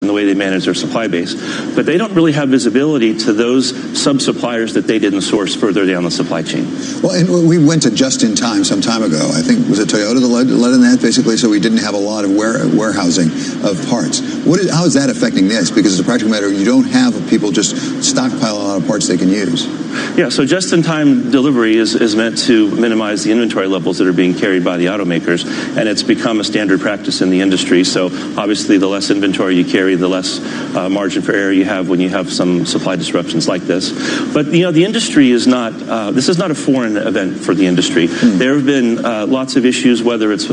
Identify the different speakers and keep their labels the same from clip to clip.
Speaker 1: in the way they manage their supply base. But they don't really have visibility to those sub-suppliers that they didn't source further down the supply chain.
Speaker 2: Well, and we went to just-in-time some time ago. I think, was it Toyota that led in that, basically, so we didn't have a lot of warehousing of parts. How is that affecting this? Because as a practical matter, you don't have people just stockpile a lot of parts they can use.
Speaker 1: Yeah, so just-in-time delivery is meant to minimize the inventory levels that are being carried by the automakers, and it's become a standard practice in the industry. So obviously, the less inventory you carry, the less margin for error you have when you have some supply disruptions like this. But the industry is not. This is not a foreign event for the industry. There have been lots of issues, whether it's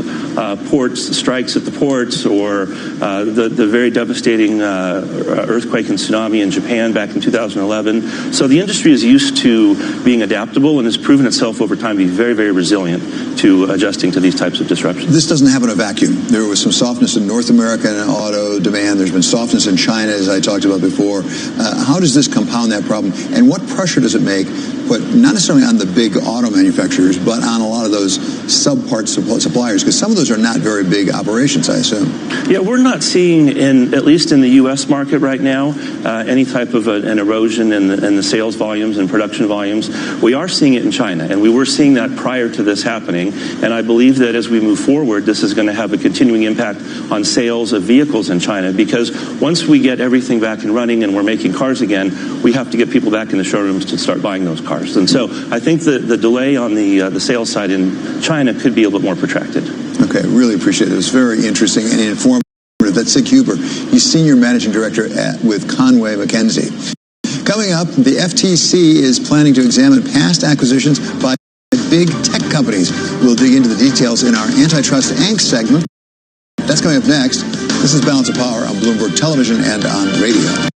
Speaker 1: ports strikes at the ports or the very devastating earthquake and tsunami in Japan back in 2011. So the industry is used to being adaptable and has proven itself over time to be very, very resilient to adjusting to these types of disruptions.
Speaker 2: This doesn't happen in a vacuum. There was some softness in North American auto demand. There's been softness in China, as I talked about before. How does this compound that problem? And what pressure does it make, but not necessarily on the big auto manufacturers, but on a lot of those sub-part suppliers? Because some of those are not very big operations, I assume.
Speaker 1: Yeah, we're not seeing, at least in the U.S. market right now, any type of an erosion in the sales volumes and production volumes. We are seeing it in China, and we were seeing that prior to this happening. And I believe that as we move forward, this is going to have a continuing impact on sales of vehicles in China, because once we get everything back and running and we're making cars again, we have to get people back in the showrooms to start buying those cars. And so I think the delay on the sales side in China could be a little bit more protracted.
Speaker 2: Okay, really appreciate it. It was very interesting and informative. That's Sig Huber. He's Senior Managing Director with Conway McKenzie. Coming up, the FTC is planning to examine past acquisitions by big tech companies. We'll dig into the details in our Antitrust Angst segment. That's coming up next. This is Balance of Power on Bloomberg Television and on radio.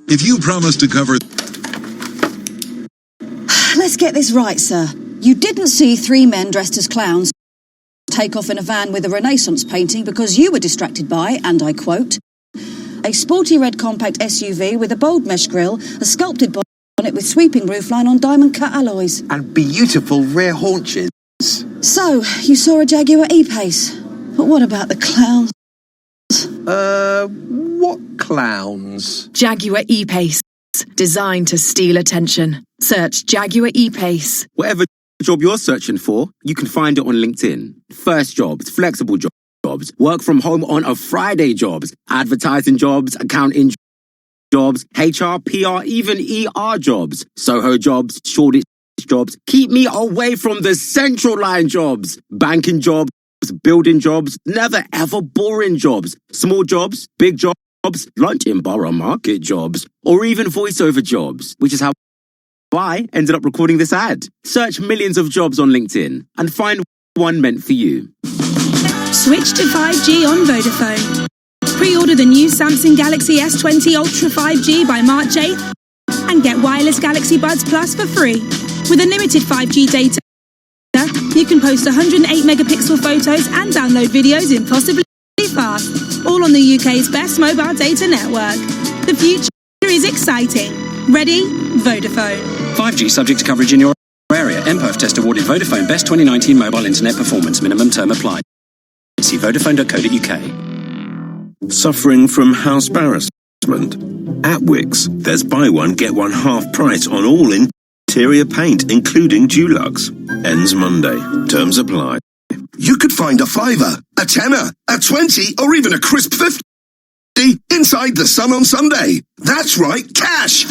Speaker 3: If you promise to cover...
Speaker 4: Let's get this right, sir. You didn't see three men dressed as clowns take off in a van with a Renaissance painting because you were distracted by, and I quote, a sporty red compact SUV with a bold mesh grille, a sculpted bonnet with sweeping roofline on diamond-cut alloys.
Speaker 5: And beautiful rear haunches.
Speaker 4: So, you saw a Jaguar E-Pace. But what about the clowns?
Speaker 5: What clowns?
Speaker 6: Jaguar E-Pace. Designed to steal attention. Search Jaguar E-Pace.
Speaker 7: Whatever job you're searching for, you can find it on LinkedIn. First jobs, flexible jobs, work from home on a Friday jobs, advertising jobs, accounting jobs, HR, PR, even ER jobs, Soho jobs, Shoreditch jobs. Keep me away from the central line jobs. Banking jobs, building jobs, never ever boring jobs. Small jobs, big jobs, lunch in Borough Market jobs, or even voiceover jobs, which is how I ended up recording this ad. Search millions of jobs on LinkedIn and find one meant for you.
Speaker 8: Switch to 5G on Vodafone. Pre-order the new Samsung Galaxy S20 Ultra 5G by March 8th and get wireless Galaxy Buds Plus for free. With unlimited 5G data, you can post 108 megapixel photos and download videos impossibly fast, all on the UK's best mobile data network. The future is exciting. Ready? Vodafone.
Speaker 9: 5G subject to coverage in your area. MPerf test awarded Vodafone Best 2019 Mobile Internet Performance. Minimum term applied. See vodafone.co.uk.
Speaker 10: Suffering from house harassment? At Wix, there's buy one, get one half price on all interior paint, including Dulux. Ends Monday. Terms apply.
Speaker 11: You could find a fiver, a tenner, a 20, or even a crisp 50 inside the Sun on Sunday. That's right, cash!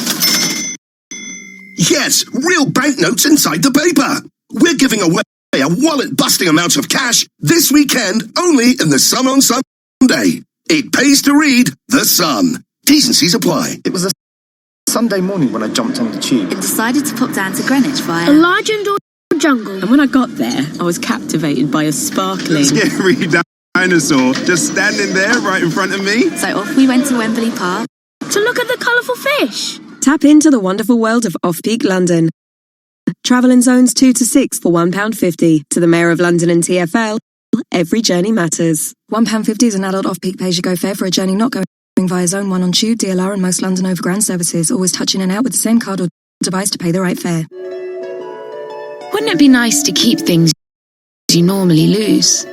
Speaker 11: Yes, real banknotes inside the paper. We're giving away a wallet-busting amount of cash this weekend only in the Sun on Sunday. It pays to read The Sun. T's and C's apply.
Speaker 12: It was a Sunday morning when I jumped on the tube.
Speaker 13: And decided to pop down to Greenwich via
Speaker 14: a large indoor jungle.
Speaker 15: And when I got there, I was captivated by a sparkling...
Speaker 16: scary dinosaur just standing there right in front of me.
Speaker 13: So off we went to Wembley Park
Speaker 14: to look at the colourful fish.
Speaker 17: Tap into the wonderful world of Off-Peak London. Travel in zones 2 to 6 for £1.50. To the Mayor of London and TfL, every journey matters.
Speaker 18: £1.50 is an adult off-peak pay-as-you-go fare for a journey not going via Zone 1 on Tube, DLR and most London Overground services. Always touch in and out with the same card or device to pay the right fare.
Speaker 6: Wouldn't it be nice to keep things you normally lose.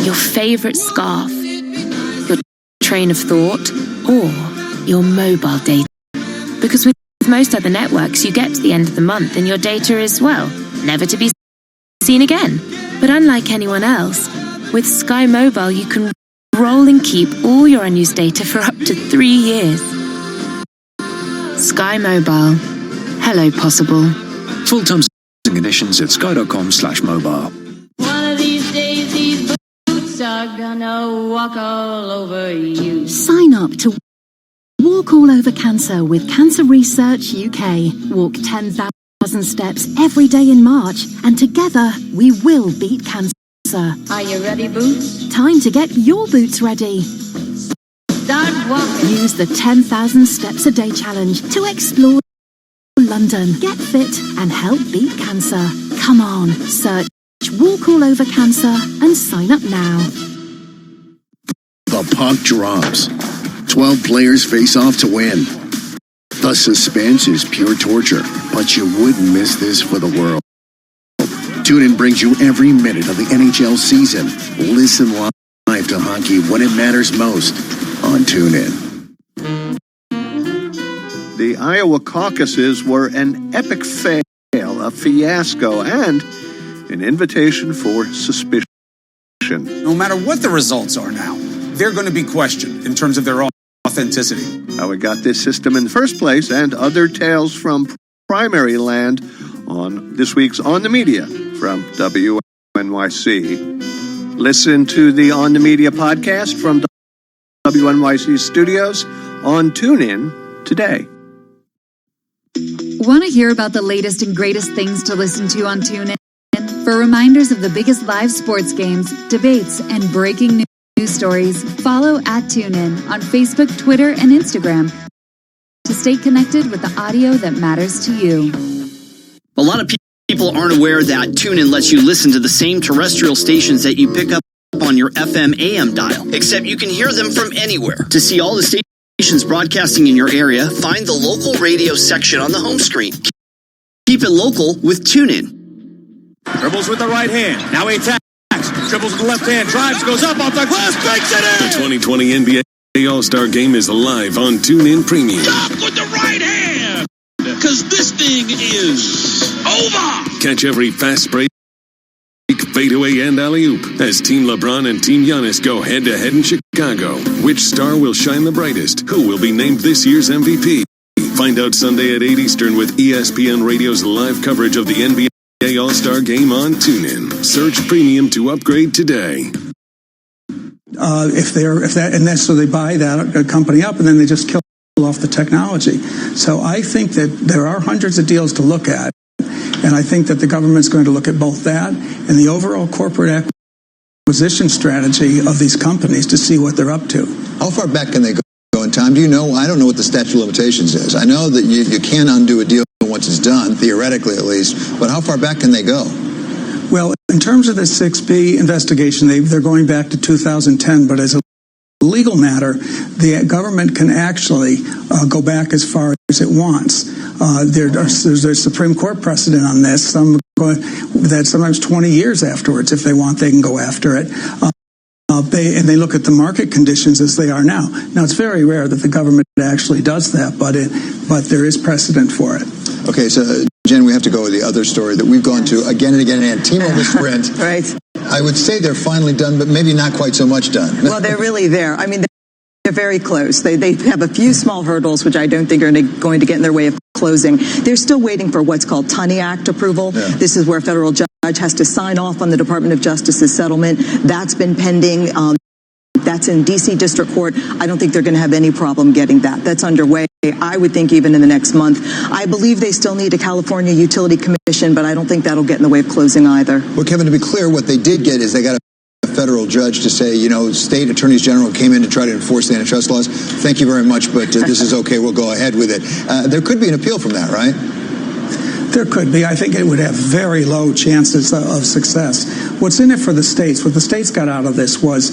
Speaker 6: Your favourite scarf, your train of thought, or your mobile data. Because with most other networks, you get to the end of the month and your data is, well, never to be seen again. But unlike anyone else, with Sky Mobile you can roll and keep all your unused data for up to 3 years. Sky Mobile. Hello, possible.
Speaker 9: Full terms and conditions at sky.com/mobile.
Speaker 3: One of these days, these boots are gonna walk all over you.
Speaker 19: Sign up to Walk All Over Cancer with Cancer Research UK. Walk 10,000 steps every day in March, and together we will beat cancer.
Speaker 3: Are you ready, Boots?
Speaker 19: Time to get your boots ready.
Speaker 3: Start walking.
Speaker 19: Use the 10,000 Steps a Day Challenge to explore London, get fit, and help beat cancer. Come on, search Walk All Over Cancer and sign up now.
Speaker 11: The puck drops. 12 players face off to win. The suspense is pure torture, but you wouldn't miss this for the world. TuneIn brings you every minute of the NHL season. Listen live to hockey when it matters most on TuneIn.
Speaker 20: The Iowa caucuses were an epic fail, a fiasco, and an invitation for suspicion.
Speaker 21: No matter what the results are now, they're going to be questioned in terms of their authenticity.
Speaker 20: How we got this system in the first place, and other tales from primary land on this week's On the Media from WNYC. Listen to the On the Media podcast from WNYC studios on TuneIn today.
Speaker 22: Want to hear about the latest and greatest things to listen to on TuneIn? For reminders of the biggest live sports games, debates, and breaking news stories, follow @TuneIn on Facebook, Twitter, and Instagram to stay connected with the audio that matters to you.
Speaker 23: A lot of people aren't aware that TuneIn lets you listen to the same terrestrial stations that you pick up on your FM AM dial, except you can hear them from anywhere. To see all the stations broadcasting in your area, find the local radio section on the home screen. Keep it local with TuneIn.
Speaker 24: Dribbles with the right hand. Now he attacks. Dribbles with the left hand. Drives, goes up off the glass, banks it in!
Speaker 10: The 2020 NBA All-Star Game is live on TuneIn Premium.
Speaker 24: Stop with the right hand! Because this thing is over!
Speaker 10: Catch every fast break, fadeaway, and alley-oop as Team LeBron and Team Giannis go head-to-head in Chicago. Which star will shine the brightest? Who will be named this year's MVP? Find out Sunday at 8 Eastern with ESPN Radio's live coverage of the NBA All-Star Game on TuneIn. Search Premium to upgrade today.
Speaker 25: So they buy that company up, and then they just kill off the technology. So I think that there are hundreds of deals to look at, and I think that the government's going to look at both that and the overall corporate acquisition strategy of these companies to see what they're up to.
Speaker 2: How far back can they go in time? Do you know? I don't know what the statute of limitations is. I know that you can undo a deal once it's done, theoretically at least, but how far back can they go?
Speaker 25: Well, in terms of the 6B investigation, they're going back to 2010, but as a legal matter, the government can actually go back as far as it wants. There's a Supreme Court precedent on this. That sometimes 20 years afterwards, if they want, they can go after it. They look at the market conditions as they are now. Now, it's very rare that the government actually does that, but there is precedent for it.
Speaker 2: Okay, so Jen, we have to go with the other story that we've gone to again and again, and T-Mobile Sprint.
Speaker 26: Right.
Speaker 2: I would say they're finally done, but maybe not quite so much done.
Speaker 26: Well, they're really there. I mean, they're very close. They have a few small hurdles, which I don't think are going to get in their way of closing. They're still waiting for what's called Tunney Act approval. Yeah. This is where a federal judge has to sign off on the Department of Justice's settlement. That's been pending. That's in D.C. District Court. I don't think they're going to have any problem getting that. That's underway. I would think even in the next month. I believe they still need a California Utility Commission, but I don't think that'll get in the way of closing either.
Speaker 2: Well, Kevin, to be clear, what they did get is they got a federal judge to say, state attorneys general came in to try to enforce the antitrust laws. Thank you very much, but this is okay. We'll go ahead with it. There could be an appeal from that, right?
Speaker 25: There could be. I think it would have very low chances of success. What's in it for the states? What the states got out of this was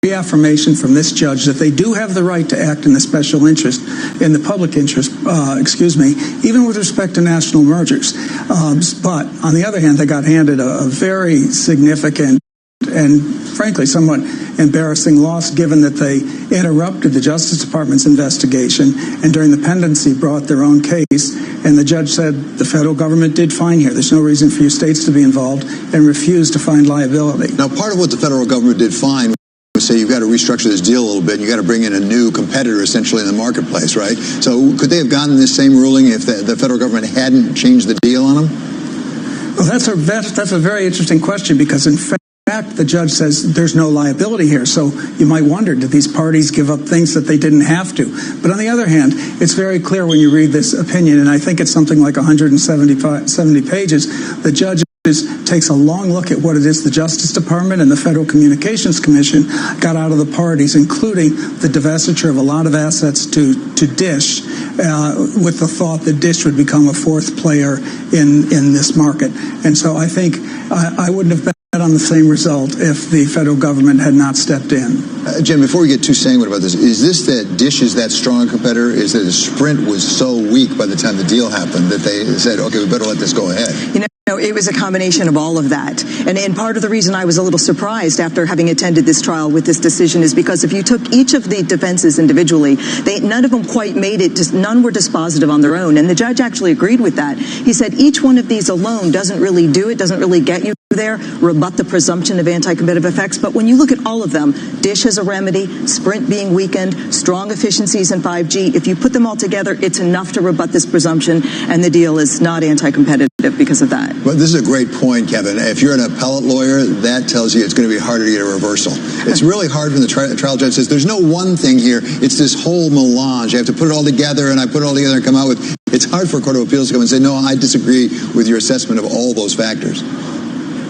Speaker 25: reaffirmation from this judge that they do have the right to act in the special interest, in the public interest, even with respect to national mergers. But on the other hand, they got handed a very significant and frankly somewhat embarrassing loss, given that they interrupted the Justice Department's investigation and during the pendency brought their own case, and the judge said the federal government did fine here. There's no reason for your states to be involved, and refused to find liability.
Speaker 2: Now, part of what the federal government did fine was say you've got to restructure this deal a little bit, and you've got to bring in a new competitor essentially in the marketplace, right? So could they have gotten this same ruling if the federal government hadn't changed the deal on them?
Speaker 25: Well, that's a very interesting question, because in fact, the judge says there's no liability here. So you might wonder, did these parties give up things that they didn't have to? But on the other hand, it's very clear when you read this opinion, and I think it's something like 170 pages, the judge takes a long look at what it is the Justice Department and the Federal Communications Commission got out of the parties, including the divestiture of a lot of assets to Dish, with the thought that Dish would become a fourth player in this market. And so I think I wouldn't have bet on the same result if the federal government had not stepped in.
Speaker 2: Jim, before we get too sanguine about this, is this that Dish is that strong a competitor? Is that Sprint was so weak by the time the deal happened that they said, okay, we better let this go ahead?
Speaker 26: It was a combination of all of that. And part of the reason I was a little surprised after having attended this trial with this decision is because if you took each of the defenses individually, none of them quite made it, none were dispositive on their own. And the judge actually agreed with that. He said each one of these alone doesn't really do it, doesn't really get you there, rebut the presumption of anti-competitive effects. But when you look at all of them, Dish has a remedy, Sprint being weakened, strong efficiencies in 5G, if you put them all together, it's enough to rebut this presumption, and the deal is not anti-competitive because of that.
Speaker 2: Well, this is a great point, Kevin. If you're an appellate lawyer, that tells you it's going to be harder to get a reversal. It's really hard when the trial judge says, there's no one thing here, it's this whole melange. You have to put it all together, and I put it all together and come out with... It's hard for a court of appeals to come and say, no, I disagree with your assessment of all those factors.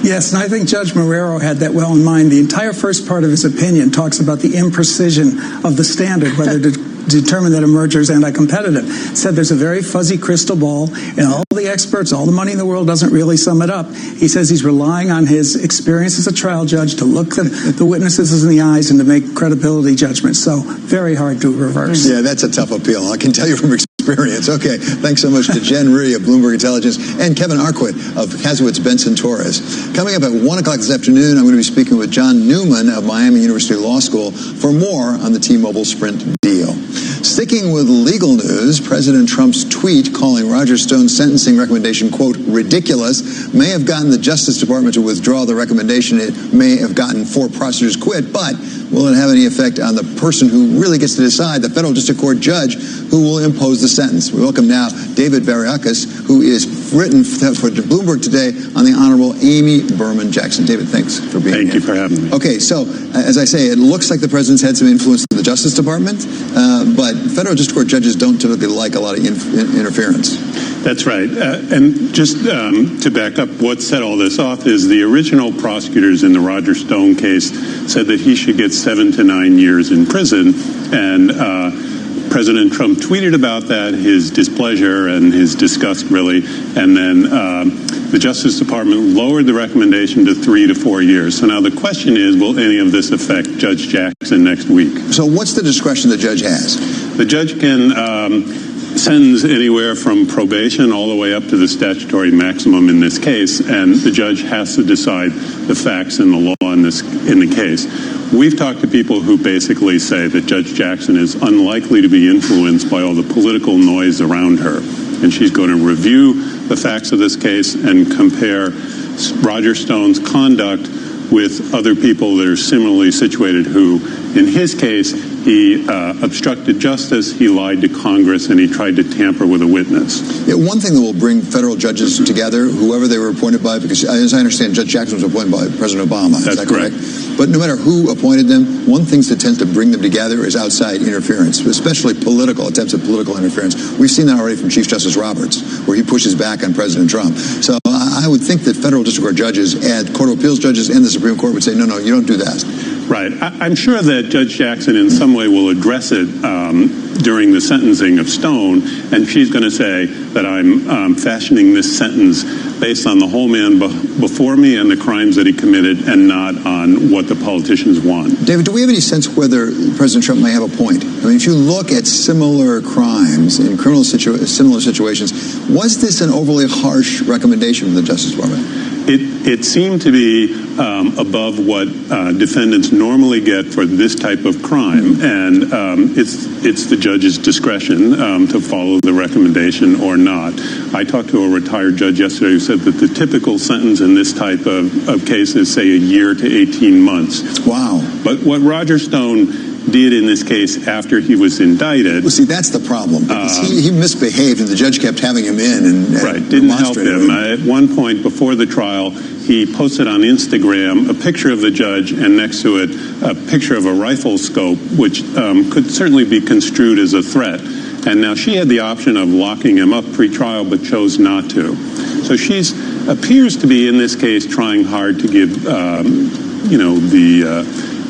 Speaker 25: Yes, and I think Judge Marrero had that well in mind. The entire first part of his opinion talks about the imprecision of the standard, whether to determine that a merger is anti-competitive. Said there's a very fuzzy crystal ball, and all the experts, all the money in the world doesn't really sum it up. He says he's relying on his experience as a trial judge to look at the witnesses in the eyes and to make credibility judgments. So very hard to reverse.
Speaker 2: Yeah, that's a tough appeal. I can tell you from experience. Okay, thanks so much to Jen Rhee of Bloomberg Intelligence and Kevin Arquette of Kasowitz Benson Torres. Coming up at 1 o'clock this afternoon, I'm going to be speaking with John Newman of Miami University Law School for more on the T-Mobile Sprint deal. Sticking with legal news, President Trump's tweet calling Roger Stone's sentencing recommendation, quote, ridiculous, may have gotten the Justice Department to withdraw the recommendation. It may have gotten 4 prosecutors quit, but will it have any effect on the person who really gets to decide, the federal district court judge who will impose the sentence? We welcome now David Barakis, who is written for Bloomberg today on the Honorable Amy Berman Jackson. David, thanks for being here.
Speaker 1: Thank you for having me.
Speaker 2: Okay, so as I say, it looks like the president's had some influence in the Justice Department, but federal district court judges don't typically like a lot of interference.
Speaker 1: That's right. And just to back up, what set all this off is the original prosecutors in the Roger Stone case said that he should get 7 to 9 years in prison, and President Trump tweeted about that, his displeasure and his disgust, really, and then the Justice Department lowered the recommendation to 3 to 4 years. So now the question is, will any of this affect Judge Jackson next week?
Speaker 2: So what's the discretion the judge has?
Speaker 1: The judge can sentence anywhere from probation all the way up to the statutory maximum in this case, and the judge has to decide the facts and the law in the case. We've talked to people who basically say that Judge Jackson is unlikely to be influenced by all the political noise around her, and she's going to review the facts of this case and compare Roger Stone's conduct with other people that are similarly situated who, in his case, he obstructed justice, he lied to Congress, and he tried to tamper with a witness.
Speaker 2: Yeah, one thing that will bring federal judges together, whoever they were appointed by, because as I understand, Judge Jackson was appointed by President Obama. Is that correct? But no matter who appointed them, one thing that tends to bring them together is outside interference, especially political attempts at political interference. We've seen that already from Chief Justice Roberts, where he pushes back on President Trump. So I would think that federal district court judges and Court of Appeals judges and the Supreme Court would say, no, you don't do that.
Speaker 1: Right. I'm sure that Judge Jackson in some way will address it during the sentencing of Stone, and she's going to say that I'm fashioning this sentence based on the whole man before me and the crimes that he committed, and not on what the politicians want.
Speaker 2: David, do we have any sense whether President Trump may have a point? I mean, if you look at similar crimes in similar situations, was this an overly harsh recommendation from the Justice Department?
Speaker 1: It seemed to be above what defendants normally get for this type of crime, and it's the judge's discretion to follow the recommendation or not. I talked to a retired judge yesterday who said that the typical sentence in this type of case is, say, a year to 18 months.
Speaker 2: Wow.
Speaker 1: But what Roger Stone did in this case after he was indicted.
Speaker 2: Well, see, that's the problem, because he misbehaved and the judge kept having him in and
Speaker 1: didn't help him. At one point before the trial, he posted on Instagram a picture of the judge, and next to it a picture of a rifle scope, which could certainly be construed as a threat. And now she had the option of locking him up pre-trial, but chose not to. So she appears to be in this case trying hard to give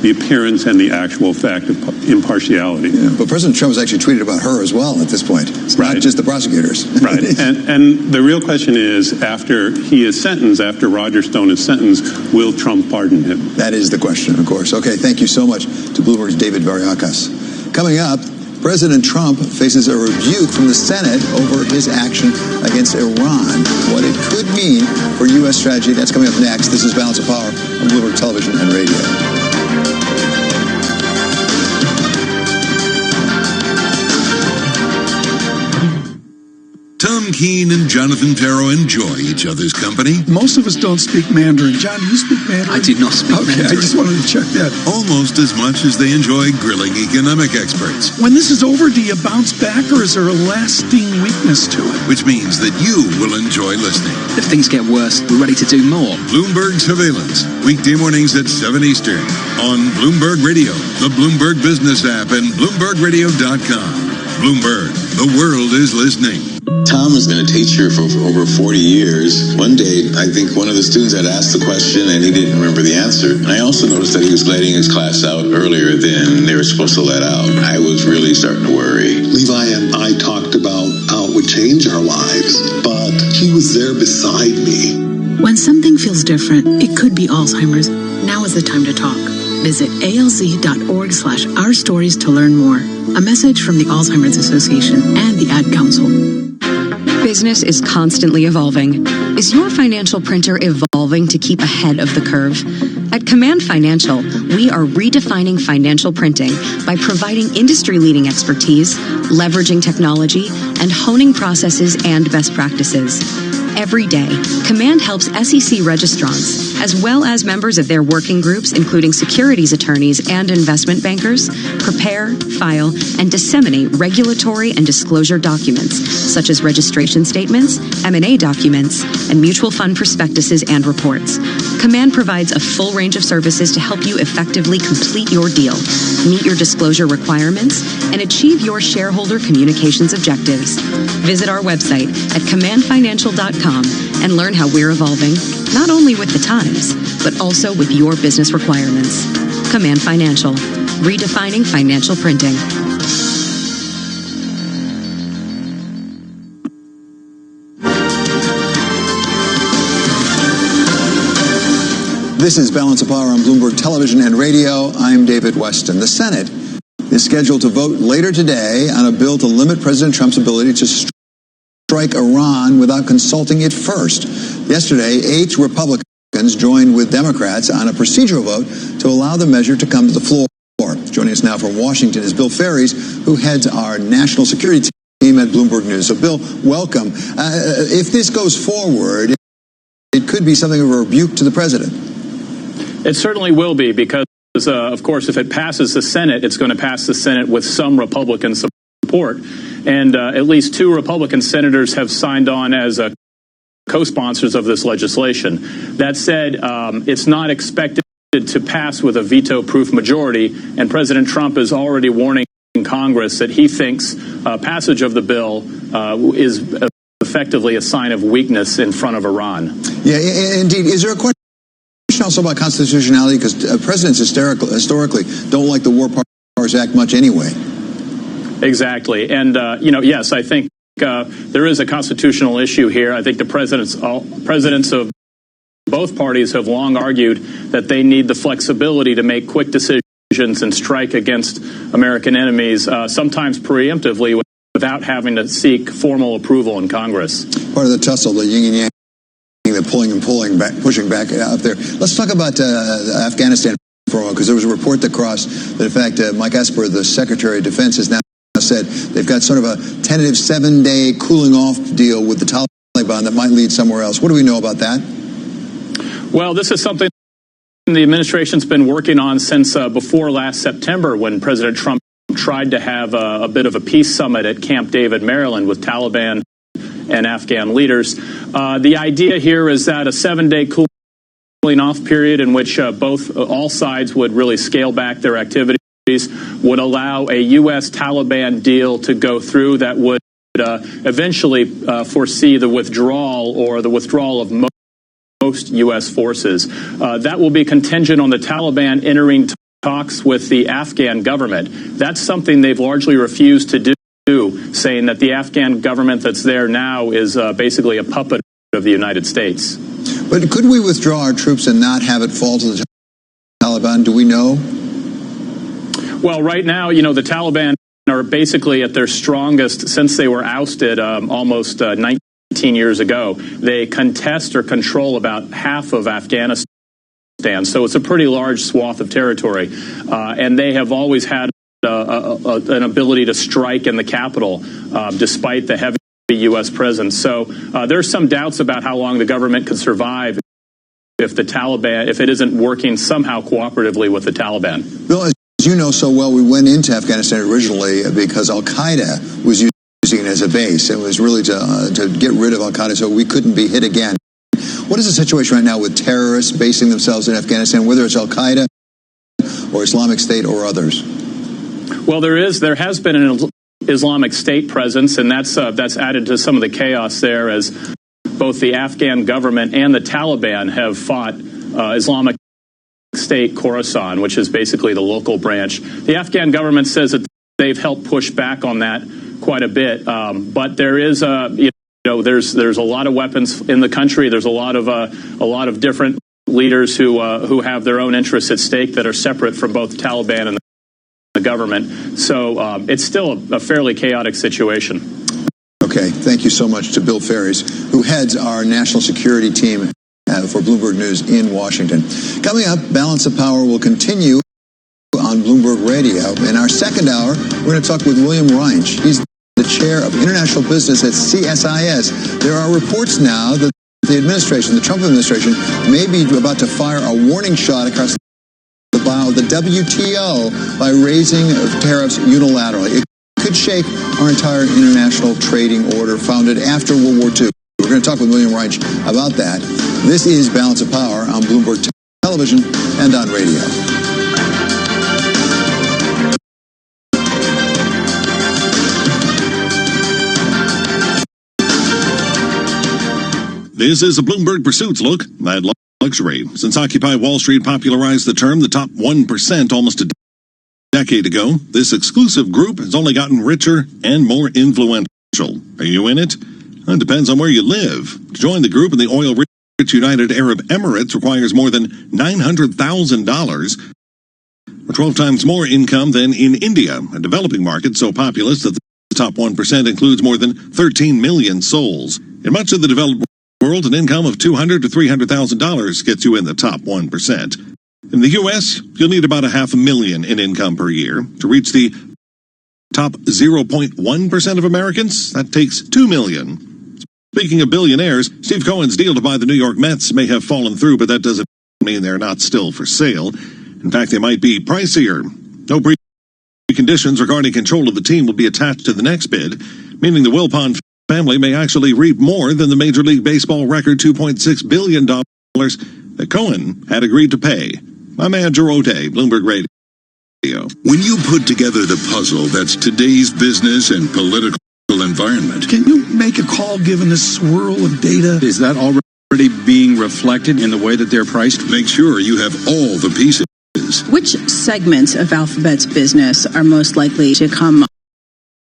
Speaker 1: the appearance and the actual fact of impartiality.
Speaker 2: Yeah, but President Trump has actually tweeted about her as well at this point. It's not just the prosecutors.
Speaker 1: Right. And the real question is, after he is sentenced, after Roger Stone is sentenced, will Trump pardon him?
Speaker 2: That is the question, of course. Okay, thank you so much to Bloomberg's David Variakas. Coming up, President Trump faces a rebuke from the Senate over his action against Iran. What it could mean for U.S. strategy, that's coming up next. This is Balance of Power on Bloomberg Television and Radio.
Speaker 4: Tom Keene and Jonathan Farrow enjoy each other's company.
Speaker 25: Most of us don't speak Mandarin. John, do you speak Mandarin?
Speaker 5: I do not speak Mandarin.
Speaker 25: I just wanted to check that.
Speaker 4: Almost as much as they enjoy grilling economic experts.
Speaker 25: When this is over, do you bounce back, or is there a lasting weakness to it?
Speaker 4: Which means that you will enjoy listening.
Speaker 5: If things get worse, we're ready to do more.
Speaker 4: Bloomberg Surveillance, weekday mornings at 7 Eastern on Bloomberg Radio, the Bloomberg Business app, and BloombergRadio.com. Bloomberg, the world is listening.
Speaker 7: Tom has been a teacher for over 40 years. One day, I think one of the students had asked the question and he didn't remember the answer. And I also noticed that he was letting his class out earlier than they were supposed to let out. I was really starting to worry.
Speaker 8: Levi and I talked about how it would change our lives, but he was there beside me.
Speaker 12: When something feels different, it could be Alzheimer's. Now is the time to talk. Visit alz.org/ourstories to learn more. A message from the Alzheimer's Association and the Ad Council.
Speaker 15: Business is constantly evolving. Is your financial printer evolving to keep ahead of the curve? At Command Financial, we are redefining financial printing by providing industry-leading expertise, leveraging technology, and honing processes and best practices. Every day, Command helps SEC registrants, as well as members of their working groups, including securities attorneys and investment bankers, prepare, file, and disseminate regulatory and disclosure documents, such as registration statements, M&A documents, and mutual fund prospectuses and reports. Command provides a full range of services to help you effectively complete your deal, meet your disclosure requirements, and achieve your shareholder communications objectives. Visit our website at commandfinancial.com and learn how we're evolving, not only with the times, but also with your business requirements. Command Financial, redefining financial printing.
Speaker 2: This is Balance of Power on Bloomberg Television and Radio. I'm David Weston. The Senate is scheduled to vote later today on a bill to limit President Trump's ability to strike Iran without consulting it first. Yesterday, 8 Republicans joined with Democrats on a procedural vote to allow the measure to come to the floor. Joining us now from Washington is Bill Ferries, who heads our national security team at Bloomberg News. So, Bill, welcome. If this goes forward, it could be something of a rebuke to the president.
Speaker 27: It certainly will be, because, of course, if it passes the Senate, it's going to pass the Senate with some Republican support. And at least 2 Republican senators have signed on as co-sponsors of this legislation. That said, it's not expected to pass with a veto-proof majority, and President Trump is already warning Congress that he thinks passage of the bill is effectively a sign of weakness in front of Iran.
Speaker 2: Yeah, indeed. Is there a question also about constitutionality? Because presidents historically don't like the War Powers Act much anyway.
Speaker 27: Exactly. And, yes, I think there is a constitutional issue here. I think the presidents of both parties have long argued that they need the flexibility to make quick decisions and strike against American enemies, sometimes preemptively without having to seek formal approval in Congress.
Speaker 2: Part of the tussle, the yin and yang, the pulling and pushing back out there. Let's talk about Afghanistan for a moment, because there was a report that crossed that, in fact, Mike Esper, the Secretary of Defense, has now said they've got sort of a tentative 7-day cooling off deal with the Taliban that might lead somewhere else. What do we know about that?
Speaker 27: Well, this is something the administration's been working on since before last September, when President Trump tried to have a bit of a peace summit at Camp David, Maryland, with Taliban and Afghan leaders. The idea here is that a 7-day cooling off period in which all sides would really scale back their activities would allow a U.S. Taliban deal to go through that would eventually foresee the withdrawal of most U.S. forces. That will be contingent on the Taliban entering talks with the Afghan government. That's something they've largely refused to do, saying that the Afghan government that's there now is basically a puppet of the United States.
Speaker 2: But could we withdraw our troops and not have it fall to the Taliban? Do we know?
Speaker 27: Well, right now, the Taliban are basically at their strongest since they were ousted almost 19 years ago. They contest or control about half of Afghanistan, so it's a pretty large swath of territory, and they have always had an ability to strike in the capital despite the heavy U.S. presence. So there's some doubts about how long the government could survive if it isn't working somehow cooperatively with the Taliban.
Speaker 2: Bill, as you know so well, we went into Afghanistan originally because Al-Qaeda was using it as a base. It was really to get rid of Al-Qaeda so we couldn't be hit again. What is the situation right now with terrorists basing themselves in Afghanistan, whether it's Al-Qaeda or Islamic State or others?
Speaker 27: Well, there has been an Islamic State presence, and that's added to some of the chaos there, as both the Afghan government and the Taliban have fought Islamic State Khorasan, which is basically the local branch. The Afghan government says that they've helped push back on that quite a bit, but there is there's a lot of weapons in the country. There's a lot of different leaders who have their own interests at stake that are separate from both the Taliban and the government. So it's still a fairly chaotic situation.
Speaker 2: Okay, thank you so much to Bill Ferries, who heads our national security team for Bloomberg News in Washington. Coming up, Balance of Power will continue on Bloomberg Radio. In our second hour, we're going to talk with William Reinsch. He's the chair of international business at CSIS. There are reports now that the Trump administration, may be about to fire a warning shot across the bow of the WTO by raising tariffs unilaterally. It could shake our entire international trading order founded after World War II. We're going to talk with William Reinsch about that. This is Balance of Power on Bloomberg Television and on radio.
Speaker 4: This is a Bloomberg Pursuits look at luxury. Since Occupy Wall Street popularized the term the top 1% almost a decade ago, this exclusive group has only gotten richer and more influential. Are you in it? It depends on where you live. To join the group in the oil-rich United Arab Emirates requires more than $900,000, or 12 times more income than in India, a developing market so populous that the top 1% includes more than 13 million souls. In much of the developed world, an income of $200,000 to $300,000 gets you in the top 1%. In the U.S., you'll need about $500,000 in income per year. To reach the top 0.1% of Americans, that takes $2 million. Speaking of billionaires, Steve Cohen's deal to buy the New York Mets may have fallen through, but that doesn't mean they're not still for sale. In fact, they might be pricier. No preconditions regarding control of the team will be attached to the next bid, meaning the Wilpon family may actually reap more than the Major League Baseball record $2.6 billion that Cohen had agreed to pay. My man Girote, Bloomberg Radio. When you put together the puzzle that's today's business and political environment,
Speaker 6: can you make a call given this swirl of data?
Speaker 9: Is that already being reflected in the way that they're priced?
Speaker 4: Make sure you have all the pieces.
Speaker 13: Which segments of Alphabet's business are most likely to come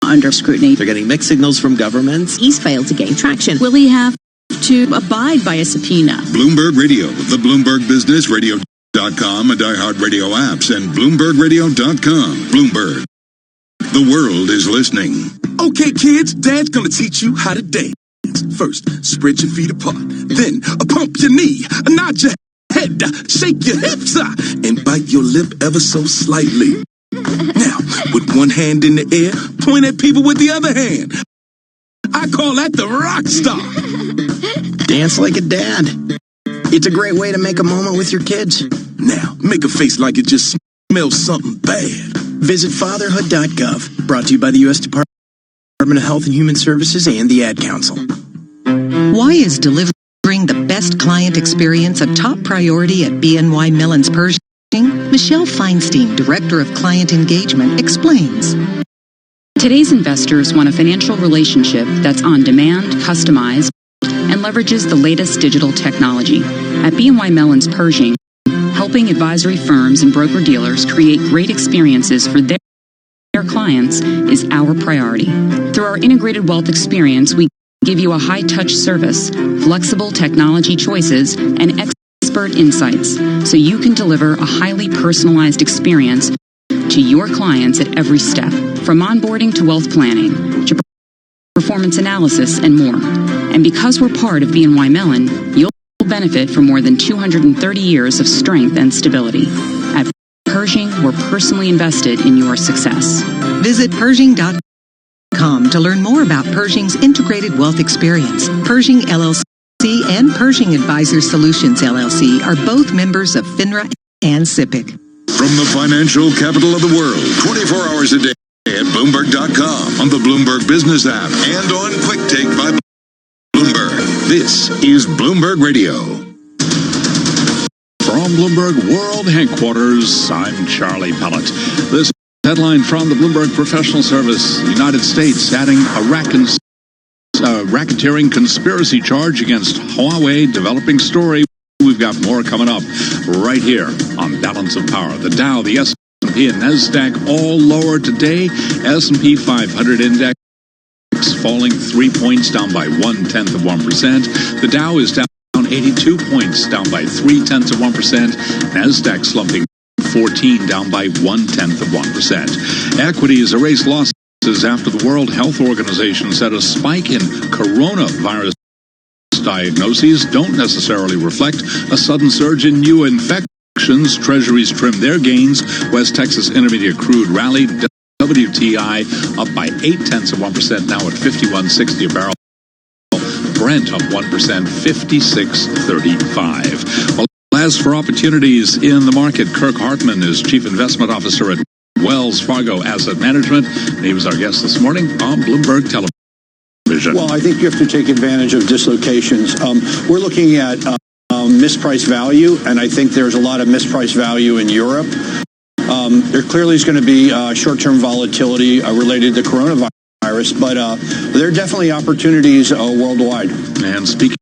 Speaker 3: under scrutiny.
Speaker 13: They're getting mixed signals from governments.
Speaker 3: He's failed to gain traction. Will he have to abide by a subpoena?
Speaker 14: Bloomberg Radio, the Bloomberg Business Radio.com and iHeartRadio apps and BloombergRadio.com. Bloomberg. The world is listening.
Speaker 6: Okay, kids, Dad's gonna teach you how to dance. First, spread your feet apart. Then, pump your knee, nod your head, shake your hips, and bite your lip ever so slightly. Now, with one hand in the air, point at people with the other hand. I call that the rock star.
Speaker 13: Dance like a dad. It's a great way to make a moment with your kids.
Speaker 6: Now, make a face like it just smells something bad.
Speaker 13: Visit fatherhood.gov. Brought to you by the U.S. Department of Health and Human Services and the Ad Council.
Speaker 16: Why is delivering the best client experience a top priority at BNY Mellon's Pershing? Michelle Feinstein, Director of Client Engagement, explains.
Speaker 17: Today's investors want a financial relationship that's on demand, customized, and leverages the latest digital technology. At BNY Mellon's Pershing, helping advisory firms and broker-dealers create great experiences for their clients is our priority. Through our integrated wealth experience, we give you a high-touch service, flexible technology choices, and expert insights, so you can deliver a highly personalized experience to your clients at every step, from onboarding to wealth planning, to performance analysis, and more. And because we're part of BNY Mellon, you'll benefit from more than 230 years of strength and stability. At Pershing, we're personally invested in your success.
Speaker 16: Visit Pershing.com to learn more about Pershing's integrated wealth experience. Pershing LLC and Pershing Advisor Solutions LLC are both members of FINRA and SIPC.
Speaker 14: From the financial capital of the world, 24 hours a day at Bloomberg.com, on the Bloomberg Business app, and on Quick Take by Bloomberg. This is Bloomberg Radio.
Speaker 9: From Bloomberg World Headquarters, I'm Charlie Pellet. This headline from the Bloomberg Professional Service: United States adding a racketeering conspiracy charge against Huawei, developing story. We've got more coming up right here on Balance of Power. The Dow, the S&P, and NASDAQ all lower today. S&P 500 index falling 3 points, down by 0.1%. The Dow is down 82 points, down by 0.3%. NASDAQ slumping 14, down by 0.1%. Equities erase losses after the World Health Organization said a spike in coronavirus diagnoses don't necessarily reflect a sudden surge in new infections. Treasuries trimmed their gains. West Texas Intermediate crude rallied. WTI up by 0.8%, now at $51.60 a barrel. Brent up 1%, $56.35. Well, as for opportunities in the market, Kirk Hartman is Chief Investment Officer at Wells Fargo Asset Management. He was our guest this morning on Bloomberg Television.
Speaker 18: Well, I think you have to take advantage of dislocations. We're looking at mispriced value, and I think there's a lot of mispriced value in Europe. There clearly is going to be short-term volatility related to coronavirus, but there are definitely opportunities worldwide.
Speaker 9: And speaking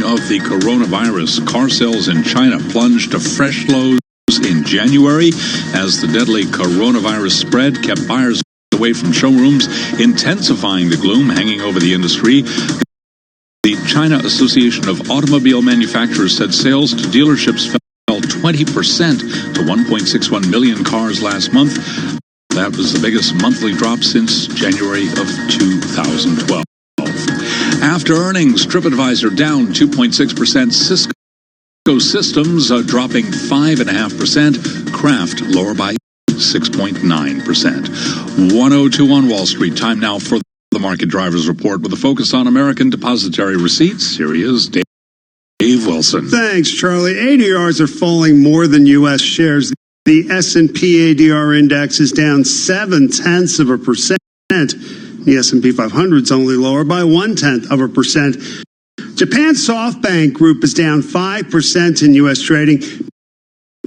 Speaker 9: of the coronavirus, car sales in China plunged to fresh lows in January as the deadly coronavirus spread kept buyers away from showrooms, intensifying the gloom hanging over the industry. The China Association of Automobile Manufacturers said sales to dealerships fell 20% to 1.61 million cars last month. That was the biggest monthly drop since January of 2012. After earnings, TripAdvisor down 2.6%. Cisco Systems dropping 5.5%. Kraft lower by 6.9%. 102 on Wall Street. Time now for the Market Drivers Report with a focus on American depository receipts. Here he is, Dave Wilson.
Speaker 19: Thanks, Charlie. ADRs are falling more than U.S. shares. The S&P ADR index is down 0.7%. The S&P 500 is only lower by 0.1%. Japan SoftBank Group is down 5% in U.S. trading.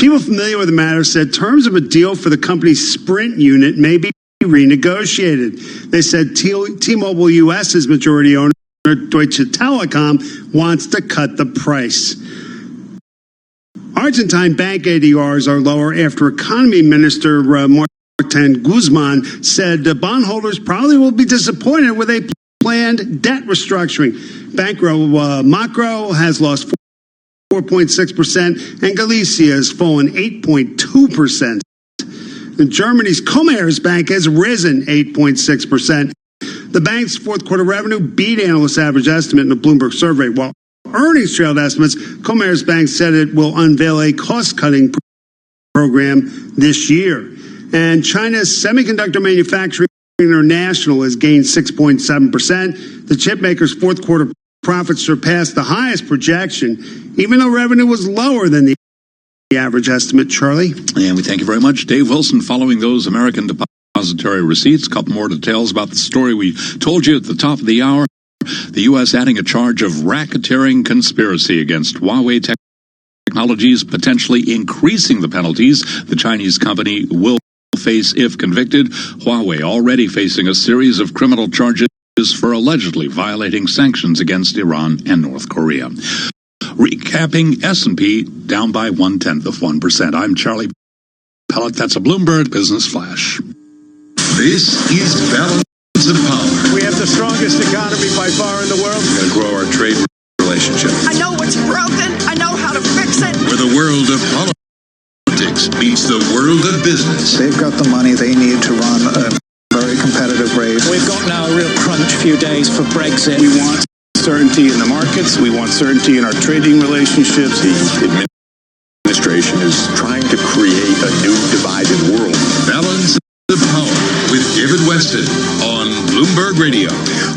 Speaker 19: People familiar with the matter said terms of a deal for the company's Sprint unit may be renegotiated. They said T-Mobile US's majority owner, Deutsche Telekom, wants to cut the price. Argentine bank ADRs are lower after Economy Minister Martin Guzman said bondholders probably will be disappointed with a planned debt restructuring. Banco Macro has lost 4.6%, and Galicia has fallen 8.2%. Germany's Commerzbank has risen 8.6%. The bank's fourth quarter revenue beat analyst average estimate in the Bloomberg survey, while earnings trailed estimates. Commerzbank said it will unveil a cost-cutting program this year. And China's Semiconductor Manufacturing International has gained 6.7%. The chip maker's fourth quarter profits surpassed the highest projection, even though revenue was lower than the average estimate. Charlie?
Speaker 9: And we thank you very much, Dave Wilson. Following those American depository receipts, a couple more details about the story we told you at the top of the hour. The U.S. adding a charge of racketeering conspiracy against Huawei Technologies, potentially increasing the penalties the Chinese company will face if convicted. Huawei already facing a series of criminal charges for allegedly violating sanctions against Iran and North Korea. Recapping, S&P down by 0.1%. I'm Charlie Pellet. That's a Bloomberg Business Flash.
Speaker 14: This is Balance of Power.
Speaker 10: We have the strongest economy by far in the world.
Speaker 14: We're going to grow our trade relationship.
Speaker 11: I know what's broken. I know how to fix it.
Speaker 14: Where the world of politics meets the world of business.
Speaker 20: They've got the money they need to run a very competitive race.
Speaker 21: We've got now a real crunch few days for Brexit.
Speaker 10: We want certainty in the markets. We want certainty in our trading relationships.
Speaker 14: The administration is trying to create a new divided world. Balance of Power with David Weston on Bloomberg Radio.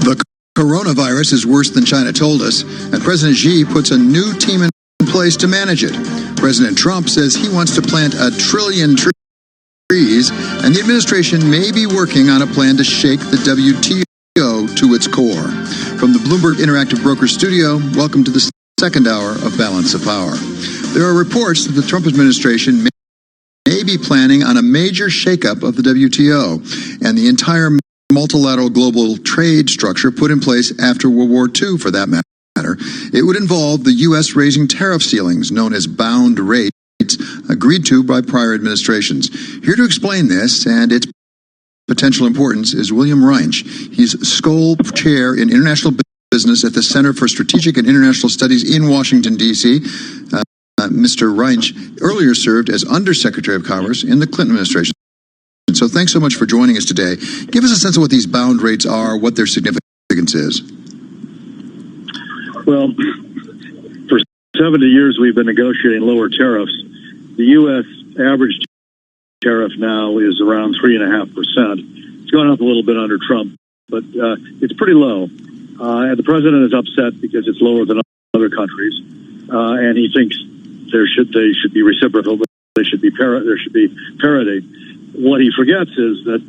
Speaker 2: The coronavirus is worse than China told us, and President Xi puts a new team in place to manage it. President Trump says he wants to plant 1 trillion trees, and the administration may be working on a plan to shake the WTO to its core. From the Bloomberg Interactive Broker Studio, welcome to the second hour of Balance of Power. There are reports that the Trump administration may be planning on a major shakeup of the WTO and the entire multilateral global trade structure put in place after World War II, for that matter. It would involve the U.S. raising tariff ceilings, known as bound rates, agreed to by prior administrations. Here to explain this and its potential importance is William Reinsch. He's Skoll Chair in International Business at the Center for Strategic and International Studies in Washington, D.C. Mr. Reinsch earlier served as Undersecretary of Commerce in the Clinton administration. So thanks so much for joining us today. Give us a sense of what these bound rates are, what their significance is.
Speaker 22: Well, for 70 years we've been negotiating lower tariffs. The U.S. average tariff now is around 3.5%. It's gone up a little bit under Trump, but it's pretty low. And the president is upset because it's lower than other countries, and he thinks they should be reciprocal, but there should be parity. What he forgets is that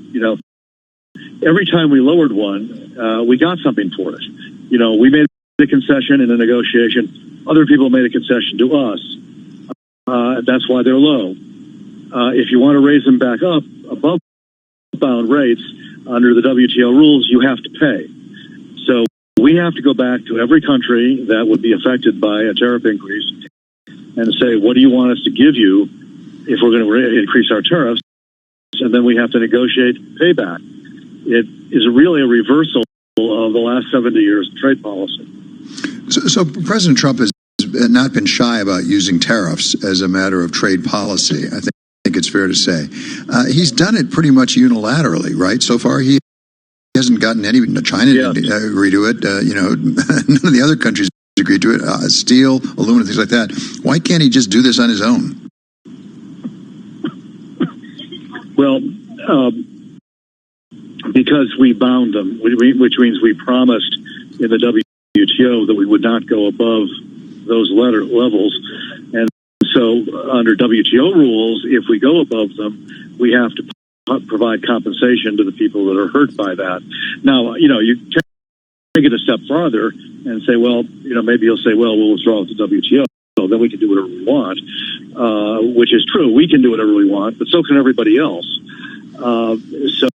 Speaker 22: every time we lowered one, we got something for it. We made a concession in a negotiation. Other people made a concession to us. That's why they're low. If you want to raise them back up above bound rates under the WTO rules, you have to pay. So we have to go back to every country that would be affected by a tariff increase and say, what do you want us to give you if we're going to increase our tariffs? And then we have to negotiate payback. It is really a reversal of the last 70 years of trade policy.
Speaker 2: So President Trump has not been shy about using tariffs as a matter of trade policy. I think it's fair to say. He's done it pretty much unilaterally, right? So far, he hasn't gotten any. China didn't agree to it. None of the other countries agreed to it. Steel, aluminum, things like that. Why can't he just do this on his own?
Speaker 22: Well, because we bound them, which means we promised in the WTO that we would not go above those levels. And so under WTO rules, if we go above them, we have to provide compensation to the people that are hurt by that. Now, you take it a step farther and say, well, maybe you'll say, well, we'll withdraw with the WTO. So then we can do whatever we want, which is true. We can do whatever we want, but so can everybody else. So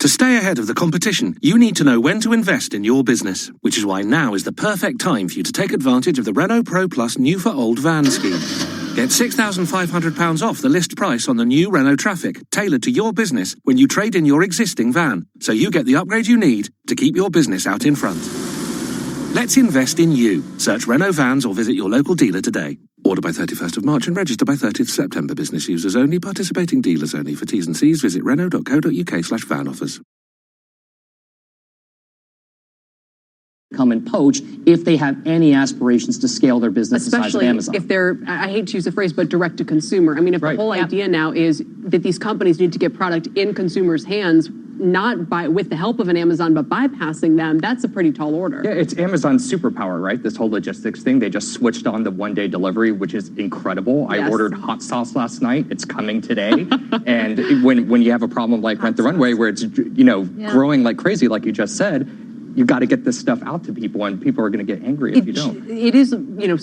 Speaker 1: To stay ahead of the competition, you need to know when to invest in your business, which is why now is the perfect time for you to take advantage of the Renault Pro Plus New for Old van scheme. Get £6,500 off the list price on the new Renault Traffic, tailored to your business when you trade in your existing van, so you get the upgrade you need to keep your business out in front. Let's invest in you. Search Renault Vans or visit your local dealer today. Order by 31st of March and register by 30th September. Business users only. Participating dealers only. For T's and C's, visit renault.co.uk/van offers.
Speaker 5: Come and poach if they have any aspirations to scale their business the size of
Speaker 7: Especially
Speaker 5: Amazon.
Speaker 7: if they're, I hate to use the phrase, but direct to consumer. I mean, if the whole idea now is that these companies need to get product in consumers' hands, not by with the help of an Amazon, but bypassing them, that's a pretty tall order.
Speaker 23: Yeah, it's Amazon's superpower, right? This whole logistics thing. They just switched on the one-day delivery, which is incredible.
Speaker 7: Yes.
Speaker 23: I ordered hot sauce last night. It's coming today. And when you have a problem like Rent the Runway, where it's growing like crazy, like you just said, you've got to get this stuff out to people, and people are going to get angry if you don't.
Speaker 7: It is,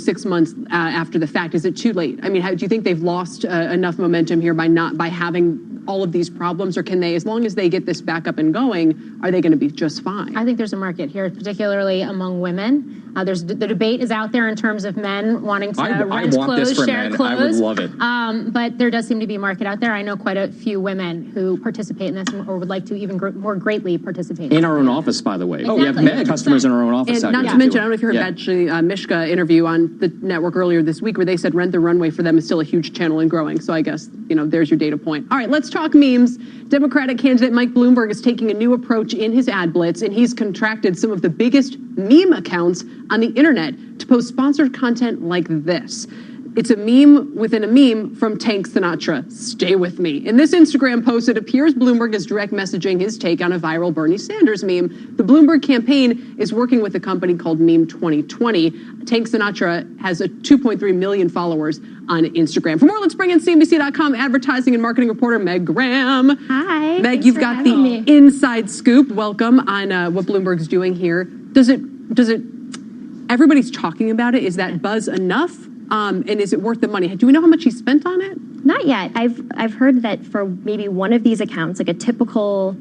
Speaker 7: 6 months after the fact. Is it too late? I mean, do you think they've lost enough momentum here by having all of these problems, or can they, as long as they get this back up and going, are they going to be just fine?
Speaker 24: I think there's a market here, particularly among women. The debate is out there in terms of men wanting to rent clothes, share clothes.
Speaker 23: I would love it.
Speaker 24: But there does seem to be a market out there. I know quite a few women who participate in this or would like to even more greatly participate
Speaker 5: In our own office, by the way.
Speaker 24: Exactly.
Speaker 5: We have many customers in our own office.
Speaker 7: And not to mention, I don't know if you heard actually Mishka interview on the network earlier this week where they said Rent the Runway for them is still a huge channel and growing. So I guess, there's your data point. All right, let's talk memes. Democratic candidate Mike Bloomberg is taking a new approach in his ad blitz, and he's contracted some of the biggest meme accounts on the internet to post sponsored content like this. It's a meme within a meme from Tank Sinatra. Stay with me. In this Instagram post, it appears Bloomberg is direct messaging his take on a viral Bernie Sanders meme. The Bloomberg campaign is working with a company called Meme 2020. Tank Sinatra has 2.3 million followers on Instagram. For more, let's bring in CNBC.com advertising and marketing reporter Meg Graham.
Speaker 24: Hi.
Speaker 7: Meg, you've got the inside scoop. Welcome on what Bloomberg's doing here. Does it? Everybody's talking about it. Is that buzz enough? And is it worth the money? Do we know how much he spent on it?
Speaker 25: Not yet. I've heard that for maybe one of these accounts, like a typical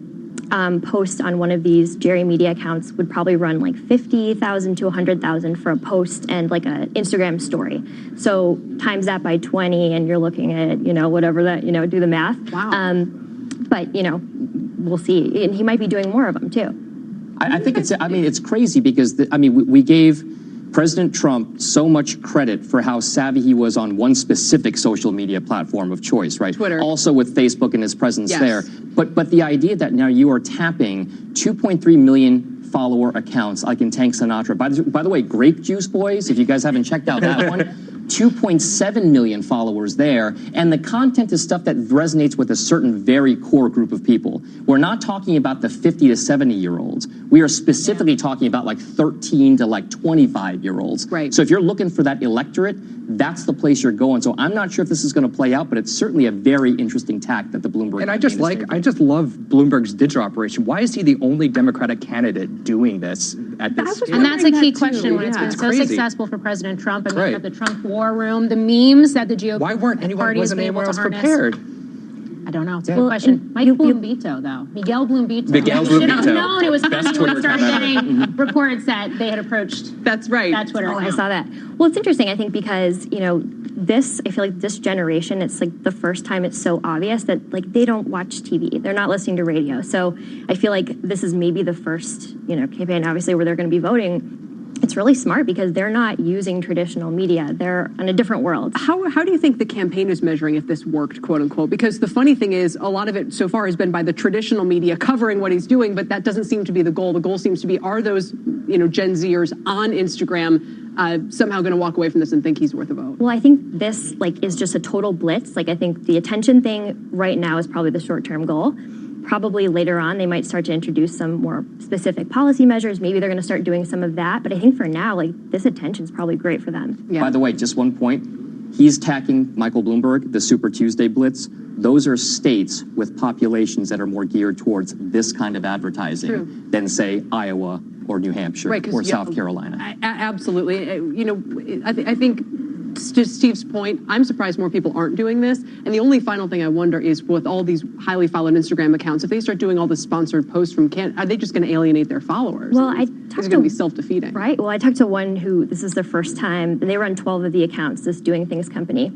Speaker 25: post on one of these Jerry Media accounts would probably run like $50,000 to $100,000 for a post and like an Instagram story. So times that by 20, and you're looking at whatever that do the math.
Speaker 7: Wow.
Speaker 25: But we'll see, and he might be doing more of them too.
Speaker 5: I think it's crazy because we gave President Trump so much credit for how savvy he was on one specific social media platform of choice, right?
Speaker 7: Twitter.
Speaker 5: Also with Facebook and his presence
Speaker 7: Yes.
Speaker 5: there. But the idea that now you are tapping 2.3 million follower accounts like in Tank Sinatra. By the way, Grape Juice Boys, if you guys haven't checked out that one, 2.7 million followers there, and the content is stuff that resonates with a certain very core group of people. We're not talking about the 50 to 70-year-olds. We are specifically talking about like 13 to like 25-year-olds.
Speaker 7: Right.
Speaker 5: So if you're looking for that electorate, that's the place you're going. So I'm not sure if this is going to play out, but it's certainly a very interesting tack that the Bloomberg.
Speaker 23: And I just love Bloomberg's digital operation. Why is he the only Democratic candidate doing this at this?
Speaker 24: And that's a key question when it's been
Speaker 23: It's
Speaker 24: so
Speaker 23: crazy.
Speaker 24: successful for President Trump. I mean,
Speaker 23: Right.
Speaker 24: you have the Trump War Room, the memes that the GOP
Speaker 23: Why weren't
Speaker 24: party has
Speaker 23: wasn't
Speaker 24: been able
Speaker 23: anyone
Speaker 24: to
Speaker 23: else
Speaker 24: harness.
Speaker 23: prepared?
Speaker 24: I don't know. It's a
Speaker 23: Yeah.
Speaker 24: good question. Mike Bloomberg, though. Miguel Bloomberg.
Speaker 23: Miguel
Speaker 24: You should have
Speaker 23: Bloomberg.
Speaker 24: known it was coming
Speaker 23: Best
Speaker 24: when we
Speaker 23: Twitter
Speaker 24: started
Speaker 23: account ever.
Speaker 24: getting reports that they had approached
Speaker 7: That's right.
Speaker 24: that Twitter
Speaker 25: Oh, I
Speaker 24: account.
Speaker 25: saw that. Well, it's interesting, I think, because, I feel like this generation, it's like the first time it's so obvious that like they don't watch TV. They're not listening to radio. So I feel like this is maybe the first, campaign, obviously, where they're going to be voting. It's really smart because they're not using traditional media. They're in a different world.
Speaker 7: How do you think the campaign is measuring if this worked, quote unquote? Because the funny thing is, a lot of it so far has been by the traditional media covering what he's doing, but that doesn't seem to be the goal. The goal seems to be, are those, Gen Zers on Instagram somehow going to walk away from this and think he's worth a vote?
Speaker 25: Well, I think this is just a total blitz. I think the attention thing right now is probably the short-term goal. Probably later on, they might start to introduce some more specific policy measures. Maybe they're going to start doing some of that. But I think for now, this attention is probably great for them.
Speaker 5: By the way, just one point. He's tacking Michael Bloomberg, the Super Tuesday Blitz. Those are states with populations that are more geared towards this kind of advertising than, say, Iowa or New Hampshire or South Carolina.
Speaker 7: Absolutely. I think to Steve's point, I'm surprised more people aren't doing this. And the only final thing I wonder is with all these highly followed Instagram accounts, if they start doing all the sponsored posts from Canada, are they just going to alienate their followers?
Speaker 25: Well,
Speaker 7: It's going to be self-defeating.
Speaker 25: Right. Well, I talked to one who, this is their first time, they run 12 of the accounts, this Doing Things company.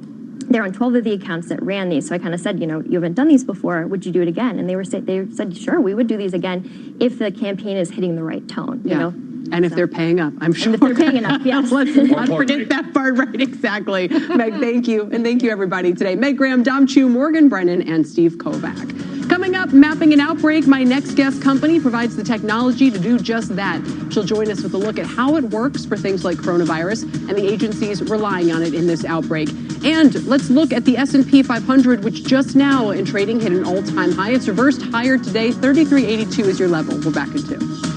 Speaker 25: They're on 12 of the accounts that ran these. So I kind of said, you haven't done these before. Would you do it again? And they said, sure, we would do these again if the campaign is hitting the right tone, you know?
Speaker 7: And if they're paying up, I'm sure.
Speaker 25: And if they're paying enough, yes.
Speaker 7: Let's not forget that part, right? Exactly. Meg, thank you. And thank you, everybody, today. Meg Graham, Dom Chu, Morgan Brennan, and Steve Kovac. Coming up, Mapping an Outbreak, my next guest company provides the technology to do just that. She'll join us with a look at how it works for things like coronavirus and the agencies relying on it in this outbreak. And let's look at the S&P 500, which just now in trading hit an all-time high. It's reversed higher today. 3382 is your level. We're back in 2.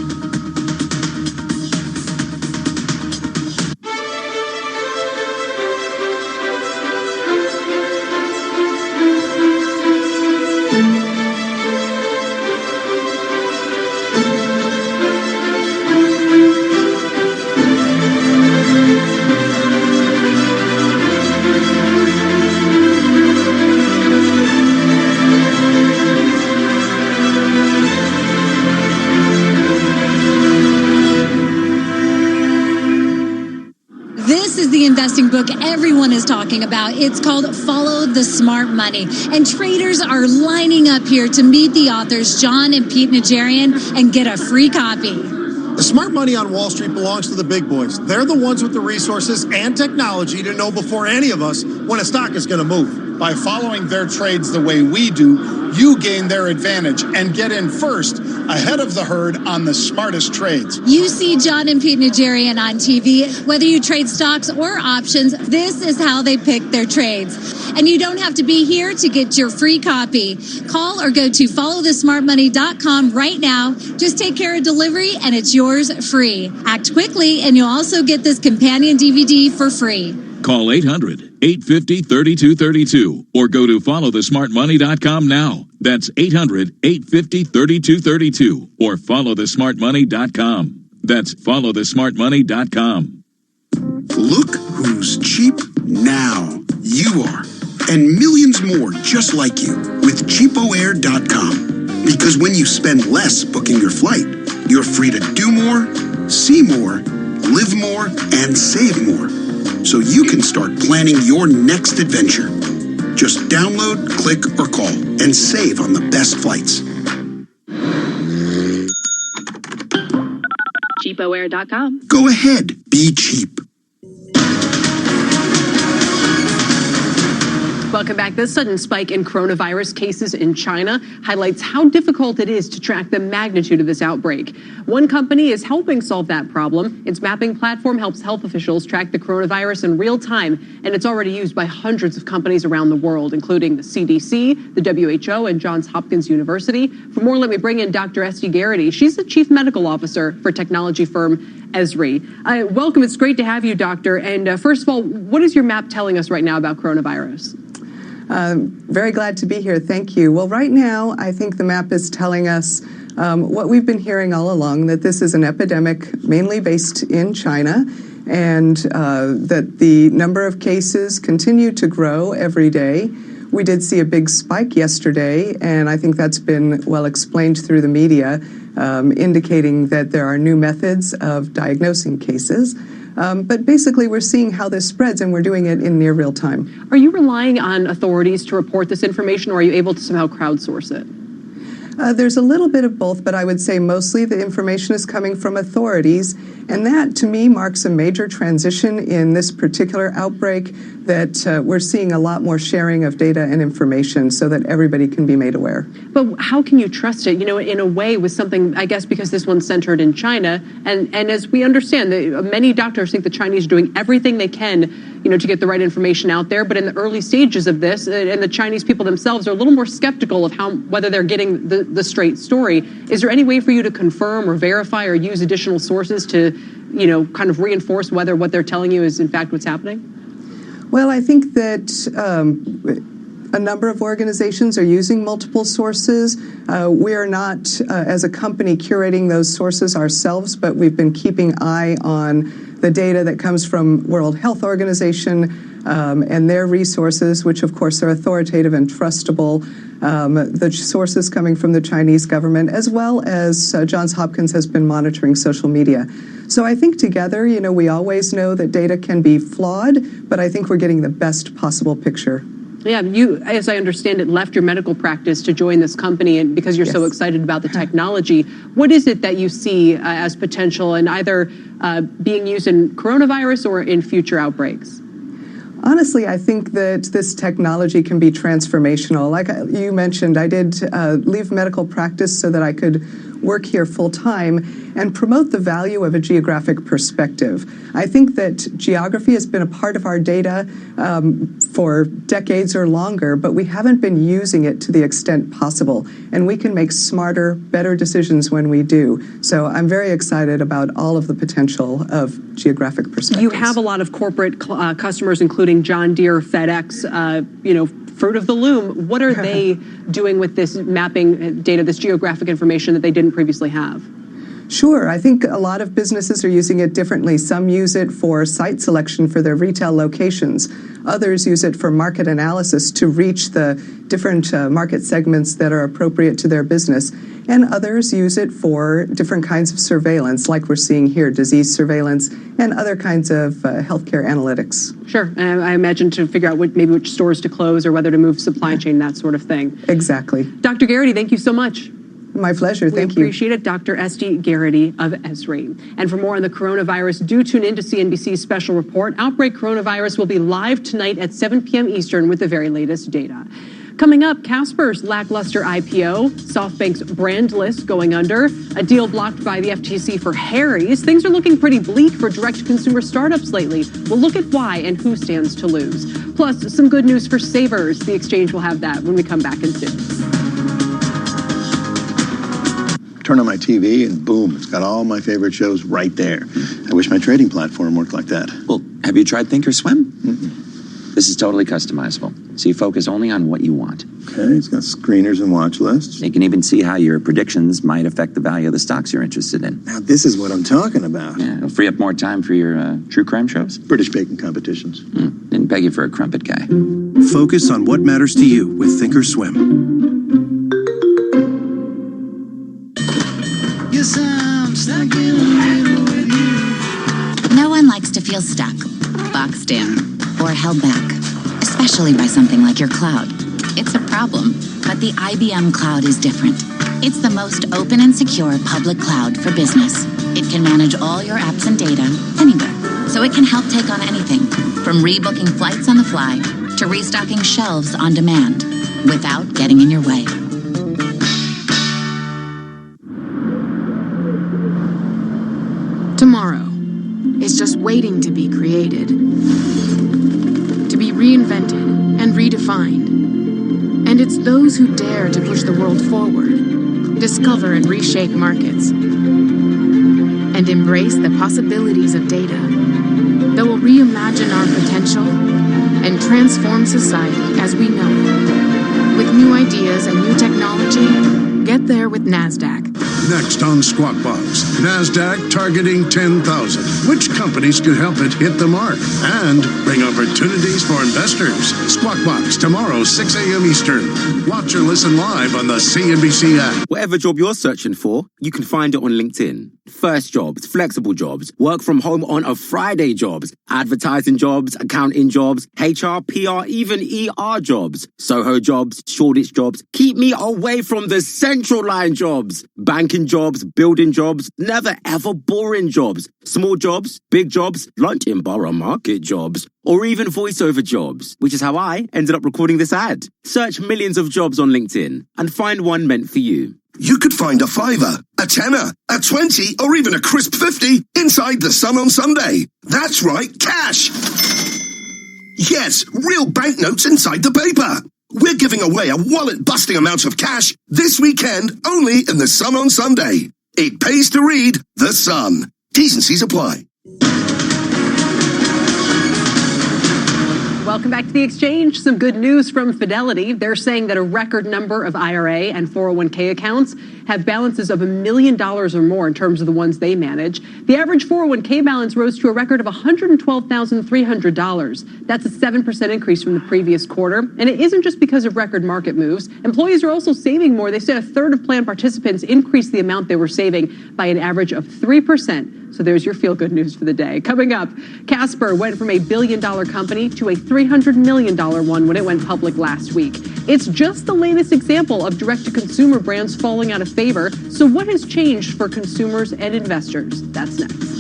Speaker 3: Investing book everyone is talking about. It's called Follow the Smart Money. And traders are lining up here to meet the authors, John and Pete Najarian, and get a free copy.
Speaker 4: The smart money on Wall Street belongs to the big boys. They're the ones with the resources and technology to know before any of us when a stock is going to move.
Speaker 10: By following their trades the way we do, you gain their advantage and get in first ahead of the herd on the smartest trades.
Speaker 3: You see John and Pete Najarian on TV. Whether you trade stocks or options, this is how they pick their trades. And you don't have to be here to get your free copy. Call or go to followthesmartmoney.com right now. Just take care of delivery and it's yours free. Act quickly and you'll also get this companion DVD for free.
Speaker 9: Call 800-850-3232 or go to followthesmartmoney.com now. That's 800-850-3232 or followthesmartmoney.com. That's followthesmartmoney.com.
Speaker 8: Look who's cheap now. You are. And millions more just like you with cheapoair.com. Because when you spend less booking your flight, you're free to do more, see more, live more, and save more. So you can start planning your next adventure. Just download, click, or call and save on the best flights.
Speaker 25: cheapoair.com.
Speaker 8: Go ahead, be cheap.
Speaker 7: Welcome back. This sudden spike in coronavirus cases in China highlights how difficult it is to track the magnitude of this outbreak. One company is helping solve that problem. Its mapping platform helps health officials track the coronavirus in real time, and it's already used by hundreds of companies around the world, including the CDC, the WHO, and Johns Hopkins University. For more, let me bring in Dr. Esty Garrity. She's the Chief Medical Officer for technology firm Esri. Welcome. It's great to have you, Doctor. And first of all, what is your map telling us right now about coronavirus?
Speaker 12: Very glad to be here. Thank you. Well, right now, I think the map is telling us what we've been hearing all along, that this is an epidemic mainly based in China, and that the number of cases continue to grow every day. We did see a big spike yesterday, and I think that's been well explained through the media, indicating that there are new methods of diagnosing cases. But basically, we're seeing how this spreads, and we're doing it in near real time.
Speaker 7: Are you relying on authorities to report this information, or are you able to somehow crowdsource it?
Speaker 12: There's a little bit of both, but I would say mostly the information is coming from authorities. And that, to me, marks a major transition in this particular outbreak, that we're seeing a lot more sharing of data and information so that everybody can be made aware.
Speaker 7: But how can you trust it, in a way with something, I guess, because this one's centered in China, and as we understand, many doctors think the Chinese are doing everything they can, to get the right information out there. But in the early stages of this, and the Chinese people themselves are a little more skeptical of whether they're getting the straight story. Is there any way for you to confirm or verify or use additional sources to, kind of reinforce whether what they're telling you is in fact what's happening?
Speaker 12: Well, I think that a number of organizations are using multiple sources. We are not, as a company, curating those sources ourselves, but we've been keeping eye on the data that comes from World Health Organization, and their resources, which of course are authoritative and trustable, the sources coming from the Chinese government, as well as Johns Hopkins has been monitoring social media. So I think together, we always know that data can be flawed, but I think we're getting the best possible picture.
Speaker 7: Yeah, you, as I understand it, left your medical practice to join this company, and because you're so excited about the technology. What is it that you see as potential in either being used in coronavirus or in future outbreaks?
Speaker 12: Honestly, I think that this technology can be transformational. Like you mentioned, I did leave medical practice so that I could work here full time and promote the value of a geographic perspective. I think that geography has been a part of our data for decades or longer, but we haven't been using it to the extent possible. And we can make smarter, better decisions when we do. So I'm very excited about all of the potential of geographic perspectives.
Speaker 7: You have a lot of corporate customers, including John Deere, FedEx, Fruit of the Loom. What are they doing with this mapping data, this geographic information that they didn't previously have?
Speaker 12: Sure. I think a lot of businesses are using it differently. Some use it for site selection for their retail locations. Others use it for market analysis to reach the different market segments that are appropriate to their business. And others use it for different kinds of surveillance, like we're seeing here, disease surveillance and other kinds of healthcare analytics.
Speaker 7: Sure. I imagine to figure out which stores to close or whether to move supply chain, that sort of thing.
Speaker 12: Exactly.
Speaker 7: Dr. Garrity, thank you so much.
Speaker 12: My pleasure. Thank you.
Speaker 7: We appreciate it. Dr. Esty Garrity of Esri. And for more on the coronavirus, do tune in to CNBC's special report. Outbreak Coronavirus will be live tonight at 7 p.m. Eastern with the very latest data. Coming up, Casper's lackluster IPO, SoftBank's brand list going under, a deal blocked by the FTC for Harry's. Things are looking pretty bleak for direct-to-consumer startups lately. We'll look at why and who stands to lose. Plus, some good news for savers. The exchange will have that when we come back in Suits.
Speaker 2: Turn on my TV and boom, it's got all my favorite shows right there. I wish my trading platform worked like that.
Speaker 6: Well, have you tried Thinkorswim? This is totally customizable, so you focus only on what you want.
Speaker 2: Okay, it's got screeners and watch lists.
Speaker 6: You can even see how your predictions might affect the value of the stocks you're interested in.
Speaker 2: Now, this is what I'm talking about.
Speaker 6: Yeah, it'll free up more time for your true crime shows.
Speaker 2: British baking competitions.
Speaker 6: Didn't peg you for a crumpet guy.
Speaker 8: Focus on what matters to you with Thinkorswim.
Speaker 13: No one likes to feel stuck, boxed in, or held back, especially by something like your cloud. It's a problem, but the IBM Cloud is different. It's the most open and secure public cloud for business. It can manage all your apps and data anywhere, so it can help take on anything, from rebooking flights on the fly to restocking shelves on demand, without getting in your way.
Speaker 15: Tomorrow is just waiting to be created, to be reinvented and redefined. And it's those who dare to push the world forward, discover and reshape markets, and embrace the possibilities of data that will reimagine our potential and transform society as we know it. With new ideas and new technology, get there with NASDAQ.
Speaker 8: Next on Squawk Box, NASDAQ targeting 10,000. Which companies could help it hit the mark and bring opportunities for investors? Squawk Box tomorrow, 6 a.m. Eastern. Watch or listen live on the CNBC app.
Speaker 16: Whatever job you're searching for, you can find it on LinkedIn. First jobs, flexible jobs, work from home on a Friday jobs, advertising jobs, accounting jobs, HR, PR, even ER jobs, Soho jobs, Shoreditch jobs. Keep me away from the central line jobs. Banking jobs, building jobs, never ever boring jobs. Small jobs, big jobs, lunch in Borough Market jobs, or even voiceover jobs, which is how I ended up recording this ad. Search millions of jobs on LinkedIn and find one meant for you.
Speaker 8: You could find a $5, a $10, a $20, or even a crisp 50 inside the Sun on Sunday. That's right, cash. Yes, real banknotes inside the paper. We're giving away a wallet-busting amount of cash this weekend only in the Sun on Sunday. It pays to read The Sun. T's and C's apply.
Speaker 7: Welcome back to The Exchange. Some good news from Fidelity. They're saying that a record number of IRA and 401k accounts have balances of $1 million or more in terms of the ones they manage. The average 401k balance rose to a record of $112,300. That's a 7% increase from the previous quarter. And it isn't just because of record market moves. Employees are also saving more. They said a third of plan participants increased the amount they were saving by an average of 3%. So there's your feel-good news for the day. Coming up, Casper went from a billion-dollar company to a $300 million one when it went public last week. It's just the latest example of direct-to-consumer brands falling out of favor. So what has changed for consumers and investors? That's next.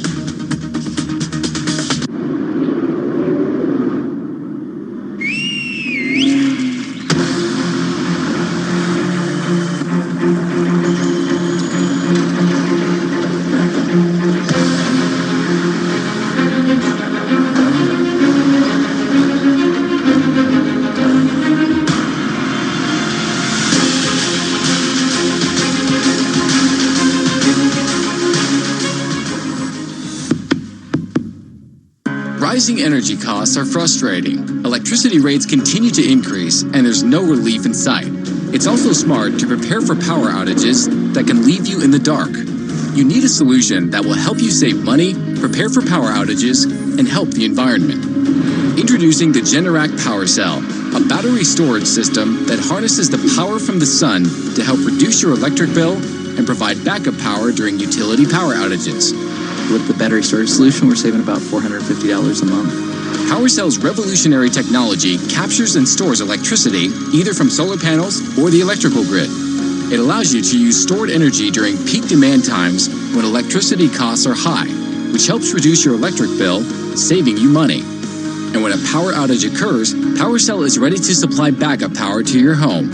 Speaker 11: Rising energy costs are frustrating. Electricity rates continue to increase, and there's no relief in sight. It's also smart to prepare for power outages that can leave you in the dark. You need a solution that will help you save money, prepare for power outages, and help the environment. Introducing the Generac Power Cell, a battery storage system that harnesses the power from the sun to help reduce your electric bill and provide backup power during utility power outages.
Speaker 17: With the battery storage solution, we're saving about $450 a month.
Speaker 11: PowerCell's revolutionary technology captures and stores electricity either from solar panels or the electrical grid. It allows you to use stored energy during peak demand times when electricity costs are high, which helps reduce your electric bill, saving you money. And when a power outage occurs, PowerCell is ready to supply backup power to your home.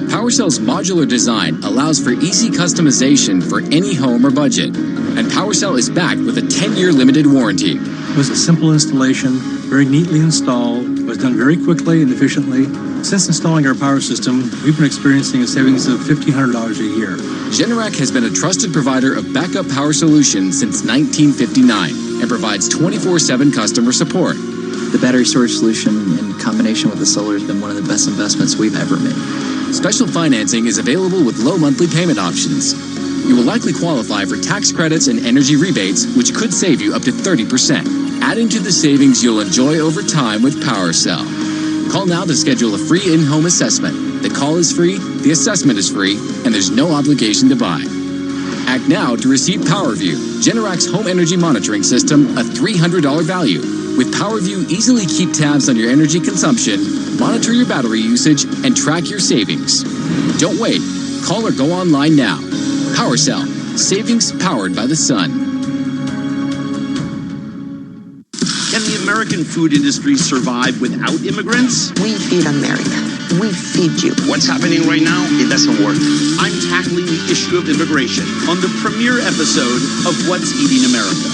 Speaker 11: PowerCell's modular design allows for easy customization for any home or budget. And PowerCell is backed with a 10-year limited warranty.
Speaker 18: It was a simple installation, very neatly installed. It was done very quickly and efficiently. Since installing our power system, we've been experiencing a savings of $1,500 a year.
Speaker 11: Generac has been a trusted provider of backup power solutions since 1959 and provides 24/7 customer support.
Speaker 17: The battery storage solution in combination with the solar has been one of the best investments we've ever made.
Speaker 11: Special financing is available with low monthly payment options. You will likely qualify for tax credits and energy rebates, which could save you up to 30%, adding to the savings you'll enjoy over time with PowerCell. Call now to schedule a free in-home assessment. The call is free, the assessment is free, and there's no obligation to buy. Act now to receive PowerView, Generac's home energy monitoring system, a $300 value. With PowerView, easily keep tabs on your energy consumption, monitor your battery usage, and track your savings. Don't wait. Call or go online now. PowerCell, savings powered by the sun.
Speaker 19: Can the American food industry survive without immigrants?
Speaker 20: We feed America. We feed you.
Speaker 19: What's happening right now? It doesn't work. I'm tackling the issue of immigration on the premiere episode of What's Eating America.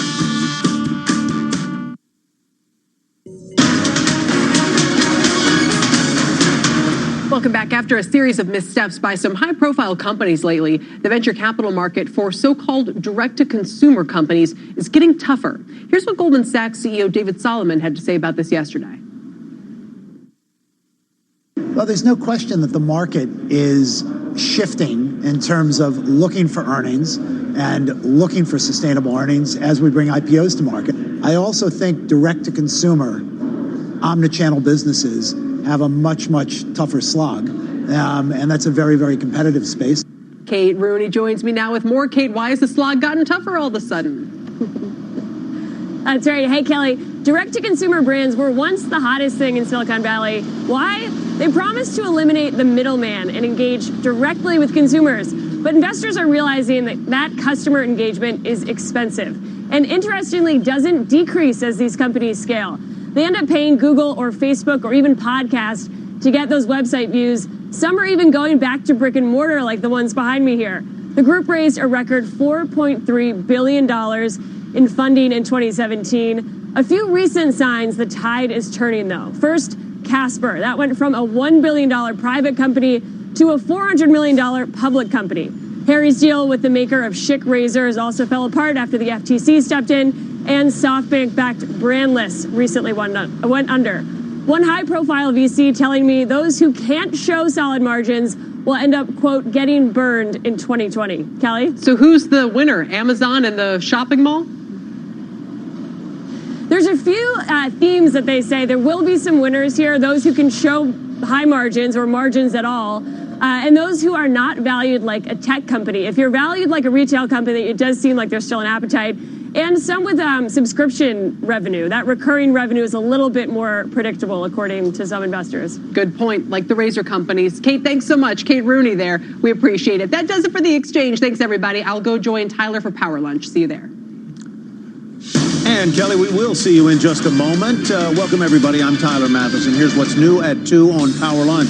Speaker 7: Welcome back. After a series of missteps by some high-profile companies lately, the venture capital market for so-called direct-to-consumer companies is getting tougher. Here's what Goldman Sachs CEO David Solomon had to say about this yesterday.
Speaker 26: Well, there's no question that the market is shifting in terms of looking for earnings and looking for sustainable earnings as we bring IPOs to market. I also think direct-to-consumer, omnichannel businesses have a much, much tougher slog. And that's a very, very competitive space.
Speaker 7: Kate Rooney joins me now with more. Kate, why has the slog gotten tougher all of a sudden?
Speaker 27: That's right. Hey, Kelly, direct-to-consumer brands were once the hottest thing in Silicon Valley. Why? They promised to eliminate the middleman and engage directly with consumers. But investors are realizing that customer engagement is expensive. And interestingly, doesn't decrease as these companies scale. They end up paying Google or Facebook or even podcasts to get those website views. Some are even going back to brick and mortar like the ones behind me here. The group raised a record $4.3 billion in funding in 2017. A few recent signs the tide is turning, though. First, Casper. That went from a $1 billion private company to a $400 million public company. Harry's deal with the maker of Schick razors also fell apart after the FTC stepped in, and SoftBank-backed Brandless recently went under. One high-profile VC telling me those who can't show solid margins will end up, quote, getting burned in 2020. Kelly?
Speaker 7: So who's the winner? Amazon and the shopping mall?
Speaker 27: There's a few themes that they say. There will be some winners here, those who can show high margins or margins at all, and those who are not valued like a tech company. If you're valued like a retail company, it does seem like there's still an appetite. And some with subscription revenue. That recurring revenue is a little bit more predictable, according to some investors.
Speaker 7: Good point, like the razor companies. Kate, thanks so much. Kate Rooney there. We appreciate it. That does it for the exchange. Thanks, everybody. I'll go join Tyler for Power Lunch. See you there.
Speaker 1: And Kelly, we will see you in just a moment. Welcome, everybody. I'm Tyler Matheson. Here's what's new at 2 on Power Lunch.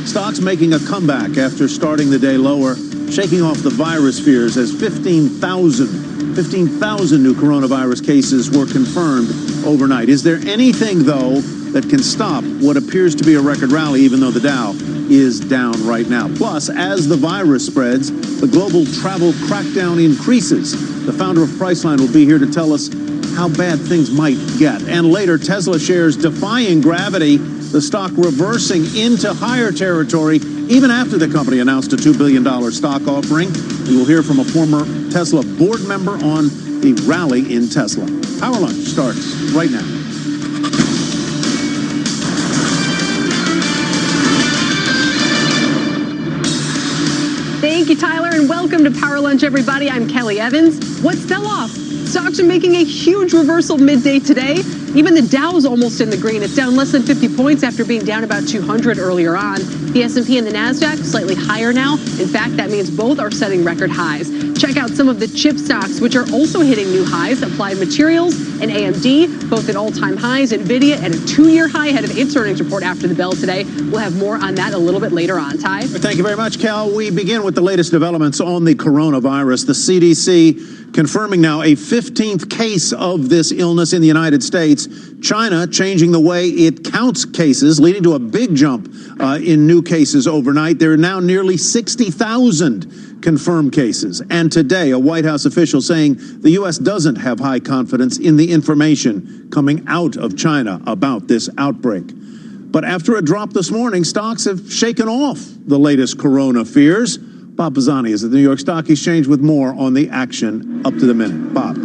Speaker 1: Stocks making a comeback after starting the day lower, shaking off the virus fears as 15,000 new coronavirus cases were confirmed overnight. Is there anything, though, that can stop what appears to be a record rally, even though the Dow is down right now? Plus, as the virus spreads, the global travel crackdown increases. The founder of Priceline will be here to tell us how bad things might get. And later, Tesla shares defying gravity, the stock reversing into higher territory even after the company announced a $2 billion stock offering. We will hear from a former Tesla board member on the rally in Tesla. Power Lunch starts right now.
Speaker 7: Thank you, Tyler, and welcome to Power Lunch, everybody. I'm Kelly Evans. What fell off? Stocks are making a huge reversal midday today. Even the Dow's almost in the green. It's down less than 50 points after being down about 200 earlier on. The S&P and the Nasdaq slightly higher now. In fact, that means both are setting record highs. Check out some of the chip stocks, which are also hitting new highs. Applied Materials and AMD, both at all-time highs. NVIDIA at a 2-year high ahead of its earnings report after the bell today. We'll have more on that a little bit later on. Ty?
Speaker 1: Thank you very much, Cal. We begin with the latest developments on the coronavirus. The CDC confirming now a 15th case of this illness in the United States. China changing the way it counts cases, leading to a big jump in new cases overnight. There are now nearly 60,000 confirmed cases. And today, a White House official saying the U.S. doesn't have high confidence in the information coming out of China about this outbreak. But after a drop this morning, stocks have shaken off the latest corona fears. Bob Pisani is at the New York Stock Exchange with more on the action up to the minute. Bob.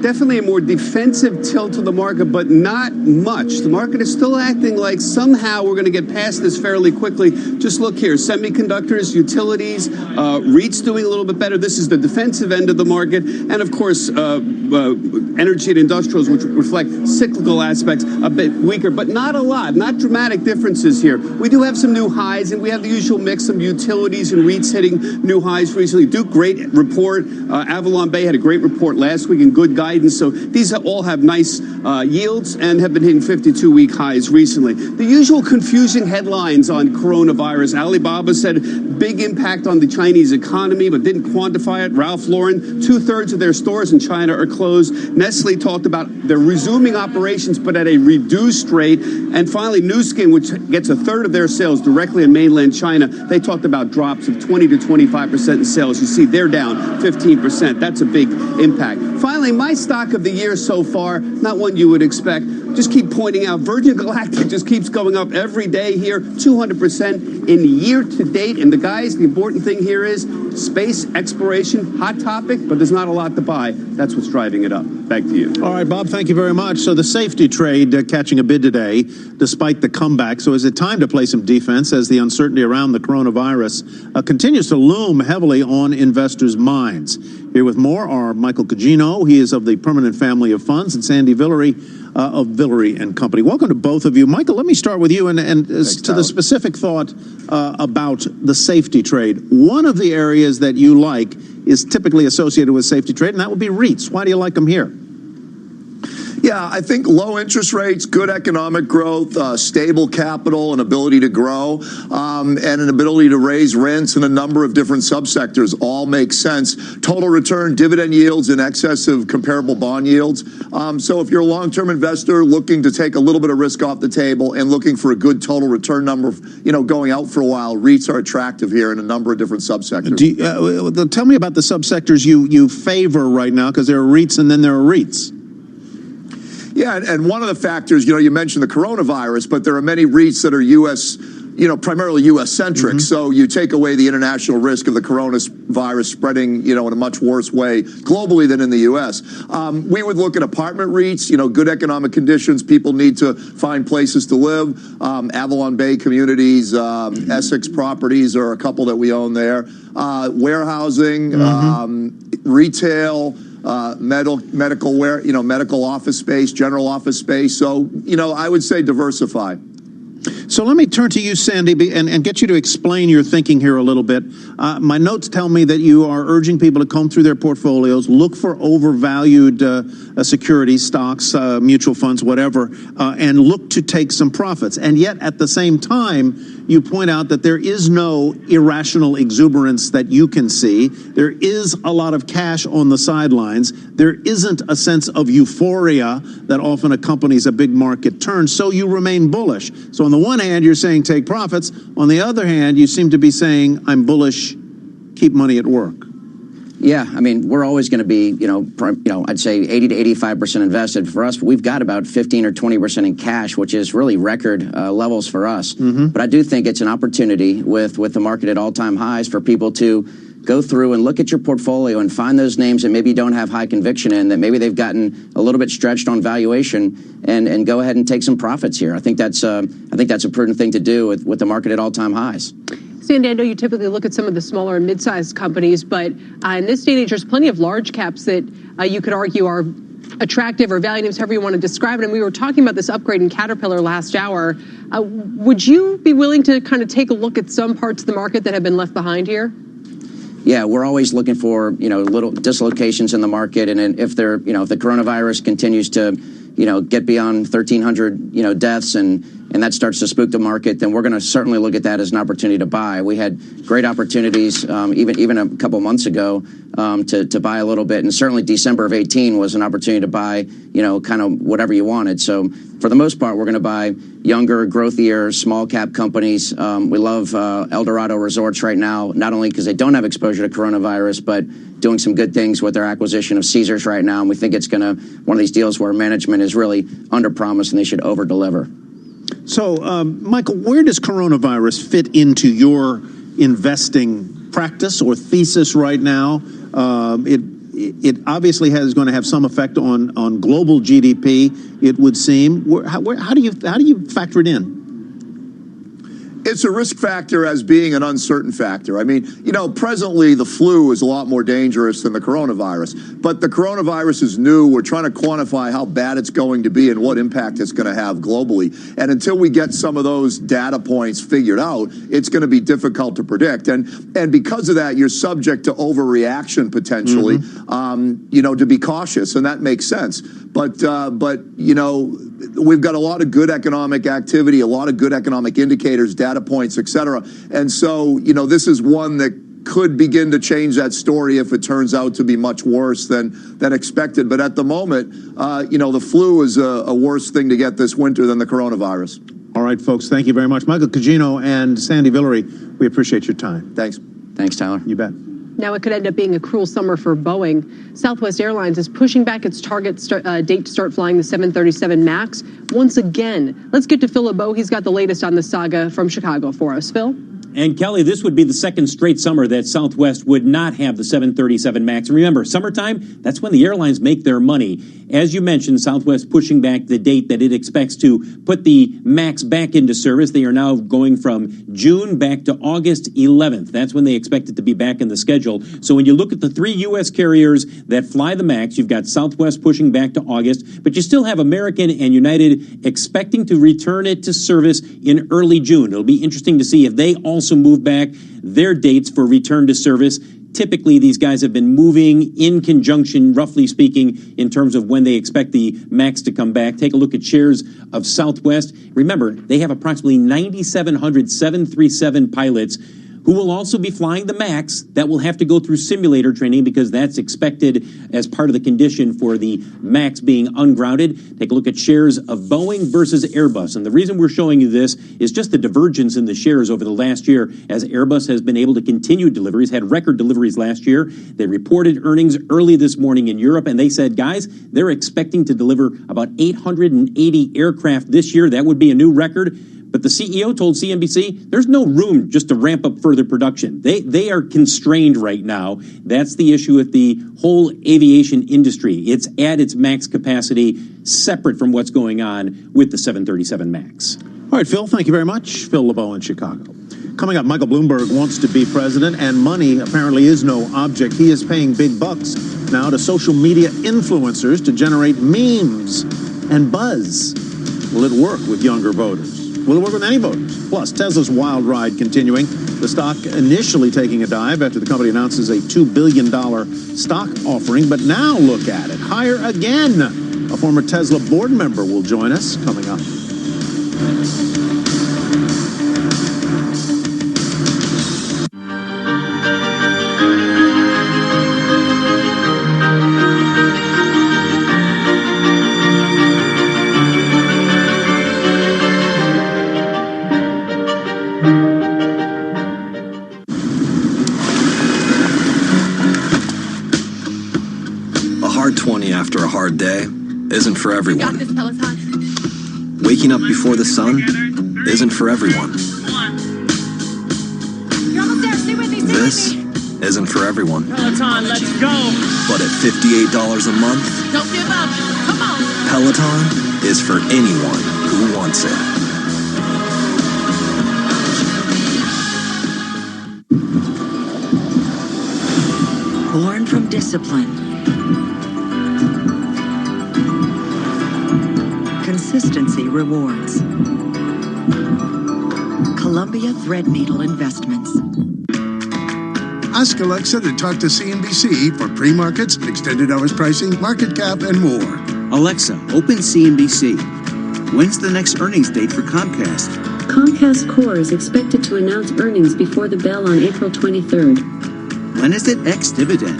Speaker 5: Definitely a more defensive tilt to the market, but not much. The market is still acting like somehow we're going to get past this fairly quickly. Just look here, semiconductors, utilities, REITs doing a little bit better. This is the defensive end of the market. And of course, energy and industrials, which reflect cyclical aspects, a bit weaker, but not a lot, not dramatic differences here. We do have some new highs, and we have the usual mix of utilities and REITs hitting new highs recently. Duke, great report. Avalon Bay had a great report last week and good guidance. So these all have nice yields and have been hitting 52-week highs recently. The usual confusing headlines on coronavirus. Alibaba said big impact on the Chinese economy, but didn't quantify it. Ralph Lauren, 2/3 of their stores in China are closed. Nestle talked about they're resuming operations, but at a reduced rate. And finally, Nu Skin, which gets 1/3 of their sales directly in mainland China, they talked about drops of 20 to 25% in sales. You see, they're down 15%. That's a big impact. Finally, my stock of the year so far, not one you would expect. Just keep pointing out, Virgin Galactic just keeps going up every day here, 200% in year to date. And the guys, the important thing here is space exploration, hot topic, but there's not a lot to buy. That's what's driving it up. Back to you.
Speaker 1: All right, Bob, thank you very much. So the safety trade catching a bid today, despite the comeback. So is it time to play some defense as the uncertainty around the coronavirus continues to loom heavily on investors' minds? Here with more are Michael Cugino. He is of the Permanent Family of Funds, and Sandy Villery of Villery and Company. Welcome to both of you. Michael, let me start with you and Thanks, to the specific thought about the safety trade. One of the areas that you like is typically associated with safety trade, and that would be REITs. Why do you like them here?
Speaker 14: Yeah, I think low interest rates, good economic growth, stable capital, an ability to grow, and an ability to raise rents in a number of different subsectors all make sense. Total return, dividend yields in excess of comparable bond yields. So if you're a long-term investor looking to take a little bit of risk off the table and looking for a good total return number, going out for a while, REITs are attractive here in a number of different subsectors.
Speaker 1: Tell me about the subsectors you favor right now, because there are REITs and then there are REITs.
Speaker 14: Yeah, and one of the factors, you mentioned the coronavirus, but there are many REITs that are U.S., primarily U.S.-centric. So you take away the international risk of the coronavirus spreading, in a much worse way globally than in the U.S. We would look at apartment REITs, good economic conditions. People need to find places to live. Avalon Bay Communities, Essex Properties are a couple that we own there. Warehousing, retail, medical office space, general office space. So, I would say diversify.
Speaker 1: So let me turn to you, Sandy, and get you to explain your thinking here a little bit. My notes tell me that you are urging people to comb through their portfolios, look for overvalued securities, stocks, mutual funds, whatever, and look to take some profits. And yet, at the same time, you point out that there is no irrational exuberance that you can see. There is a lot of cash on the sidelines. There isn't a sense of euphoria that often accompanies a big market turn, so you remain bullish. So on the one hand, you're saying take profits. On the other hand, you seem to be saying, I'm bullish, keep money at work.
Speaker 3: Yeah, I mean, we're always going to be, I'd say 80 to 85% invested. For us, we've got about 15 or 20% in cash, which is really record levels for us. But I do think it's an opportunity with the market at all-time highs for people to go through and look at your portfolio and find those names that maybe you don't have high conviction in, that maybe they've gotten a little bit stretched on valuation, and go ahead and take some profits here. I think that's a prudent thing to do with the market at all-time highs.
Speaker 7: Sandy, I know you typically look at some of the smaller and mid-sized companies, but in this day and age, there's plenty of large caps that you could argue are attractive or value names, however you want to describe it. And we were talking about this upgrade in Caterpillar last hour. Would you be willing to kind of take a look at some parts of the market that have been left behind here?
Speaker 3: Yeah, we're always looking for, little dislocations in the market. And if the coronavirus continues to, get beyond 1,300, deaths and that starts to spook the market, then we're going to certainly look at that as an opportunity to buy. We had great opportunities even a couple months ago to buy a little bit, and certainly December of 18 was an opportunity to buy, kind of whatever you wanted. So for the most part, we're going to buy younger, growthier, small cap companies. We love El Dorado Resorts right now, not only because they don't have exposure to coronavirus, but doing some good things with their acquisition of Caesars right now. And we think it's one of these deals where management is really under-promised and they should over-deliver.
Speaker 1: So, Michael, where does coronavirus fit into your investing practice or thesis right now? It obviously is going to have some effect on global GDP, it would seem. How do you factor it in?
Speaker 14: It's a risk factor as being an uncertain factor. I mean, presently the flu is a lot more dangerous than the coronavirus. But the coronavirus is new. We're trying to quantify how bad it's going to be and what impact it's going to have globally. And until we get some of those data points figured out, it's going to be difficult to predict. And because of that, you're subject to overreaction potentially, to be cautious. And that makes sense. But we've got a lot of good economic activity, a lot of good economic indicators, data points, et cetera. And so, this is one that could begin to change that story if it turns out to be much worse than expected. But at the moment, the flu is a worse thing to get this winter than the coronavirus.
Speaker 1: All right, folks, thank you very much. Michael Cugino and Sandy Villery, we appreciate your time.
Speaker 14: Thanks.
Speaker 3: Thanks, Tyler.
Speaker 1: You bet.
Speaker 7: Now it could end up being a cruel summer for Boeing. Southwest Airlines is pushing back its target date to start flying the 737 MAX once again. Let's get to Phil LeBeau. He's got the latest on the saga from Chicago for us. Phil?
Speaker 4: And Kelly, this would be the second straight summer that Southwest would not have the 737 MAX. And remember, summertime, that's when the airlines make their money. As you mentioned, Southwest pushing back the date that it expects to put the MAX back into service. They are now going from June back to August 11th. That's when they expect it to be back in the schedule. So when you look at the three U.S. carriers that fly the MAX, you've got Southwest pushing back to August, but you still have American and United expecting to return it to service in early June. It'll be interesting to see if they also move back their dates for return to service. Typically, these guys have been moving in conjunction, roughly speaking, in terms of when they expect the MAX to come back. Take a look at shares of Southwest. Remember, they have approximately 9,700 737 pilots who will also be flying the MAX. That will have to go through simulator training because that's expected as part of the condition for the MAX being ungrounded. Take a look at shares of Boeing versus Airbus. And the reason we're showing you this is just the divergence in the shares over the last year as Airbus has been able to continue deliveries, had record deliveries last year. They reported earnings early this morning in Europe, and they said, guys, they're expecting to deliver about 880 aircraft this year. That would be a new record. But the CEO told CNBC there's no room just to ramp up further production. They are constrained right now. That's the issue with the whole aviation industry. It's at its max capacity, separate from what's going on with the 737 MAX.
Speaker 1: All right, Phil, thank you very much. Phil LeBeau in Chicago. Coming up, Michael Bloomberg wants to be president, and money apparently is no object. He is paying big bucks now to social media influencers to generate memes and buzz. Will it work with younger voters? Will it work with any voters? Plus, Tesla's wild ride continuing. The stock initially taking a dive after the company announces a $2 billion stock offering. But now look at it, higher again. A former Tesla board member will join us coming up.
Speaker 9: After a hard day isn't for everyone.
Speaker 15: Got this, Peloton.
Speaker 9: Waking up before the sun isn't for everyone.
Speaker 15: You're almost there. Stay with me.
Speaker 9: This isn't for everyone.
Speaker 15: Peloton, let's go.
Speaker 9: But at $58 a month,
Speaker 15: Don't give up. Come on.
Speaker 9: Peloton is for anyone who wants it.
Speaker 10: Born from discipline. Consistency rewards. Columbia Threadneedle Investments.
Speaker 8: Ask Alexa to talk to CNBC for pre-markets, extended hours pricing, market cap, and more.
Speaker 21: Alexa, open CNBC. When's the next earnings date for Comcast?
Speaker 22: Comcast Core is expected to announce earnings before the bell on April 23rd.
Speaker 21: When is it ex-dividend?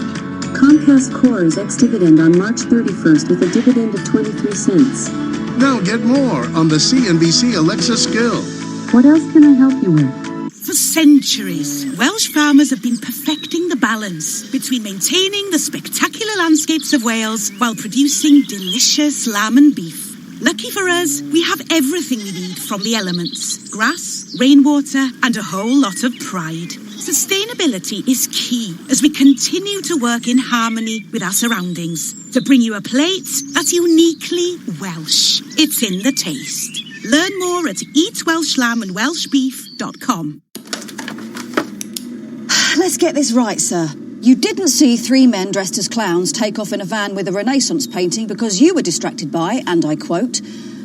Speaker 22: Comcast Core is ex-dividend on March 31st with a dividend of 23 cents.
Speaker 8: Now get more on the CNBC Alexa skill.
Speaker 22: What else can I help you with?
Speaker 23: For centuries, Welsh farmers have been perfecting the balance between maintaining the spectacular landscapes of Wales while producing delicious lamb and beef. Lucky for us, we have everything we need from the elements: grass, rainwater, and a whole lot of pride. Sustainability is key as we continue to work in harmony with our surroundings to bring you a plate that's uniquely Welsh. It's in the taste. Learn more at eatwelshlamandwelshbeef.com.
Speaker 24: Let's get this right, sir. You didn't see three men dressed as clowns take off in a van with a Renaissance painting because you were distracted by, and I quote,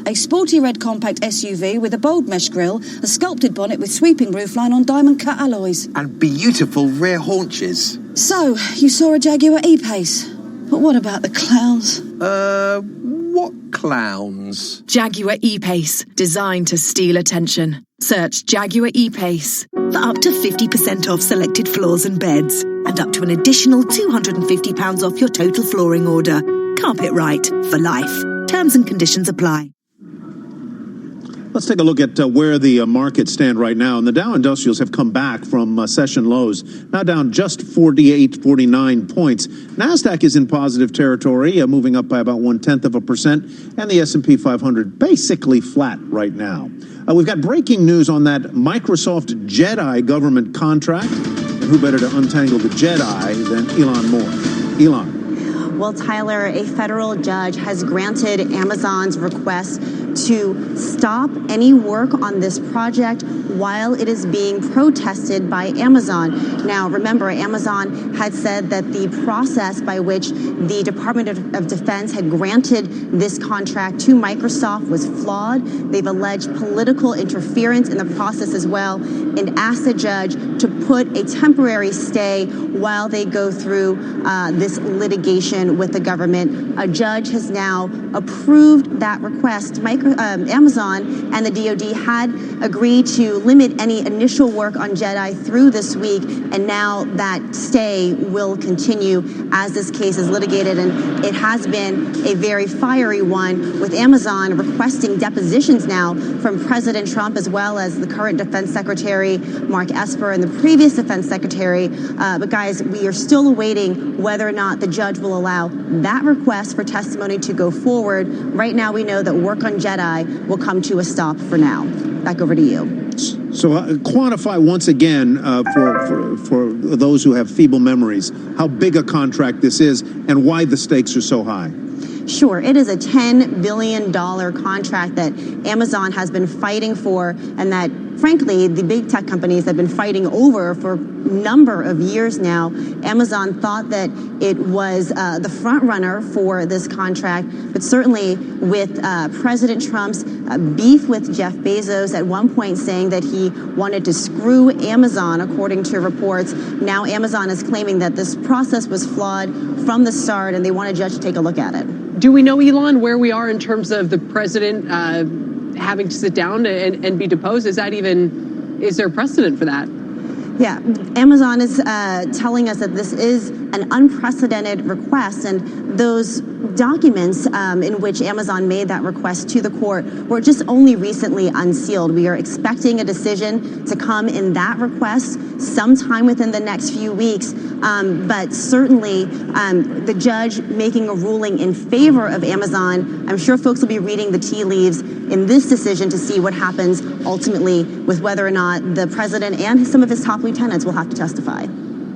Speaker 24: a sporty red compact SUV with a bold mesh grille, a sculpted bonnet with sweeping roofline on diamond-cut alloys.
Speaker 21: And beautiful rear haunches.
Speaker 24: So, you saw a Jaguar E-Pace. But what about the clowns?
Speaker 21: What clowns?
Speaker 25: Jaguar E-Pace, designed to steal attention. Search Jaguar E-Pace for up to 50% off selected floors and beds, and up to an additional £250 off your total flooring order. Carpet right for life. Terms and conditions apply.
Speaker 1: Let's take a look at where the markets stand right now. And the Dow Industrials have come back from session lows, now down just 49 points. NASDAQ is in positive territory, moving up by about 0.1%, and the S&P 500 basically flat right now. We've got breaking news on that Microsoft Jedi government contract. And who better to untangle the Jedi than Elon Musk? Elon.
Speaker 28: Well, Tyler, a federal judge has granted Amazon's request to stop any work on this project while it is being protested by Amazon. Now, remember, Amazon had said that the process by which the Department of Defense had granted this contract to Microsoft was flawed. They've alleged political interference in the process as well and asked the judge to put a temporary stay while they go through this litigation with the government. A judge has now approved that request. Microsoft Amazon and the DoD had agreed to limit any initial work on Jedi through this week, and now that stay will continue as this case is litigated, and it has been a very fiery one, with Amazon requesting depositions now from President Trump as well as the current Defense Secretary Mark Esper and the previous Defense Secretary. But guys, we are still awaiting whether or not the judge will allow that request for testimony to go forward. Right now, we know that work on Jedi will come to a stop for now. Back over to you.
Speaker 1: So quantify once again for those who have feeble memories how big a contract this is and why the stakes are so high.
Speaker 28: Sure, it is a $10 billion contract that Amazon has been fighting for, and that, frankly, the big tech companies have been fighting over for a number of years now. Amazon thought that it was the front runner for this contract, but certainly with President Trump's beef with Jeff Bezos at one point saying that he wanted to screw Amazon, according to reports. Now Amazon is claiming that this process was flawed from the start, and they want a judge to take a look at it.
Speaker 7: Do we know, Elon, where we are in terms of the president having to sit down and be deposed? Is there precedent for that?
Speaker 28: Yeah, Amazon is telling us that this is an unprecedented request, and those documents in which Amazon made that request to the court were just only recently unsealed. We are expecting a decision to come in that request sometime within the next few weeks, but certainly the judge making a ruling in favor of Amazon, I'm sure folks will be reading the tea leaves in this decision to see what happens ultimately with whether or not the president and some of his top lieutenants will have to testify.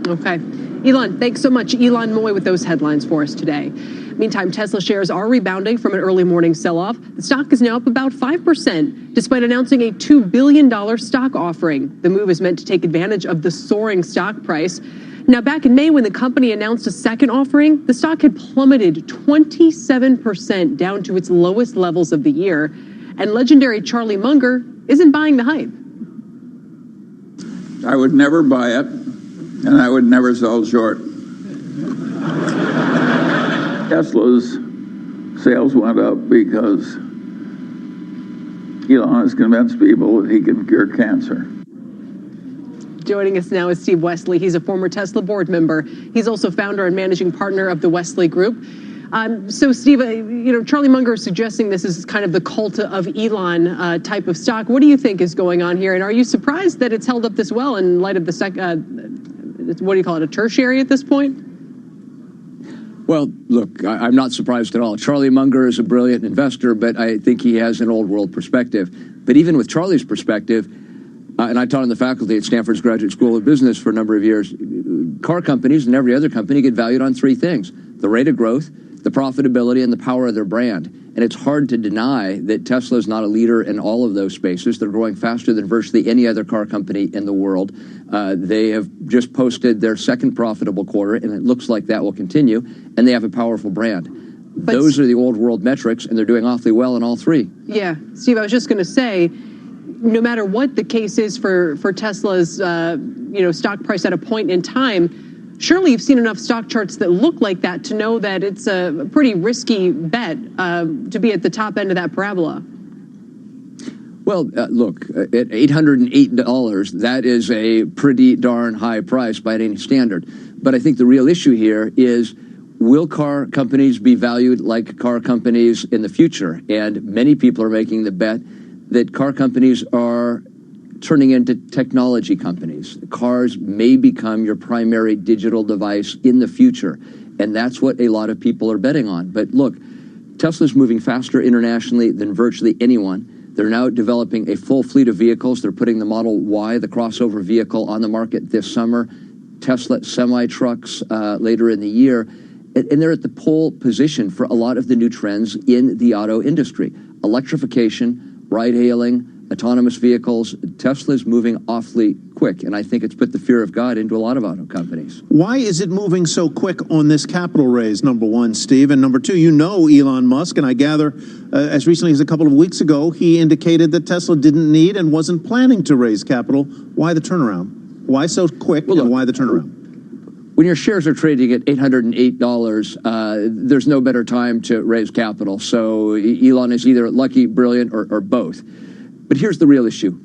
Speaker 7: Okay. Elon, thanks so much. Elon Moy with those headlines for us today. Meantime, Tesla shares are rebounding from an early morning sell-off. The stock is now up about 5%, despite announcing a $2 billion stock offering. The move is meant to take advantage of the soaring stock price. Now, back in May, when the company announced a second offering, the stock had plummeted 27% down to its lowest levels of the year. And legendary Charlie Munger isn't buying the hype.
Speaker 2: I would never buy it, and I would never sell short. Tesla's sales went up because Elon has convinced people that he can cure cancer.
Speaker 7: Joining us now is Steve Wesley. He's a former Tesla board member. He's also founder and managing partner of the Wesley Group. So, Steve, Charlie Munger is suggesting this is kind of the cult of Elon type of stock. What do you think is going on here? And are you surprised that it's held up this well in light of the what do you call it, a tertiary at this point?
Speaker 6: Well, look, I'm not surprised at all. Charlie Munger is a brilliant investor, but I think he has an old world perspective. But even with Charlie's perspective, and I taught on the faculty at Stanford's Graduate School of Business for a number of years, car companies and every other company get valued on three things: the rate of growth, the profitability, and the power of their brand. And it's hard to deny that Tesla is not a leader in all of those spaces. They're growing faster than virtually any other car company in the world. They have just posted their second profitable quarter, and it looks like that will continue. And they have a powerful brand. But those are the old world metrics, and they're doing awfully well in all three.
Speaker 7: Yeah, Steve, I was just going to say, no matter what the case is for Tesla's stock price at a point in time, surely you've seen enough stock charts that look like that to know that it's a pretty risky bet to be at the top end of that parabola.
Speaker 6: Well, look, at $808, that is a pretty darn high price by any standard. But I think the real issue here is, will car companies be valued like car companies in the future? And many people are making the bet that car companies are turning into technology companies. Cars may become your primary digital device in the future, and that's what a lot of people are betting on. But look, Tesla's moving faster internationally than virtually anyone. They're now developing a full fleet of vehicles. They're putting the Model Y, the crossover vehicle, on the market this summer, Tesla semi-trucks later in the year, and they're at the pole position for a lot of the new trends in the auto industry: electrification, ride-hailing, autonomous vehicles. Tesla's moving awfully quick, and I think it's put the fear of God into a lot of auto companies.
Speaker 1: Why is it moving so quick on this capital raise, number one, Steve? And number two, you know Elon Musk, and I gather as recently as a couple of weeks ago, he indicated that Tesla didn't need and wasn't planning to raise capital. Why the turnaround? Why so quick, and why the turnaround?
Speaker 6: When your shares are trading at $808, there's no better time to raise capital. So Elon is either lucky, brilliant, or both. But here's the real issue.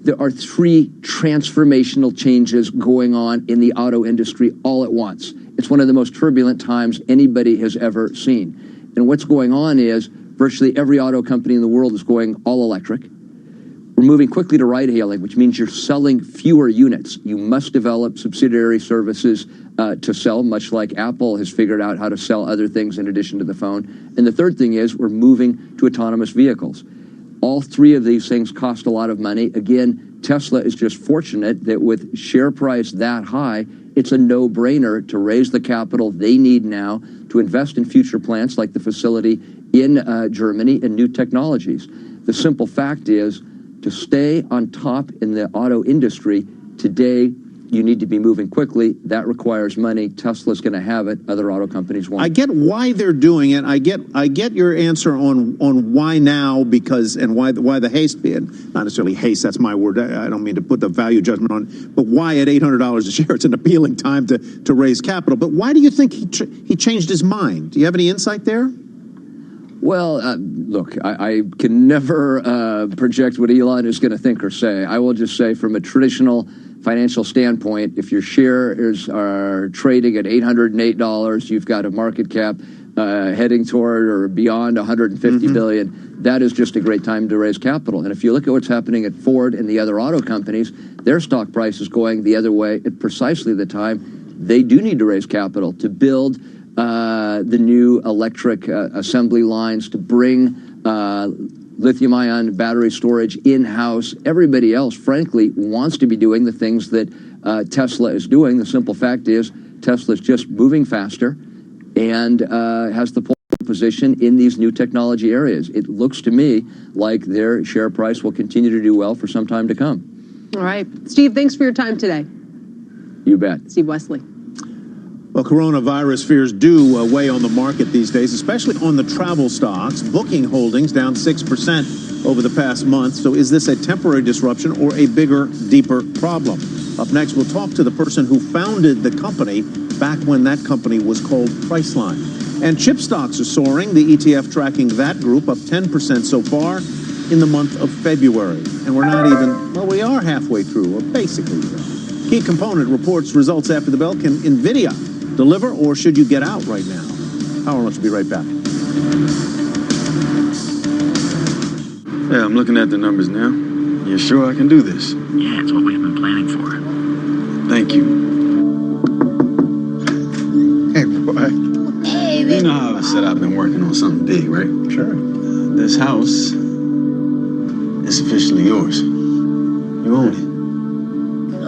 Speaker 6: There are 3 transformational changes going on in the auto industry all at once. It's one of the most turbulent times anybody has ever seen. And what's going on is virtually every auto company in the world is going all electric. We're moving quickly to ride-hailing, which means you're selling fewer units. You must develop subsidiary services to sell, much like Apple has figured out how to sell other things in addition to the phone. And the third thing is we're moving to autonomous vehicles. All 3 of these things cost a lot of money. Again, Tesla is just fortunate that with share price that high, it's a no-brainer to raise the capital they need now to invest in future plants like the facility in Germany and new technologies. The simple fact is, to stay on top in the auto industry today, you need to be moving quickly. That requires money. Tesla's going to have it. Other auto companies won't.
Speaker 1: I get why they're doing it. I get your answer on why now, because and why the haste being not necessarily haste. That's my word. I don't mean to put the value judgment on, but why at $800 a share? It's an appealing time to raise capital. But why do you think he changed his mind? Do you have any insight there?
Speaker 6: Well, look, I can never project what Elon is going to think or say. I will just say from a traditional financial standpoint, if your shares are trading at $808, you've got a market cap heading toward or beyond $150 billion, that is just a great time to raise capital. And if you look at what's happening at Ford and the other auto companies, their stock price is going the other way at precisely the time they do need to raise capital to build the new electric assembly lines, to bring lithium-ion battery storage in-house. Everybody else, frankly, wants to be doing the things that Tesla is doing. The simple fact is Tesla is just moving faster and has the pole position in these new technology areas. It looks to me like their share price will continue to do well for some time to come.
Speaker 7: All right. Steve, thanks for your time today.
Speaker 6: You bet.
Speaker 7: Steve Wesley.
Speaker 1: Well, coronavirus fears do weigh on the market these days, especially on the travel stocks. Booking holdings down 6% over the past month. So is this a temporary disruption or a bigger, deeper problem? Up next, we'll talk to the person who founded the company back when that company was called Priceline. And chip stocks are soaring. The ETF tracking that group up 10% so far in the month of February. And we're not even, well, we are halfway through, or basically. Key Component reports results after the bell. Can NVIDIA deliver, or should you get out right now? Power Lunch will be right back.
Speaker 11: Yeah, I'm looking at the numbers now. You sure I can do this?
Speaker 12: Yeah, it's what we've been planning for.
Speaker 11: Thank you. Hey, boy.
Speaker 12: Hey,
Speaker 11: you know how I said I've been working on something big, right?
Speaker 1: Sure.
Speaker 11: This house is officially yours. You own it.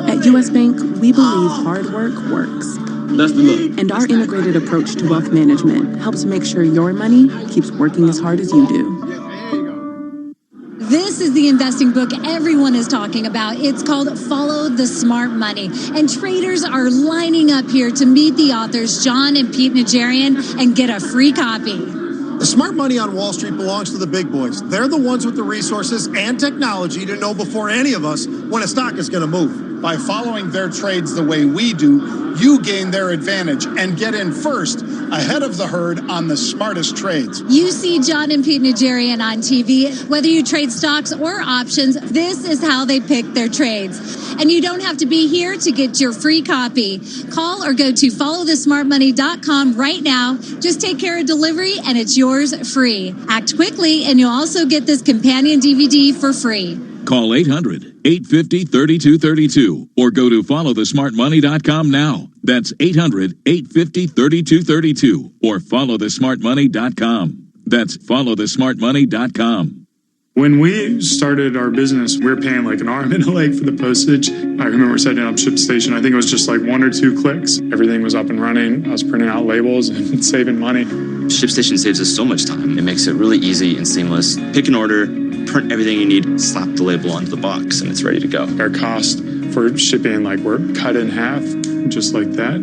Speaker 13: At U.S. Bank, we believe hard work works.
Speaker 11: That's the look.
Speaker 13: And our integrated approach to wealth management helps make sure your money keeps working as hard as you do.
Speaker 16: This is the investing book everyone is talking about. It's called Follow the Smart Money. And traders are lining up here to meet the authors, John and Pete Najarian, and get a free copy.
Speaker 17: The smart money on Wall Street belongs to the big boys. They're the ones with the resources and technology to know before any of us when a stock is going to move. By following their trades the way we do, you gain their advantage and get in first, ahead of the herd on the smartest trades.
Speaker 16: You see John and Pete Najarian on TV. Whether you trade stocks or options, this is how they pick their trades. And you don't have to be here to get your free copy. Call or go to followthesmartmoney.com right now. Just take care of delivery and it's yours free. Act quickly and you'll also get this companion DVD for free.
Speaker 18: Call 800-850-3232 or go to followthesmartmoney.com now. That's 800-850-3232 or followthesmartmoney.com. That's followthesmartmoney.com.
Speaker 19: When we started our business, we were paying like an arm and a leg for the postage. I remember setting up ShipStation. I think it was just like 1 or 2 clicks. Everything was up and running. I was printing out labels and saving money.
Speaker 20: ShipStation saves us so much time. It makes it really easy and seamless. Pick an order, print everything you need, slap the label onto the box, and it's ready to go.
Speaker 19: Our cost for shipping, like, we're cut in half, just like that.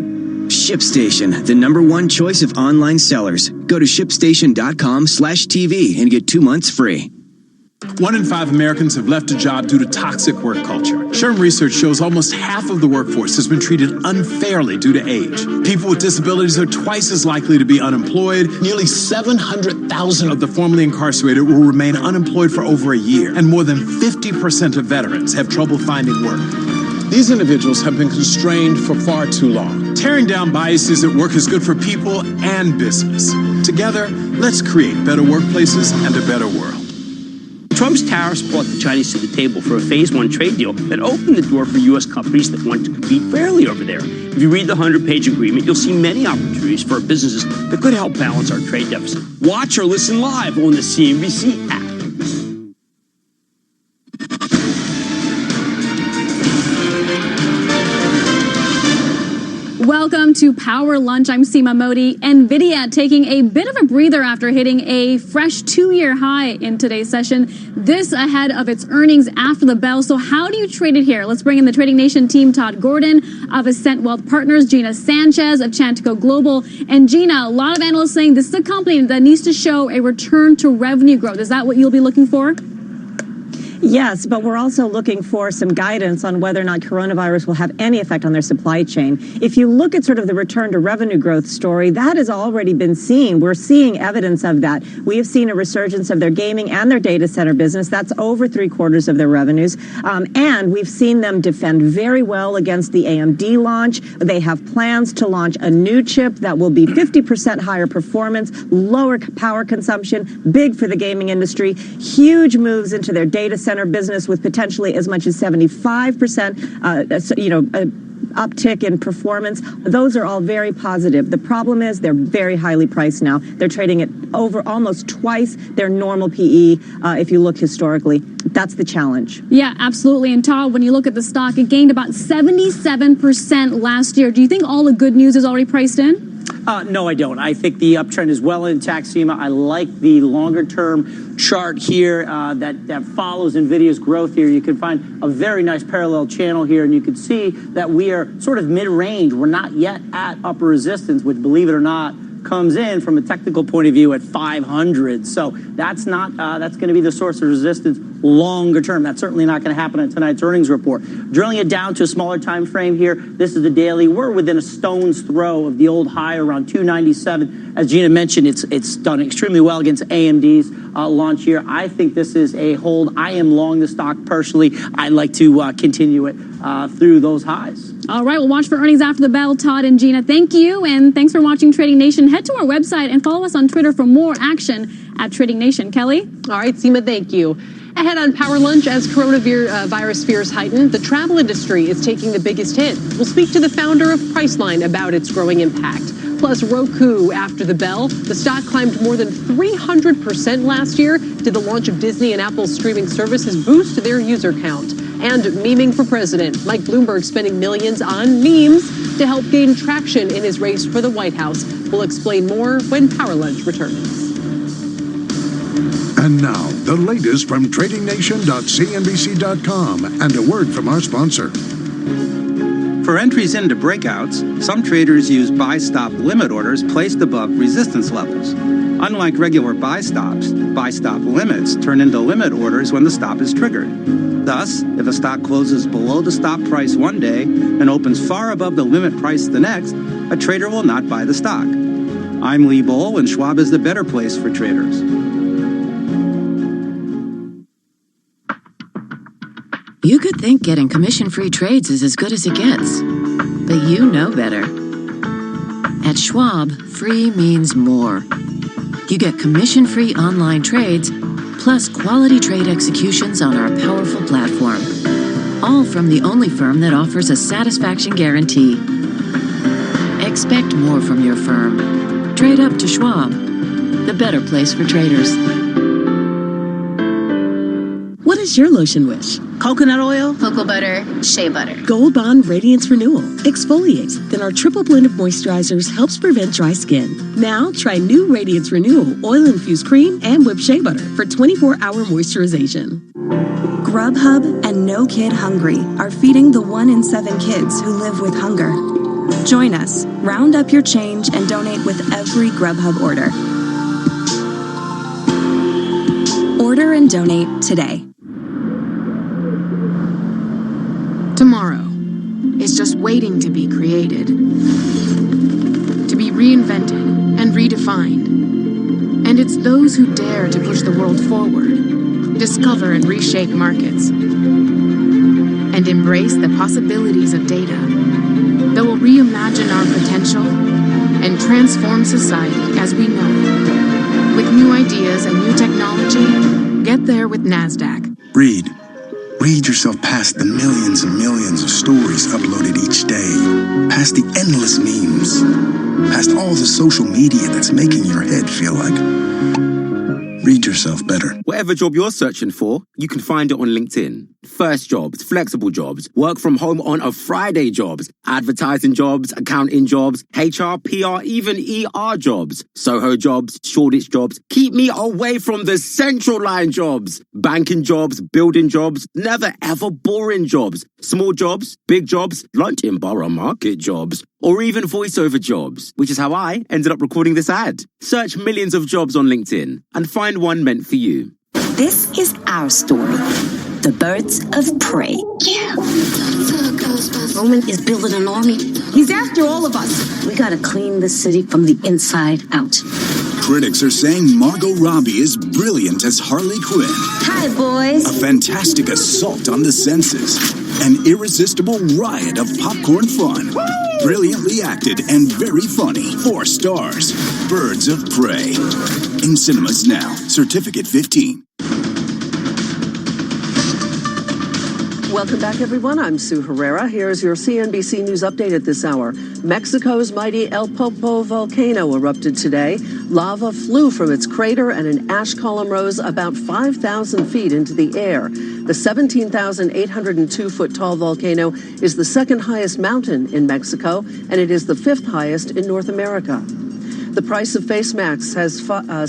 Speaker 21: ShipStation, the #1 choice of online sellers. Go to shipstation.com/TV and get 2 months free.
Speaker 3: 1 in 5 Americans have left a job due to toxic work culture. SHRM research shows almost half of the workforce has been treated unfairly due to age. People with disabilities are twice as likely to be unemployed. Nearly 700,000 of the formerly incarcerated will remain unemployed for over a year, and more than 50% of veterans have trouble finding work. These individuals have been constrained for far too long. Tearing down biases at work is good for people and business. Together, let's create better workplaces and a better world.
Speaker 4: Trump's tariffs brought the Chinese to the table for a Phase 1 trade deal that opened the door for U.S. companies that want to compete fairly over there. If you read the 100-page agreement, you'll see many opportunities for our businesses that could help balance our trade deficit. Watch or listen live on the CNBC app.
Speaker 5: Welcome to Power Lunch. I'm Seema Modi. NVIDIA taking a bit of a breather after hitting a fresh 2-year high in today's session. This ahead of its earnings after the bell. So how do you trade it here? Let's bring in the Trading Nation team, Todd Gordon of Ascent Wealth Partners, Gina Sanchez of Chantico Global. And Gina, a lot of analysts saying this is a company that needs to show a return to revenue growth. Is that what you'll be looking for?
Speaker 9: Yes, but we're also looking for some guidance on whether or not coronavirus will have any effect on their supply chain. If you look at sort of the return to revenue growth story, that has already been seen. We're seeing evidence of that. We have seen a resurgence of their gaming and their data center business. That's over 3/4 of their revenues. And we've seen them defend very well against the AMD launch. They have plans to launch a new chip that will be 50% higher performance, lower power consumption, big for the gaming industry, huge moves into their data center business with potentially as much as 75% uptick in performance. Those are all very positive. The problem is they're very highly priced now. They're trading at over almost twice their normal PE if you look historically. That's the challenge.
Speaker 5: Yeah, absolutely. And Todd, when you look at the stock, it gained about 77% last year. Do you think all the good news is already priced in?
Speaker 14: No, I don't. I think the uptrend is well intact, Seema. I like the longer-term chart here that follows NVIDIA's growth here. You can find a very nice parallel channel here, and you can see that we are sort of mid-range. We're not yet at upper resistance, which, believe it or not, comes in from a technical point of view at 500. So that's not that's going to be the source of resistance longer term. That's certainly not going to happen in tonight's earnings report. Drilling it down to a smaller time frame here, this is the daily. We're within a stone's throw of the old high around 297. As Gina mentioned, it's done extremely well against AMD's launch here. I think this is a hold. I am long the stock personally. I'd like to continue it through those highs.
Speaker 5: All right, we'll watch for earnings after the bell. Todd and Gina, thank you, and thanks for watching Trading Nation. Head to our website and follow us on Twitter for more action at Trading Nation. Kelly?
Speaker 7: All right, Seema, thank you. Ahead on Power Lunch, as coronavirus fears heighten, the travel industry is taking the biggest hit. We'll speak to the founder of Priceline about its growing impact. Plus, Roku after the bell. The stock climbed more than 300% last year. Did the launch of Disney and Apple's streaming services boost their user count? And memeing for president. Mike Bloomberg spending millions on memes to help gain traction in his race for the White House. We'll explain more when Power Lunch returns.
Speaker 15: And now, the latest from tradingnation.cnbc.com and a word from our sponsor.
Speaker 26: For entries into breakouts, some traders use buy-stop limit orders placed above resistance levels. Unlike regular buy-stops, buy-stop limits turn into limit orders when the stop is triggered. Thus, if a stock closes below the stop price one day and opens far above the limit price the next, a trader will not buy the stock. I'm Lee Bohl, and Schwab is the better place for traders.
Speaker 27: You could think getting commission-free trades is as good as it gets, but you know better. At Schwab, free means more. You get commission-free online trades, plus quality trade executions on our powerful platform. All from the only firm that offers a satisfaction guarantee. Expect more from your firm. Trade up to Schwab, the better place for traders.
Speaker 13: What is your lotion wish? Coconut oil?
Speaker 29: Cocoa butter, shea butter.
Speaker 13: Gold Bond Radiance Renewal. Exfoliates, then our triple blend of moisturizers helps prevent dry skin. Now, try new Radiance Renewal Oil-Infused Cream and Whipped Shea Butter for 24-hour moisturization.
Speaker 30: Grubhub and No Kid Hungry are feeding the 1 in 7 kids who live with hunger. Join us, round up your change, and donate with every Grubhub order. Order and donate today.
Speaker 2: Tomorrow is just waiting to be created, to be reinvented and redefined. And it's those who dare to push the world forward, discover and reshape markets, and embrace the possibilities of data that will reimagine our potential and transform society as we know it. With new ideas and new technology, get there with NASDAQ.
Speaker 6: Read. Read yourself past the millions and millions of stories uploaded each day, past the endless memes, past all the social media that's making your head feel like. Read yourself better.
Speaker 8: Whatever job you're searching for, you can find it on LinkedIn. First jobs, flexible jobs, work from home on a Friday jobs, advertising jobs, accounting jobs, HR, PR, even ER jobs, Soho jobs, Shoreditch jobs. Keep me away from the central line jobs. Banking jobs, building jobs, never ever boring jobs. Small jobs, big jobs, lunch in Borough Market jobs, or even voiceover jobs, which is how I ended up recording this ad. Search millions of jobs on LinkedIn and find one meant for you.
Speaker 10: This is our story. The Birds of Prey. Yeah. Roman is building an army. He's after all of us. We gotta clean the city from the inside out.
Speaker 22: Critics are saying Margot Robbie is brilliant as Harley Quinn.
Speaker 10: Hi, boys.
Speaker 22: A fantastic assault on the senses. An irresistible riot of popcorn fun. Woo! Brilliantly acted and very funny. 4 stars. Birds of Prey. In cinemas now. Certificate 15.
Speaker 23: Welcome back, everyone. I'm Sue Herrera. Here's your CNBC News update at this hour. Mexico's mighty El Popo volcano erupted today. Lava flew from its crater and an ash column rose about 5,000 feet into the air. The 17,802-foot tall volcano is the second highest mountain in Mexico, and it is the 5th highest in North America. The price of face masks has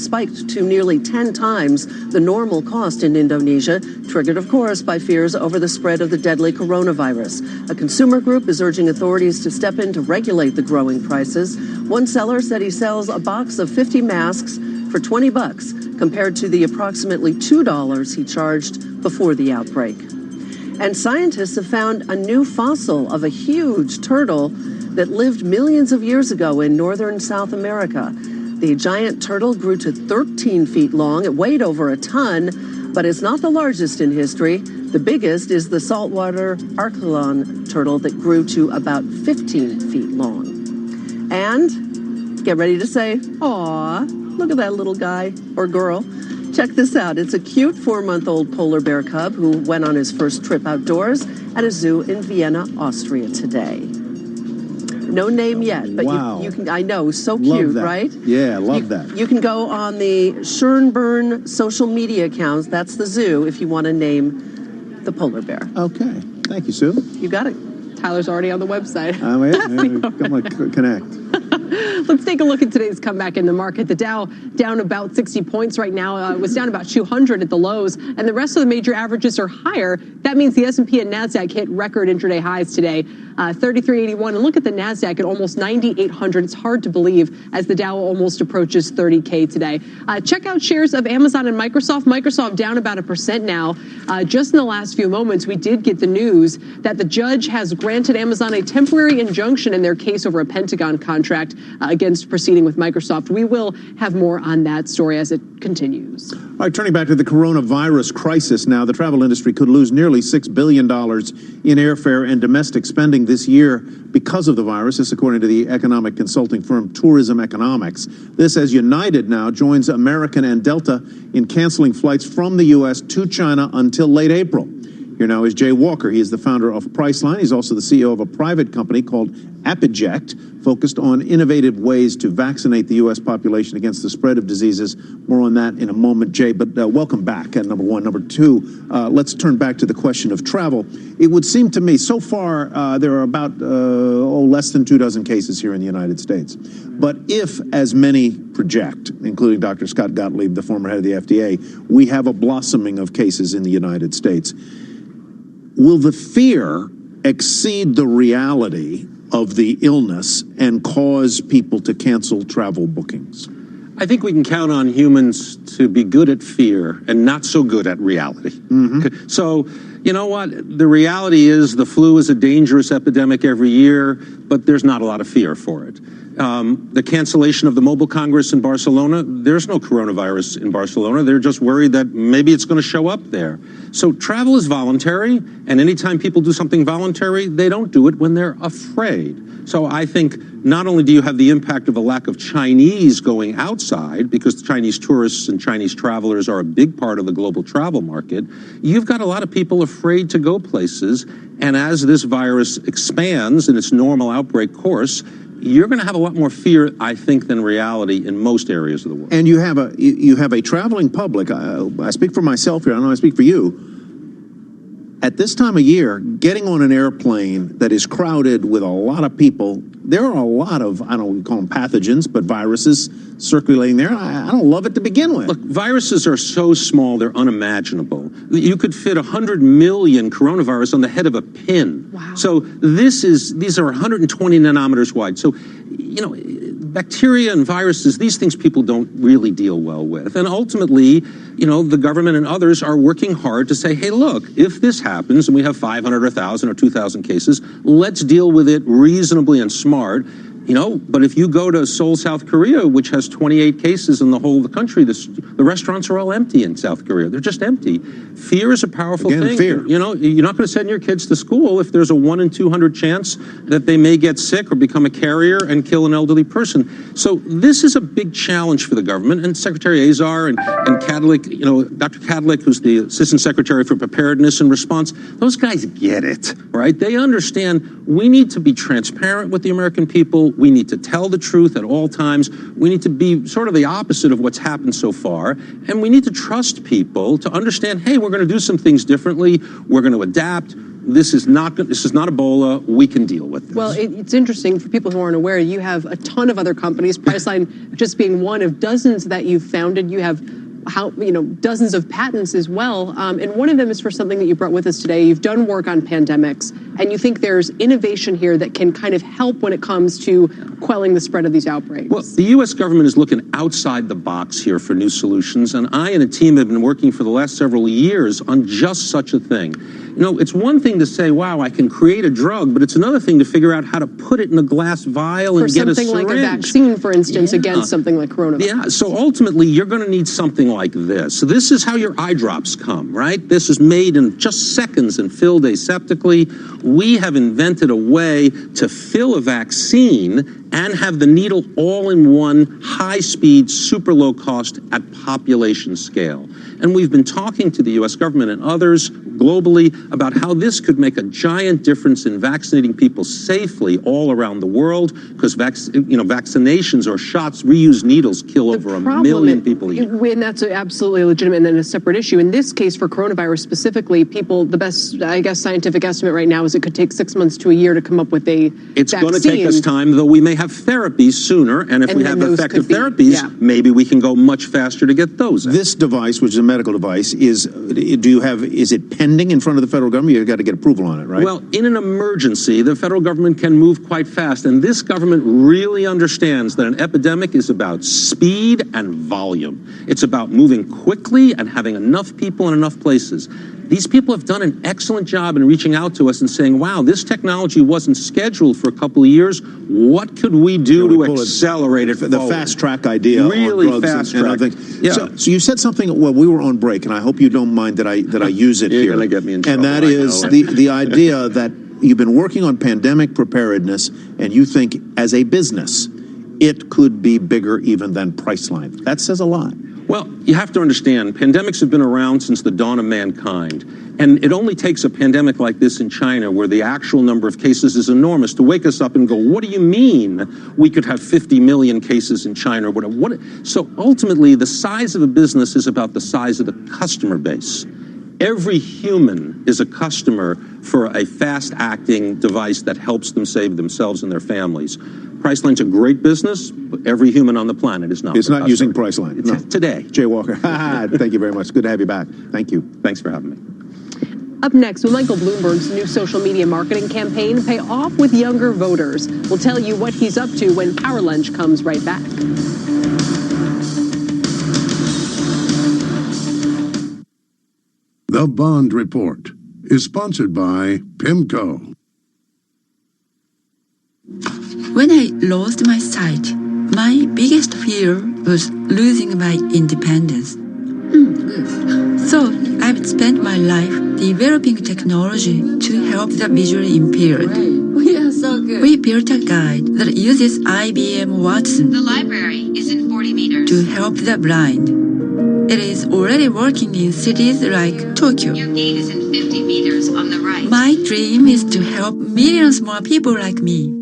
Speaker 23: spiked to nearly 10 times the normal cost in Indonesia, triggered, of course, by fears over the spread of the deadly coronavirus. A consumer group is urging authorities to step in to regulate the growing prices. One seller said he sells a box of 50 masks for $20, compared to the approximately $2 he charged before the outbreak. And scientists have found a new fossil of a huge turtle that lived millions of years ago in northern South America. The giant turtle grew to 13 feet long. It weighed over a ton, but it's not the largest in history. The biggest is the saltwater Archelon turtle that grew to about 15 feet long. And get ready to say, aw, look at that little guy or girl. Check this out. It's a cute 4-month-old polar bear cub who went on his first trip outdoors at a zoo in Vienna, Austria today. No name yet, but
Speaker 1: wow.
Speaker 23: you can. I know, so cute, right?
Speaker 1: Yeah, love that.
Speaker 23: You can go on the Schönbrunn social media accounts. That's the zoo if you want to name the polar bear.
Speaker 1: Okay, thank you, Sue.
Speaker 23: You got it. Tyler's already on the website.
Speaker 1: Come on, connect.
Speaker 7: Let's take a look at today's comeback in the market. The Dow down about 60 points right now. It was down about 200 at the lows, and the rest of the major averages are higher. That means the S&P and NASDAQ hit record intraday highs today, 3381. And look at the NASDAQ at almost 9,800. It's hard to believe as the Dow almost approaches 30K today. Check out shares of Amazon and Microsoft. Microsoft down about 1% now. Just in the last few moments, we did get the news that the judge has granted Amazon a temporary injunction in their case over a Pentagon contract against proceeding with Microsoft. We will have more on that story as it continues.
Speaker 1: All right, turning back to the coronavirus crisis now, the travel industry could lose nearly $6 billion in airfare and domestic spending this year because of the virus. This according to the economic consulting firm Tourism Economics. This as United now joins American and Delta in canceling flights from the U.S. to China until late April. Here now is Jay Walker. He is the founder of Priceline. He's also the CEO of a private company called Apiject, focused on innovative ways to vaccinate the U.S. population against the spread of diseases. More on that in a moment, Jay. But welcome back, number one. Number two, let's turn back to the question of travel. It would seem to me, so far, there are about less than 24 cases here in the United States. But if, as many project, including Dr. Scott Gottlieb, the former head of the FDA, we have a blossoming of cases in the United States, will the fear exceed the reality of the illness and cause people to cancel travel bookings?
Speaker 11: I think we can count on humans to be good at fear and not so good at reality. So, you know what? The reality is the flu is a dangerous epidemic every year, but there's not a lot of fear for it. The cancellation of the Mobile Congress in Barcelona, there's no coronavirus in Barcelona. They're just worried that maybe it's going to show up there. So travel is voluntary, and anytime people do something voluntary, they don't do it when they're afraid. So I think not only do you have the impact of a lack of Chinese going outside, because Chinese tourists and Chinese travelers are a big part of the global travel market, you've got a lot of people afraid to go places. And as this virus expands in its normal outbreak course, you're going to have a lot more fear, I think, than reality in most areas of the world.
Speaker 1: And you have a traveling public. I speak for myself here. I know I speak for you. At this time of year, getting on an airplane that is crowded with a lot of people, there are a lot of, I don't call them pathogens, but viruses circulating there. I don't love it to begin with.
Speaker 11: Look, viruses are so small, they're unimaginable. You could fit 100 million coronavirus on the head of a pin. Wow. So these are 120 nanometers wide. So, you know, bacteria and viruses, these things people don't really deal well with. And ultimately, you know, the government and others are working hard to say, hey, look, if this happens and we have 500 or 1,000 or 2,000 cases, let's deal with it reasonably and smart. You know, but if you go to Seoul, South Korea, which has 28 cases in the whole of the country, the restaurants are all empty in South Korea. They're just empty. Fear is a powerful thing.
Speaker 1: Fear.
Speaker 11: You know, you're not going to send your kids to school if there's a 1 in 200 chance that they may get sick or become a carrier and kill an elderly person. So this is a big challenge for the government. And Secretary Azar and Kadlik, you know, Dr. Kadlik, who's the Assistant Secretary for Preparedness and Response, those guys get it, right? They understand we need to be transparent with the American people. We need to tell the truth at all times. We need to be sort of the opposite of what's happened so far. And we need to trust people to understand, hey, we're going to do some things differently. We're going to adapt. This is not Ebola. We can deal with this.
Speaker 7: Well, it's interesting for people who aren't aware. You have a ton of other companies, Priceline just being one of dozens that you've founded. You have dozens of patents as well. And one of them is for something that you brought with us today. You've done work on pandemics, and you think there's innovation here that can kind of help when it comes to quelling the spread of these outbreaks.
Speaker 11: Well, the U.S. government is looking outside the box here for new solutions, and I and a team have been working for the last several years on just such a thing. You know, it's one thing to say, wow, I can create a drug, but it's another thing to figure out how to put it in a glass vial and get a syringe.
Speaker 7: For something like a vaccine, for instance, against something like coronavirus.
Speaker 11: Yeah, so ultimately, you're going to need something like this. So this is how your eye drops come, right? This is made in just seconds and filled aseptically. We have invented a way to fill a vaccine and have the needle all in one, high speed, super low cost at population scale. And we've been talking to the U.S. government and others globally about how this could make a giant difference in vaccinating people safely all around the world, because vaccinations or shots, reused needles kill over 1 million people a year.
Speaker 7: And that's absolutely legitimate and then a separate issue. In this case, for coronavirus specifically, the best, I guess, scientific estimate right now is it could take 6 months to a year to come up with a vaccine.
Speaker 11: It's going to take us time, though we may have therapies sooner, and if we have effective therapies, maybe we can go much faster to get those out.
Speaker 1: This device, which is a medical device, is it pending in front of the federal government? You've got to get approval on it, right?
Speaker 11: Well, in an emergency, the federal government can move quite fast, and this government really understands that an epidemic is about speed and volume. It's about moving quickly and having enough people in enough places. These people have done an excellent job in reaching out to us and saying, wow, this technology wasn't scheduled for a couple of years. What could we do to accelerate it forward?
Speaker 1: The fast track idea
Speaker 11: really
Speaker 1: on drugs
Speaker 11: fast
Speaker 1: and
Speaker 11: track.
Speaker 1: other things.
Speaker 11: Yeah.
Speaker 1: So you said something, well, we were on break, and I hope you don't mind that I use it here.
Speaker 11: You're going to get me in trouble.
Speaker 1: And that is the idea that you've been working on pandemic preparedness, and you think as a business, it could be bigger even than Priceline. That says a lot.
Speaker 11: Well, you have to understand, pandemics have been around since the dawn of mankind. And it only takes a pandemic like this in China, where the actual number of cases is enormous, to wake us up and go, what do you mean we could have 50 million cases in China or whatever? So ultimately, the size of a business is about the size of the customer base. Every human is a customer for a fast-acting device that helps them save themselves and their families. Priceline's a great business, but every human on the planet is not.
Speaker 1: It's not using Priceline. No.
Speaker 11: Today.
Speaker 1: Jay Walker, thank you very much. Good to have you back. Thank you.
Speaker 11: Thanks for having me.
Speaker 7: Up next, will Michael Bloomberg's new social media marketing campaign pay off with younger voters? We'll tell you what he's up to when Power Lunch comes right back.
Speaker 15: The Bond Report is sponsored by PIMCO.
Speaker 12: When I lost my sight, my biggest fear was losing my independence. So I've spent my life developing technology to help the visually impaired.
Speaker 27: We are so good.
Speaker 12: We built a guide that uses IBM Watson.
Speaker 27: The library is in 40 meters.
Speaker 12: To help the blind. It is already working in cities like Tokyo.
Speaker 27: Your gate is in 50 meters on the right.
Speaker 12: My dream is to help millions more people like me.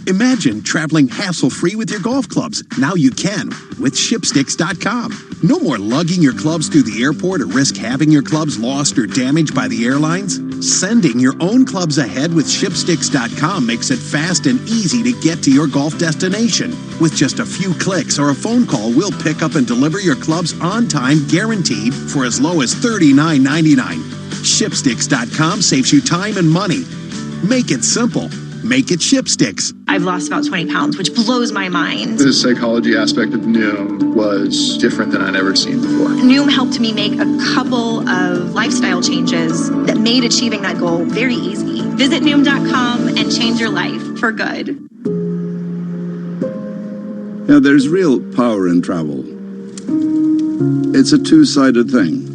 Speaker 16: Imagine traveling hassle-free with your golf clubs. Now you can with ShipSticks.com. No more lugging your clubs through the airport or risk having your clubs lost or damaged by the airlines. Sending your own clubs ahead with ShipSticks.com makes it fast and easy to get to your golf destination. With just a few clicks or a phone call, we'll pick up and deliver your clubs on time, guaranteed, for as low as $39.99. ShipSticks.com saves you time and money. Make it simple. Make it ShipSticks.
Speaker 17: I've lost about 20 pounds, which blows my mind.
Speaker 18: The psychology aspect of Noom was different than I'd ever seen before.
Speaker 17: Noom helped me make a couple of lifestyle changes that made achieving that goal very easy. Visit Noom.com and change your life for good.
Speaker 19: Yeah, there's real power in travel. It's a two-sided thing.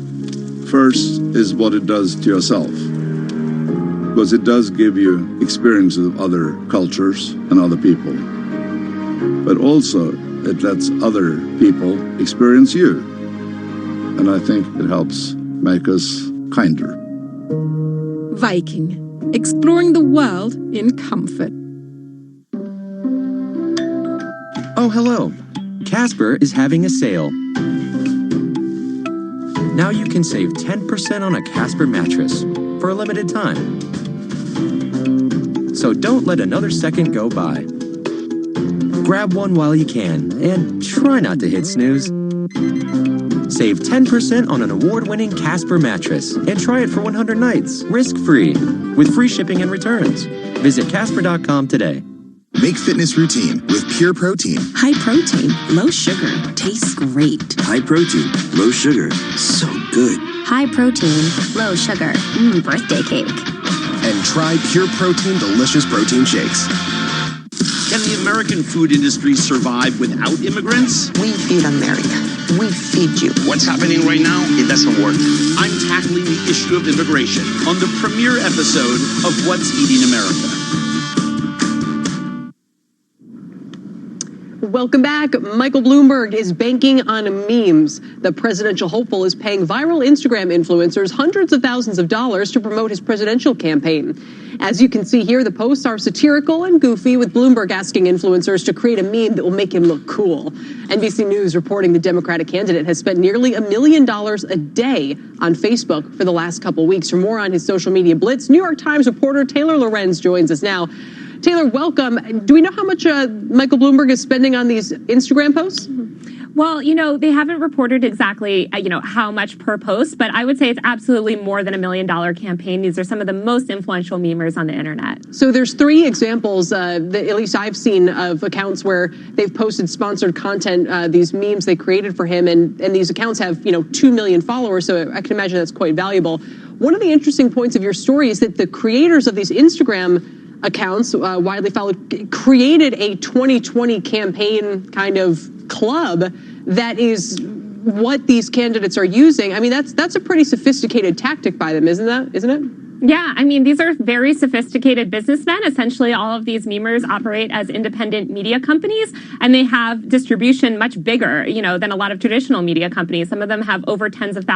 Speaker 19: First is what it does to yourself, because it does give you experiences of other cultures and other people. But also, it lets other people experience you. And I think it helps make us kinder.
Speaker 20: Viking, exploring the world in comfort.
Speaker 24: Oh, hello. Casper is having a sale. Now you can save 10% on a Casper mattress for a limited time. So don't let another second go by. Grab one while you can, and try not to hit snooze. Save 10% on an award-winning Casper mattress, and try it for 100 nights, risk-free, with free shipping and returns. Visit Casper.com today.
Speaker 25: Make fitness routine with Pure Protein.
Speaker 28: High protein, low sugar, tastes great.
Speaker 25: High protein, low sugar, so good.
Speaker 29: High protein, low sugar, birthday cake.
Speaker 25: And try Pure Protein Delicious Protein Shakes.
Speaker 31: Can the American food industry survive without immigrants?
Speaker 32: We feed America. We feed you.
Speaker 31: What's happening right now? It doesn't work. I'm tackling the issue of immigration on the premiere episode of What's Eating America.
Speaker 7: Welcome back. Michael Bloomberg is banking on memes. The presidential hopeful is paying viral Instagram influencers hundreds of thousands of dollars to promote his presidential campaign. As you can see here, the posts are satirical and goofy, with Bloomberg asking influencers to create a meme that will make him look cool. NBC News reporting the Democratic candidate has spent nearly $1 million a day on Facebook for the last couple weeks. For more on his social media blitz, New York Times reporter Taylor Lorenz joins us now. Taylor, welcome. Do we know how much Michael Bloomberg is spending on these Instagram posts?
Speaker 33: Well, they haven't reported exactly, how much per post, but I would say it's absolutely more than $1 million campaign. These are some of the most influential memers on the internet.
Speaker 7: So there's 3 examples that at least I've seen of accounts where they've posted sponsored content, these memes they created for him, and these accounts have, 2 million followers, so I can imagine that's quite valuable. One of the interesting points of your story is that the creators of these Instagram accounts, widely followed, created a 2020 campaign kind of club that is what these candidates are using. I mean, that's a pretty sophisticated tactic by them, isn't it?
Speaker 33: Yeah, I mean, these are very sophisticated businessmen. Essentially, all of these memers operate as independent media companies, and they have distribution much bigger, than a lot of traditional media companies. Some of them have over tens of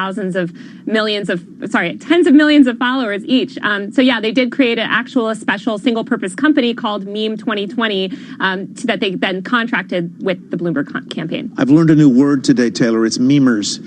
Speaker 33: millions of followers each. So yeah, they did create a special single-purpose company called Meme 2020 that they then contracted with the Bloomberg campaign.
Speaker 1: I've learned a new word today, Taylor. It's memers.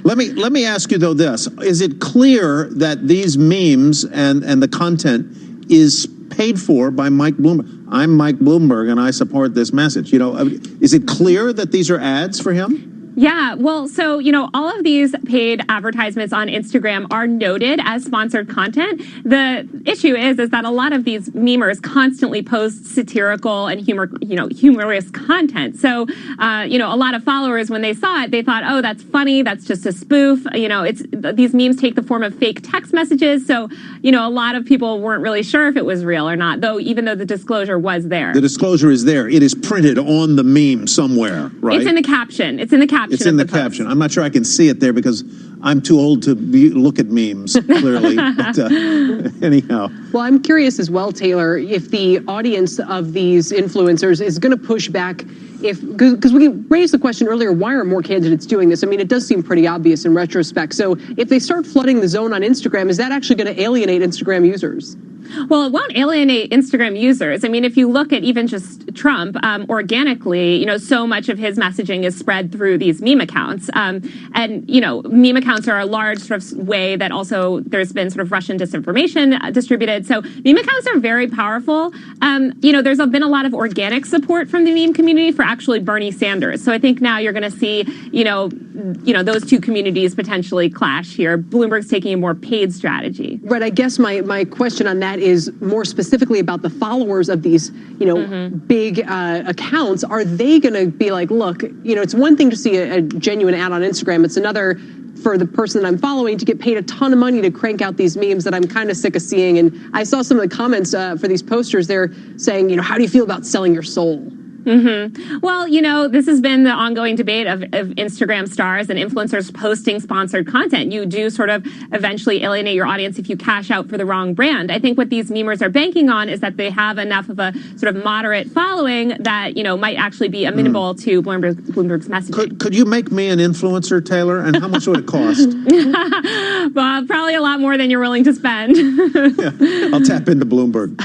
Speaker 1: Let me ask you though this: is it clear that these memes and the content is paid for by Mike Bloomberg? I'm Mike Bloomberg and I support this message. Is it clear that these are ads for him?
Speaker 33: Yeah, well, so, all of these paid advertisements on Instagram are noted as sponsored content. The issue is that a lot of these memers constantly post satirical and humorous content. So, a lot of followers, when they saw it, they thought, oh, that's funny. That's just a spoof. These memes take the form of fake text messages. So, a lot of people weren't really sure if it was real or not, even though the disclosure was there.
Speaker 1: The disclosure is there. It is printed on the meme somewhere, right?
Speaker 33: It's in the caption. It's in the caption.
Speaker 1: It's in the caption. I'm not sure I can see it there because I'm too old to look at memes, clearly. But anyhow.
Speaker 7: Well, I'm curious as well, Taylor, if the audience of these influencers is going to push back because we raised the question earlier, why are more candidates doing this? I mean, it does seem pretty obvious in retrospect. So if they start flooding the zone on Instagram, is that actually going to alienate Instagram users?
Speaker 33: Well, it won't alienate Instagram users. I mean, if you look at even just Trump, organically, so much of his messaging is spread through these meme accounts. And meme accounts are a large sort of way that also there's been sort of Russian disinformation distributed. So meme accounts are very powerful. There's been a lot of organic support from the meme community for actually Bernie Sanders. So I think now you're going to see, those two communities potentially clash here. Bloomberg's taking a more paid strategy.
Speaker 7: Right. I guess my question on that is more specifically about the followers of these, big accounts. Are they going to be like, look, it's one thing to see a genuine ad on Instagram. It's another for the person that I'm following to get paid a ton of money to crank out these memes that I'm kind of sick of seeing. And I saw some of the comments for these posters. They're saying, how do you feel about selling your soul?
Speaker 33: Mm-hmm. Well, this has been the ongoing debate of Instagram stars and influencers posting sponsored content. You do sort of eventually alienate your audience if you cash out for the wrong brand. I think what these memers are banking on is that they have enough of a sort of moderate following that, might actually be amenable to Bloomberg's messaging.
Speaker 1: Could you make me an influencer, Taylor? And how much would it cost?
Speaker 33: Well, probably a lot more than you're willing to spend.
Speaker 1: Yeah, I'll tap into Bloomberg.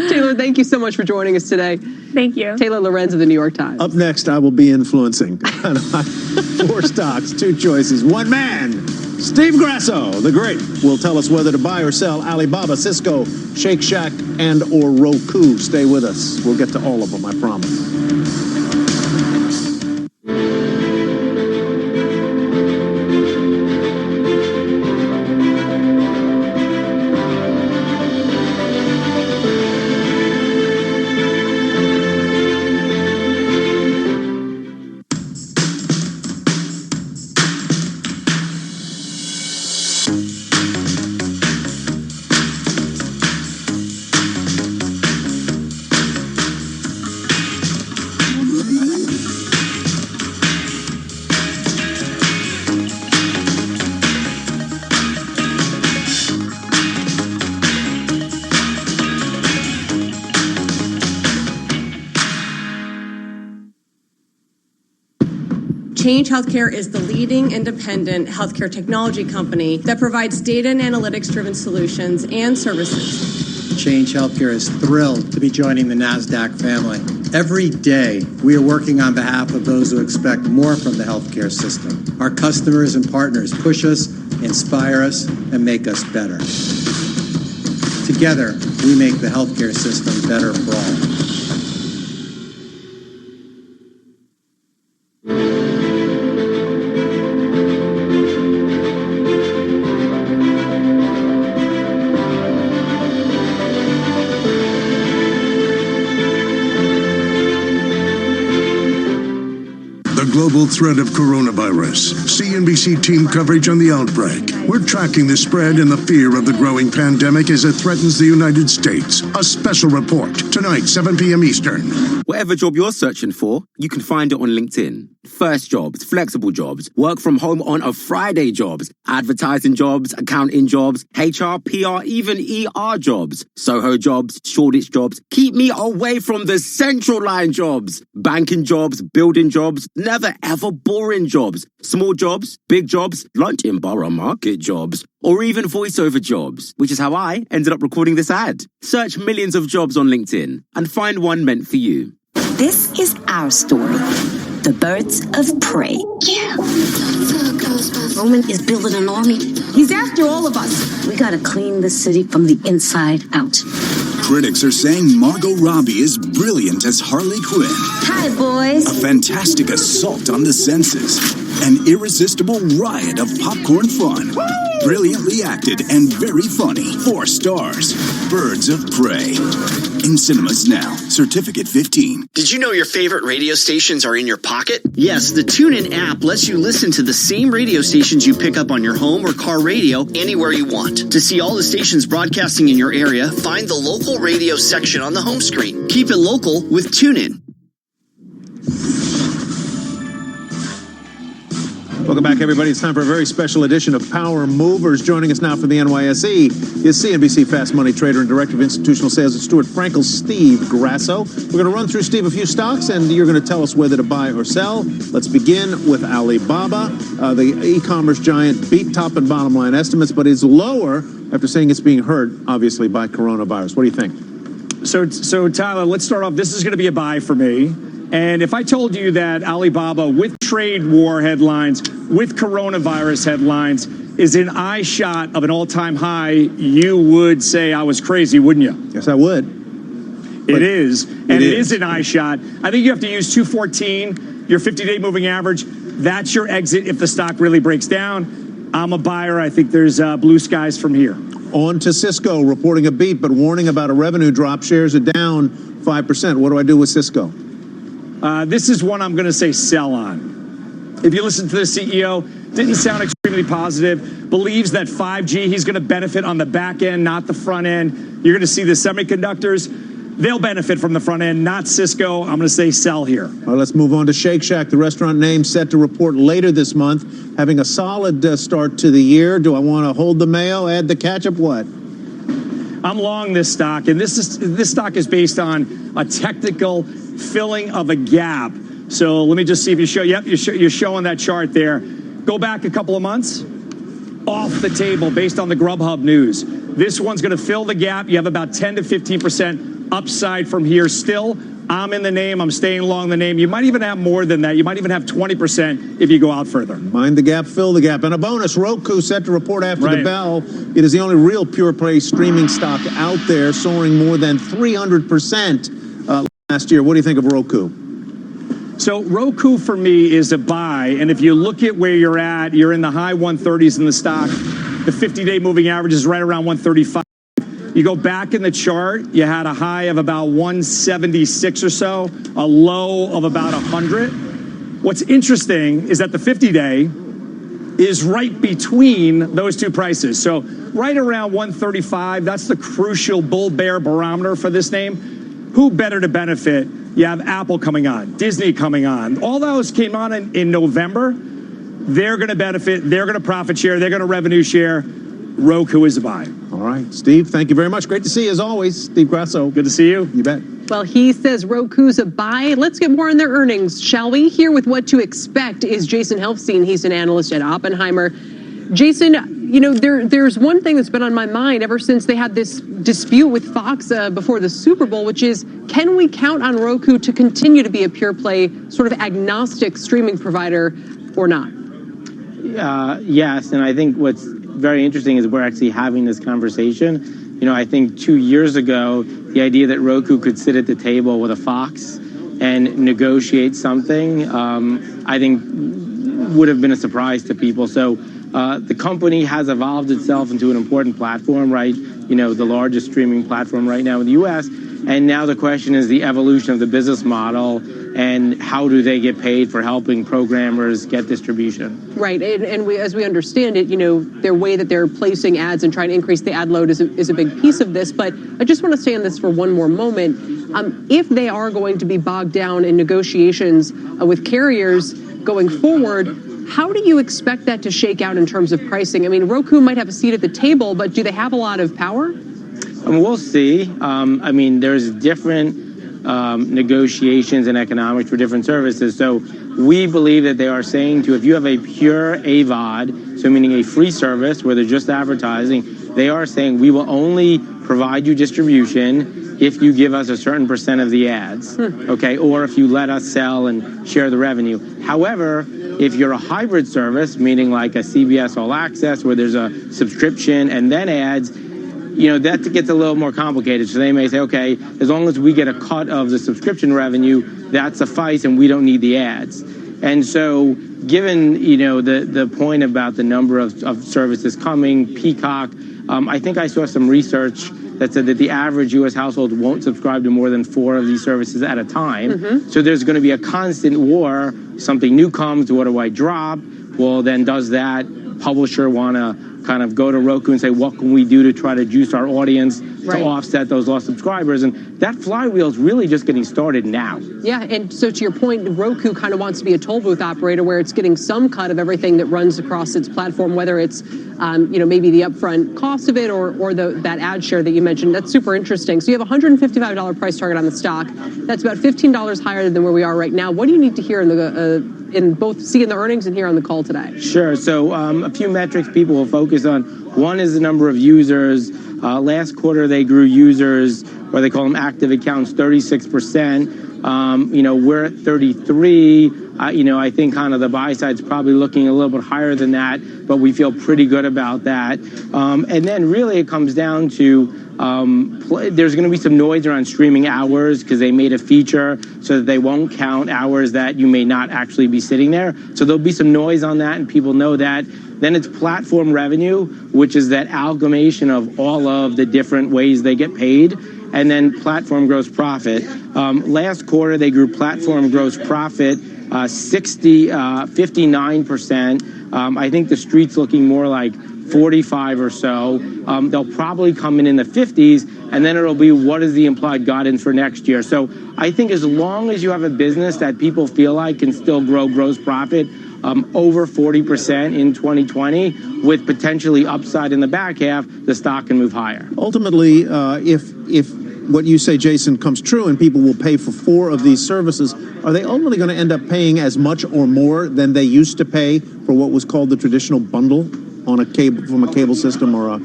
Speaker 7: Taylor, thank you so much for joining us today.
Speaker 33: Thank you.
Speaker 7: Taylor Lorenz of the New York Times.
Speaker 1: Up next, I will be influencing. 4 stocks, 2 choices, 1 man. Steve Grasso, the great, will tell us whether to buy or sell Alibaba, Cisco, Shake Shack, and or Roku. Stay with us. We'll get to all of them, I promise.
Speaker 2: Change Healthcare is the leading independent healthcare technology company that provides data and analytics-driven solutions and services.
Speaker 3: Change Healthcare is thrilled to be joining the NASDAQ family. Every day, we are working on behalf of those who expect more from the healthcare system. Our customers and partners push us, inspire us, and make us better. Together, we make the healthcare system better for all.
Speaker 15: Global threat of coronavirus. CNBC team coverage on the outbreak. We're tracking the spread and the fear of the growing pandemic as it threatens the United States. A special report tonight, 7 p.m. Eastern.
Speaker 4: Whatever job you're searching for, you can find it on LinkedIn. First jobs, flexible jobs, work from home on a Friday jobs, advertising jobs, accounting jobs, HR, PR, even ER jobs, Soho jobs, Shoreditch jobs. Keep me away from the central line jobs. Banking jobs, building jobs, never ever boring jobs. Small jobs, big jobs, lunch in Borough Market jobs, or even voiceover jobs, which is how I ended up recording this ad. Search millions of jobs on LinkedIn and find one meant for you.
Speaker 5: This is our story. The Birds of Prey. Yeah. Roman is building an army. He's after all of us. We gotta clean the city from the inside out.
Speaker 6: critics are saying Margot Robbie is brilliant as Harley Quinn.
Speaker 5: Hi, boys.
Speaker 6: A fantastic assault on the senses. An irresistible riot of popcorn fun. Brilliantly acted and very funny. 4 stars. Birds of Prey. In cinemas now. Certificate 15.
Speaker 31: Did you know your favorite radio stations are in your pocket? Yes, the TuneIn app lets you listen to the same radio stations you pick up on your home or car radio anywhere you want. To see all the stations broadcasting in your area, find the local radio section on the home screen. Keep it local with TuneIn.
Speaker 1: Welcome back, everybody. It's time for a very special edition of Power Movers. Joining us now from the NYSE is CNBC Fast Money trader and director of institutional sales at Stuart Frankel, Steve Grasso. We're going to run through, Steve, a few stocks, and you're going to tell us whether to buy or sell. Let's begin with Alibaba. The e-commerce giant beat top and bottom line estimates, but is lower after saying it's being hurt, obviously, by coronavirus. What do you think?
Speaker 8: So Tyler, let's start off. This is going to be a buy for me. And if I told you that Alibaba, with trade war headlines, with coronavirus headlines, is in eye shot of an all-time high, you would say I was crazy, wouldn't you?
Speaker 1: Yes, I would.
Speaker 8: It is. And it is an eye shot. I think you have to use 214, your 50-day moving average. That's your exit if the stock really breaks down. I'm a buyer. I think there's blue skies from here.
Speaker 1: On to Cisco, reporting a beat, but warning about a revenue drop. Shares are down 5%. What do I do with Cisco?
Speaker 8: This is one I'm going to say sell on. If you listen to the CEO, didn't sound extremely positive, believes that 5G, he's going to benefit on the back end, not the front end. You're going to see the semiconductors, they'll benefit from the front end, not Cisco. I'm going to say sell here.
Speaker 1: All right, let's move on to Shake Shack, the restaurant name set to report later this month, having a solid start to the year. Do I want to hold the mayo, add the ketchup, what?
Speaker 8: I'm long this stock, and this stock is based on a technical filling of a gap. So let me just see if you show. Yep, you're showing that chart there. Go back a couple of months. Off the table based on the Grubhub news. This one's going to fill the gap. You have about 10 to 15% upside from here still. I'm in the name. I'm staying long the name. You might even have more than that. You might even have 20% if you go out further.
Speaker 1: Mind the gap, fill the gap. And a bonus, Roku set to report after the bell. It is the only real pure play streaming stock out there, soaring more than 300% last year. What do you think of Roku?
Speaker 8: So Roku for me is a buy. And if you look at where you're at, you're in the high 130s in the stock. The 50-day moving average is right around 135. You go back in the chart, you had a high of about 176 or so, a low of about 100. What's interesting is that the 50-day is right between those two prices. So right around 135, that's the crucial bull-bear barometer for this name. Who better to benefit? You have Apple coming on, Disney coming on. All those came on in November. They're going to benefit. They're going to profit share. They're going to revenue share. Roku is a buy.
Speaker 1: All right, Steve, thank you very much. Great to see you as always. Steve Grasso.
Speaker 8: Good to see you.
Speaker 1: You bet.
Speaker 7: Well, he says Roku's a buy. Let's get more on their earnings, shall we? Here with what to expect is Jason Helfstein. He's an analyst at Oppenheimer. Jason, you know, there's one thing that's been on my mind ever since they had this dispute with Fox before the Super Bowl, which is, can we count on Roku to continue to be a pure play, sort of agnostic streaming provider or not?
Speaker 9: Yes, and I think what's very interesting is we're actually having this conversation. You know, I think 2 years ago, the idea that Roku could sit at the table with a Fox and negotiate something, I think would have been a surprise to people. So the company has evolved itself into an important platform, right? You know, the largest streaming platform right now in the U.S. And now the question is the evolution of the business model and how do they get paid for helping programmers get distribution.
Speaker 7: Right, and as we understand it, you know, their way that they're placing ads and trying to increase the ad load is a big piece of this. But I just want to stay on this for one more moment. If they are going to be bogged down in negotiations with carriers going forward, how do you expect that to shake out in terms of pricing? I mean, Roku might have a seat at the table, but do they have a lot of power?
Speaker 9: We'll see. I mean, there's different negotiations and economics for different services. So we believe that they are saying if you have a pure AVOD, so meaning a free service where they're just advertising, they are saying we will only provide you distribution if you give us a certain % of the ads, okay, or if you let us sell and share the revenue. However, if you're a hybrid service, meaning like a CBS All Access where there's a subscription and then ads, that gets a little more complicated. So they may say, okay, as long as we get a cut of the subscription revenue, that suffices, and we don't need the ads. And so given, the point about the number of services coming, Peacock, I think I saw some research that said that the average U.S. household won't subscribe to more than 4 of these services at a time. So there's going to be a constant war. Something new comes, what do I drop? Well, then does that publisher want to kind of go to Roku and say, what can we do to try to juice our audience to offset those lost subscribers? And that flywheel is really just getting started now.
Speaker 7: Yeah, and so to your point, Roku kind of wants to be a toll booth operator where it's getting some cut of everything that runs across its platform, whether it's, maybe the upfront cost of it or that ad share that you mentioned. That's super interesting. So you have a $155 price target on the stock. That's about $15 higher than where we are right now. What do you need to hear in both seeing the earnings and here on the call today?
Speaker 9: Sure. So a few metrics people will focus on. One is the number of users. Last quarter, they grew users, or they call them active accounts, 36%. We're at 33. I think kind of the buy side's probably looking a little bit higher than that, but we feel pretty good about that. And then really it comes down to there's going to be some noise around streaming hours because they made a feature so that they won't count hours that you may not actually be sitting there. So there'll be some noise on that, and people know that. Then it's platform revenue, which is that amalgamation of all of the different ways they get paid. And then platform gross profit. Last quarter, they grew platform gross profit 59%. I think the street's looking more like 45 or so. They'll probably come in the 50s, and then it'll be what is the implied guidance for next year. So I think as long as you have a business that people feel like can still grow gross profit over 40% in 2020 with potentially upside in the back half, the stock can move higher.
Speaker 1: Ultimately, if what you say, Jason, comes true and people will pay for 4 of these services, are they ultimately going to end up paying as much or more than they used to pay for what was called the traditional bundle on a cable, from a cable system or a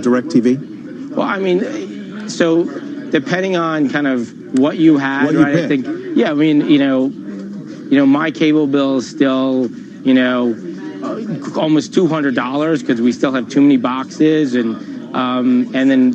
Speaker 1: direct TV?
Speaker 9: Well, I mean, so depending on kind of what you had,
Speaker 1: what you
Speaker 9: right? I think, yeah, I mean, my cable bill is still, almost $200 because we still have too many boxes and then,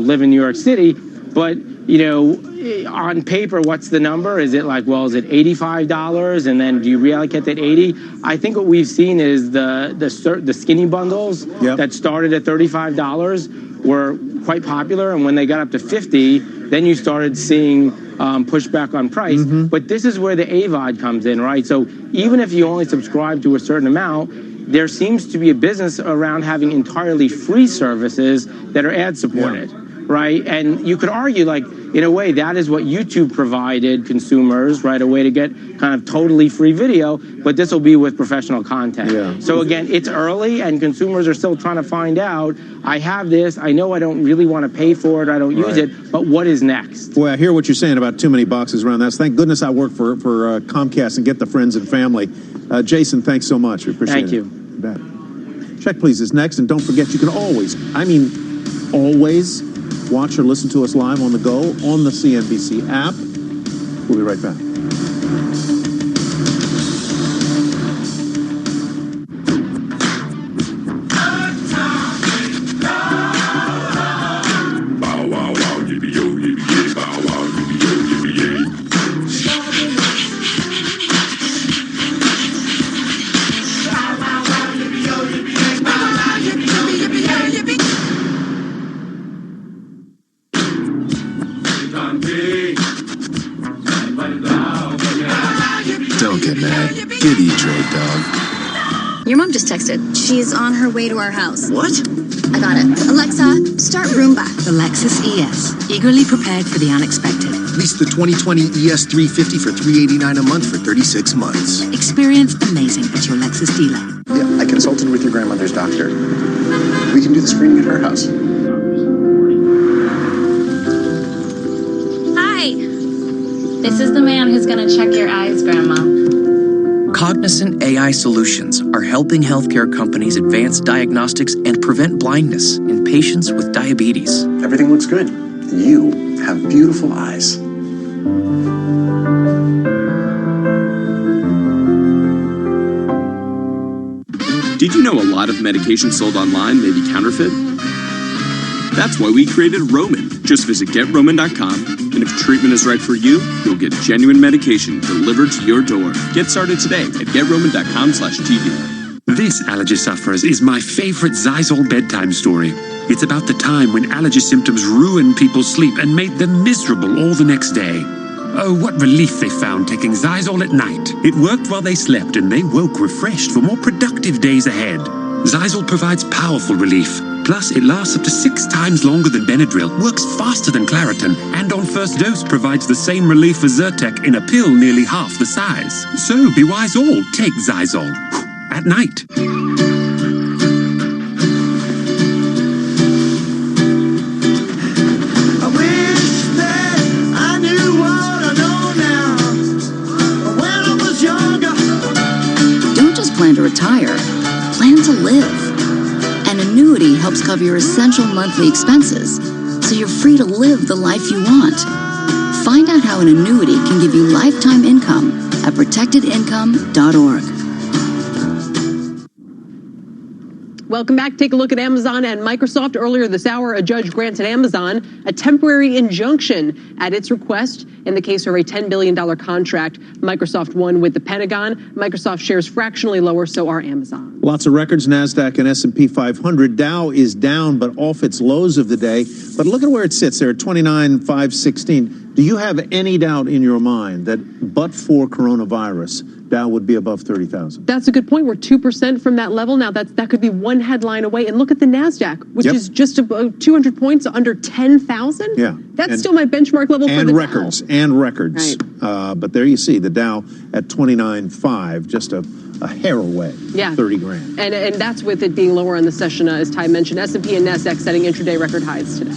Speaker 9: live in New York City. But, on paper, what's the number? Is it like, well, is it $85? And then do you reallocate that 80? I think what we've seen is the skinny bundles that started at $35 were quite popular. And when they got up to 50, then you started seeing pushback on price. But this is where the AVOD comes in, right? So even if you only subscribe to a certain amount, there seems to be a business around having entirely free services that are ad supported. Right? And you could argue, like, in a way, that is what YouTube provided consumers, right? A way to get kind of totally free video, but this will be with professional content. So again, it's early and consumers are still trying to find out, I have this, I know I don't really want to pay for it, I don't use it, but what is next?
Speaker 1: Boy, I hear what you're saying about too many boxes around that. Thank goodness I work for Comcast and get the friends and family. Jason, thanks so much. We appreciate it. Thank you. Bet. Check Please is next, and don't forget you can always, always watch or listen to us live on the go on the CNBC app. We'll be right back.
Speaker 25: Don't get mad. Get E-Trade, dog.
Speaker 29: Your mom just texted. She's on her way to our house.
Speaker 25: What?
Speaker 29: I got it. Alexa, start Roomba.
Speaker 10: The Lexus ES. Eagerly prepared for the unexpected.
Speaker 25: Lease the 2020 ES 350 for $389 a month for 36 months.
Speaker 10: Experience amazing at your Lexus dealer.
Speaker 11: Yeah, I consulted with your grandmother's doctor. We can do the screening at her house.
Speaker 29: Hi. This is the man who's going to check your eyes, Grandma.
Speaker 12: Cognizant AI solutions are helping healthcare companies advance diagnostics and prevent blindness in patients with diabetes.
Speaker 11: Everything looks good. You have beautiful eyes.
Speaker 13: Did you know a lot of medication sold online may be counterfeit? That's why we created Roman. Just visit GetRoman.com, and if treatment is right for you, you'll get genuine medication delivered to your door. Get started today at GetRoman.com/TV.
Speaker 24: This, allergy sufferers, is my favorite Zysol bedtime story. It's about the time when allergy symptoms ruined people's sleep and made them miserable all the next day. Oh, what relief they found taking Zysol at night. It worked while they slept, and they woke refreshed for more productive days ahead. Zysol provides powerful relief. Plus, it lasts up to 6 times longer than Benadryl, works faster than Claritin, and on first dose provides the same relief as Zyrtec in a pill nearly half the size. So, be wise all, take Zysol. At night.
Speaker 28: Plan to retire, plan to live. An annuity helps cover your essential monthly expenses, so you're free to live the life you want. Find out how an annuity can give you lifetime income at protectedincome.org.
Speaker 7: Welcome back. Take a look at Amazon and Microsoft. Earlier this hour, a judge granted Amazon a temporary injunction at its request in the case of a $10 billion contract Microsoft won with the Pentagon. Microsoft shares fractionally lower, so are Amazon.
Speaker 1: Lots of records, NASDAQ and S&P 500. Dow is down, but off its lows of the day. But look at where it sits there at 29,516. Do you have any doubt in your mind that but for coronavirus, Dow would be above 30,000?
Speaker 7: That's a good point. We're 2% from that level. Now, that could be one headline away. And look at the NASDAQ, which is just about 200 points under 10,000.
Speaker 1: Yeah.
Speaker 7: That's still my benchmark level for the
Speaker 1: records.
Speaker 7: Dow.
Speaker 1: And records.
Speaker 7: Right.
Speaker 1: But there you see the Dow at 29.5, just a hair away.
Speaker 7: Yeah.
Speaker 1: 30 grand.
Speaker 7: And that's with it being lower on the session, as Ty mentioned. S&P and NASDAQ setting intraday record highs today.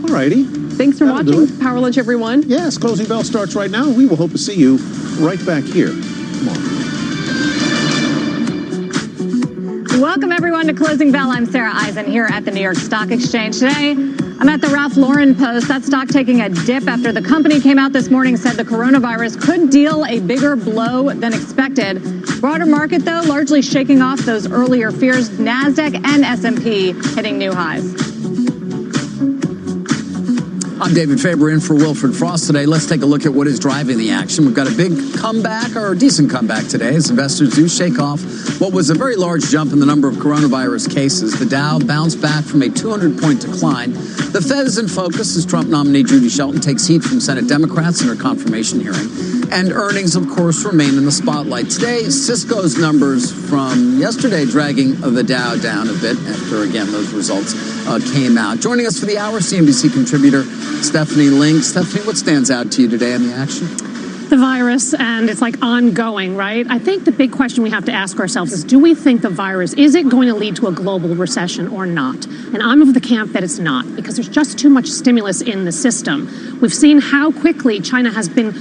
Speaker 1: All righty.
Speaker 7: Thanks for watching Power Lunch, everyone.
Speaker 1: Yes, closing bell starts right now. We will hope to see you right back here. Come on.
Speaker 14: Welcome, everyone, to Closing Bell. I'm Sarah Eisen here at the New York Stock Exchange. Today, I'm at the Ralph Lauren Post. That stock taking a dip after the company came out this morning, said the coronavirus could deal a bigger blow than expected. Broader market, though, largely shaking off those earlier fears. NASDAQ and S&P hitting new highs.
Speaker 16: I'm David Faber in for Wilfred Frost today. Let's take a look at what is driving the action. We've got a big comeback, or a decent comeback today, as investors do shake off what was a very large jump in the number of coronavirus cases. The Dow bounced back from a 200-point decline. The Fed is in focus as Trump nominee Judy Shelton takes heat from Senate Democrats in her confirmation hearing. And earnings, of course, remain in the spotlight. Today, Cisco's numbers from yesterday dragging the Dow down a bit after, again, those results came out. Joining us for the hour, CNBC contributor Stephanie Link. Stephanie, what stands out to you today in the action?
Speaker 17: The virus, and it's like ongoing, right? I think the big question we have to ask ourselves is, do we think the virus, is it going to lead to a global recession or not? And I'm of the camp that it's not, because there's just too much stimulus in the system. We've seen how quickly China has been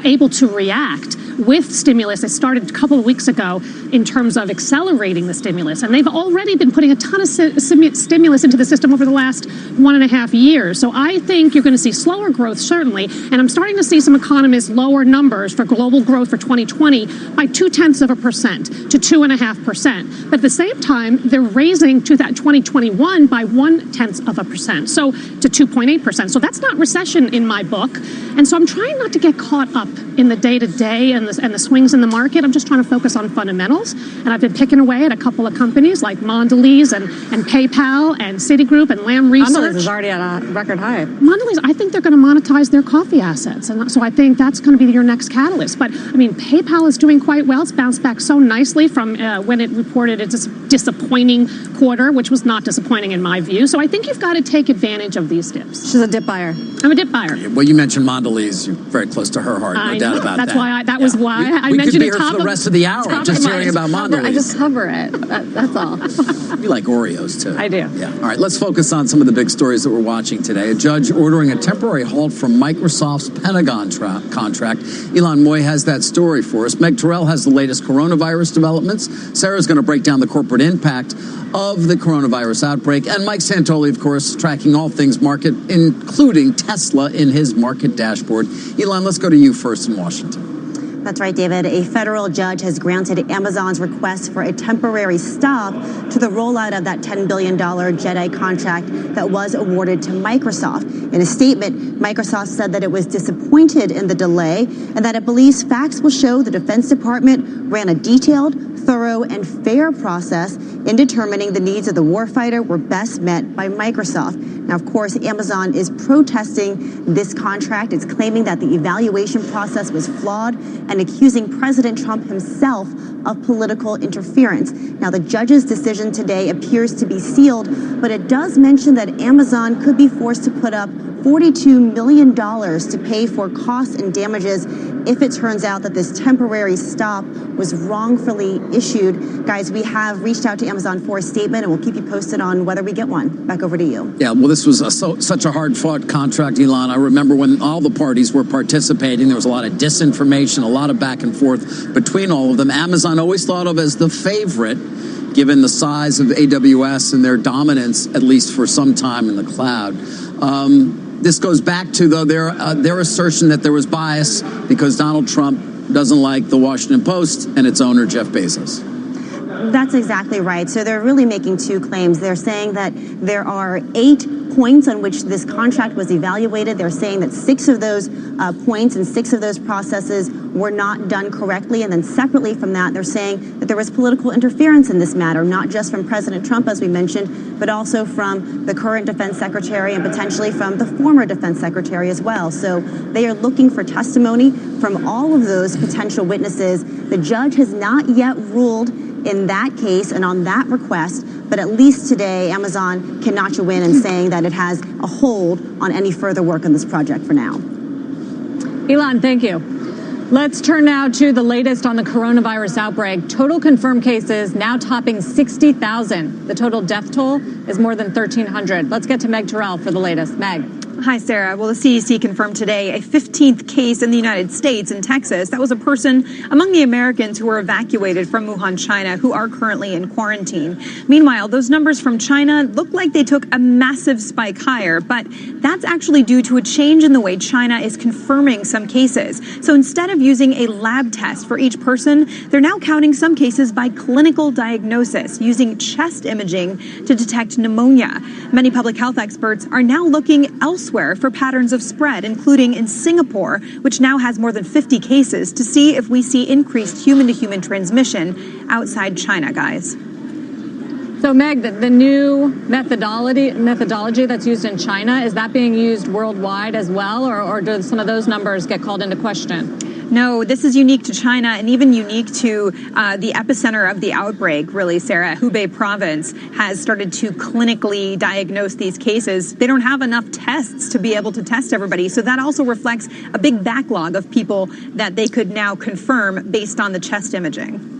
Speaker 17: able to react with stimulus. It started a couple of weeks ago in terms of accelerating the stimulus, and they've already been putting a ton of stimulus into the system over the last 1.5 years. So I think you're going to see slower growth, certainly, and I'm starting to see some economists lower numbers for global growth for 2020 by 0.2% to 2.5%. But at the same time, they're raising to that 2021 by 0.1%, so to 2.8%. So that's not recession in my book. And so I'm trying not to get caught up in the day-to-day and the swings in the market. I'm just trying to focus on fundamentals. And I've been picking away at a couple of companies like Mondelez and PayPal and Citigroup and Lam Research.
Speaker 14: Mondelez is already at a record high.
Speaker 17: Mondelez, I think they're going to monetize their coffee assets. And so I think that's going to be your next catalyst. But, I mean, PayPal is doing quite well. It's bounced back so nicely from when it reported its disappointing quarter, which was not disappointing in my view. So I think you've got to take advantage of these dips.
Speaker 14: She's a dip buyer.
Speaker 17: I'm a dip buyer.
Speaker 16: Well, you mentioned Mondelez. You're very close to her heart, no doubt about that.
Speaker 17: That's why that was why I
Speaker 16: we
Speaker 17: mentioned
Speaker 16: could be here for the rest of the hour, just hearing about Mondelez.
Speaker 14: I just cover it. That's all.
Speaker 16: You like Oreos, too.
Speaker 14: I do.
Speaker 16: Yeah. All right, let's focus on some of the big stories that we're watching today. A judge ordering a temporary halt from Microsoft's Pentagon contract. Elon Moy has that story for us. Meg Terrell has the latest coronavirus developments. Sarah's going to break down the corporate impact of the coronavirus outbreak. And Mike Santoli, of course, tracking all things market, including Tesla in his market dashboard. Elon, let's go to you first in Washington.
Speaker 2: That's right, David. A federal judge has granted Amazon's request for a temporary stop to the rollout of that $10 billion JEDI contract that was awarded to Microsoft. In a statement, Microsoft said that it was disappointed in the delay and that it believes facts will show the Defense Department ran a detailed, thorough, and fair process in determining the needs of the warfighter were best met by Microsoft. Now, of course, Amazon is protesting this contract. It's claiming that the evaluation process was flawed and accusing President Trump himself of political interference. Now, the judge's decision today appears to be sealed, but it does mention that Amazon could be forced to put up $42 million to pay for costs and damages if it turns out that this temporary stop was wrongfully issued. Guys, we have reached out to Amazon for a statement, and we'll keep you posted on whether we get one. Back over to you.
Speaker 16: Yeah, well, this was such a hard-fought contract, Elon. I remember when all the parties were participating, there was a lot of disinformation, a lot of back and forth between all of them. Amazon always thought of as the favorite, given the size of AWS and their dominance, at least for some time in the cloud. This goes back to, though, their assertion that there was bias because Donald Trump doesn't like the Washington Post and its owner, Jeff Bezos.
Speaker 2: That's exactly right. So they're really making two claims. They're saying that there are 8 points on which this contract was evaluated. They're saying that 6 of those points and 6 of those processes were not done correctly. And then separately from that, they're saying that there was political interference in this matter, not just from President Trump, as we mentioned, but also from the current defense secretary and potentially from the former defense secretary as well. So they are looking for testimony from all of those potential witnesses. The judge has not yet ruled in that case and on that request, but at least today, Amazon can notch a win in saying that it has a hold on any further work on this project for now.
Speaker 14: Elon, thank you. Let's turn now to the latest on the coronavirus outbreak. Total confirmed cases now topping 60,000. The total death toll is more than 1,300. Let's get to Meg Terrell for the latest. Meg.
Speaker 3: Hi, Sarah. Well, the CDC confirmed today a 15th case in the United States in Texas. That was a person among the Americans who were evacuated from Wuhan, China, who are currently in quarantine. Meanwhile, those numbers from China look like they took a massive spike higher, but that's actually due to a change in the way China is confirming some cases. So instead of using a lab test for each person, they're now counting some cases by clinical diagnosis, using chest imaging to detect pneumonia. Many public health experts are now looking elsewhere for patterns of spread, including in Singapore, which now has more than 50 cases, to see if we see increased human-to-human transmission outside China, guys.
Speaker 14: So, Meg, the new methodology that's used in China, is that being used worldwide as well, or do some of those numbers get called into question?
Speaker 3: No, this is unique to China and even unique to the epicenter of the outbreak, really, Sarah. Hubei province has started to clinically diagnose these cases. They don't have enough tests to be able to test everybody. So that also reflects a big backlog of people that they could now confirm based on the chest imaging.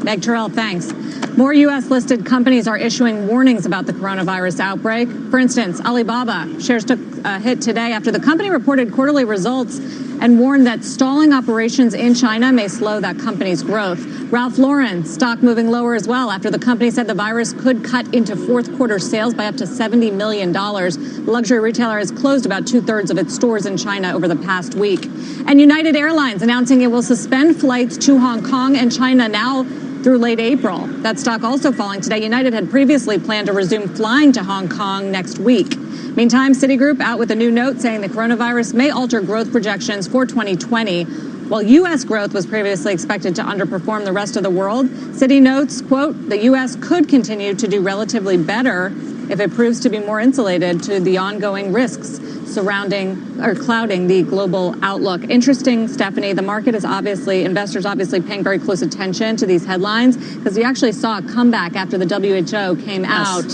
Speaker 14: Meg Terrell, thanks. More U.S.-listed companies are issuing warnings about the coronavirus outbreak. For instance, Alibaba shares took a hit today after the company reported quarterly results and warned that stalling operations in China may slow that company's growth. Ralph Lauren stock moving lower as well after the company said the virus could cut into fourth quarter sales by up to $70 million. The luxury retailer has closed about 2/3 of its stores in China over the past week. And United Airlines announcing it will suspend flights to Hong Kong and China now through late April. That stock also falling today. United had previously planned to resume flying to Hong Kong next week. Meantime, Citigroup out with a new note saying the coronavirus may alter growth projections for 2020. While U.S. growth was previously expected to underperform the rest of the world, Citi notes, quote, the U.S. could continue to do relatively better if it proves to be more insulated to the ongoing risks surrounding or clouding the global outlook. Interesting, Stephanie, the market is investors obviously paying very close attention to these headlines because we actually saw a comeback after the WHO came out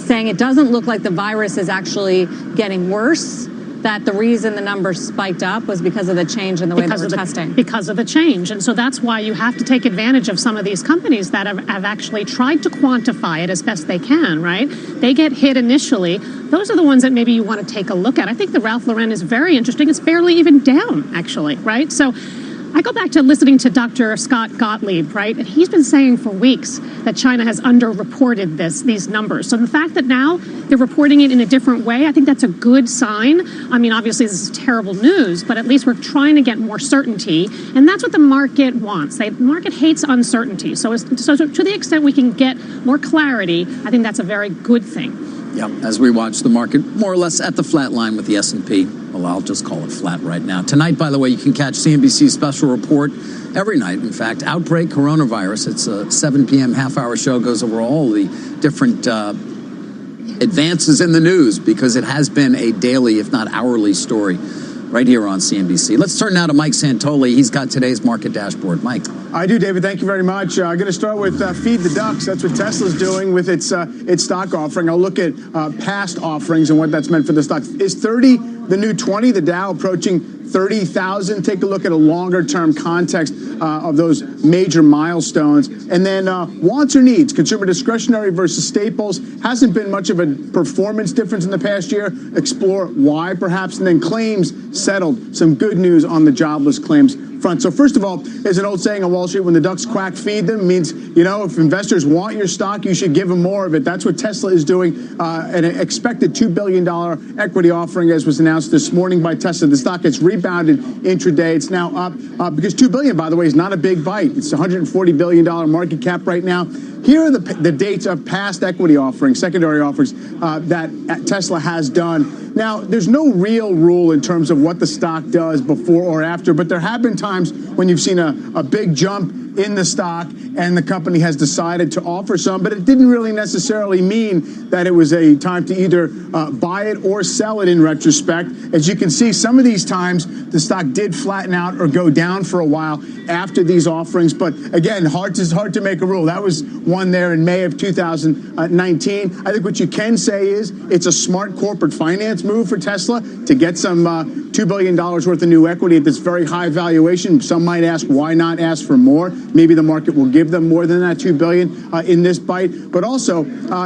Speaker 14: saying it doesn't look like the virus is actually getting worse, that the reason the numbers spiked up was because of the change in the way they were testing.
Speaker 17: Because of the change. And so that's why you have to take advantage of some of these companies that have actually tried to quantify it as best they can, right? They get hit initially. Those are the ones that maybe you want to take a look at. I think the Ralph Lauren is very interesting. It's barely even down, actually, right? So I go back to listening to Dr. Scott Gottlieb, right? And he's been saying for weeks that China has underreported these numbers. So the fact that now they're reporting it in a different way, I think that's a good sign. I mean, obviously, this is terrible news, but at least we're trying to get more certainty. And that's what the market wants. The market hates uncertainty. So to the extent we can get more clarity, I think that's a very good thing.
Speaker 16: Yep, as we watch the market more or less at the flat line with the S&P. Well, I'll just call it flat right now. Tonight, by the way, you can catch CNBC's special report every night. In fact, Outbreak Coronavirus. It's a 7 p.m. half-hour show, goes over all the different advances in the news because it has been a daily, if not hourly, story right here on CNBC. Let's turn now to Mike Santoli. He's got today's market dashboard. Mike.
Speaker 4: I do, David. Thank you very much. I'm going to start with Feed the Ducks. That's what Tesla's doing with its stock offering. I'll look at past offerings and what that's meant for the stock. Is 30 the new 20? The Dow approaching 30,000. Take a look at a longer-term context of those major milestones. And then wants or needs, consumer discretionary versus staples. Hasn't been much of a performance difference in the past year. Explore why, perhaps. And then claims settled. Some good news on the jobless claims front. So first of all, there's an old saying on Wall Street, when the ducks quack, feed them. It means, if investors want your stock, you should give them more of it. That's what Tesla is doing. An expected $2 billion equity offering, as was announced this morning by Tesla. The stock has rebounded intraday. It's now up because $2 billion, by the way, is not a big bite. It's a $140 billion market cap right now. Here are the dates of past equity offerings, secondary offerings that Tesla has done. Now, there's no real rule in terms of what the stock does before or after, but there have been times when you've seen a big jump in the stock and the company has decided to offer some, but it didn't really necessarily mean that it was a time to either buy it or sell it in retrospect. As you can see, some of these times the stock did flatten out or go down for a while after these offerings. But again, hard to make a rule. That was one there in May of 2019. I think what you can say is it's a smart corporate finance move for Tesla to get some $2 billion worth of new equity at this very high valuation. Some might ask, why not ask for more? Maybe the market will give them more than that $2 billion in this bite. But also,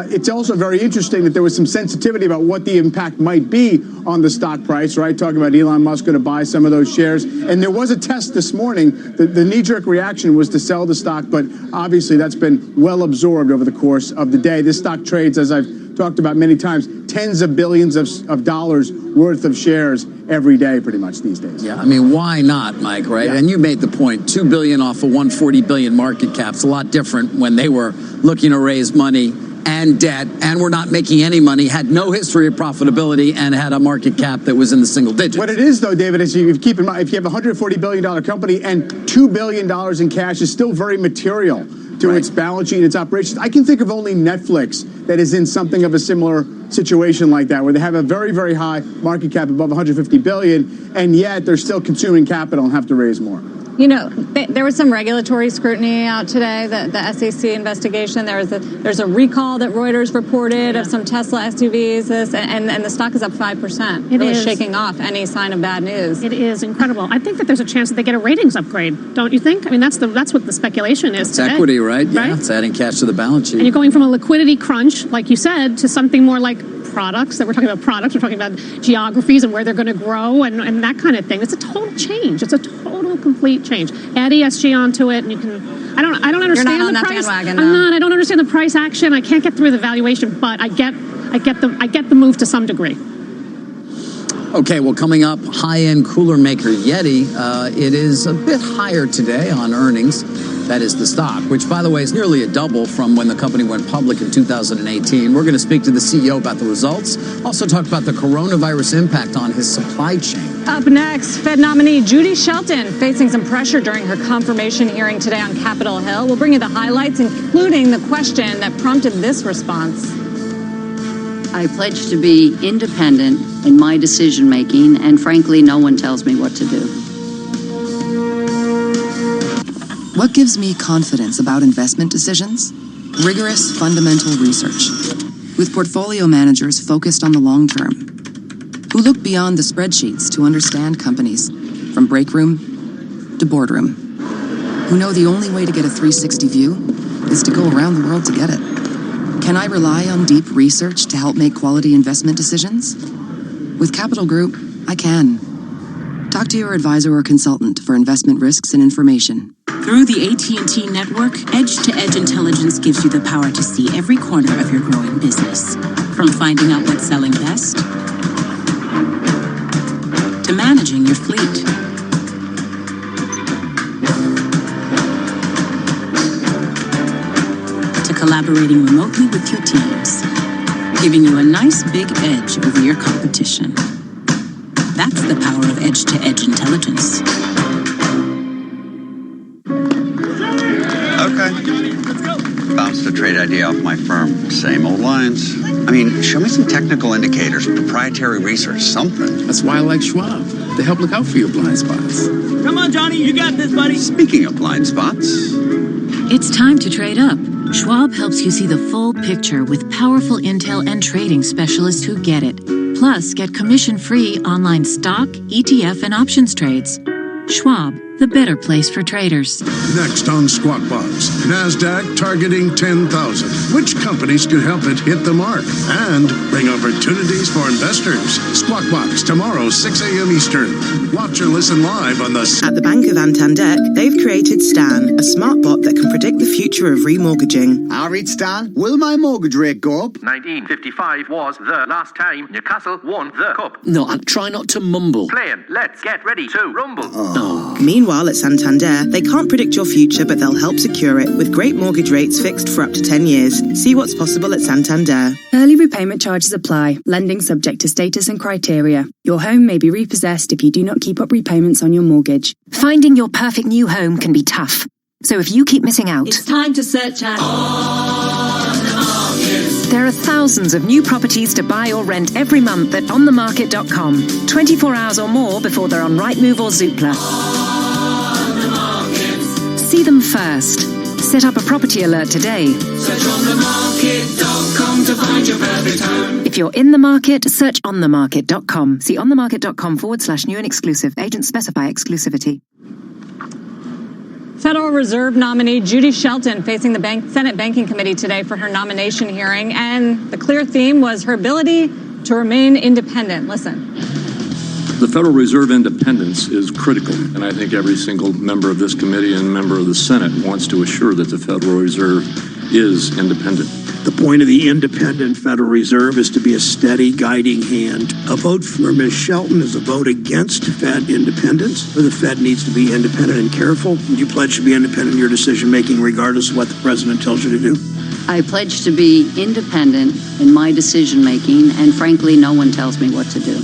Speaker 4: it's also very interesting that there was some sensitivity about what the impact might be on the stock price, right? Talking about Elon Musk going to buy some of those shares. And there was a test this morning. The knee-jerk reaction was to sell the stock, but obviously that's been well absorbed over the course of the day. This stock trades, as I've talked about many times, tens of billions of dollars worth of shares every day pretty much these days.
Speaker 16: Yeah, I mean, why not, Mike, right? Yeah. And you made the point, $2 billion off a $140 billion market cap. It's a lot different when they were looking to raise money and debt and were not making any money, had no history of profitability, and had a market cap that was in the single digits.
Speaker 4: What it is, though, David, is you keep in mind, if you have a $140 billion company and $2 billion in cash is still very material to its balance sheet and its operations. I can think of only Netflix that is in something of a similar situation like that, where they have a very, very high market cap above $150 billion, and yet they're still consuming capital and have to raise more.
Speaker 14: There was some regulatory scrutiny out today, the SEC investigation. There's a recall that Reuters reported of some Tesla SUVs, and the stock is up 5%. It is shaking off any sign of bad news.
Speaker 17: It is incredible. I think that there's a chance that they get a ratings upgrade, don't you think? I mean, that's what the speculation is today.
Speaker 16: It's equity, right? Yeah, it's adding cash to the balance sheet.
Speaker 17: And you're going from a liquidity crunch, like you said, to something more like products. That we're talking about products. We're talking about geographies and where they're going to grow and that kind of thing. It's a total change. It's a total, complete change. Add ESG onto it, and you can. I don't understand
Speaker 14: You're not on
Speaker 17: the
Speaker 14: that
Speaker 17: price.
Speaker 14: bandwagon,
Speaker 17: I'm not. I don't understand the price action. I can't get through the valuation, but I get the move to some degree.
Speaker 16: Okay, well, coming up, high-end cooler maker Yeti. It is a bit higher today on earnings. That is the stock, which, by the way, is nearly a double from when the company went public in 2018. We're going to speak to the CEO about the results. Also talk about the coronavirus impact on his supply chain.
Speaker 14: Up next, Fed nominee Judy Shelton facing some pressure during her confirmation hearing today on Capitol Hill. We'll bring you the highlights, including the question that prompted this response.
Speaker 15: I pledge to be independent in my decision-making, and frankly, no one tells me what to do.
Speaker 18: What gives me confidence about investment decisions? Rigorous fundamental research, with portfolio managers focused on the long term, who look beyond the spreadsheets to understand companies, from break room to boardroom, who know the only way to get a 360 view is to go around the world to get it. Can I rely on deep research to help make quality investment decisions? With Capital Group, I can. Talk to your advisor or consultant for investment risks and information.
Speaker 10: Through the AT&T network, edge-to-edge intelligence gives you the power to see every corner of your growing business. From finding out what's selling best, to managing your fleet. To collaborating remotely with your teams, giving you a nice big edge over your competition. That's the power of edge-to-edge intelligence.
Speaker 5: Okay. Bounced a trade idea off my firm. Same old lines. I mean, show me some technical indicators, proprietary research, something.
Speaker 11: That's why I like Schwab. They help look out for your blind spots.
Speaker 6: Come on, Johnny, you got this, buddy.
Speaker 5: Speaking of blind spots.
Speaker 10: It's time to trade up. Schwab helps you see the full picture with powerful intel and trading specialists who get it. Plus, get commission-free online stock, ETF, and options trades. Schwab, the better place for traders.
Speaker 19: Next on Squawk Box, NASDAQ targeting 10,000. Which companies could help it hit the mark and bring opportunities for investors? Squawk Box, tomorrow, 6 a.m. Eastern. Watch or listen live on the...
Speaker 20: At the Bank of Santander, they've created Stan, a smart bot that can predict the future of remortgaging.
Speaker 21: All right, Stan, will my mortgage rate go up?
Speaker 22: 1955 was the last time Newcastle won the cup.
Speaker 5: No, try not to mumble.
Speaker 22: Playing, let's get ready to rumble.
Speaker 20: Meanwhile, at Santander, they can't predict your future, but they'll help secure it with great mortgage rates fixed for up to 10 years. See what's possible at Santander.
Speaker 19: Early repayment charges apply. Lending subject to status and criteria. Your home may be repossessed if you do not keep up repayments on your mortgage.
Speaker 22: Finding your perfect new home can be tough. So if you keep missing out...
Speaker 24: It's time to search out...
Speaker 22: There are thousands of new properties to buy or rent every month at onthemarket.com. 24 hours or more before they're on Rightmove or Zoopla. See them first. Set up a property alert today.
Speaker 24: Search onthemarket.com to find your perfect home.
Speaker 22: If you're in the market, search onthemarket.com. See onthemarket.com/new and exclusive. Agents specify exclusivity.
Speaker 14: Federal Reserve nominee Judy Shelton facing the Senate Banking Committee today for her nomination hearing. And the clear theme was her ability to remain independent. Listen.
Speaker 23: The Federal Reserve independence is critical, and I think every single member of this committee and member of the Senate wants to assure that the Federal Reserve is independent.
Speaker 26: The point of the independent Federal Reserve is to be a steady guiding hand. A vote for Ms. Shelton is a vote against Fed independence, or the Fed needs to be independent and careful. You pledge to be independent in your decision-making regardless of what the president tells you to do?
Speaker 15: I pledge to be independent in my decision-making, and frankly, no one tells me what to do.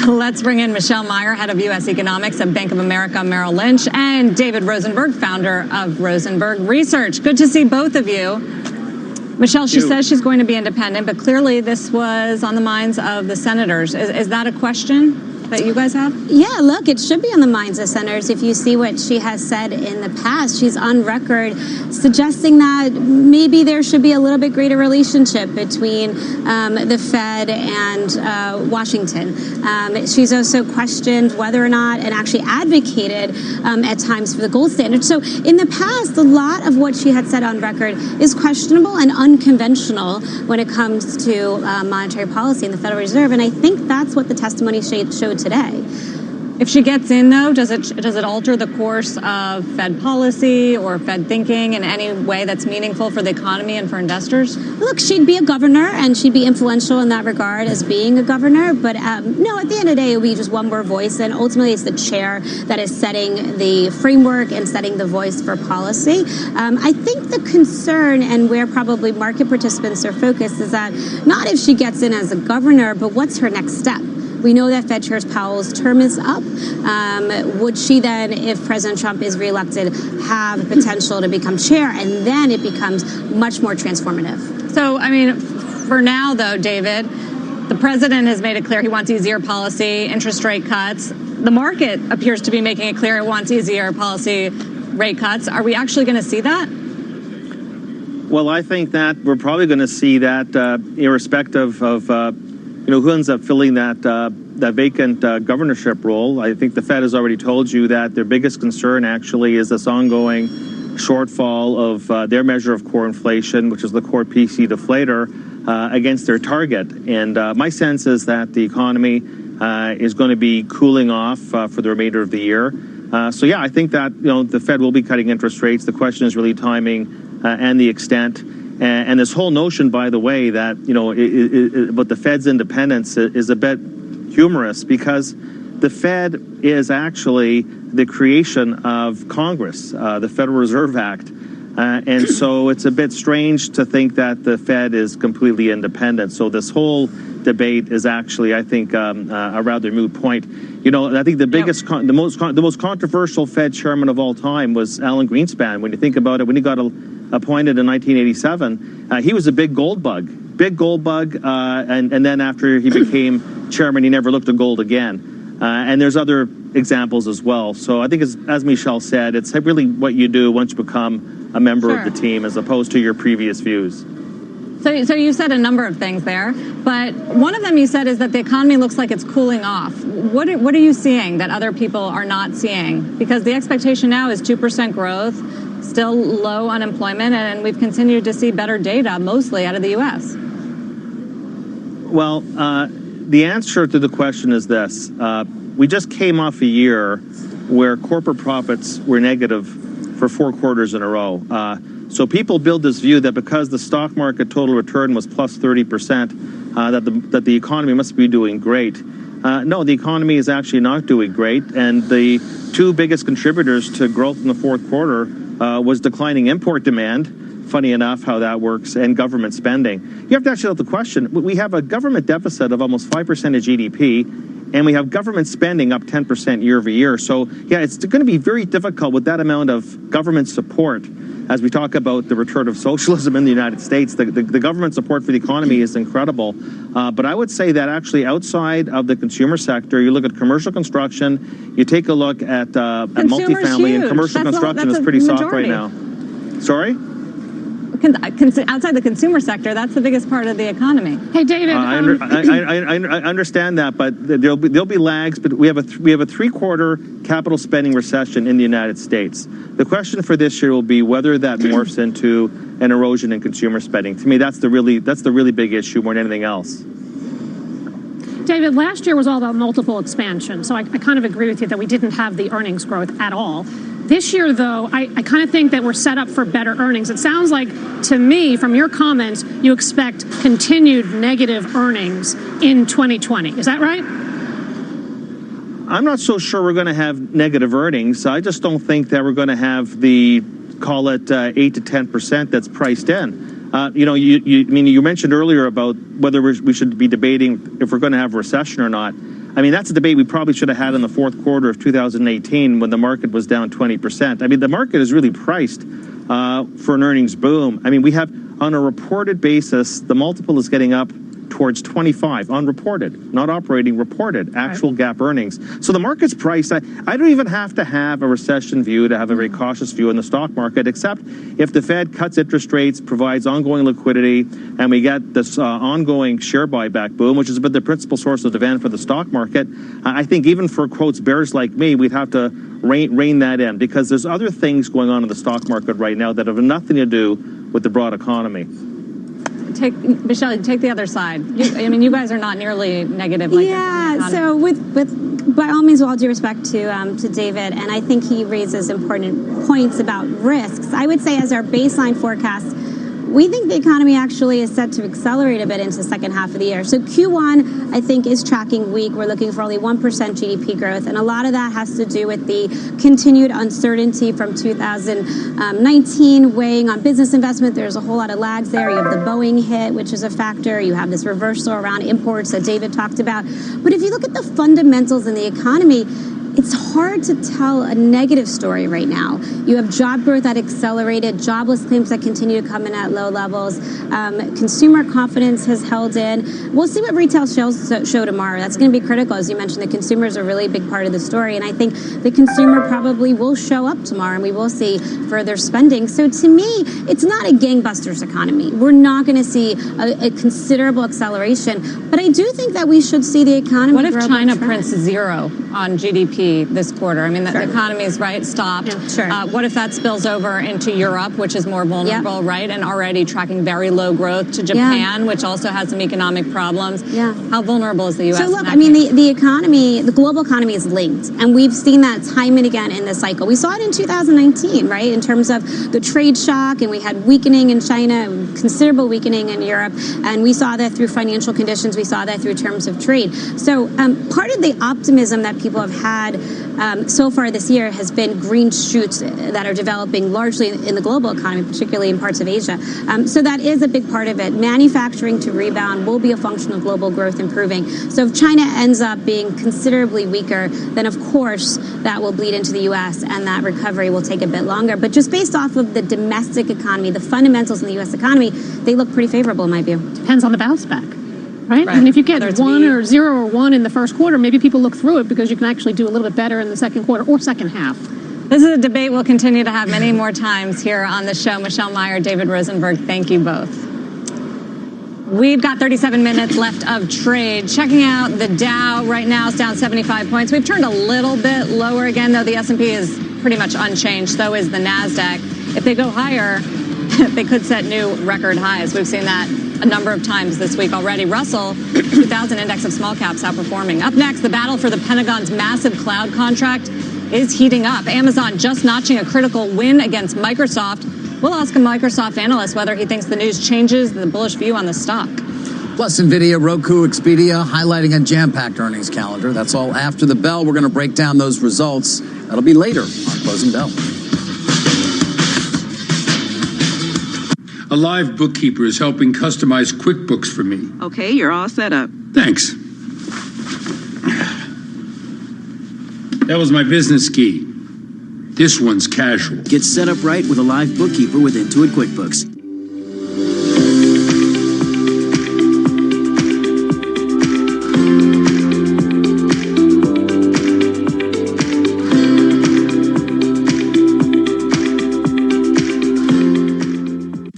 Speaker 14: Let's bring in Michelle Meyer, head of U.S. Economics at Bank of America Merrill Lynch, and David Rosenberg, founder of Rosenberg Research. Good to see both of you. Michelle, she says she's going to be independent, but clearly this was on the minds of the senators. Is that a question that you guys have?
Speaker 2: Yeah, look, it should be on the minds of senators. If you see what she has said in the past, she's on record suggesting that maybe there should be a little bit greater relationship between the Fed and Washington. She's also questioned whether or not, and actually advocated at times for the gold standard. So in the past, a lot of what she had said on record is questionable and unconventional when it comes to monetary policy in the Federal Reserve. And I think that's what the testimony showed today.
Speaker 14: If she gets in, though, does it alter the course of Fed policy or Fed thinking in any way that's meaningful for the economy and for investors?
Speaker 2: Look, she'd be a governor, and she'd be influential in that regard as being a governor. But no, at the end of the day, it would be just one more voice, and ultimately it's the chair that is setting the framework and setting the voice for policy. I think the concern, and where probably market participants are focused, is that not if she gets in as a governor, but what's her next step? We know that Fed Chair Powell's term is up. Would she then, if President Trump is reelected, have potential to become chair? And then it becomes much more transformative.
Speaker 14: So, I mean, for now, though, David, the president has made it clear he wants easier policy, interest rate cuts. The market appears to be making it clear it wants easier policy rate cuts. Are we actually going to see that?
Speaker 9: Well, I think that we're probably going to see that irrespective of who ends up filling that vacant governorship role. I think the Fed has already told you that their biggest concern actually is this ongoing shortfall of their measure of core inflation, which is the core PC deflator, against their target. And my sense is that the economy
Speaker 1: is going to be cooling off for the remainder of the year. So yeah, I think that the Fed will be cutting interest rates. The question is really timing and the extent. And this whole notion, by the way, that about the Fed's independence is a bit humorous, because the Fed is actually the creation of Congress, the Federal Reserve Act. And so it's a bit strange to think that the Fed is completely independent. So this whole debate is actually, I think, a rather moot point. I think the biggest, the most controversial Fed chairman of all time was Alan Greenspan. When you think about it, when he got appointed in 1987, he was a big gold bug, and then after he became chairman, he never looked at gold again. And there's other examples as well. So I think, as Michelle said, it's really what you do once you become a member of the team, as opposed to your previous views.
Speaker 14: So you said a number of things there, but one of them you said is that the economy looks like it's cooling off. What are you seeing that other people are not seeing? Because the expectation now is 2% growth, still low unemployment, and we've continued to see better data, mostly out of the U.S.
Speaker 1: Well, the answer to the question is this. We just came off a year where corporate profits were negative for 4 quarters in a row. So people build this view that because the stock market total return was plus 30%, that the economy must be doing great. No, the economy is actually not doing great. And the 2 biggest contributors to growth in the 4th quarter was declining import demand, funny enough how that works, and government spending. You have to actually ask the question. We have a government deficit of almost 5% of GDP. And we have government spending up 10% year over year. So, yeah, it's going to be very difficult with that amount of government support as we talk about the return of socialism in the United States. The government support for the economy is incredible. But I would say that actually outside of the consumer sector, you look at commercial construction, you take a look at multifamily, and commercial construction is pretty soft right now. Sorry?
Speaker 14: Outside the consumer sector, that's the biggest part of the economy.
Speaker 17: Hey, David.
Speaker 1: I understand that, but there'll be lags. But we have a 3-quarter capital spending recession in the United States. The question for this year will be whether that morphs into an erosion in consumer spending. To me, that's the really big issue more than anything else.
Speaker 17: David, last year was all about multiple expansion, so I kind of agree with you that we didn't have the earnings growth at all. This year, though, I kind of think that we're set up for better earnings. It sounds like, to me, from your comments, you expect continued negative earnings in 2020. Is that right?
Speaker 1: I'm not so sure we're going to have negative earnings. I just don't think that we're going to have the, call it 8 to 10% that's priced in. You mentioned earlier about whether we should be debating if we're going to have a recession or not. I mean, that's a debate we probably should have had in the 4th quarter of 2018 when the market was down 20%. I mean, the market is really priced for an earnings boom. I mean, we have, on a reported basis, the multiple is getting up towards 25, unreported, not operating, reported, actual GAAP earnings. So the market's priced. I don't even have to have a recession view to have a very cautious view in the stock market, except if the Fed cuts interest rates, provides ongoing liquidity, and we get this ongoing share buyback boom, which is the principal source of demand for the stock market. I think even for, quotes, bears like me, we'd have to rein that in, because there's other things going on in the stock market right now that have nothing to do with the broad economy.
Speaker 14: Michelle, take the other side. You guys are not nearly negative like this.
Speaker 2: Yeah, so with by all means, with all due respect to David, and I think he raises important points about risks. I would say as our baseline forecast, we think the economy actually is set to accelerate a bit into the second half of the year. So Q1, I think, is tracking weak. We're looking for only 1% GDP growth, and a lot of that has to do with the continued uncertainty from 2019 weighing on business investment. There's a whole lot of lags there. You have the Boeing hit, which is a factor. You have this reversal around imports that David talked about. But if you look at the fundamentals in the economy, it's hard to tell a negative story right now. You have job growth that accelerated, jobless claims that continue to come in at low levels. Consumer confidence has held in. We'll see what retail sales show tomorrow. That's going to be critical. As you mentioned, the consumers are a really big part of the story. And I think the consumer probably will show up tomorrow, and we will see further spending. So to me, it's not a gangbusters economy. We're not going to see a considerable acceleration. But I do think that we should see the economy.
Speaker 14: What if China prints zero? on GDP this quarter. I mean, the economy is stopped.
Speaker 2: Yeah, sure.
Speaker 14: What if that spills over into Europe, which is more vulnerable, right? And already tracking very low growth, to Japan, which also has some economic problems.
Speaker 2: Yeah.
Speaker 14: How vulnerable is the U.S.?
Speaker 2: So look, I mean, the economy, the global economy is linked, and we've seen that time and again in this cycle. We saw it in 2019, right, in terms of the trade shock, and we had weakening in China, considerable weakening in Europe, and we saw that through financial conditions. We saw that through terms of trade. So part of the optimism that people have had so far this year has been green shoots that are developing largely in the global economy, particularly in parts of Asia. So that is a big part of it. Manufacturing to rebound will be a function of global growth improving. So if China ends up being considerably weaker, then of course that will bleed into the U.S. and that recovery will take a bit longer. But just based off of the domestic economy, the fundamentals in the U.S. economy, they look pretty favorable in my view.
Speaker 17: Depends on the bounce back. Right? And if you get 1 or 0 or 1 in the first quarter, maybe people look through it because you can actually do a little bit better in the second quarter or second half.
Speaker 14: This is a debate we'll continue to have many more times here on the show. Michelle Meyer, David Rosenberg, thank you both. We've got 37 minutes left of trade. Checking out the Dow right now is down 75 points. We've turned a little bit lower again, though the S&P is pretty much unchanged. So is the NASDAQ. If they go higher, they could set new record highs. We've seen that a number of times this week already. Russell 2000 index of small caps outperforming. Up next, the battle for the Pentagon's massive cloud contract is heating up. Amazon just notching a critical win against Microsoft. We'll ask a Microsoft analyst whether he thinks the news changes the bullish view on the stock.
Speaker 16: Plus NVIDIA, Roku, Expedia, highlighting a jam-packed earnings calendar. That's all after the bell. We're going to break down those results. That'll be later on Closing Bell.
Speaker 3: A live bookkeeper is helping customize QuickBooks for me.
Speaker 20: Okay, you're all set up.
Speaker 3: Thanks. That was my business key. This one's casual.
Speaker 7: Get set up right with a live bookkeeper with Intuit QuickBooks.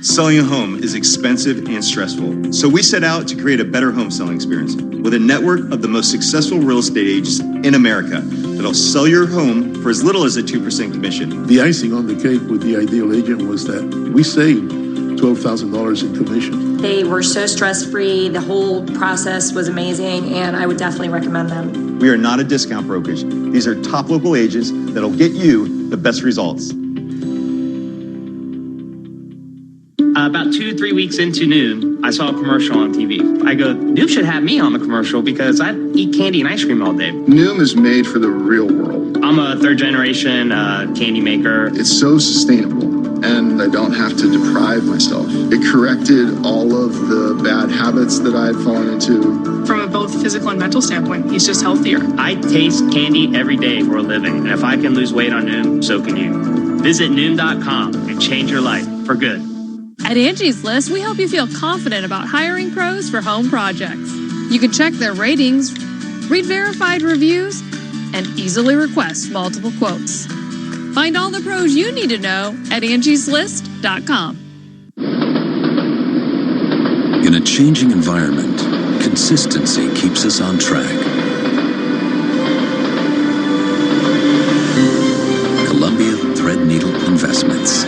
Speaker 8: Selling a home is expensive and stressful, so we set out to create a better home selling experience with a network of the most successful real estate agents in America that'll sell your home for as little as a 2% commission.
Speaker 12: The icing on the cake with the Ideal Agent was that we saved $12,000 in commission.
Speaker 13: They were so stress-free. The whole process was amazing, and I would definitely recommend them.
Speaker 8: We are not a discount brokerage. These are top local agents that'll get you the best results.
Speaker 25: About 2-3 weeks into Noom, I saw a commercial on TV. I go, Noom should have me on the commercial because I eat candy and ice cream all day.
Speaker 11: Noom is made for the real world.
Speaker 25: I'm a third-generation candy maker.
Speaker 11: It's so sustainable, and I don't have to deprive myself. It corrected all of the bad habits that I had fallen into.
Speaker 27: From a both physical and mental standpoint, he's just healthier.
Speaker 25: I taste candy every day for a living, and if I can lose weight on Noom, so can you. Visit Noom.com and change your life for good.
Speaker 28: At Angie's List, we help you feel confident about hiring pros for home projects. You can check their ratings, read verified reviews, and easily request multiple quotes. Find all the pros you need to know at angieslist.com.
Speaker 29: In a changing environment, consistency keeps us on track. Columbia Threadneedle Investments.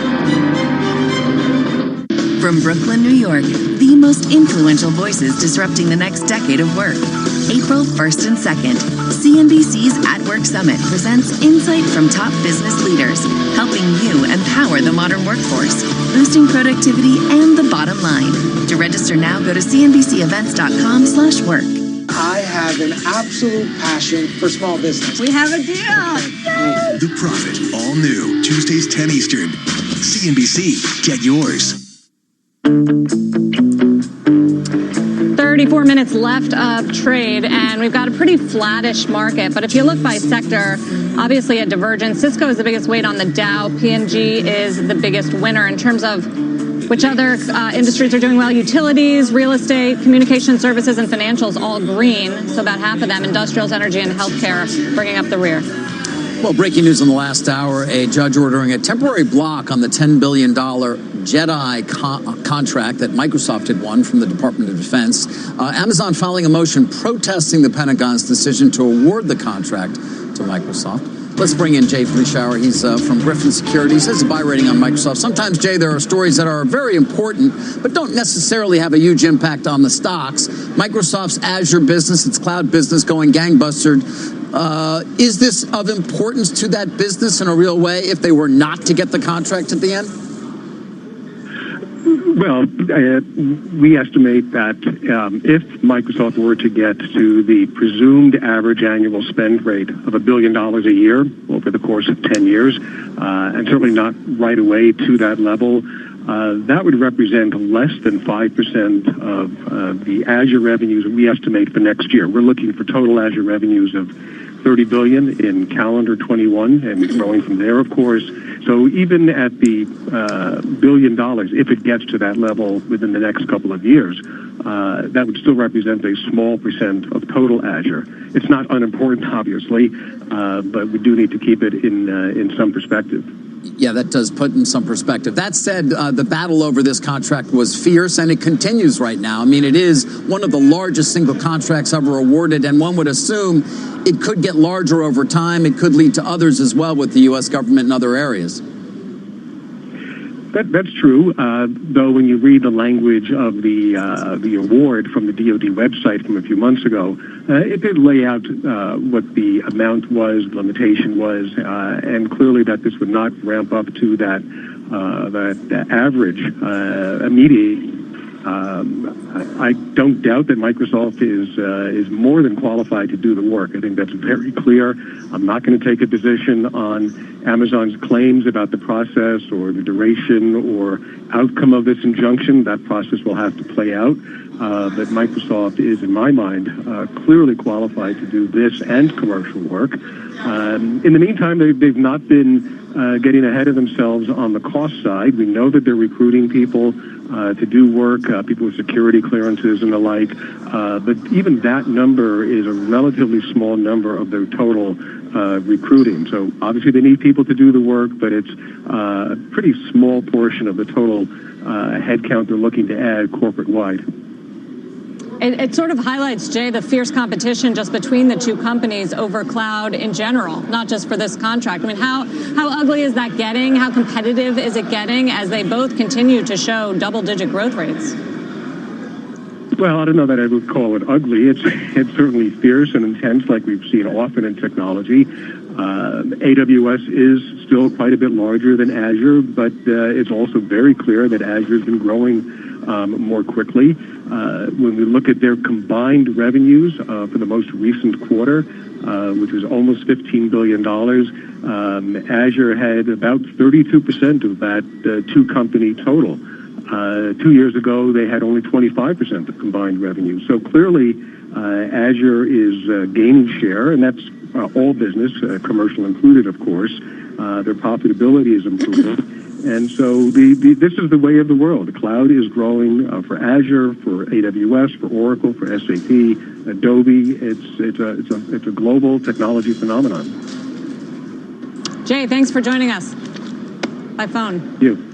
Speaker 22: From Brooklyn, New York, the most influential voices disrupting the next decade of work. April 1st and 2nd, CNBC's At Work Summit presents insight from top business leaders, helping you empower the modern workforce, boosting productivity and the bottom line. To register now, go to cnbcevents.com/work.
Speaker 30: I have an absolute passion for small business.
Speaker 22: We have a deal! Yay!
Speaker 31: The Profit, all new, Tuesdays 10 Eastern. CNBC, get yours.
Speaker 14: 34 minutes left of trade, and we've got a pretty flattish market. But if you look by sector, obviously a divergence. Cisco is the biggest weight on the Dow. P&G is the biggest winner. In terms of which other industries are doing well, utilities, real estate, communication services, and financials, all green. So about half of them, industrials, energy, and healthcare, bringing up the rear.
Speaker 16: Well, breaking news in the last hour, a judge ordering a temporary block on the $10 billion JEDI contract that Microsoft had won from the Department of Defense. Amazon filing a motion protesting the Pentagon's decision to award the contract to Microsoft. Let's bring in Jay Fleischauer. He's from Griffin Securities. He has a buy rating on Microsoft. Sometimes, Jay, there are stories that are very important, but don't necessarily have a huge impact on the stocks. Microsoft's Azure business, its cloud business, going gangbusters. Is this of importance to that business in a real way if they were not to get the contract at the end?
Speaker 4: Well, we estimate that if Microsoft were to get to the presumed average annual spend rate of $1 billion a year over the course of 10 years, and certainly not right away to that level, that would represent less than 5% of the Azure revenues we estimate for next year. We're looking for total Azure revenues of $30 billion in calendar 21, and growing from there, of course. So even at the $1 billion, if it gets to that level within the next couple of years, that would still represent a small percent of total Azure. It's not unimportant, obviously, but we do need to keep it in some perspective.
Speaker 16: Yeah, that does put in some perspective. That said, the battle over this contract was fierce, and it continues right now. I mean, it is one of the largest single contracts ever awarded, and one would assume it could get larger over time. It could lead to others as well with the U.S. government in other areas.
Speaker 4: That's true, though when you read the language of the award from the DoD website from a few months ago, it did lay out what the amount was, the limitation was, and clearly that this would not ramp up to that average immediately. I don't doubt that Microsoft is more than qualified to do the work. I think that's very clear. I'm not going to take a position on Amazon's claims about the process or the duration or outcome of this injunction. That process will have to play out. But Microsoft is, in my mind, clearly qualified to do this and commercial work. In the meantime, they've not been getting ahead of themselves on the cost side. We know that they're recruiting people to do work, people with security clearances and the like. But even that number is a relatively small number of their total recruiting. So obviously they need people to do the work, but it's a pretty small portion of the total headcount they're looking to add corporate-wide.
Speaker 14: It sort of highlights, Jay, the fierce competition just between the two companies over cloud in general, not just for this contract. I mean, how ugly is that getting? How competitive is it getting as they both continue to show double-digit growth rates?
Speaker 4: Well, I don't know that I would call it ugly. It's certainly fierce and intense, like we've seen often in technology. AWS is still quite a bit larger than Azure, but it's also very clear that Azure has been growing more quickly. When we look at their combined revenues for the most recent quarter, which was almost $15 billion, Azure had about 32% of that two-company total. 2 years ago, they had only 25% of combined revenue. So clearly, Azure is gaining share, and that's all business, commercial included, of course. Their profitability is improving. And so this is the way of the world. The cloud is growing for Azure, for AWS, for Oracle, for SAP, Adobe. It's a global technology phenomenon.
Speaker 14: Jay, thanks for joining us by phone.
Speaker 4: Thank you.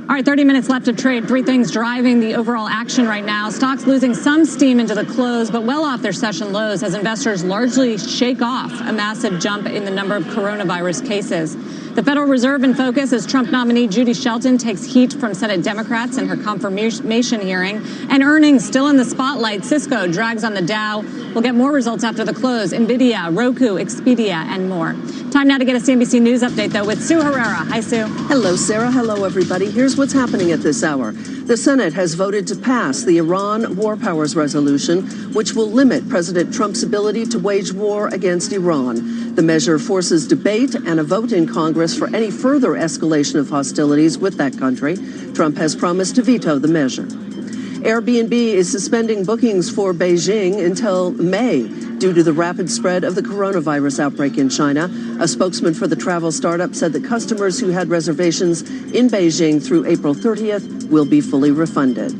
Speaker 14: All right, 30 minutes left of trade. Three things driving the overall action right now. Stocks losing some steam into the close, but well off their session lows as investors largely shake off a massive jump in the number of coronavirus cases. The Federal Reserve in focus as Trump nominee Judy Shelton takes heat from Senate Democrats in her confirmation hearing. And earnings still in the spotlight. Cisco drags on the Dow. We'll get more results after the close. NVIDIA, Roku, Expedia, and more. Time now to get a CNBC News update, though, with Sue Herrera. Hi, Sue.
Speaker 5: Hello, Sarah. Hello, everybody. Here's what's happening at this hour. The Senate has voted to pass the Iran War Powers Resolution, which will limit President Trump's ability to wage war against Iran. The measure forces debate and a vote in Congress for any further escalation of hostilities with that country. Trump has promised to veto the measure. Airbnb is suspending bookings for Beijing until May due to the rapid spread of the coronavirus outbreak in China. A spokesman for the travel startup said that customers who had reservations in Beijing through April 30th will be fully refunded.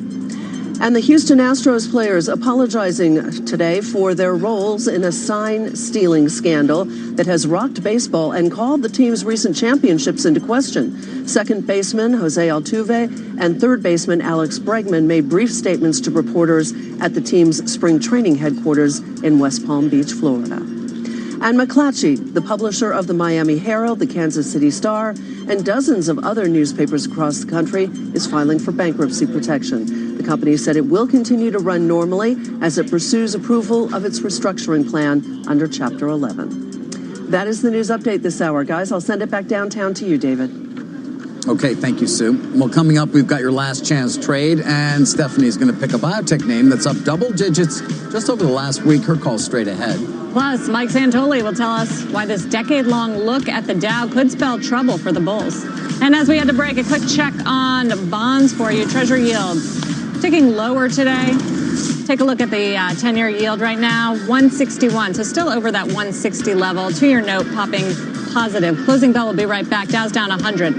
Speaker 5: And the Houston Astros players apologizing today for their roles in a sign-stealing scandal that has rocked baseball and called the team's recent championships into question. Second baseman Jose Altuve and third baseman Alex Bregman made brief statements to reporters at the team's spring training headquarters in West Palm Beach, Florida. And McClatchy, the publisher of the Miami Herald, the Kansas City Star, and dozens of other newspapers across the country, is filing for bankruptcy protection. The company said it will continue to run normally as it pursues approval of its restructuring plan under Chapter 11. That is the news update this hour. Guys, I'll send it back downtown to you, David.
Speaker 16: Okay, thank you, Sue. Well, coming up, we've got your last chance trade, and Stephanie's going to pick a biotech name that's up double digits just over the last week. Her call's straight ahead.
Speaker 14: Plus, Mike Santoli will tell us why this decade-long look at the Dow could spell trouble for the bulls. And as we had to break, a quick check on bonds for you. Treasury yields ticking lower today. Take a look at the 10-year yield right now, 161. So still over that 160 level. Two-year note popping positive. Closing bell will be right back. Dow's down 100.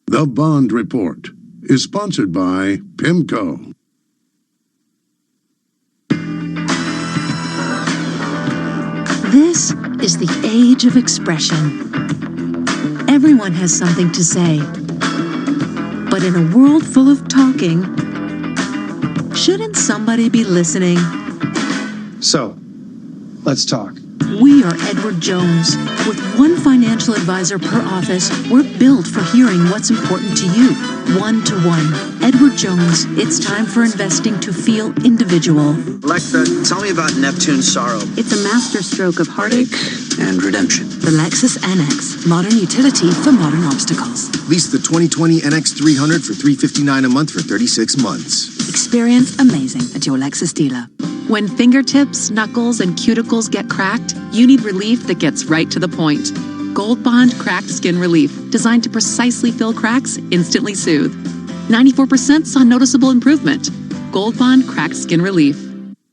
Speaker 12: The Bond Report is sponsored by PIMCO.
Speaker 1: This is the age of expression. Everyone has something to say. But in a world full of talking, shouldn't somebody be listening?
Speaker 6: So, let's talk.
Speaker 1: We are Edward Jones. With one financial advisor per office, we're built for hearing what's important to you, one-to-one. Edward Jones, it's time for investing to feel individual.
Speaker 7: Alexa, tell me about Neptune's Sorrow.
Speaker 1: It's a masterstroke of heartache
Speaker 7: And redemption.
Speaker 1: The Lexus NX, modern utility for modern obstacles.
Speaker 31: Lease the 2020 NX 300 for $359 a month for 36 months.
Speaker 1: Experience amazing at your Lexus dealer. When fingertips, knuckles, and cuticles get cracked, you need relief that gets right to the point. Gold Bond Cracked Skin Relief, designed to precisely fill cracks, instantly soothe. 94% saw noticeable improvement. Gold Bond Cracked Skin Relief.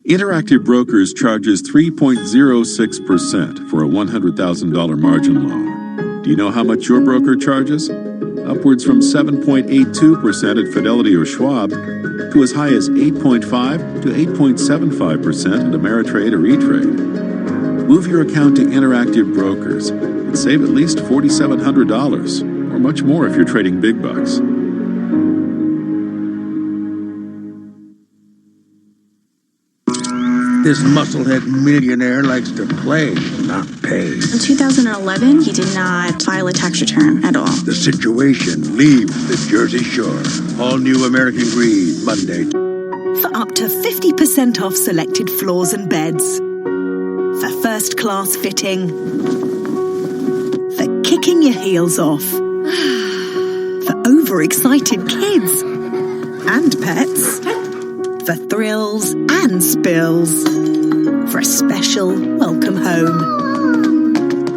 Speaker 9: Interactive Brokers charges 3.06% for a $100,000 margin loan. Do you know how much your broker charges? Upwards from 7.82% at Fidelity or Schwab to as high as 8.5 to 8.75% at Ameritrade or E-Trade. Move your account to Interactive Brokers and save at least $4,700 or much more if you're trading big bucks.
Speaker 10: This musclehead millionaire likes to play, not pay.
Speaker 15: In 2011, he did not file a tax return at all.
Speaker 10: The situation leaves the Jersey Shore. All new American Greed, Monday.
Speaker 18: For up to 50% off selected floors and beds. For first-class fitting. For kicking your heels off. For overexcited kids. And pets. For thrills and spills. For a special welcome home.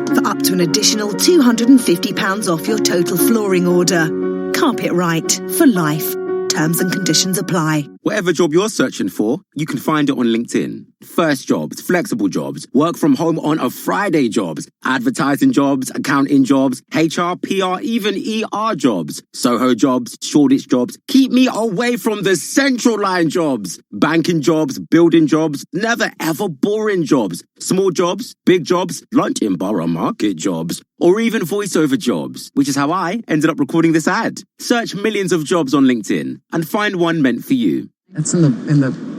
Speaker 18: For up to an additional £250 off your total flooring order. Carpet Right for life. Terms and conditions apply.
Speaker 19: Whatever job you're searching for, you can find it on LinkedIn. First jobs, flexible jobs, work from home on a Friday jobs, advertising jobs, accounting jobs, HR, PR, even ER jobs, Soho jobs, Shoreditch jobs. Keep me away from the central line jobs. Banking jobs, building jobs, never ever boring jobs. Small jobs, big jobs, lunch in Borough Market jobs, or even voiceover jobs, which is how I ended up recording this ad. Search millions of jobs on LinkedIn and find one meant for you.
Speaker 16: That's in the.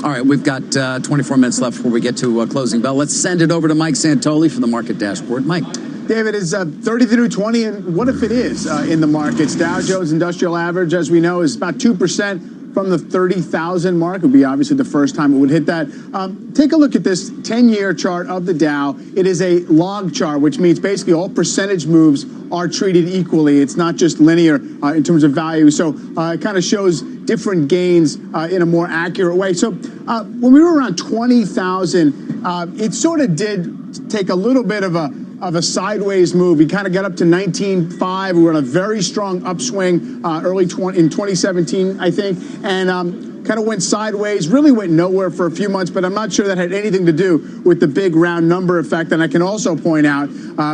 Speaker 16: All right, we've got 24 minutes left before we get to closing bell. Let's send it over to Mike Santoli for the market dashboard. Mike.
Speaker 21: David, is 30 through 20, and what if it is in the markets? Dow Jones Industrial Average, as we know, is about 2% from the 30,000 mark. It would be obviously the first time it would hit that. Take a look at this 10-year chart of the Dow. It is a log chart, which means basically all percentage moves are treated equally. It's not just linear in terms of value. So it kind of shows different gains in a more accurate way. So when we were around 20,000, it sort of did take a little bit of a sideways move. We kind of got up to 19.5. We were on a very strong upswing in 2017, I think, and kind of went sideways, really went nowhere for a few months, but I'm not sure that had anything to do with the big round number effect. And I can also point out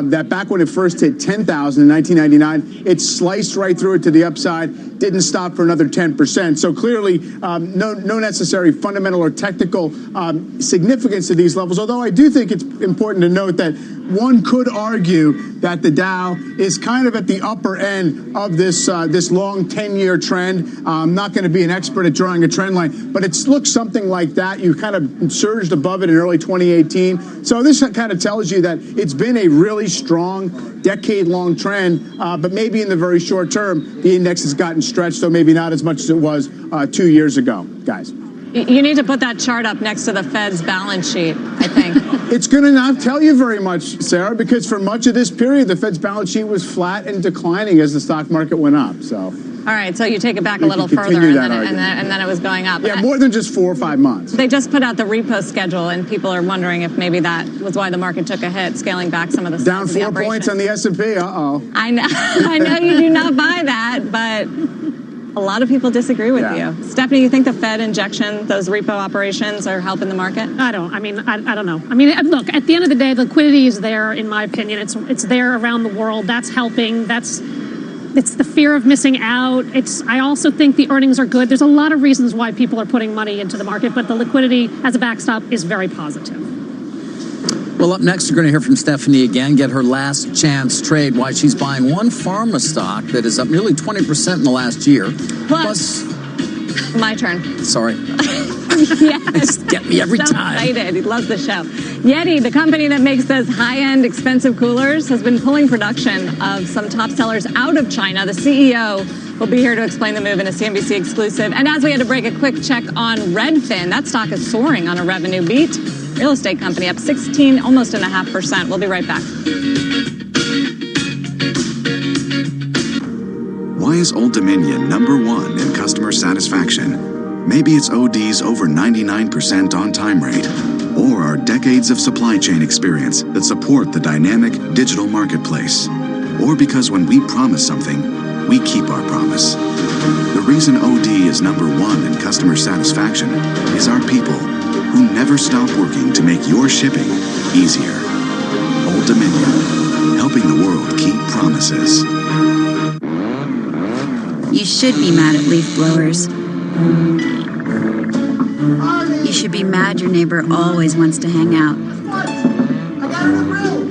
Speaker 21: that back when it first hit 10,000 in 1999, it sliced right through it to the upside, didn't stop for another 10%. So clearly, no necessary fundamental or technical significance to these levels, although I do think it's important to note that one could argue that the Dow is kind of at the upper end of this long 10-year trend. I'm not going to be an expert at drawing a trend line, but it looks something like that. You kind of surged above it in early 2018. So this kind of tells you that it's been a really strong, decade-long trend, but maybe in the very short term, the index has gotten stretched, so maybe not as much as it was 2 years ago, guys.
Speaker 14: You need to put that chart up next to the Fed's balance sheet, I think.
Speaker 21: It's going to not tell you very much, Sarah, because for much of this period, the Fed's balance sheet was flat and declining as the stock market went up. So,
Speaker 14: all right, so you take it back a little further, and then it was going up.
Speaker 21: Yeah, more than just 4 or 5 months.
Speaker 14: They just put out the repo schedule, and people are wondering if maybe that was why the market took a hit, scaling back some of the
Speaker 21: down 4 points on the S&P.
Speaker 14: I know, I know you do not buy that, but a lot of people disagree with you. Stephanie, you think the Fed injection, those repo operations, are helping the market?
Speaker 2: I don't know. I mean, look, at the end of the day, the liquidity is there, in my opinion. It's there around the world. That's helping. It's the fear of missing out. I also think the earnings are good. There's a lot of reasons why people are putting money into the market, but the liquidity as a backstop is very positive.
Speaker 16: Well, up next, you're going to hear from Stephanie again, get her last chance trade, why she's buying one pharma stock that is up nearly 20% in the last year.
Speaker 14: Plus my turn.
Speaker 16: Sorry.
Speaker 14: Yes.
Speaker 16: Get me every time.
Speaker 14: Excited. He loves the show. Yeti, the company that makes those high-end expensive coolers, has been pulling production of some top sellers out of China. The CEO will be here to explain the move in a CNBC exclusive. And as we had to break a quick check on Redfin, that stock is soaring on a revenue beat. Real estate company up 16, almost 0.5%. We'll be right back.
Speaker 3: Why is Old Dominion #1 in customer satisfaction? Maybe it's OD's over 99% on-time rate, or our decades of supply chain experience that support the dynamic digital marketplace. Or because when we promise something, we keep our promise. The reason OD is #1 in customer satisfaction is our people, who never stop working to make your shipping easier. Old Dominion, helping the world keep promises.
Speaker 8: You should be mad at leaf blowers. You should be mad your neighbor always wants to hang out.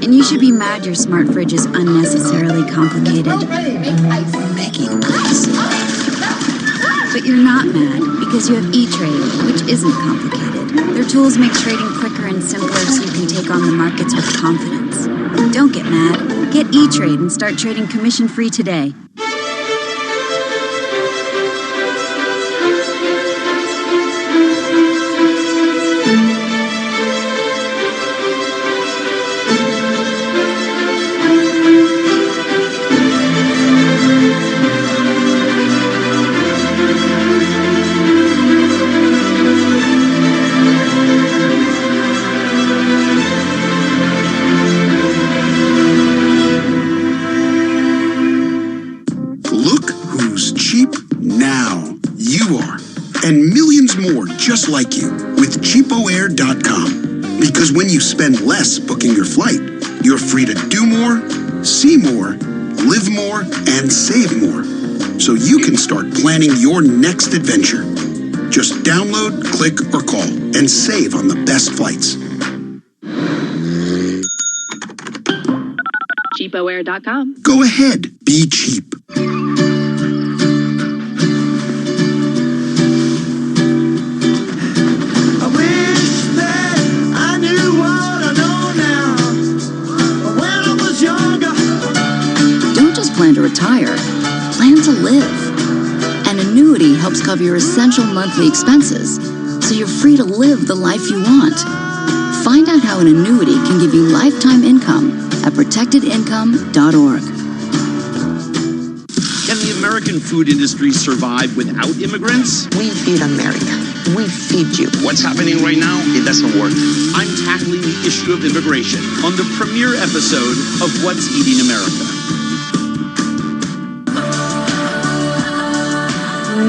Speaker 8: And you should be mad your smart fridge is unnecessarily complicated. Making ice. But you're not mad because you have E-Trade, which isn't complicated. Their tools make trading quicker and simpler so you can take on the markets with confidence. Don't get mad. Get E-Trade and start trading commission-free today.
Speaker 31: Just like you with cheapoair.com. Because when you spend less booking your flight, you're free to do more, see more, live more, and save more. So you can start planning your next adventure. Just download, click, or call and save on the best flights.
Speaker 11: cheapoair.com.
Speaker 31: Go ahead, be cheap.
Speaker 8: Plan to retire, plan to live. An annuity helps cover your essential monthly expenses, so you're free to live the life you want. Find out how an annuity can give you lifetime income at protectedincome.org.
Speaker 13: Can the American food industry survive without immigrants?
Speaker 17: We feed America. We feed you.
Speaker 13: What's happening right now? It doesn't work. I'm tackling the issue of immigration on the premiere episode of What's Eating America.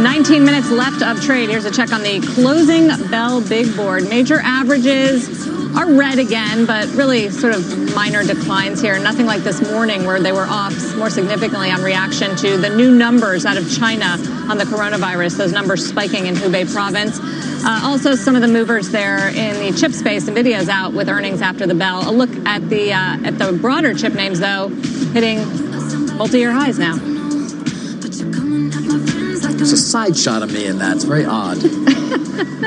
Speaker 14: 19 minutes left of trade. Here's a check on the closing bell big board. Major averages are red again, but really sort of minor declines here. Nothing like this morning where they were off more significantly on reaction to the new numbers out of China on the coronavirus, those numbers spiking in Hubei province. Also, some of the movers there in the chip space, NVIDIA's out with earnings after the bell. A look at the broader chip names, though, hitting multi-year highs now.
Speaker 16: There's a side shot of me in that. It's very odd.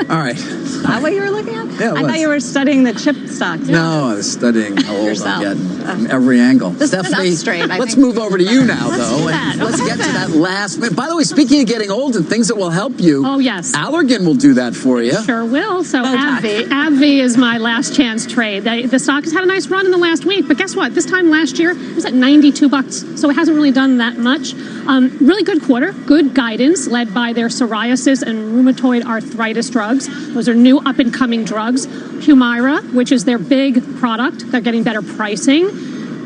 Speaker 16: All right.
Speaker 14: Is that what you were looking at?
Speaker 16: Yeah,
Speaker 14: I thought you were studying the chip stocks.
Speaker 16: No, I was studying how old I'm getting from every angle.
Speaker 14: Stephanie,
Speaker 16: let's move over to you now, though.
Speaker 14: Let's
Speaker 16: get to that last minute. By the way, speaking of getting old and things that will help you.
Speaker 2: Oh, yes.
Speaker 16: Allergan will do that for you.
Speaker 2: Sure will. So AbbVie is my last chance trade. The stock has had a nice run in the last week, but guess what? This time last year, it was at $92, so it hasn't really done that much. Really good quarter, good guidance, led by their psoriasis and rheumatoid arthritis drugs. Those are new up-and-coming drugs. Humira, which is their big product, they're getting better pricing.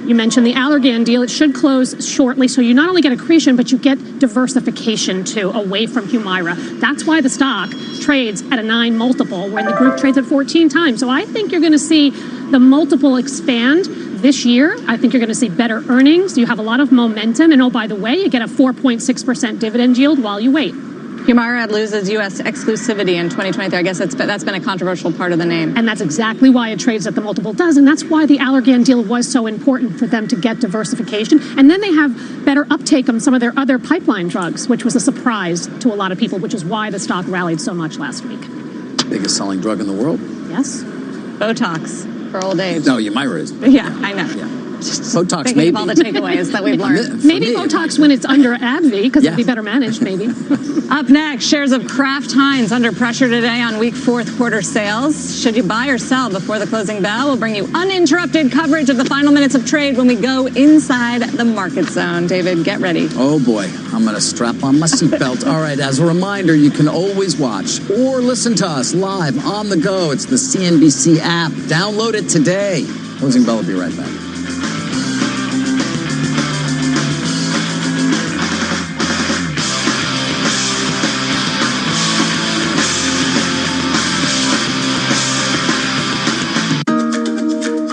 Speaker 2: You mentioned the Allergan deal. It should close shortly, so you not only get accretion, but you get diversification, too, away from Humira. That's why the stock trades at a 9 multiple, when the group trades at 14 times. So I think you're going to see the multiple expand this year. I think you're going to see better earnings. You have a lot of momentum. And, oh, by the way, you get a 4.6% dividend yield while you wait.
Speaker 14: Humira loses U.S. exclusivity in 2023. I guess that's been a controversial part of the name.
Speaker 2: And that's exactly why it trades at the multiple does. And that's why the Allergan deal was so important for them to get diversification. And then they have better uptake on some of their other pipeline drugs, which was a surprise to a lot of people, which is why the stock rallied so much last week.
Speaker 16: Biggest selling drug in the world.
Speaker 2: Yes.
Speaker 14: Botox for old age.
Speaker 16: No, Humira is.
Speaker 14: Yeah, I know.
Speaker 16: Yeah. Botox,
Speaker 14: thinking
Speaker 16: maybe.
Speaker 14: of all the takeaways that we've learned.
Speaker 2: Maybe Botox when it's under AbbVie, because it'd be better managed, maybe.
Speaker 14: Up next, shares of Kraft Heinz under pressure today on weak fourth quarter sales. Should you buy or sell before the closing bell? We'll bring you uninterrupted coverage of the final minutes of trade when we go inside the market zone. David, get ready.
Speaker 16: Oh boy, I'm going to strap on my seatbelt. All right, as a reminder, you can always watch or listen to us live on the go. It's the CNBC app. Download it today. Closing bell will be right back.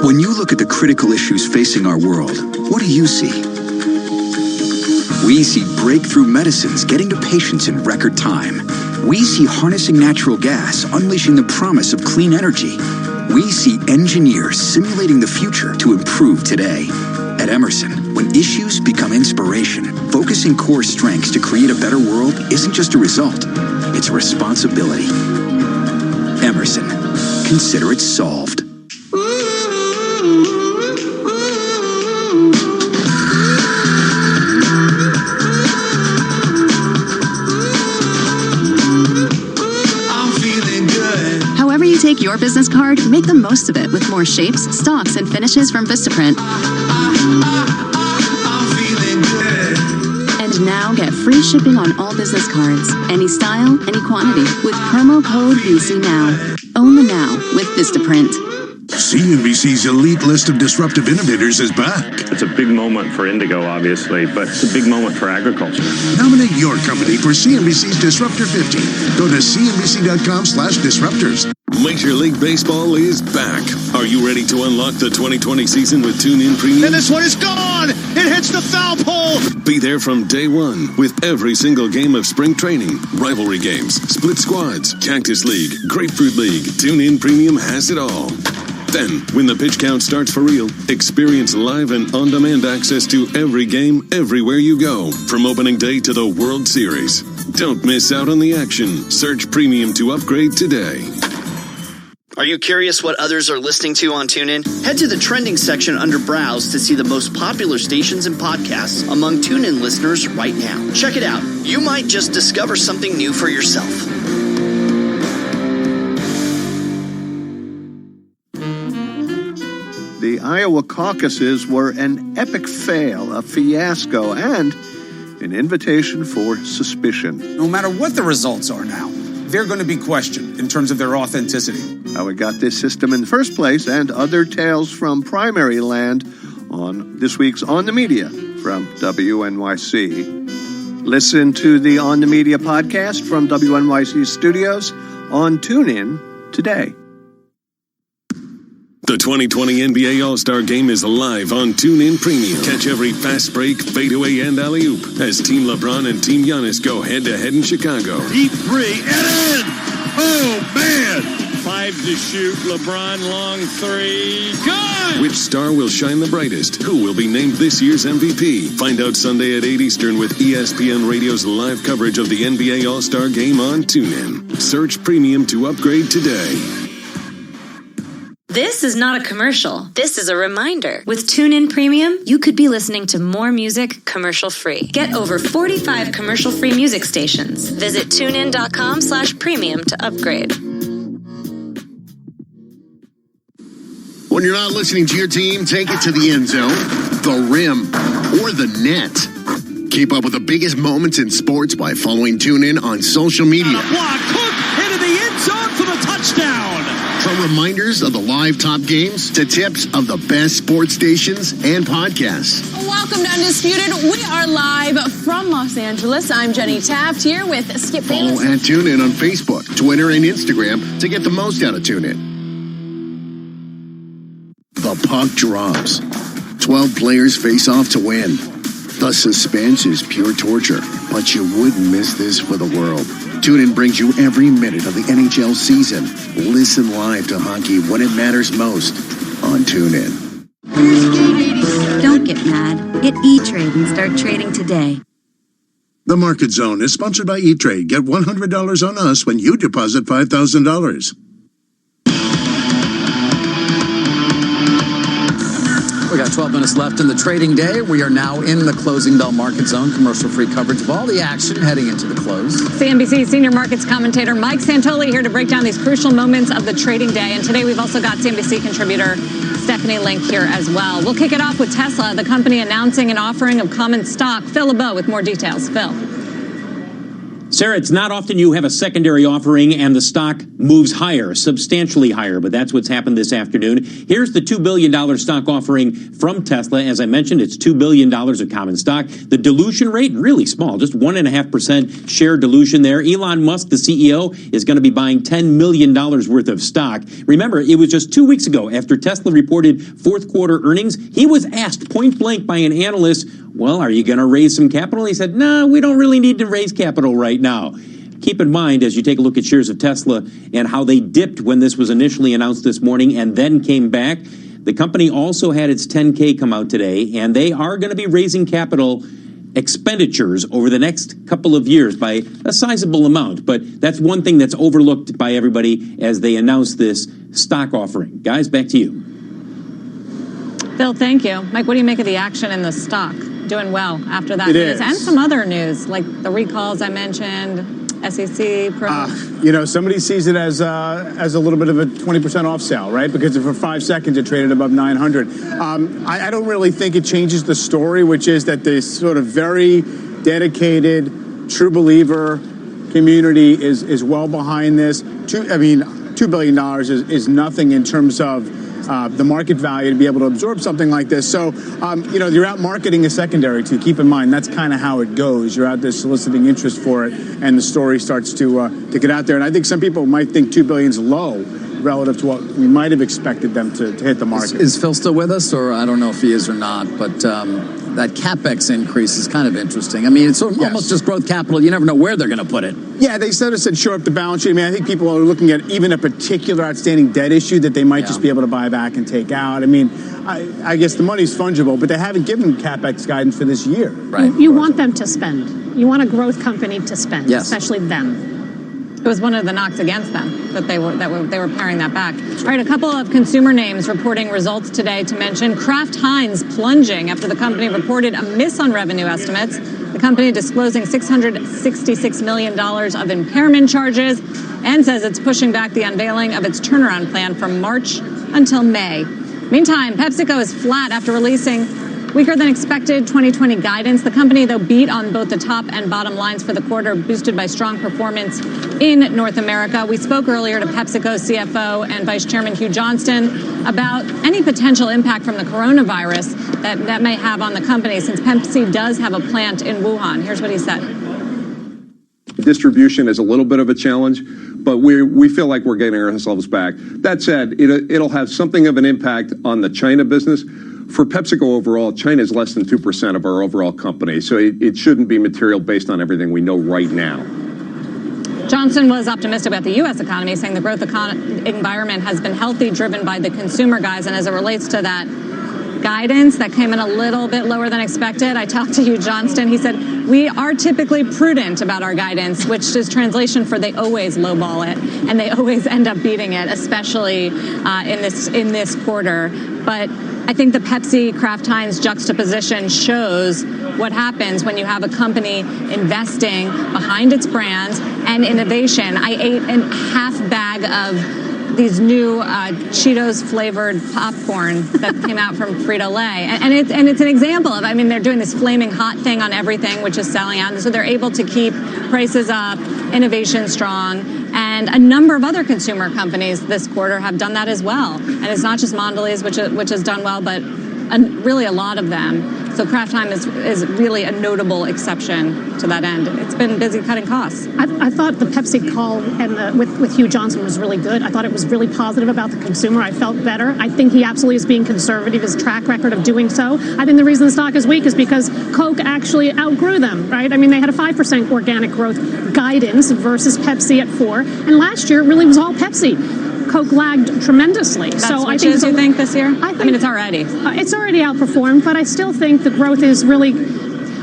Speaker 3: When you look at the critical issues facing our world, what do you see? We see breakthrough medicines getting to patients in record time. We see harnessing natural gas, unleashing the promise of clean energy. We see engineers simulating the future to improve today. At Emerson, when issues become inspiration, focusing core strengths to create a better world isn't just a result, it's a responsibility. Emerson, consider it solved.
Speaker 1: However you take your business card, make the most of it with more shapes, stocks, and finishes from Vistaprint. And now get free shipping on all business cards, any style, any quantity, with promo code VCNOW. Own the now with Vistaprint.
Speaker 31: CNBC's elite list of disruptive innovators is back.
Speaker 11: It's a big moment for Indigo, obviously, but it's a big moment for agriculture.
Speaker 31: Nominate your company for CNBC's Disruptor 50. Go to cnbc.com/disruptors.
Speaker 9: Major League Baseball is back. Are you ready to unlock the 2020 season with TuneIn Premium?
Speaker 13: And this one is gone! It hits the foul pole!
Speaker 9: Be there from day one with every single game of spring training, rivalry games, split squads, Cactus League, Grapefruit League. TuneIn Premium has it all. Then, when the pitch count starts for real, experience live and on-demand access to every game, everywhere you go, from opening day to the World Series. Don't miss out on the action. Search Premium to upgrade today.
Speaker 7: Are you curious what others are listening to on TuneIn? Head to the trending section under Browse to see the most popular stations and podcasts among TuneIn listeners right now. Check it out. You might just discover something new for yourself.
Speaker 20: The Iowa caucuses were an epic fail, a fiasco, and an invitation for suspicion.
Speaker 22: No matter what the results are now, they're going to be questioned in terms of their authenticity.
Speaker 20: How we got this system in the first place and other tales from primary land on this week's On the Media from WNYC. Listen to the On the Media podcast from WNYC Studios on TuneIn today.
Speaker 4: The 2020 NBA All-Star Game is live on TuneIn Premium. Catch every fast break, fadeaway, and alley-oop as Team LeBron and Team Giannis go head-to-head in Chicago.
Speaker 5: Deep three, and in! Oh, man! 5 to shoot, LeBron, long three, good!
Speaker 4: Which star will shine the brightest? Who will be named this year's MVP? Find out Sunday at 8 Eastern with ESPN Radio's live coverage of the NBA All-Star Game on TuneIn. Search Premium to upgrade today.
Speaker 12: This is not a commercial. This is a reminder. With TuneIn Premium, you could be listening to more music commercial-free. Get over 45 commercial-free music stations. Visit TuneIn.com/premium to upgrade.
Speaker 23: When you're not listening to your team, take it to the end zone, the rim, or the net. Keep up with the biggest moments in sports by following TuneIn on social media.
Speaker 5: Block, hook, into the end zone for the touchdown.
Speaker 23: From reminders of the live top games to tips of the best sports stations and podcasts.
Speaker 24: Welcome to Undisputed. We are live from Los Angeles. I'm Jenny Taft here with Skip
Speaker 23: Follow
Speaker 24: Bayless.
Speaker 23: at TuneIn on Facebook, Twitter, and Instagram to get the most out of TuneIn. The puck drops. 12 players face off to win. The suspense is pure torture, but you wouldn't miss this for the world. TuneIn brings you every minute of the NHL season. Listen live to hockey when it matters most on TuneIn.
Speaker 8: Don't get mad. Get E-Trade and start trading today.
Speaker 31: The Market Zone is sponsored by E-Trade. Get $100 on us when you deposit $5,000.
Speaker 16: We got 12 minutes left in the trading day. We are now in the closing bell market zone. Commercial-free coverage of all the action heading into the close.
Speaker 14: CNBC senior markets commentator Mike Santoli here to break down these crucial moments of the trading day. And today we've also got CNBC contributor Stephanie Link here as well. We'll kick it off with Tesla, the company announcing an offering of common stock. Phil LeBeau with more details. Phil.
Speaker 25: Sarah, it's not often you have a secondary offering and the stock moves higher, substantially higher, but that's what's happened this afternoon. Here's the $2 billion stock offering from Tesla. As I mentioned, it's $2 billion of common stock. The dilution rate, really small, just 1.5% share dilution there. Elon Musk, the CEO, is going to be buying $10 million worth of stock. Remember, it was just 2 weeks ago after Tesla reported fourth quarter earnings. He was asked point blank by an analyst, well, are you going to raise some capital? He said, no, we don't really need to raise capital right now. Keep in mind, as you take a look at shares of Tesla and how they dipped when this was initially announced this morning and then came back, the company also had its 10K come out today, and they are going to be raising capital expenditures over the next couple of years by a sizable amount. But that's one thing that's overlooked by everybody as they announce this stock offering. Guys, back to you.
Speaker 14: Phil, thank you. Mike, what do you make of the action in the stock? Doing well after that
Speaker 21: It
Speaker 14: news.
Speaker 21: is.
Speaker 14: And some other news, like the recalls I mentioned, SEC.
Speaker 21: Somebody sees it as a little bit of a 20% off sale, right? Because for 5 seconds it traded above 900. I don't really think it changes the story, which is that this sort of very dedicated, true believer community is well behind this. $2 billion is nothing in terms of the market value to be able to absorb something like this. So, you're out marketing a secondary too. Keep in mind, that's kind of how it goes. You're out there soliciting interest for it, and the story starts to get out there. And I think some people might think $2 billion is low relative to what we might have expected them to hit the market.
Speaker 16: Is Phil still with us, or I don't know if he is or not, but that CapEx increase is kind of interesting. I mean, it's almost just growth capital. You never know where they're going to put it.
Speaker 21: Yeah, they said shore up the balance sheet. I mean, I think people are looking at even a particular outstanding debt issue that they might just be able to buy back and take out. I mean, I guess the money's fungible, but they haven't given CapEx guidance for this year.
Speaker 16: Right.
Speaker 2: You want them to spend. You want a growth company to spend,
Speaker 21: Yes.
Speaker 2: especially them.
Speaker 14: It was one of the knocks against them that they were paring that back. All right, a couple of consumer names reporting results today to mention. Kraft Heinz plunging after the company reported a miss on revenue estimates. The company disclosing $666 million of impairment charges and says it's pushing back the unveiling of its turnaround plan from March until May. Meantime, PepsiCo is flat after releasing weaker than expected 2020 guidance. The company, though, beat on both the top and bottom lines for the quarter, boosted by strong performance in North America. We spoke earlier to PepsiCo CFO and Vice Chairman Hugh Johnston about any potential impact from the coronavirus. that may have on the company, since Pepsi does have a plant in Wuhan. Here's what he said.
Speaker 6: Distribution is a little bit of a challenge, but we feel like we're getting ourselves back. That said, it'll have something of an impact on the China business. For PepsiCo overall, China is less than 2% of our overall company, so it shouldn't be material based on everything we know right now.
Speaker 14: Johnson was optimistic about the U.S. economy, saying the growth environment has been healthy, driven by the consumer guys. And as it relates to that guidance that came in a little bit lower than expected, I talked to Hugh Johnston. He said, we are typically prudent about our guidance, which is translation for they always lowball it, and they always end up beating it, especially in this quarter. But I think the Pepsi Kraft Heinz juxtaposition shows what happens when you have a company investing behind its brands and innovation. I ate a half bag of these new Cheetos flavored popcorn that came out from Frito-Lay. And it's an example of, I mean, they're doing this flaming hot thing on everything, which is selling out. And so they're able to keep prices up, innovation strong. And a number of other consumer companies this quarter have done that as well. And it's not just Mondelez, which has done well, but really a lot of them. So Kraft Heinz is really a notable exception to that end. It's been busy cutting costs.
Speaker 2: I thought the Pepsi call and with Hugh Johnson was really good. I thought it was really positive about the consumer. I felt better. I think he absolutely is being conservative, his track record of doing so. I think the reason the stock is weak is because Coke actually outgrew them, right? I mean, they had a 5% organic growth guidance versus Pepsi at 4%. And last year, it really was all Pepsi. Coke lagged tremendously.
Speaker 14: That
Speaker 2: so I
Speaker 14: think you think this year? I mean, it's already.
Speaker 2: It's already outperformed, but I still think the growth is really,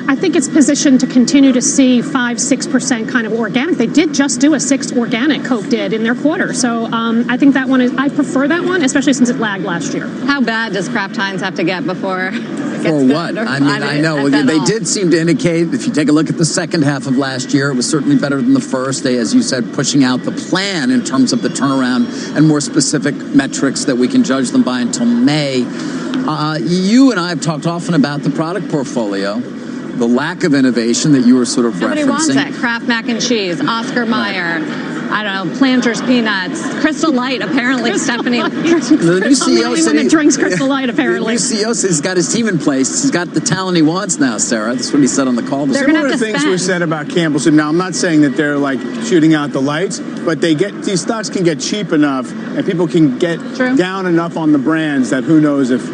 Speaker 2: I think it's positioned to continue to see 5-6% kind of organic. They did just do a 6% organic, Coke did, in their quarter. So I think that one is, I prefer that one, especially since it lagged last year.
Speaker 14: How bad does Kraft Heinz have to get before?
Speaker 16: For what? I mean, I know. They did seem to indicate, if you take a look at the second half of last year, it was certainly better than the first. They, as you said, pushing out the plan in terms of the turnaround and more specific metrics that we can judge them by until May. You and I have talked often about the product portfolio, the lack of innovation that you were sort of
Speaker 14: Nobody
Speaker 16: referencing.
Speaker 14: Wants it. Kraft mac and cheese, Oscar Mayer. I don't know, Planters peanuts, Crystal Light. Apparently, Stephanie.
Speaker 16: The new CEO said
Speaker 2: that drinks Crystal Light. Apparently,
Speaker 16: the new CEO says he's got his team in place. He's got the talent he wants now, Sarah. That's what he said on the call.
Speaker 21: Similar things were said about Campbell Soup. Now, I'm not saying that they're like shooting out the lights, but these stocks can get cheap enough, and people can get down enough on the brands that who knows if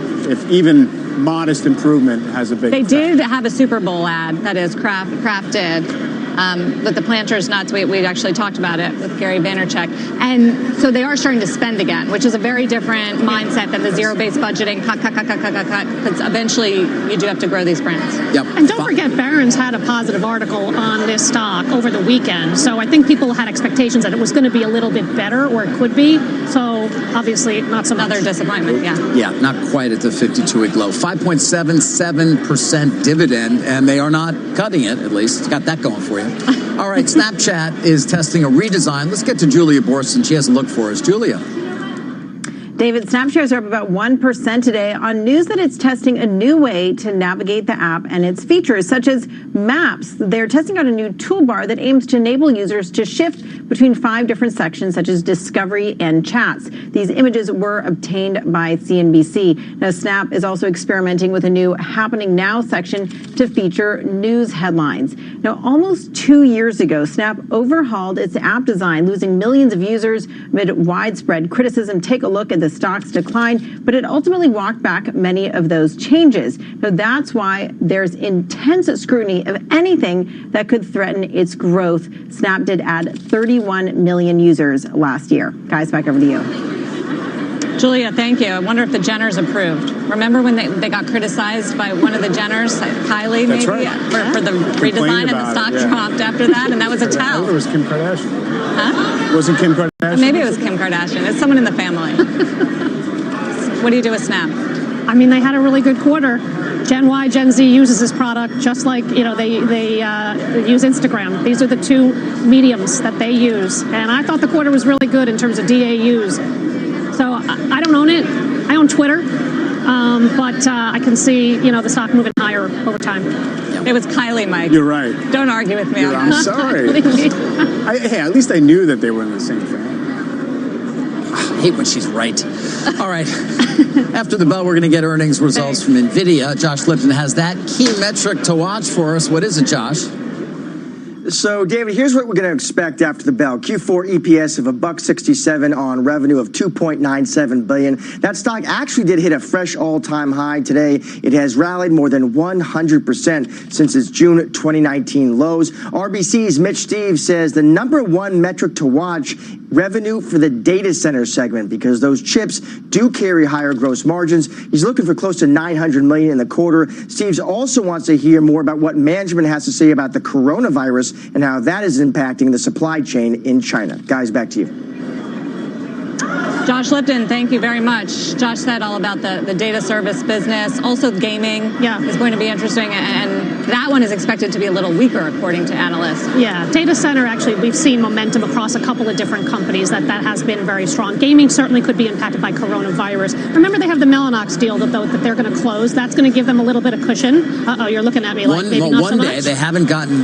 Speaker 21: even modest improvement has a big.
Speaker 14: They did have a Super Bowl ad. That is, Kraft did. But the Planters nuts, we actually talked about it with Gary Vaynerchuk. And so they are starting to spend again, which is a very different mindset than the zero-based budgeting, cut. Because eventually you do have to grow these brands.
Speaker 16: Yep.
Speaker 2: And don't forget, Barron's had a positive article on this stock over the weekend. So I think people had expectations that it was going to be a little bit better, or it could be. So obviously not so much.
Speaker 14: Another disappointment, yeah.
Speaker 16: Yeah, not quite at the 52-week low. 5.77% dividend, and they are not cutting it, at least. It's got that going for you. All right, Snapchat is testing a redesign. Let's get to Julia Borson. She has a look for us. Julia.
Speaker 10: David, Snap shares are up about 1% today on news that it's testing a new way to navigate the app and its features, such as maps. They're testing out a new toolbar that aims to enable users to shift between 5 different sections, such as discovery and chats. These images were obtained by CNBC. Now, Snap is also experimenting with a new Happening Now section to feature news headlines. Now, almost 2 years ago, Snap overhauled its app design, losing millions of users amid widespread criticism. Take a look at the stock's decline, but it ultimately walked back many of those changes. Now, that's why there's intense scrutiny of anything that could threaten its growth. Snap did add 31 million users last year. Guys, back over to you.
Speaker 14: Julia, thank you. I wonder if the Jenners approved. Remember when they got criticized by one of the Jenners, Kylie, maybe, for the redesign, and the stock dropped after that, and that was a tell.
Speaker 21: It was Kim Kardashian.
Speaker 14: Huh?
Speaker 21: It wasn't Kim Kardashian?
Speaker 14: Maybe it was Kim Kardashian. It's someone in the family. What do you do with Snap?
Speaker 2: I mean, they had a really good quarter. Gen Y, Gen Z uses this product just like, they use Instagram. These are the two mediums that they use. And I thought the quarter was really good in terms of DAUs. So I don't own it. I own Twitter. But I can see, the stock moving higher over time.
Speaker 14: It was Kylie, Mike.
Speaker 21: You're right.
Speaker 14: Don't argue with me.
Speaker 21: I'm sorry. Hey, at least I knew that they were in the same family.
Speaker 16: hate when she's right. All right. After the bell, we're going to get earnings results from NVIDIA. Josh Lipton has that key metric to watch for us. What is it, Josh?
Speaker 1: So, David, here's what we're going to expect after the bell. Q4 EPS of $1.67 on revenue of $2.97 billion. That stock actually did hit a fresh all-time high today. It has rallied more than 100% since its June 2019 lows. RBC's Mitch Steve says the number one metric to watch, revenue for the data center segment, because those chips do carry higher gross margins. He's looking for close to $900 million in the quarter. Steve also wants to hear more about what management has to say about the coronavirus and how that is impacting the supply chain in China. Guys, back to you.
Speaker 14: Josh Lipton, thank you very much. Josh said all about the data service business. Also, gaming is going to be interesting, and that one is expected to be a little weaker, according to analysts.
Speaker 2: Yeah, data center, actually, we've seen momentum across a couple of different companies that has been very strong. Gaming certainly could be impacted by coronavirus. Remember, they have the Mellanox deal, though, that they're going to close. That's going to give them a little bit of cushion. Uh-oh, you're looking at me like maybe not so much.
Speaker 16: One day, they haven't gotten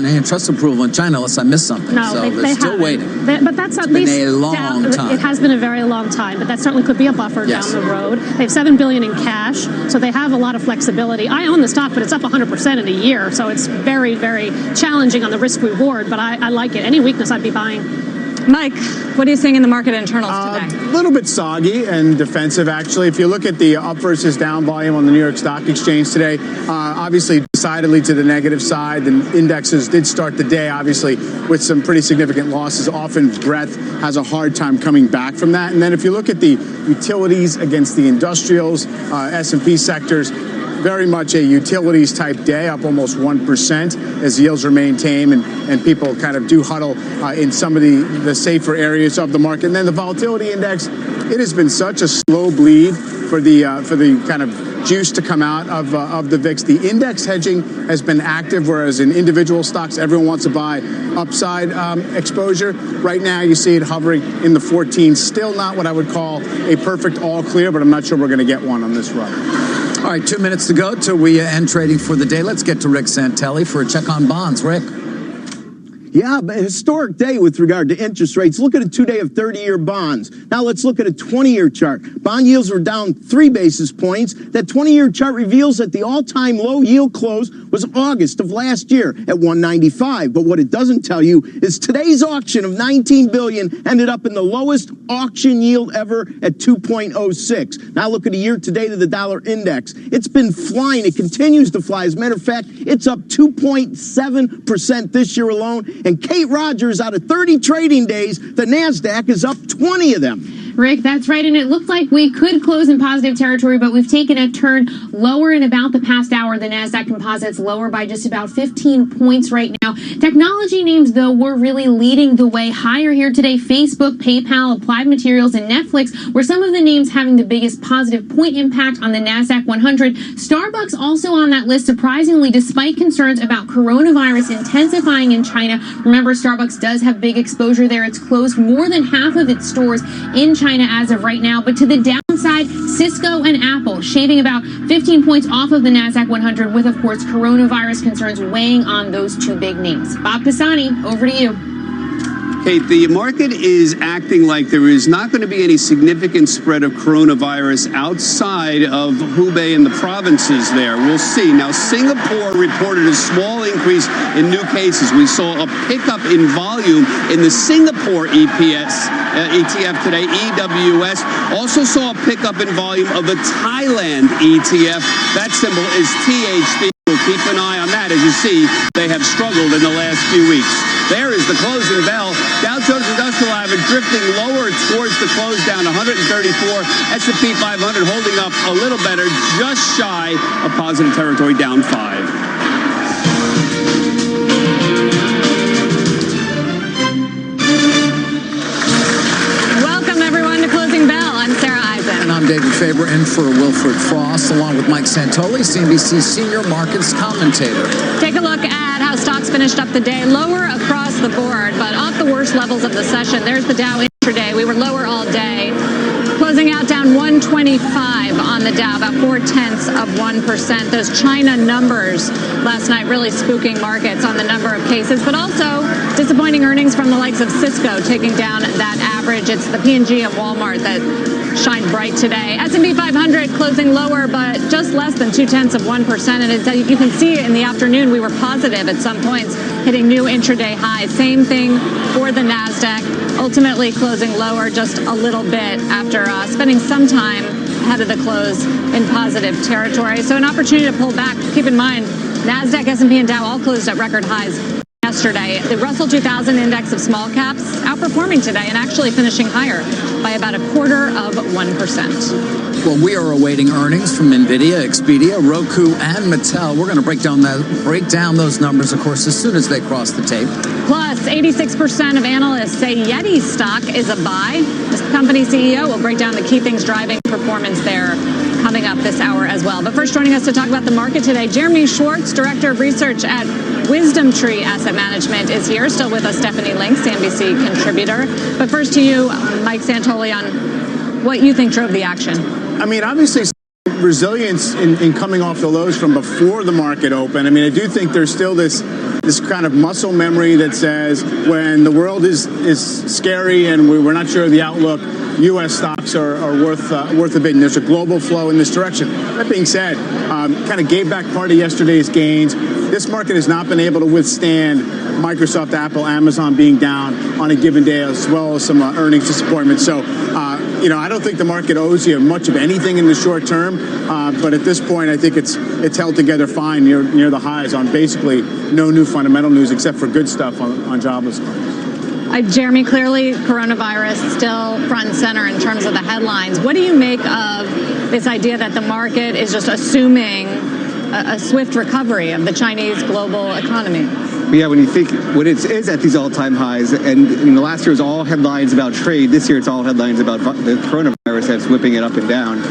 Speaker 16: antitrust approval in China unless I missed something.
Speaker 2: No,
Speaker 16: so they're still waiting.
Speaker 2: But that's at least
Speaker 16: been a long time.
Speaker 2: It has been a very long time, but that certainly could be a buffer down the road. They have $7 billion in cash, so they have a lot of flexibility. I own the stock, but it's up 100% in a year, so it's very, very challenging on the risk reward. But I like it. Any weakness, I'd be buying.
Speaker 14: Mike, what are you seeing in the market internals today?
Speaker 21: A little bit soggy and defensive, actually. If you look at the up versus down volume on the New York Stock Exchange today, obviously decidedly to the negative side. The indexes did start the day, obviously, with some pretty significant losses. Often breadth has a hard time coming back from that. And then if you look at the utilities against the industrials, S&P sectors, very much a utilities type day, up almost 1% as yields remain tame and people kind of do huddle in some of the safer areas of the market. And then the volatility index, it has been such a slow bleed for the kind of juice to come out of the VIX. The index hedging has been active, whereas in individual stocks, everyone wants to buy upside exposure. Right now, you see it hovering in the 14s. Still not what I would call a perfect all clear, but I'm not sure we're going to get one on this run.
Speaker 16: All right, 2 minutes to go till we end trading for the day. Let's get to Rick Santelli for a check on bonds. Rick.
Speaker 3: Yeah, but a historic day with regard to interest rates. Look at a 2-day of 30-year bonds. Now let's look at a 20-year chart. Bond yields were down 3 basis points. That 20-year chart reveals that the all-time low yield close was August of last year at 195. But what it doesn't tell you is today's auction of $19 billion ended up in the lowest auction yield ever at 2.06. Now look at a year-to-date of the dollar index. It's been flying. It continues to fly. As a matter of fact, it's up 2.7% this year alone. And Kate Rogers, out of 30 trading days, the NASDAQ is up 20 of them.
Speaker 15: Rick, that's right, and it looked like we could close in positive territory, but we've taken a turn lower in about the past hour. The NASDAQ Composite's lower by just about 15 points right now. Technology names, though, were really leading the way higher here today. Facebook, PayPal, Applied Materials, and Netflix were some of the names having the biggest positive point impact on the NASDAQ 100. Starbucks also on that list, surprisingly, despite concerns about coronavirus intensifying in China. Remember, Starbucks does have big exposure there. It's closed more than half of its stores in China as of right now. But to the downside, Cisco and Apple shaving about 15 points off of the NASDAQ 100 with, of course, coronavirus concerns weighing on those two big names. Bob Pisani, over to you.
Speaker 17: Kate, the market is acting like there is not going to be any significant spread of coronavirus outside of Hubei and the provinces there. We'll see. Now, Singapore reported a small increase in new cases. We saw a pickup in volume in the Singapore ETF today, EWS. Also saw a pickup in volume of the Thailand ETF. That symbol is THD. We'll keep an eye on that. As you see, they have struggled in the last few weeks. There is the closing bell. Dow Jones Industrial Average drifting lower towards the close, down 134. S&P 500 holding up a little better, just shy of positive territory, down 5.
Speaker 14: Welcome, everyone, to Closing Bell. I'm Sarah Eisen.
Speaker 16: And I'm David Faber, in for Wilfred Frost, along with Mike Santoli, CNBC senior markets commentator.
Speaker 14: Take a look at how stocks finished up the day. Lower across the board, but off the worst levels of the session. There's the Dow intraday. We were lower all day. Closing closing out down 125 on the Dow, about 0.4%. Those China numbers last night really spooking markets on the number of cases, but also disappointing earnings from the likes of Cisco, taking down that average. It's the P&G and Walmart that shine bright today. S&P 500 closing lower, but just less than 0.2%. And you can see in the afternoon we were positive at some points, hitting new intraday highs. Same thing for the NASDAQ, ultimately closing lower just a little bit after spending some time ahead of the close in positive territory. So an opportunity to pull back. Keep in mind, NASDAQ, S&P, and Dow all closed at record highs yesterday. The Russell 2000 index of small caps outperforming today and actually finishing higher by about 0.25%.
Speaker 16: Well, we are awaiting earnings from NVIDIA, Expedia, Roku, and Mattel. We're going to break down those numbers, of course, as soon as they cross the tape.
Speaker 14: Plus, 86% of analysts say Yeti stock is a buy. This company CEO will break down the key things driving performance there coming up this hour as well. But first, joining us to talk about the market today, Jeremy Schwartz, Director of Research at Wisdom Tree Asset Management, is here. Still with us, Stephanie Link, CNBC contributor. But first to you, Mike Santoli, on what you think drove the action.
Speaker 21: I mean, obviously, resilience in coming off the lows from before the market opened. I mean, I do think there's still this kind of muscle memory that says when the world is scary and we're not sure of the outlook, U.S. stocks are worth a bit, and there's a global flow in this direction. That being said, kind of gave back part of yesterday's gains. This market has not been able to withstand Microsoft, Apple, Amazon being down on a given day, as well as some earnings disappointment. So, I don't think the market owes you much of anything in the short term, but at this point, I think it's held together fine near the highs on basically no new fundamental news except for good stuff on jobless claims.
Speaker 14: Jeremy, clearly coronavirus still front and center in terms of the headlines. What do you make of this idea that the market is just assuming a swift recovery of the Chinese global economy?
Speaker 7: Yeah, when it is at these all-time highs, and last year was all headlines about trade. This year it's all headlines about the coronavirus that's whipping it up and down.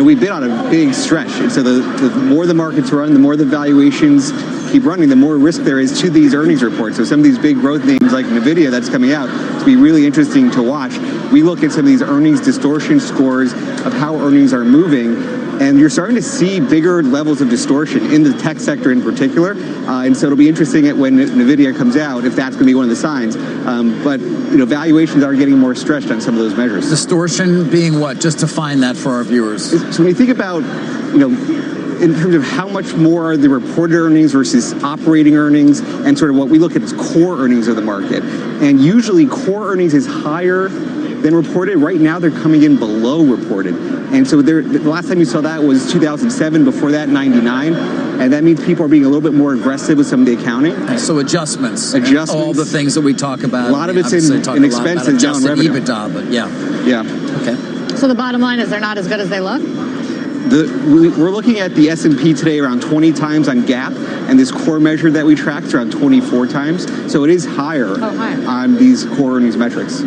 Speaker 7: We've been on a big stretch, and so the more the markets run, the more the valuations keep running, the more risk there is to these earnings reports. So some of these big growth names like NVIDIA that's coming out, it's be really interesting to watch. We look at some of these earnings distortion scores of how earnings are moving, and you're starting to see bigger levels of distortion in the tech sector in particular. And so it'll be interesting when NVIDIA comes out, if that's going to be one of the signs. But valuations are getting more stretched on some of those measures.
Speaker 16: Distortion being what? Just to find that for our viewers.
Speaker 7: So when you think about, in terms of how much more are the reported earnings versus operating earnings, and sort of what we look at as core earnings of the market. And usually core earnings is higher than reported. Right now they're coming in below reported. And so the last time you saw that was 2007, before that 99. And that means people are being a little bit more aggressive with some of the accounting.
Speaker 16: So adjustments. All the things that we talk about.
Speaker 21: A lot of it's in expenses, down revenue.
Speaker 16: EBITDA, but yeah. Okay.
Speaker 14: So the bottom line is they're not as good as they look?
Speaker 7: We're looking at the S&P today around 20 times on GAAP, and this core measure that we track is around 24 times. So it is higher on these core earnings metrics.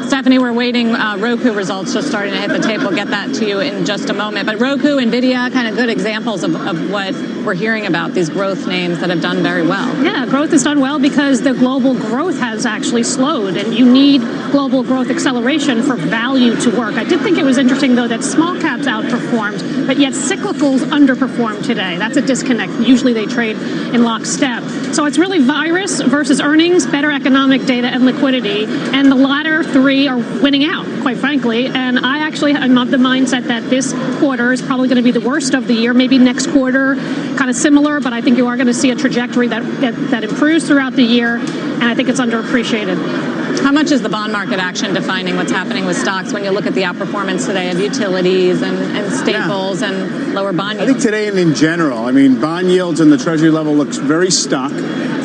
Speaker 14: Stephanie, we're waiting Roku results just starting to hit the tape. We'll get that to you in just a moment. But Roku, NVIDIA, kind of good examples of what we're hearing about, these growth names that have done very well.
Speaker 2: Yeah, growth has done well because the global growth has actually slowed, and you need global growth acceleration for value to work. I did think it was interesting, though, that small caps outperformed, but yet cyclicals underperformed today. That's a disconnect. Usually they trade in lockstep. So it's really virus versus earnings, better economic data, and liquidity. And the latter three are winning out, quite frankly. And I actually am of the mindset that this quarter is probably going to be the worst of the year. Maybe next quarter, kind of similar, but I think you are going to see a trajectory that improves throughout the year, and I think it's underappreciated.
Speaker 14: How much is the bond market action defining what's happening with stocks when you look at the outperformance today of utilities and staples and lower bond yields?
Speaker 21: I think today and in general, bond yields and the Treasury level looks very stuck.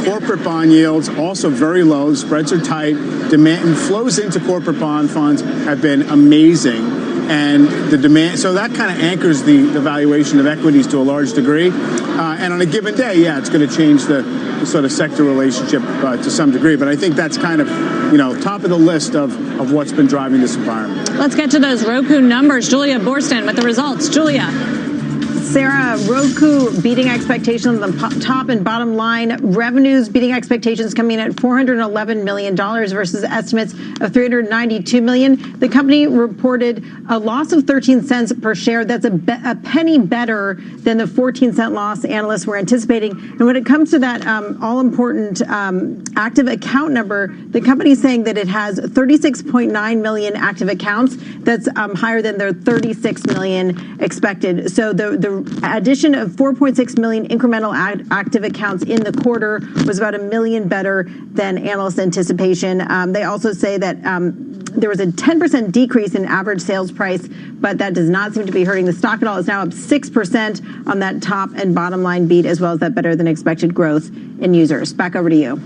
Speaker 21: Corporate bond yields also very low. Spreads are tight. Demand and flows into corporate bond funds have been amazing. And the demand, so that kind of anchors the valuation of equities to a large degree. And on a given day, it's going to change the sort of sector relationship to some degree. But I think that's kind of, top of the list of what's been driving this environment.
Speaker 14: Let's get to those Roku numbers. Julia Borston with the results. Julia.
Speaker 10: Sarah, Roku beating expectations on the top and bottom line. Revenues beating expectations, coming in at $411 million versus estimates of $392 million. The company reported a loss of 13 cents per share. That's a penny better than the 14-cent loss analysts were anticipating. And when it comes to that all-important active account number, the company is saying that it has 36.9 million active accounts. That's higher than their 36 million expected. So the addition of 4.6 million incremental active accounts in the quarter was about 1 million better than analyst anticipation. They also say that there was a 10% decrease in average sales price, but that does not seem to be hurting the stock at all. It's now up 6% on that top and bottom line beat, as well as that better than expected growth in users. Back over to you.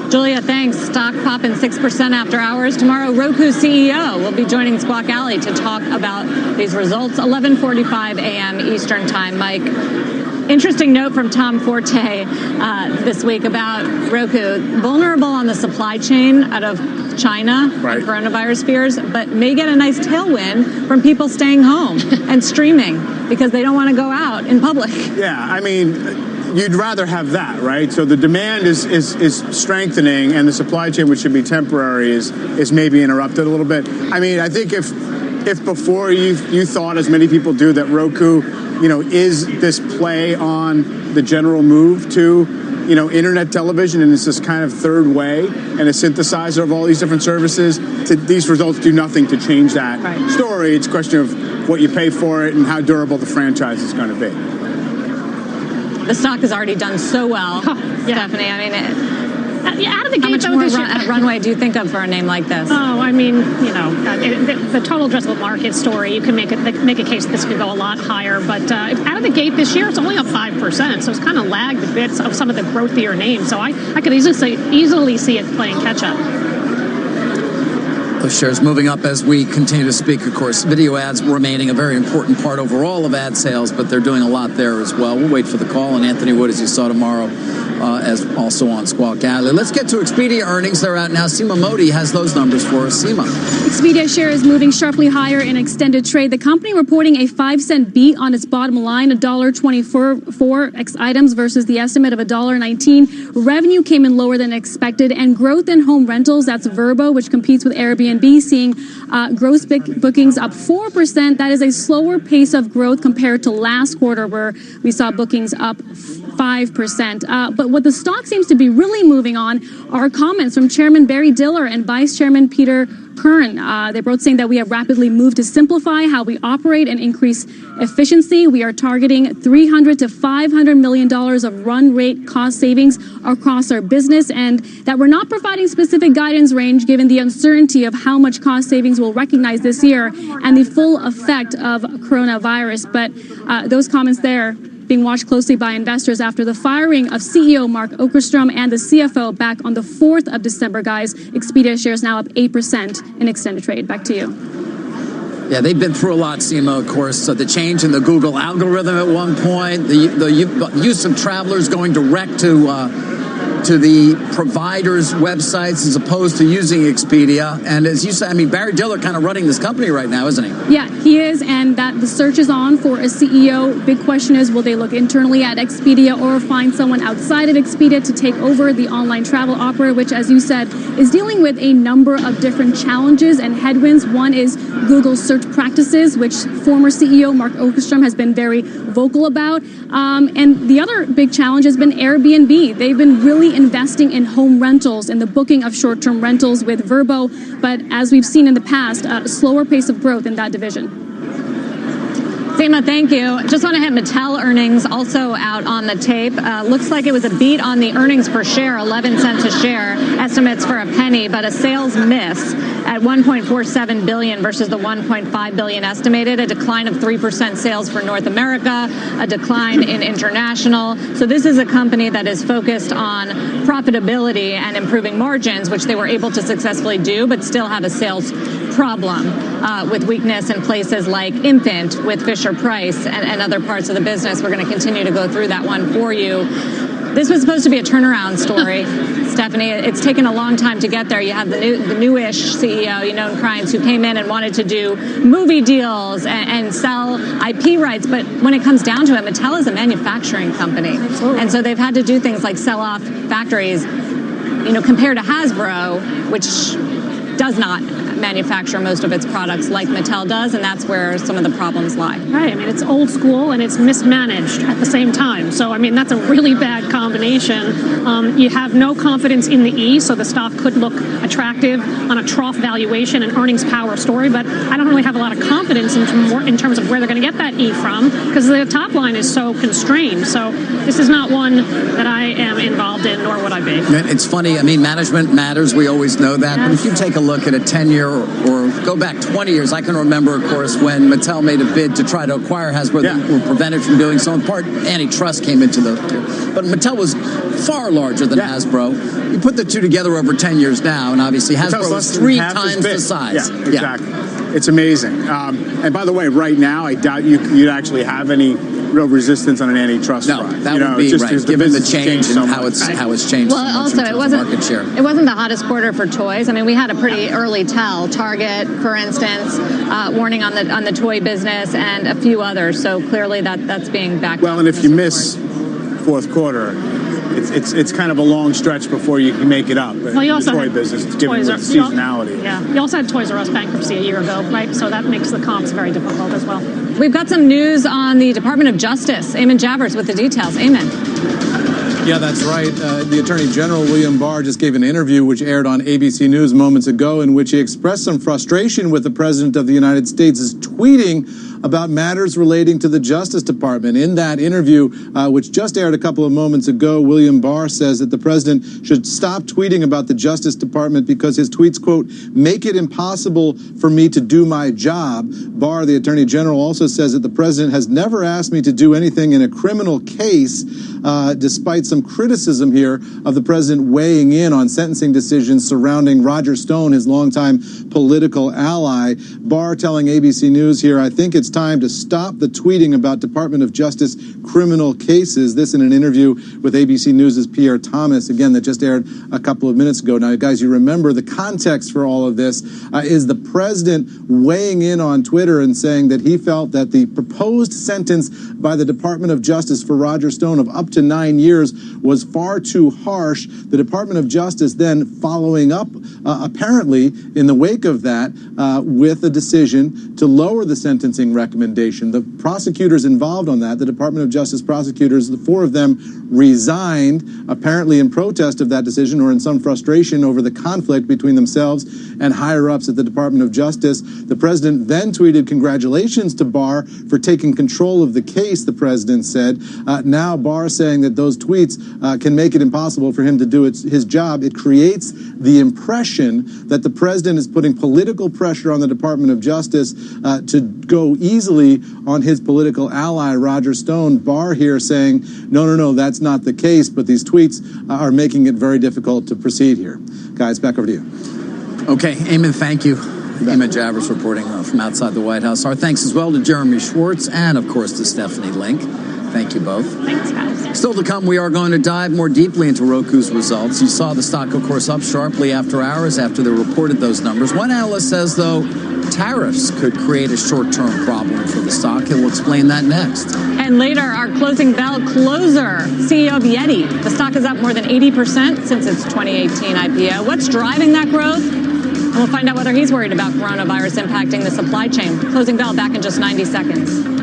Speaker 14: Julia, thanks. Stock popping 6% after hours. Tomorrow, Roku CEO will be joining Squawk Alley to talk about these results. 11:45 a.m. Eastern Time. Mike, interesting note from Tom Forte this week about Roku. Vulnerable on the supply chain out of China, right, coronavirus fears, but may get a nice tailwind from people staying home and streaming because they don't want to go out in public.
Speaker 21: Yeah, I mean, you'd rather have that, right? So the demand is strengthening, and the supply chain, which should be temporary, is maybe interrupted a little bit. I mean, I think if before you thought, as many people do, that Roku, is this play on the general move to, internet television, and it's this kind of third way and a synthesizer of all these different services, these results do nothing to change that story. It's a question of what you pay for it and how durable the franchise is going to be.
Speaker 14: The stock has already done so well, Stephanie. I mean,
Speaker 2: out of the gate,
Speaker 14: how much more runway do you think of for a name like this?
Speaker 2: Oh, I mean, the total addressable market story, you can make a case this could go a lot higher. But out of the gate this year, it's only up 5%, so it's kind of lagged a bit of some of the growthier names. So I could easily see it playing catch up.
Speaker 16: Those shares moving up as we continue to speak. Of course, video ads remaining a very important part overall of ad sales, but they're doing a lot there as well. We'll wait for the call, and Anthony Wood, as you saw tomorrow, as also on Squawk Alley. Let's get to Expedia earnings. They're out now. Seema Modi has those numbers for us. Seema.
Speaker 9: Expedia share is moving sharply higher in extended trade. The company reporting a 5-cent beat on its bottom line, $1.24 ex items versus the estimate of $1.19. Revenue came in lower than expected, and growth in home rentals, that's Vrbo, which competes with Airbnb, seeing gross bookings up 4%. That is a slower pace of growth compared to last quarter, where we saw bookings up 5%. But what the stock seems to be really moving on are comments from Chairman Barry Diller and Vice Chairman Peter Kern. They're both saying that we have rapidly moved to simplify how we operate and increase efficiency. We are targeting $300 to $500 million of run rate cost savings across our business, and that we're not providing specific guidance range given the uncertainty of how much cost savings we'll recognize this year and the full effect of coronavirus. But those comments there being watched closely by investors after the firing of CEO Mark Okerstrom and the CFO back on the 4th of December, guys. Expedia shares now up 8% in extended trade. Back to you.
Speaker 16: Yeah, they've been through a lot, Seema, of course. So the change in the Google algorithm at one point, the use of travelers going direct to the providers' websites as opposed to using Expedia. And as you said, I mean, Barry Diller kind of running this company right now, isn't he?
Speaker 9: Yeah, he is, and that the search is on for a CEO. Big question is, will they look internally at Expedia or find someone outside of Expedia to take over the online travel operator, which, as you said, is dealing with a number of different challenges and headwinds. One is Google's search practices, which former CEO Mark Okerstrom has been very vocal about. And the other big challenge has been Airbnb. They've been really investing in home rentals and the booking of short-term rentals with Vrbo, but as we've seen in the past, a slower pace of growth in that division.
Speaker 14: Seema, thank you. Just want to hit Mattel earnings also out on the tape. Looks like it was a beat on the earnings per share, 11 cents a share, estimates for a penny, but a sales miss at $1.47 billion versus the $1.5 billion estimated, a decline of 3% sales for North America, a decline in international. So this is a company that is focused on profitability and improving margins, which they were able to successfully do, but still have a sales problem with weakness in places like infant, with Fisher Price and other parts of the business. We're going to continue to go through that one for you. This was supposed to be a turnaround story, Stephanie. It's taken a long time to get there. You have the newish CEO, Yonon Kreins, who came in and wanted to do movie deals and sell IP rights. But when it comes down to it, Mattel is a manufacturing company. Absolutely. And so they've had to do things like sell off factories, compared to Hasbro, which does not manufacture most of its products like Mattel does, and that's where some of the problems lie.
Speaker 2: Right. I mean, it's old school and it's mismanaged at the same time. So, I mean, that's a really bad combination. You have no confidence in the E, so the stock could look attractive on a trough valuation and earnings power story, but I don't really have a lot of confidence in terms of where they're going to get that E from, because the top line is so constrained. So this is not one that I am involved in, nor would I be.
Speaker 16: It's funny. I mean, management matters. We always know that. But if you take a look at a 10-year or go back 20 years, I can remember, of course, when Mattel made a bid to try to acquire Hasbro. They were prevented from doing so. In part, antitrust came into the... But Mattel was far larger than Hasbro. You put the two together over 10 years now, and obviously Hasbro was 3 times the size.
Speaker 21: Yeah, exactly. It's amazing. And by the way, right now, I doubt you'd actually have any real resistance on an antitrust front.
Speaker 16: That would be right, given the change and how it's changed.
Speaker 14: Well,
Speaker 16: so
Speaker 14: also,
Speaker 16: it
Speaker 14: wasn't the hottest quarter for toys. I mean, we had a pretty early tell. Target, for instance, warning on the toy business, and a few others. So clearly that's being backed.
Speaker 21: Well, and if you miss fourth quarter, it's kind of a long stretch before you can make it up.
Speaker 2: Well, you also
Speaker 21: the toy
Speaker 2: had
Speaker 21: business, given the seasonality.
Speaker 2: You also had Toys R Us bankruptcy a year ago, right? So that makes the comps very difficult as well.
Speaker 14: We've got some news on the Department of Justice. Eamon Javers with the details. Eamon.
Speaker 11: Yeah, that's right. The Attorney General, William Barr, just gave an interview which aired on ABC News moments ago, in which he expressed some frustration with the President of the United States' tweeting about matters relating to the Justice Department. In that interview, which just aired a couple of moments ago, William Barr says that the president should stop tweeting about the Justice Department because his tweets, quote, make it impossible for me to do my job. Barr, the Attorney General, also says that the president has never asked me to do anything in a criminal case, despite some criticism here of the president weighing in on sentencing decisions surrounding Roger Stone, his longtime political ally. Barr telling ABC News here, I think it's time to stop the tweeting about Department of Justice criminal cases. This in an interview with ABC News' Pierre Thomas, again, that just aired a couple of minutes ago. Now, guys, you remember the context for all of this is the president weighing in on Twitter and saying that he felt that the proposed sentence by the Department of Justice for Roger Stone of up to 9 years was far too harsh. The Department of Justice then following up, apparently, in the wake of that, with a decision to lower the sentencing recommendation. The prosecutors involved on that, the Department of Justice prosecutors, the 4 of them resigned, apparently in protest of that decision or in some frustration over the conflict between themselves and higher-ups at the Department of Justice. The president then tweeted congratulations to Barr for taking control of the case, the president said. Now Barr saying that those tweets can make it impossible for him to do his job. It creates the impression that the president is putting political pressure on the Department of Justice to go easily on his political ally, Roger Stone. Barr here saying, no, that's not the case, but these tweets are making it very difficult to proceed here. Guys, back over to you.
Speaker 16: Okay, Eamon, thank you. Eamon Javers reporting from outside the White House. Our thanks as well to Jeremy Schwartz and, of course, to Stephanie Link. Thank you both.
Speaker 2: Thanks, guys.
Speaker 16: Still to come, we are going to dive more deeply into Roku's results. You saw the stock, of course, up sharply after hours after they reported those numbers. One analyst says, though, tariffs could create a short-term problem for the stock. He'll explain that next.
Speaker 14: And later, our closing bell closer, CEO of Yeti. The stock is up more than 80% since its 2018 IPO. What's driving that growth? And we'll find out whether he's worried about coronavirus impacting the supply chain. Closing bell back in just 90 seconds.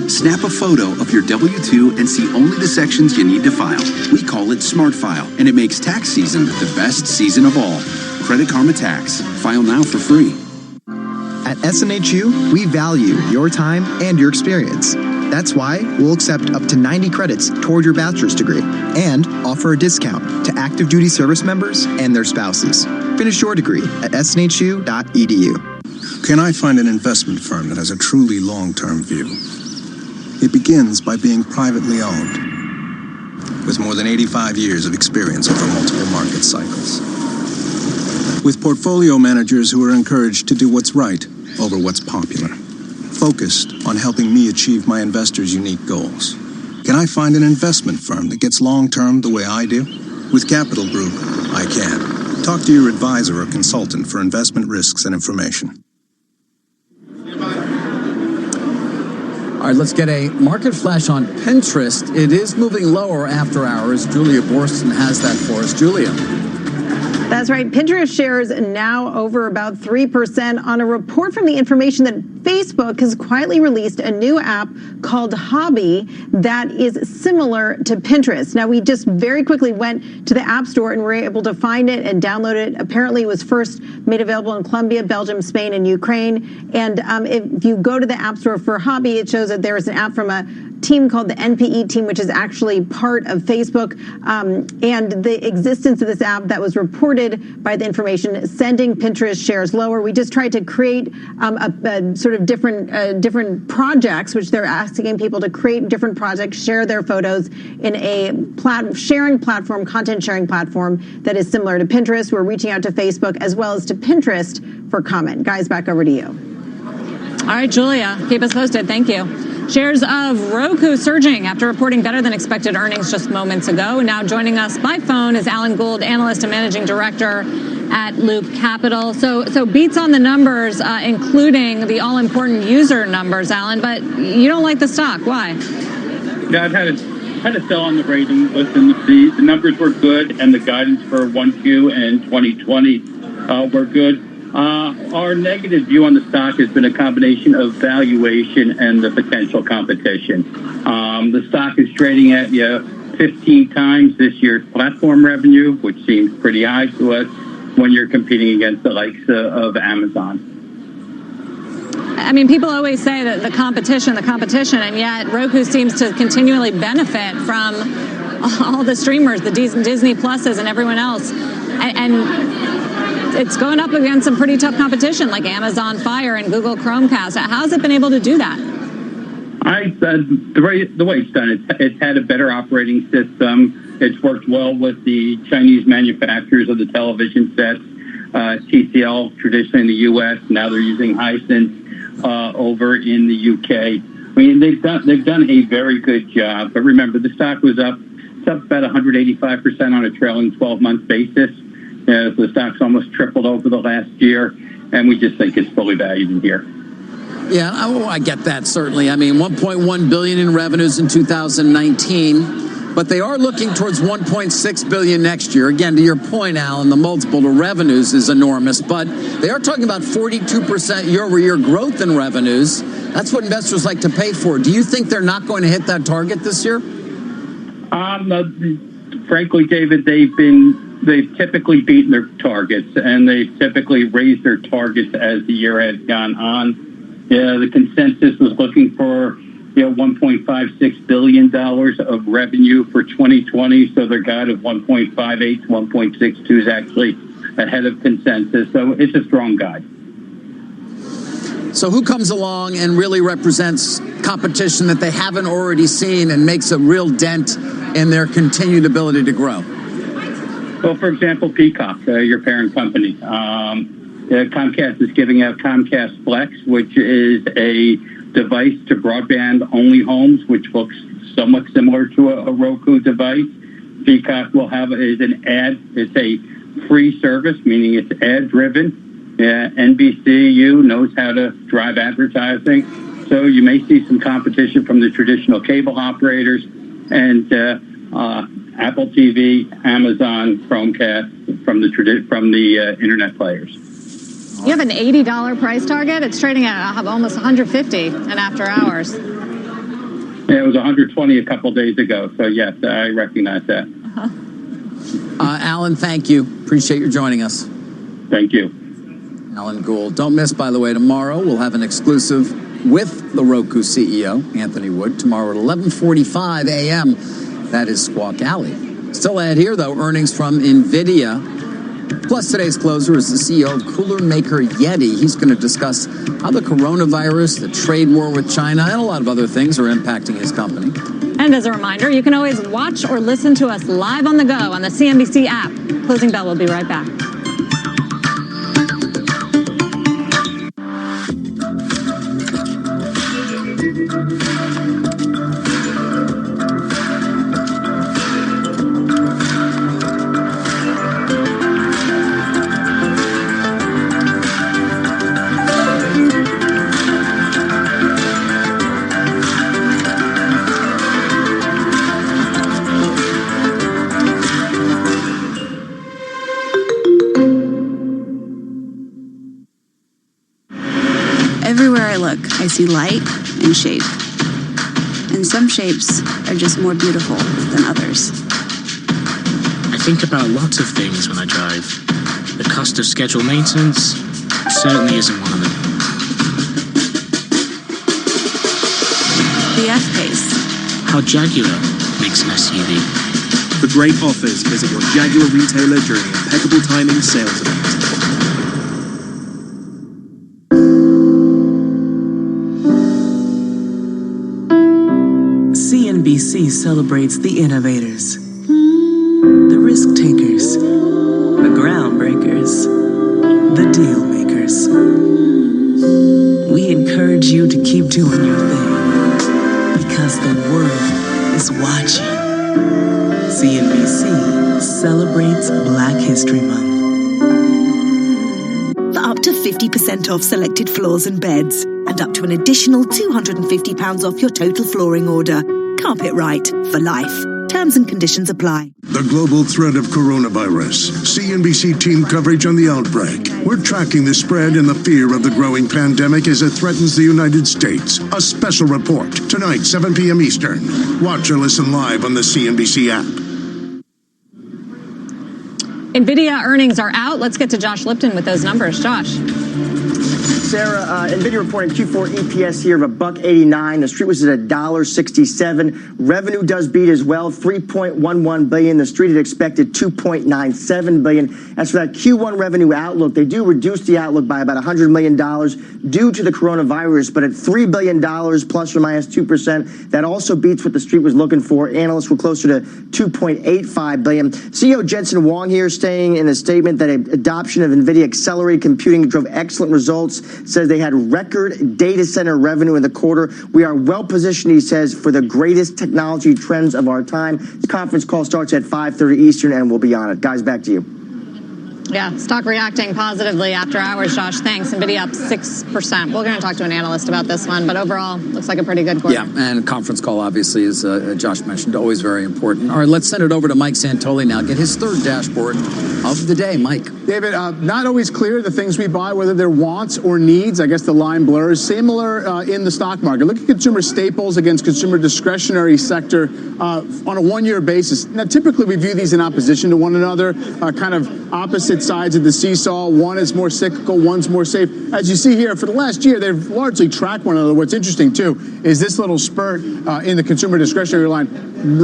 Speaker 13: Snap a photo of your W-2 and see only the sections you need to file. We call it Smart File, and it makes tax season the best season of all. Credit Karma Tax. File now for free.
Speaker 18: At
Speaker 4: At SNHU, we value your time and your experience. That's why we'll accept up to 90 credits toward your bachelor's degree and offer a discount to active duty service members and their spouses. Finish your degree at snhu.edu.
Speaker 31: Can I find an investment firm that has a truly long-term view? It begins by being privately owned, with more than 85 years of experience over multiple market cycles. With portfolio managers who are encouraged to do what's right over what's popular, focused on helping me achieve my investors' unique goals. Can I find an investment firm that gets long-term the way I do? With Capital Group, I can. Talk to your advisor or consultant for investment risks and information.
Speaker 16: All right, let's get a market flash on Pinterest. It is moving lower after hours. Julia Borston has that for us. Julia.
Speaker 10: That's right. Pinterest shares now over about 3% on a report from the information that Facebook has quietly released a new app called Hobby that is similar to Pinterest. Now, we just very quickly went to the App Store and were able to find it and download it. Apparently, it was first made available in Colombia, Belgium, Spain, and Ukraine. And if you go to the App Store for Hobby, it shows that there is an app from a team called the NPE team, which is actually part of Facebook. And the existence of this app that was reported by the information sending Pinterest shares lower. We just tried to create a sort of different projects, which they're asking people to create different projects, share their photos in a sharing platform, content sharing platform that is similar to Pinterest. We're reaching out to Facebook as well as to Pinterest for comment. Guys, back over to you.
Speaker 14: All right, Julia, keep us posted. Thank you. Shares of Roku surging after reporting better than expected earnings just moments ago. Now joining us by phone is Alan Gould, analyst and managing director at Loop Capital. So beats on the numbers, including the all-important user numbers, Alan, but you don't like the stock. Why?
Speaker 12: Yeah, I've had to sell on the rating. Listen, the numbers were good, and the guidance for 1Q and 2020 were good. Our negative view on the stock has been a combination of valuation and the potential competition. The stock is trading at 15 times this year's platform revenue, which seems pretty high to us when you're competing against the likes of Amazon.
Speaker 14: I mean, people always say that the competition, and yet Roku seems to continually benefit from all the streamers, the Disney Pluses and everyone else. And it's going up against some pretty tough competition like Amazon Fire and Google Chromecast. How's it been able to do that?
Speaker 12: The way it's done, it's had a better operating system. It's worked well with the Chinese manufacturers of the television sets. TCL traditionally in the U.S. Now they're using Hisense over in the U.K. I mean, they've done a very good job. But remember, the stock was up about 185% on a trailing 12-month basis. The stock's almost tripled over the last year, and we just think it's fully valued in here.
Speaker 16: Yeah, I get that, certainly. I mean, $1.1 billion in revenues in 2019, but they are looking towards $1.6 billion next year. Again, to your point, Alan, the multiple to revenues is enormous, but they are talking about 42% year-over-year growth in revenues. That's what investors like to pay for. Do you think they're not going to hit that target this year?
Speaker 12: Frankly, David, they've typically beaten their targets, and they've typically raised their targets as the year has gone on. The consensus was looking for $1.56 billion of revenue for 2020, so their guide of 1.58 to 1.62 is actually ahead of consensus, so it's a strong guide.
Speaker 16: So who comes along and really represents competition that they haven't already seen and makes a real dent in their continued ability to grow?
Speaker 12: Well, for example, Peacock, your parent company. Comcast is giving out Comcast Flex, which is a device to broadband-only homes, which looks somewhat similar to a Roku device. Peacock will have it's a free service, meaning it's ad-driven. NBCU knows how to drive advertising, so you may see some competition from the traditional cable operators and Apple TV, Amazon, Chromecast from the internet players.
Speaker 14: You have an $80 price target. It's trading at almost $150 in after hours.
Speaker 12: Yeah, it was $120 a couple days ago. So yes, I recognize that.
Speaker 16: Alan, thank you. Appreciate your joining us.
Speaker 12: Thank you.
Speaker 16: Alan Gould. Don't miss, by the way, tomorrow we'll have an exclusive with the Roku CEO, Anthony Wood, tomorrow at 11:45 a.m. That is Squawk Alley. Still ahead here, though, earnings from NVIDIA. Plus, today's closer is the CEO of cooler maker Yeti. He's going to discuss how the coronavirus, the trade war with China, and a lot of other things are impacting his company.
Speaker 14: And as a reminder, you can always watch or listen to us live on the go on the CNBC app. Closing Bell will be right back.
Speaker 8: Everywhere I look, I see light and shape. And some shapes are just more beautiful than others.
Speaker 5: I think about lots of things when I drive. The cost of scheduled maintenance certainly isn't one of them.
Speaker 8: The F-Pace.
Speaker 5: How Jaguar makes an SUV.
Speaker 18: For great offers, visit your Jaguar retailer during impeccable timing sales event.
Speaker 19: CNBC celebrates the innovators, the risk takers, the groundbreakers, the deal makers. We encourage you to keep doing your thing because the world is watching. CNBC celebrates Black History Month.
Speaker 20: For up to 50% off selected floors and beds, and up to an additional £250 off your total flooring order. Carpet Right for life. Terms and conditions apply.
Speaker 31: The global threat of coronavirus. CNBC team coverage on the outbreak. We're tracking the spread and the fear of the growing pandemic as it threatens the United States. A special report tonight, 7 p.m. Eastern. Watch or listen live on the CNBC app.
Speaker 14: NVIDIA earnings are out. Let's get to Josh Lipton with those numbers. Josh.
Speaker 1: Sarah, NVIDIA reporting Q4 EPS here of $1.89. The street was at $1.67. Revenue does beat as well, $3.11 billion. The street had expected $2.97 billion. As for that Q1 revenue outlook, they do reduce the outlook by about $100 million due to the coronavirus, but at $3 billion plus or minus 2%, that also beats what the street was looking for. Analysts were closer to $2.85 billion. CEO Jensen Huang here saying in a statement that adoption of NVIDIA accelerated computing drove excellent results. Says they had record data center revenue in the quarter. We are well positioned, he says, for the greatest technology trends of our time. The conference call starts at 5:30 Eastern, and we'll be on it. Guys, back to you.
Speaker 14: Yeah, stock reacting positively after hours, Josh. Thanks. NVIDIA up 6%. We're going to talk to an analyst about this one, but overall, looks like a pretty good quarter.
Speaker 16: Yeah, and conference call, obviously, as Josh mentioned, always very important. All right, let's send it over to Mike Santoli now. Get his third dashboard of the day. Mike.
Speaker 21: David, not always clear the things we buy, whether they're wants or needs. I guess the line blurs. Similar in the stock market. Look at consumer staples against consumer discretionary sector on a one-year basis. Now, typically we view these in opposition to one another, kind of opposite sides of the seesaw. One is more cyclical, one's more safe. As you see here, for the last year, they've largely tracked one another. What's interesting, too, is this little spurt in the consumer discretionary line,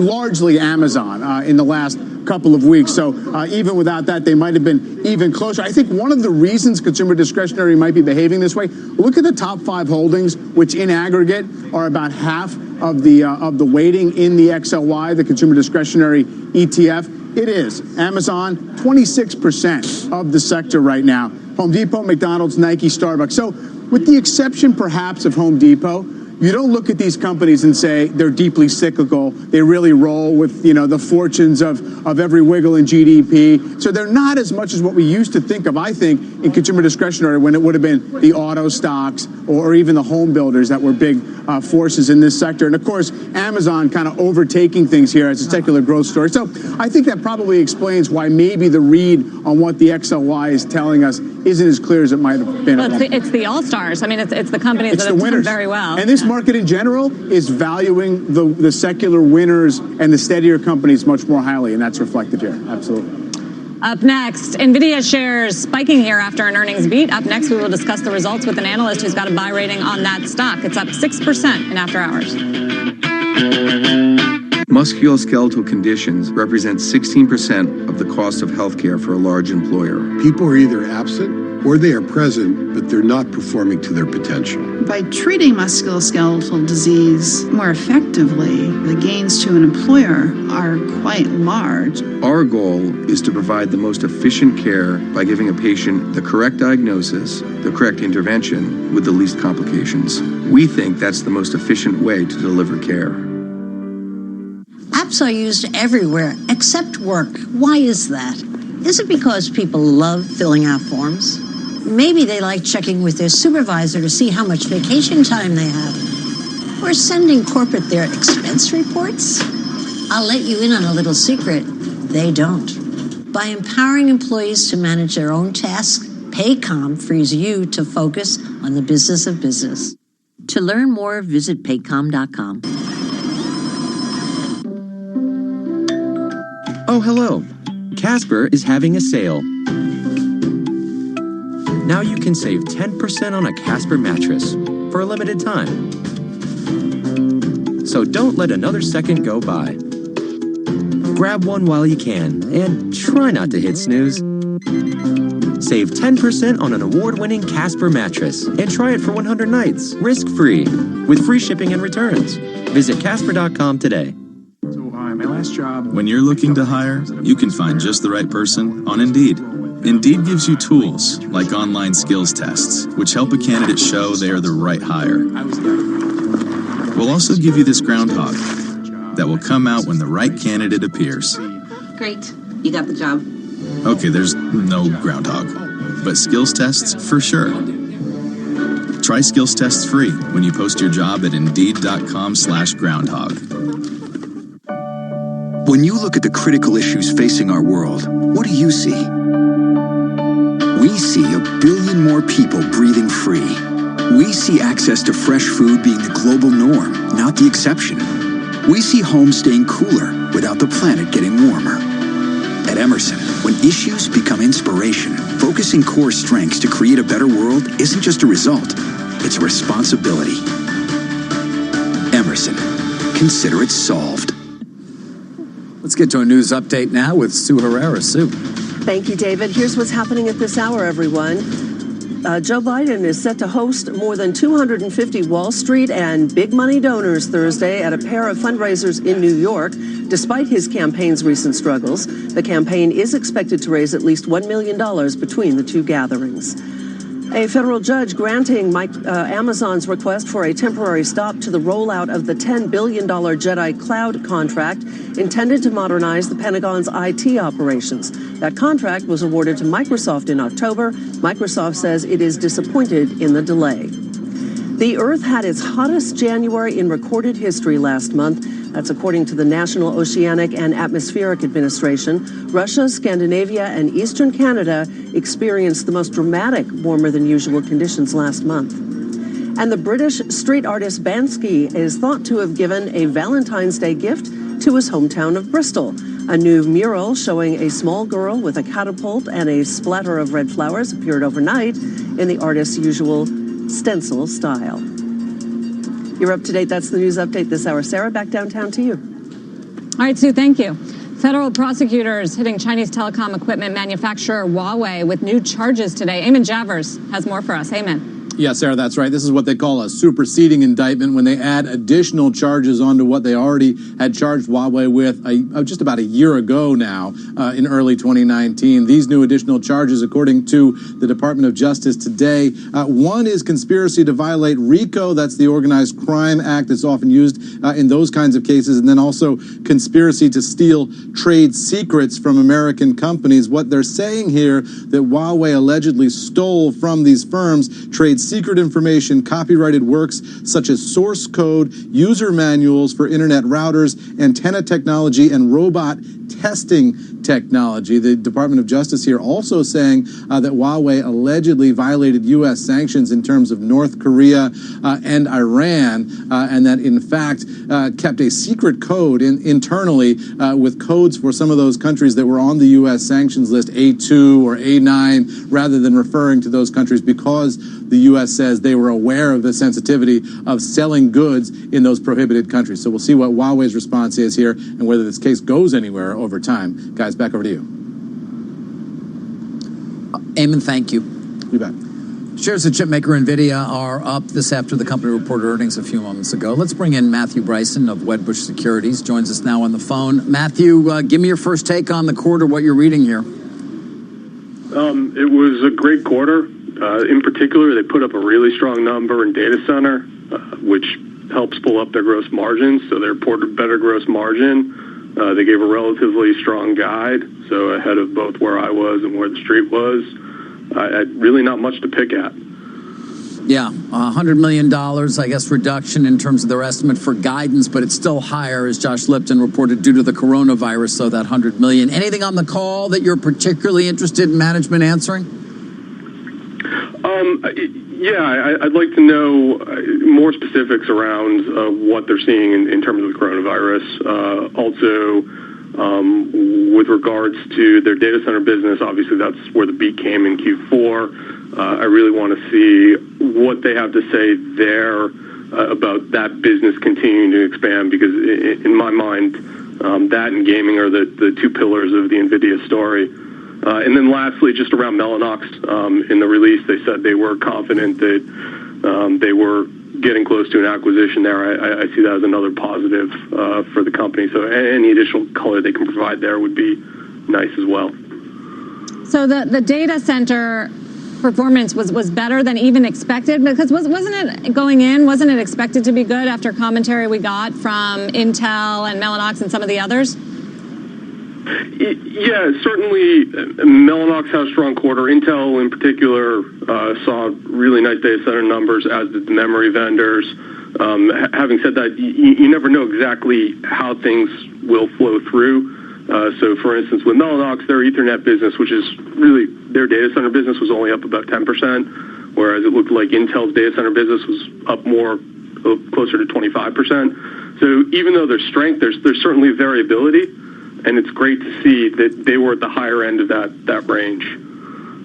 Speaker 21: largely Amazon in the last couple of weeks. So even without that, they might have been even closer. I think one of the reasons consumer discretionary might be behaving this way, look at the top 5 holdings, which in aggregate are about half of the weighting in the XLY, the consumer discretionary ETF. It is Amazon, 26% of the sector right now. Home Depot, McDonald's, Nike, Starbucks. So with the exception perhaps of Home Depot, you don't look at these companies and say they're deeply cyclical. They really roll with, the fortunes of every wiggle in GDP. So they're not as much as what we used to think of, I think, in consumer discretionary when it would have been the auto stocks or even the home builders that were big forces in this sector. And of course, Amazon kind of overtaking things here as a secular growth story. So I think that probably explains why maybe the read on what the XLY is telling us isn't as clear as it might have been.
Speaker 14: Well, it's the all-stars. I mean, it's the companies that have done very well.
Speaker 21: And this market in general is valuing the secular winners and the steadier companies much more highly, and that's reflected here. Absolutely.
Speaker 14: Up next, NVIDIA shares spiking here after an earnings beat. Up next, we will discuss the results with an analyst who's got a buy rating on that stock. It's up 6% in after hours.
Speaker 3: Musculoskeletal conditions represent 16% of the cost of healthcare for a large employer.
Speaker 6: People are either absent or they are present, but they're not performing to their potential.
Speaker 22: By treating musculoskeletal disease more effectively, the gains to an employer are quite large.
Speaker 3: Our goal is to provide the most efficient care by giving a patient the correct diagnosis, the correct intervention, with the least complications. We think that's the most efficient way to deliver care.
Speaker 23: Apps are used everywhere except work. Why is that? Is it because people love filling out forms? Maybe they like checking with their supervisor to see how much vacation time they have. Or sending corporate their expense reports? I'll let you in on a little secret. They don't. By empowering employees to manage their own tasks, Paycom frees you to focus on the business of business. To learn more, visit paycom.com.
Speaker 24: Oh, hello. Casper is having a sale. Now you can save 10% on a Casper mattress for a limited time. So don't let another second go by. Grab one while you can and try not to hit snooze. Save 10% on an award-winning Casper mattress and try it for 100 nights, risk-free, with free shipping and returns. Visit Casper.com today.
Speaker 25: My last job. When you're looking to hire, you can find just the right person on Indeed. Indeed gives you tools like online skills tests, which help a candidate show they are the right hire. We'll also give you this groundhog that will come out when the right candidate appears.
Speaker 23: Great. You got the job.
Speaker 25: Okay, there's no groundhog, but skills tests for sure. Try skills tests free when you post your job at Indeed.com/groundhog.
Speaker 13: When you look at the critical issues facing our world, what do you see? We see 1 billion more people breathing free. We see access to fresh food being the global norm, not the exception. We see homes staying cooler without the planet getting warmer. At Emerson, when issues become inspiration, focusing core strengths to create a better world isn't just a result, it's a responsibility. Emerson, consider it solved.
Speaker 16: Let's get to a news update now with Sue Herrera. Sue.
Speaker 26: Thank you, David. Here's what's happening at this hour, everyone. Joe Biden is set to host more than 250 Wall Street and big money donors Thursday at a pair of fundraisers in New York. Despite his campaign's recent struggles, the campaign is expected to raise at least $1 million between the two gatherings. A federal judge granting Amazon's request for a temporary stop to the rollout of the $10 billion Jedi Cloud contract intended to modernize the Pentagon's IT operations. That contract was awarded to Microsoft in October. Microsoft says it is disappointed in the delay. The Earth had its hottest January in recorded history last month. That's according to the National Oceanic and Atmospheric Administration. Russia, Scandinavia, and eastern Canada experienced the most dramatic warmer than usual conditions last month. And the British street artist Banksy is thought to have given a Valentine's Day gift to his hometown of Bristol. A new mural showing a small girl with a catapult and a splatter of red flowers appeared overnight in the artist's usual stencil style. You're up to date. That's the news update this hour. Sarah, back downtown to you.
Speaker 14: All right, Sue, thank you. Federal prosecutors hitting Chinese telecom equipment manufacturer Huawei with new charges today. Eamon Javers has more for us. Eamon.
Speaker 11: Yeah, Sarah, that's right. This is what they call a superseding indictment, when they add additional charges onto what they already had charged Huawei with just about a year ago now, in early 2019. These new additional charges, according to the Department of Justice today, one is conspiracy to violate RICO. That's the Organized Crime Act that's often used in those kinds of cases. And then also conspiracy to steal trade secrets from American companies. What they're saying here, that Huawei allegedly stole from these firms trade secret information, copyrighted works such as source code, user manuals for internet routers, antenna technology, and robot testing technology. The Department of Justice here also saying that Huawei allegedly violated U.S. sanctions in terms of North Korea and Iran, and that in fact kept a secret code internally with codes for some of those countries that were on the U.S. sanctions list, A2 or A9, rather than referring to those countries because the U.S. says they were aware of the sensitivity of selling goods in those prohibited countries. So we'll see what Huawei's response is here and whether this case goes anywhere over time. Guys, back over to you.
Speaker 16: Eamon, thank you.
Speaker 11: You bet.
Speaker 16: Shares of chipmaker NVIDIA are up this after the company reported earnings a few moments ago. Let's bring in Matthew Bryson of Wedbush Securities. Joins us now on the phone. Matthew, give me your first take on the quarter, what you're reading here.
Speaker 2: It was a great quarter. In particular, they put up a really strong number in data center, which helps pull up their gross margins. So they reported better gross margin. They gave a relatively strong guide, so ahead of both where I was and where the street was. Really not much to pick at.
Speaker 16: Yeah, $100 million, I guess, reduction in terms of their estimate for guidance, but it's still higher, as Josh Lipton reported, due to the coronavirus, so that $100 million. Anything on the call that you're particularly interested in management answering?
Speaker 2: Yeah, I'd like to know more specifics around what they're seeing in terms of the coronavirus. Also, with regards to their data center business, obviously that's where the beat came in Q4. I really want to see what they have to say there about that business continuing to expand, because in my mind, that and gaming are the two pillars of the NVIDIA story. And then lastly, just around Mellanox, in the release, they said they were confident that they were getting close to an acquisition there. I see that as another positive for the company. So any additional color they can provide there would be nice as well.
Speaker 14: So the data center performance was better than even expected, because wasn't it going in? Wasn't it expected to be good after commentary we got from Intel and Mellanox and some of the others?
Speaker 2: Yeah, certainly Mellanox had a strong quarter. Intel in particular saw really nice data center numbers, as did the memory vendors. Having said that, you never know exactly how things will flow through. So for instance, with Mellanox, their Ethernet business, which is really their data center business, was only up about 10%, whereas it looked like Intel's data center business was up more, closer to 25%. So even though there's strength, there's certainly variability. And it's great to see that they were at the higher end of that range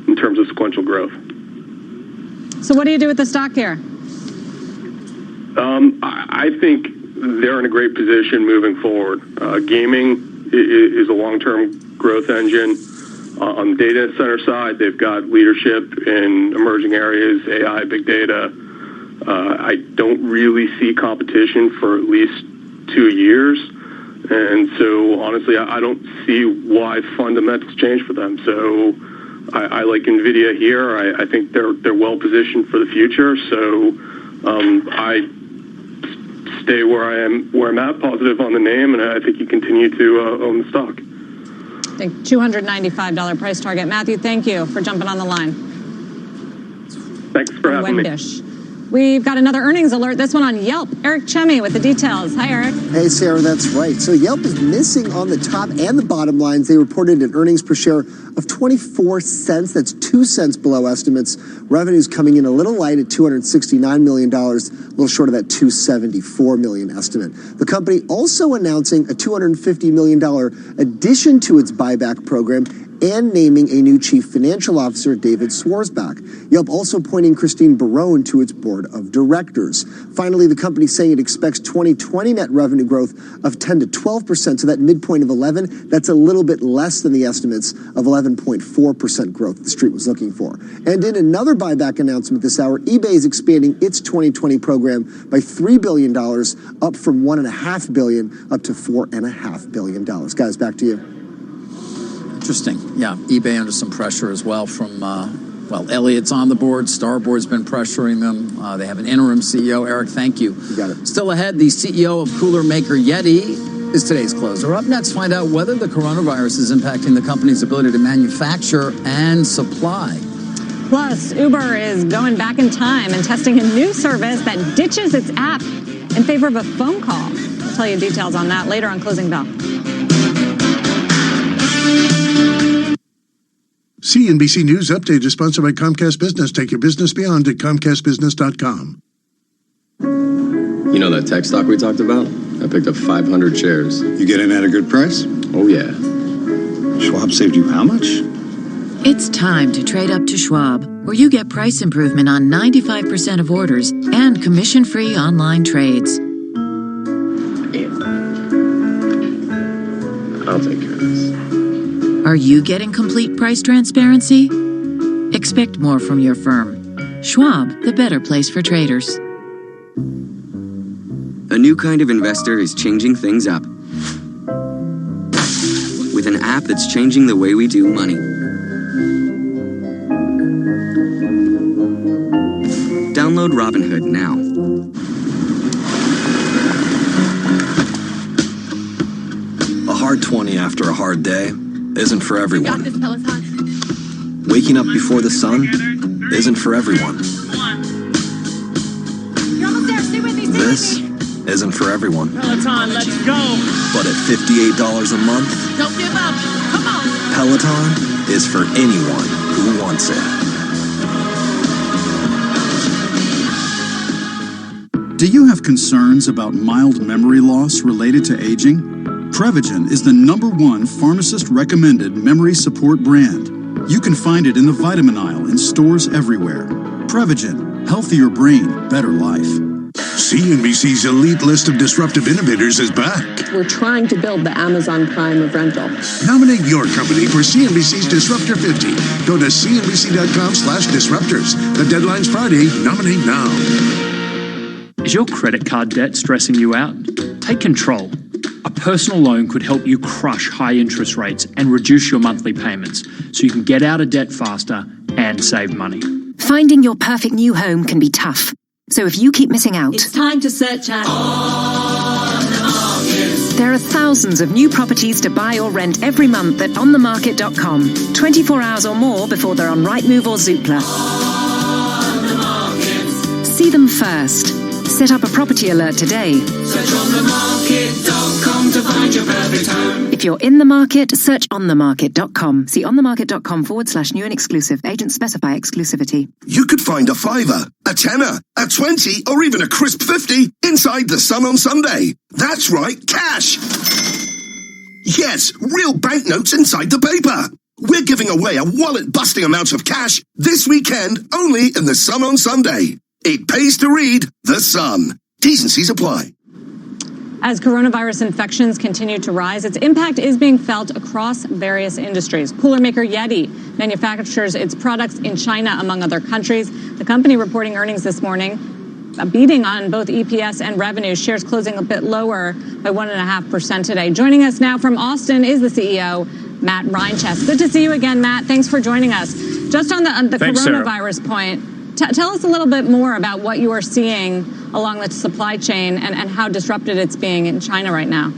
Speaker 2: in terms of sequential growth.
Speaker 14: So what do you do with the stock here?
Speaker 2: I think they're in a great position moving forward. Gaming is a long-term growth engine. On the data center side, they've got leadership in emerging areas, AI, big data. I don't really see competition for at least 2 years. And so, honestly, I don't see why fundamentals change for them. So I like NVIDIA here. I think they're well positioned for the future. So I stay where I'm at, positive on the name, and I think you continue to own the stock.
Speaker 14: I think $295 price target. Matthew, thank you for jumping on the line.
Speaker 2: Thanks for having me.
Speaker 14: We've got another earnings alert, this one on Yelp. Eric Chemi with the details. Hi, Eric.
Speaker 4: Hey, Sarah, that's right. So Yelp is missing on the top and the bottom lines. They reported an earnings per share of 24 cents. That's 2 cents below estimates. Revenues coming in a little light at $269 million, a little short of that $274 million estimate. The company also announcing a $250 million addition to its buyback program and naming a new chief financial officer, David Swarzbach. Yelp also appointing Christine Barone to its board of directors. Finally, the company saying it expects 2020 net revenue growth of 10 to 12%, so that midpoint of 11, that's a little bit less than the estimates of 11.4% growth the street was looking for. And in another buyback announcement this hour, eBay is expanding its 2020 program by $3 billion, up from $1.5 billion up to $4.5 billion. Guys, back to you.
Speaker 16: Interesting. Yeah, eBay under some pressure as well from, Elliott's on the board. Starboard's been pressuring them. They have an interim CEO. Eric, thank you.
Speaker 4: You got it.
Speaker 16: Still ahead, the CEO of cooler maker Yeti is today's closer. Up next, find out whether the coronavirus is impacting the company's ability to manufacture and supply.
Speaker 14: Plus, Uber is going back in time and testing a new service that ditches its app in favor of a phone call. I'll tell you details on that later on Closing Bell.
Speaker 6: CNBC News Update is sponsored by Comcast Business. Take your business beyond at ComcastBusiness.com.
Speaker 7: You know that tech stock we talked about? I picked up 500 shares.
Speaker 8: You get in at a good price?
Speaker 7: Oh, yeah.
Speaker 8: Schwab saved you how much?
Speaker 9: It's time to trade up to Schwab, where you get price improvement on 95% of orders and commission-free online trades.
Speaker 7: I'll take care of this.
Speaker 9: Are you getting complete price transparency? Expect more from your firm. Schwab, the better place for traders.
Speaker 10: A new kind of investor is changing things up. With an app that's changing the way we do money. Download Robinhood now.
Speaker 12: A hard 20 after a hard day isn't for everyone.
Speaker 15: Got this, Peloton.
Speaker 12: Waking up before the sun isn't for everyone.
Speaker 15: You're almost there. Stay with me. Stay
Speaker 12: This
Speaker 15: with me.
Speaker 12: isn't for everyone.
Speaker 15: Peloton, let's go.
Speaker 12: But at $58 a month,
Speaker 15: Don't give up. Come on.
Speaker 12: Peloton is for anyone who wants it.
Speaker 17: Do you have concerns about mild memory loss related to aging? Prevagen is the #1 pharmacist-recommended memory support brand. You can find it in the vitamin aisle in stores everywhere. Prevagen, healthier brain, better life.
Speaker 31: CNBC's elite list of disruptive innovators is back.
Speaker 27: We're trying to build the Amazon Prime of rental.
Speaker 31: Nominate your company for CNBC's Disruptor 50. Go to cnbc.com/disruptors. The deadline's Friday. Nominate now.
Speaker 28: Is your credit card debt stressing you out? Take control. A personal loan could help you crush high interest rates and reduce your monthly payments so you can get out of debt faster and save money.
Speaker 29: Finding your perfect new home can be tough. So if you keep missing out,
Speaker 30: it's time to search out On the Market.
Speaker 29: There are thousands of new properties to buy or rent every month at onthemarket.com. 24 hours or more before they're on Rightmove or Zoopla.
Speaker 30: On the Market.
Speaker 29: See them first. Set up a property alert today.
Speaker 30: Search onthemarket.com to find your perfect home.
Speaker 29: If you're in the market, search onthemarket.com. See onthemarket.com/new and exclusive. Agents specify exclusivity.
Speaker 31: You could find a $5, a $10, a $20, or even a crisp 50 inside the Sun on Sunday. That's right, cash. Yes, real banknotes inside the paper. We're giving away a wallet-busting amount of cash this weekend only in the Sun on Sunday. It pays to read The Sun. T's and C's apply.
Speaker 14: As coronavirus infections continue to rise, its impact is being felt across various industries. Cooler maker Yeti manufactures its products in China, among other countries. The company reporting earnings this morning, beating on both EPS and revenue. Shares closing a bit lower by 1.5% today. Joining us now from Austin is the CEO, Matt Reinchest. Good to see you again, Matt. Thanks for joining us. Just on the
Speaker 32: Thanks,
Speaker 14: coronavirus point, tell us a little bit more about what you are seeing along the supply chain and how disrupted it's being in China right now.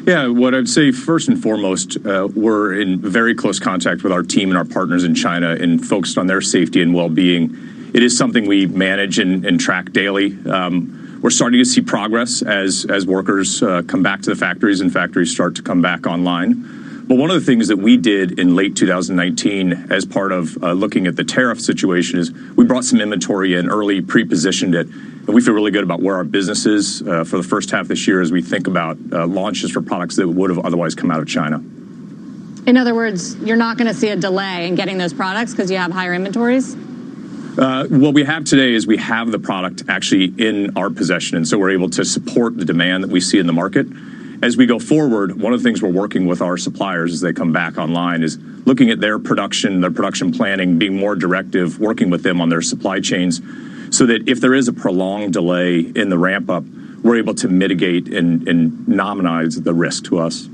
Speaker 32: Yeah, what I'd say first and foremost, we're in very close contact with our team and our partners in China and focused on their safety and well-being. It is something we manage and track daily. We're starting to see progress as workers come back to the factories and factories start to come back online. But one of the things that we did in late 2019 as part of looking at the tariff situation is we brought some inventory in early, pre-positioned it, and we feel really good about where our business is for the first half this year as we think about launches for products that would have otherwise come out of China.
Speaker 14: In other words, you're not going to see a delay in getting those products because you have higher inventories?
Speaker 32: What we have today is we have the product actually in our possession, and so we're able to support the demand that we see in the market. As we go forward, one of the things we're working with our suppliers as they come back online is looking at their production planning, being more directive, working with them on their supply chains, so that if there is a prolonged delay in the ramp up, we're able to mitigate and nominalize the risk to us.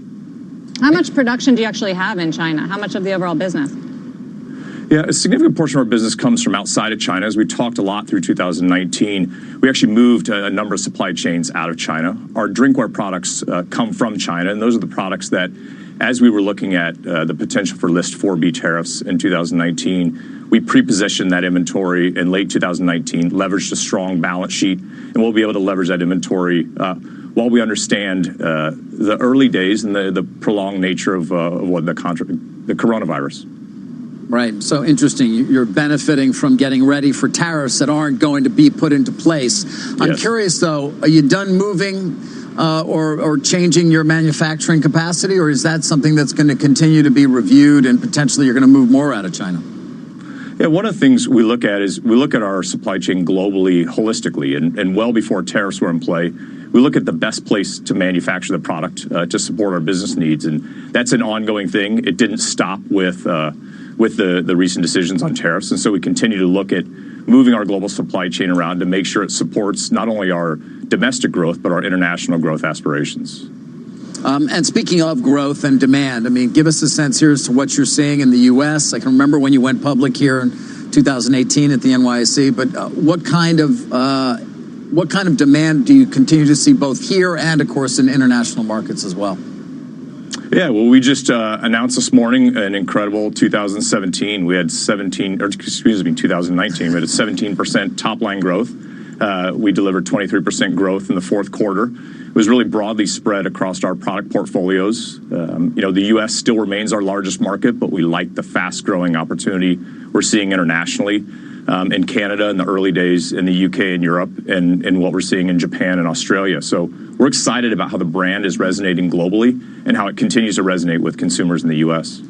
Speaker 14: How much production do you actually have in China? How much of the overall business?
Speaker 32: Yeah, a significant portion of our business comes from outside of China. As we talked a lot through 2019, we actually moved a number of supply chains out of China. Our drinkware products come from China, and those are the products that, as we were looking at the potential for List 4B tariffs in 2019, we pre-positioned that inventory in late 2019, leveraged a strong balance sheet, and we'll be able to leverage that inventory while we understand the early days and the prolonged nature of what the coronavirus.
Speaker 16: Right. So interesting. You're benefiting from getting ready for tariffs that aren't going to be put into place. I'm curious, though, are you done moving or changing your manufacturing capacity, or is that something that's going to continue to be reviewed and potentially you're going to move more out of China?
Speaker 32: Yeah, one of the things we look at is we look at our supply chain globally, holistically, and well before tariffs were in play, we look at the best place to manufacture the product to support our business needs, and that's an ongoing thing. It didn't stop with the recent decisions on tariffs, and so we continue to look at moving our global supply chain around to make sure it supports not only our domestic growth, but our international growth aspirations.
Speaker 16: And speaking of growth and demand, I mean, give us a sense here as to what you're seeing in the U.S. I can remember when you went public here in 2018 at the NYSE, but what kind of demand do you continue to see both here and, of course, in international markets as well?
Speaker 32: Yeah, well, we just announced this morning an incredible 2017. We had 2019, we had a 17% top-line growth. We delivered 23% growth in the fourth quarter. It was really broadly spread across our product portfolios. The U.S. still remains our largest market, but we like the fast-growing opportunity we're seeing internationally in Canada in the early days, in the U.K. and Europe, and what we're seeing in Japan and Australia. So we're excited about how the brand is resonating globally and how it continues to resonate with consumers in the U.S.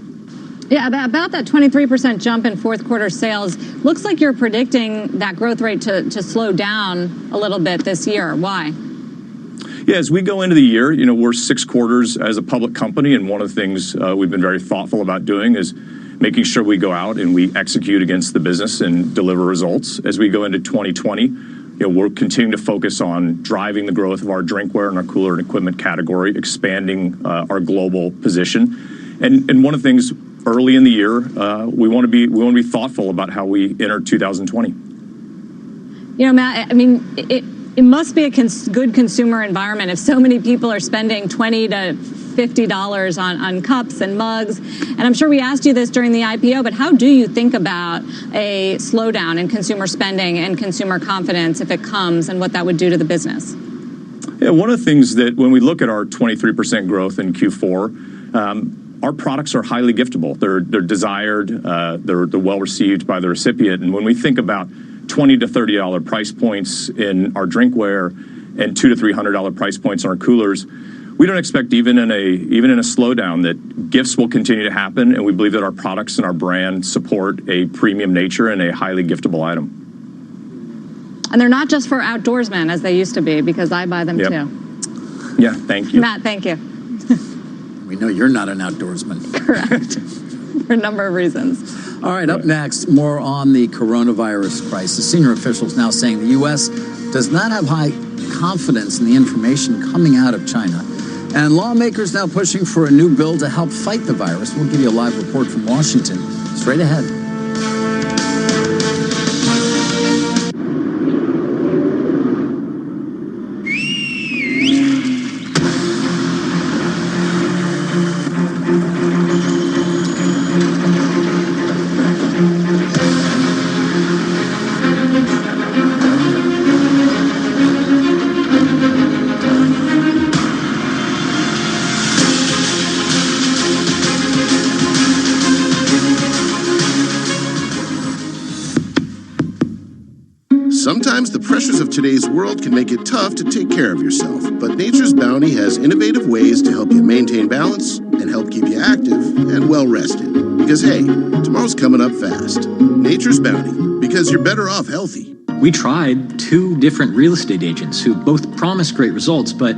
Speaker 14: Yeah, about that 23% jump in fourth quarter sales. Looks like you're predicting that growth rate to slow down a little bit this year. Why?
Speaker 32: Yeah, as we go into the year, we're 6 quarters as a public company, and one of the things we've been very thoughtful about doing is making sure we go out and we execute against the business and deliver results. As we go into 2020, we're continuing to focus on driving the growth of our drinkware and our cooler and equipment category, expanding our global position. And one of the things early in the year, we want to be thoughtful about how we enter 2020.
Speaker 14: Matt, I mean, it must be a good consumer environment if so many people are spending $20 to $50 on cups and mugs. And I'm sure we asked you this during the IPO, but how do you think about a slowdown in consumer spending and consumer confidence if it comes, and what that would do to the business?
Speaker 32: Yeah, one of the things that when we look at our 23% growth in Q4, our products are highly giftable. They're desired, they're well received by the recipient. And when we think about $20 to $30 price points in our drinkware and $200 to $300 price points in our coolers, we don't expect even in a slowdown that gifts will continue to happen, and we believe that our products and our brand support a premium nature and a highly giftable item.
Speaker 14: And they're not just for outdoorsmen as they used to be, because I buy them too.
Speaker 32: Yeah, thank you.
Speaker 14: Matt, thank you.
Speaker 16: We know you're not an outdoorsman.
Speaker 14: Correct. For a number of reasons.
Speaker 16: All right, up next, more on the coronavirus crisis. Senior officials now saying the U.S. does not have high confidence in the information coming out of China. And lawmakers now pushing for a new bill to help fight the virus. We'll give you a live report from Washington straight ahead.
Speaker 31: Sometimes the pressures of today's world can make it tough to take care of yourself, but Nature's Bounty has innovative ways to help you maintain balance and help keep you active and well-rested. Because, hey, tomorrow's coming up fast. Nature's Bounty, because you're better off healthy.
Speaker 1: We tried 2 different real estate agents who both promised great results, but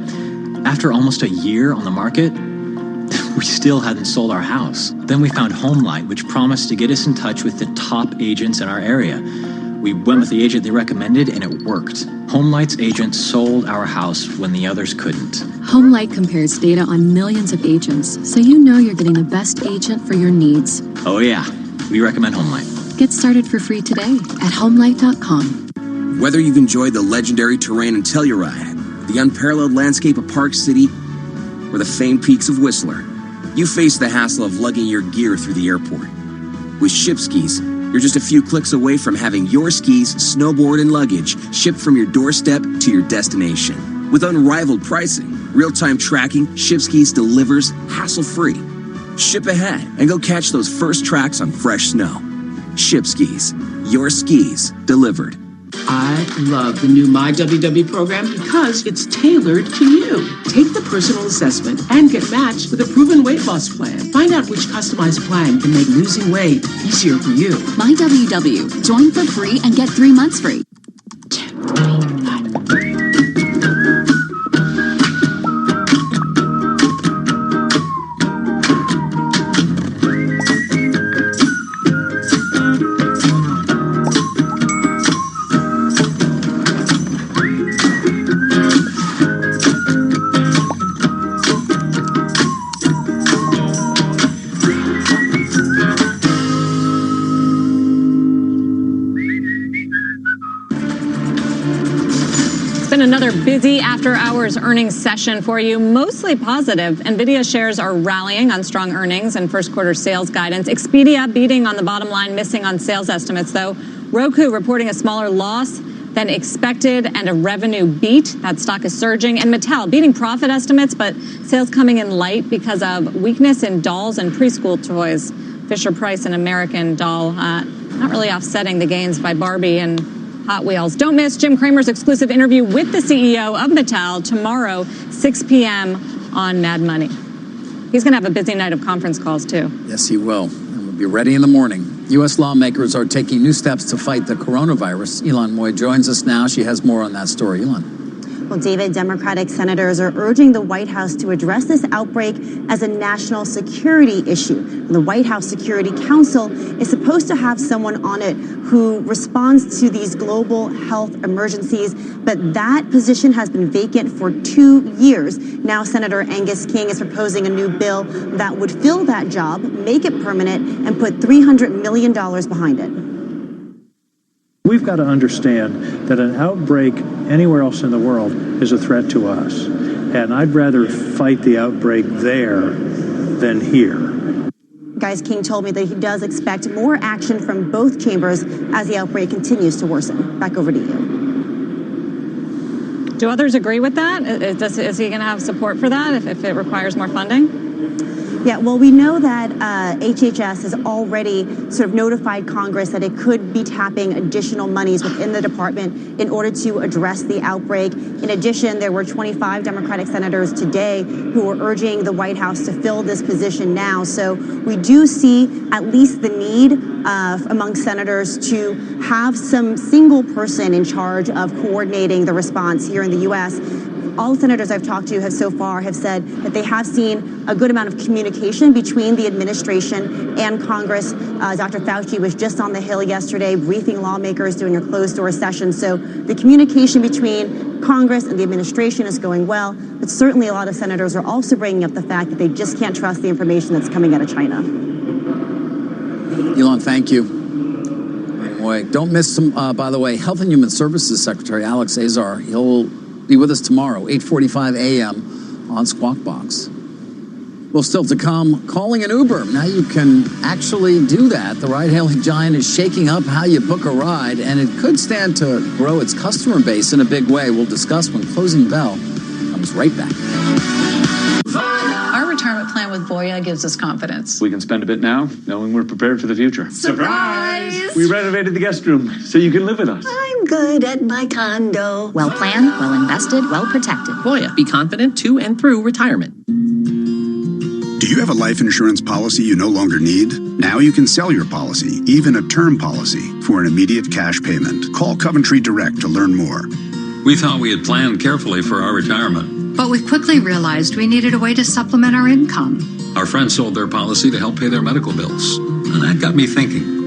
Speaker 1: after almost a year on the market, we still hadn't sold our house. Then we found HomeLight, which promised to get us in touch with the top agents in our area. We went with the agent they recommended, and it worked. HomeLight's agent sold our house when the others couldn't.
Speaker 3: HomeLight compares data on millions of agents, so you know you're getting the best agent for your needs.
Speaker 1: Oh yeah, we recommend HomeLight.
Speaker 3: Get started for free today at HomeLight.com.
Speaker 5: Whether you've enjoyed the legendary terrain in Telluride, the unparalleled landscape of Park City, or the famed peaks of Whistler, you face the hassle of lugging your gear through the airport. With ShipSkis, you're just a few clicks away from having your skis, snowboard, and luggage shipped from your doorstep to your destination. With unrivaled pricing, real-time tracking, ShipSkis delivers hassle-free. Ship ahead and go catch those first tracks on fresh snow. Ship Skis. Your skis delivered.
Speaker 2: I love the new MyWW program because it's tailored to you. Take the personal assessment and get matched with a proven weight loss plan. Find out which customized plan can make losing weight easier for you.
Speaker 3: MyWW. Join for free and get 3 months free.
Speaker 14: Another busy after-hours earnings session for you, mostly positive. NVIDIA shares are rallying on strong earnings and first-quarter sales guidance. Expedia beating on the bottom line, missing on sales estimates, though. Roku reporting a smaller loss than expected and a revenue beat. That stock is surging. And Mattel beating profit estimates, but sales coming in light because of weakness in dolls and preschool toys. Fisher-Price and American Doll not really offsetting the gains by Barbie and Hot Wheels. Don't miss Jim Cramer's exclusive interview with the CEO of Mattel tomorrow, 6 p.m. on Mad Money. He's going to have a busy night of conference calls, too.
Speaker 16: Yes, he will. And we'll be ready in the morning. U.S. lawmakers are taking new steps to fight the coronavirus. Elon Moy joins us now. She has more on that story. Elon.
Speaker 11: Well, David, Democratic senators are urging the White House to address this outbreak as a national security issue. The White House Security Council is supposed to have someone on it who responds to these global health emergencies, but that position has been vacant for 2 years. Now, Senator Angus King is proposing a new bill that would fill that job, make it permanent, and put $300 million behind it.
Speaker 13: We've got to understand that an outbreak anywhere else in the world is a threat to us. And I'd rather fight the outbreak there than here.
Speaker 11: Guys, King told me that he does expect more action from both chambers as the outbreak continues to worsen. Back over to you.
Speaker 14: Do others agree with that? Is he going to have support for that if it requires more funding?
Speaker 11: Yeah, well, we know that HHS has already sort of notified Congress that it could be tapping additional monies within the department in order to address the outbreak. In addition, there were 25 Democratic senators today who were urging the White House to fill this position now. So we do see at least the need among senators to have some single person in charge of coordinating the response here in the U.S. All senators I've talked to have so far have said that they have seen a good amount of communication between the administration and Congress. Dr. Fauci was just on the Hill yesterday briefing lawmakers during a closed-door session. So the communication between Congress and the administration is going well, but certainly a lot of senators are also bringing up the fact that they just can't trust the information that's coming out of China.
Speaker 16: Elon, thank you. Boy, don't miss some, by the way, Health and Human Services Secretary Alex Azar. He'll be with us tomorrow, 8:45 a.m. on Squawk Box. Well, still to come, calling an Uber. Now you can actually do that. The ride-hailing giant is shaking up how you book a ride, and it could stand to grow its customer base in a big way. We'll discuss when Closing Bell comes right back.
Speaker 18: Our retirement plan with Voya gives us confidence.
Speaker 19: We can spend a bit now, knowing we're prepared for the future.
Speaker 18: Surprise!
Speaker 19: We renovated the guest room so you can live with us.
Speaker 18: I'm good at my condo.
Speaker 20: Well planned, well invested, well protected.
Speaker 18: Voya, be confident to and through retirement.
Speaker 31: Do you have a life insurance policy you no longer need? Now you can sell your policy, even a term policy, for an immediate cash payment. Call Coventry Direct to learn more.
Speaker 21: We thought we had planned carefully for our retirement.
Speaker 20: But we quickly realized we needed a way to supplement our income.
Speaker 21: Our friends sold their policy to help pay their medical bills. And that got me thinking.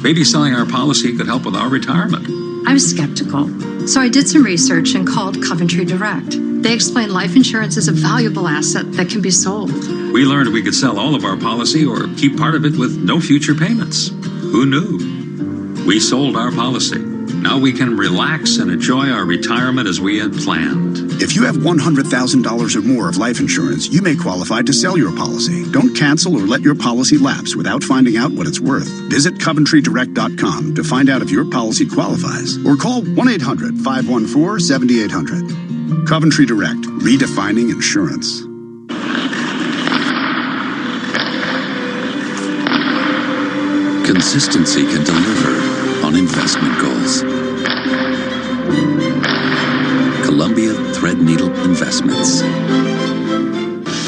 Speaker 21: Maybe selling our policy could help with our retirement.
Speaker 20: I was skeptical, so I did some research and called Coventry Direct. They explained life insurance is a valuable asset that can be sold.
Speaker 21: We learned we could sell all of our policy or keep part of it with no future payments. Who knew? We sold our policy. Now we can relax and enjoy our retirement as we had planned.
Speaker 31: If you have $100,000 or more of life insurance, you may qualify to sell your policy. Don't cancel or let your policy lapse without finding out what it's worth. Visit CoventryDirect.com to find out if your policy qualifies. Or call 1-800-514-7800. Coventry Direct, redefining insurance.
Speaker 4: Consistency can deliver on investment goals. Columbia Threadneedle Investments.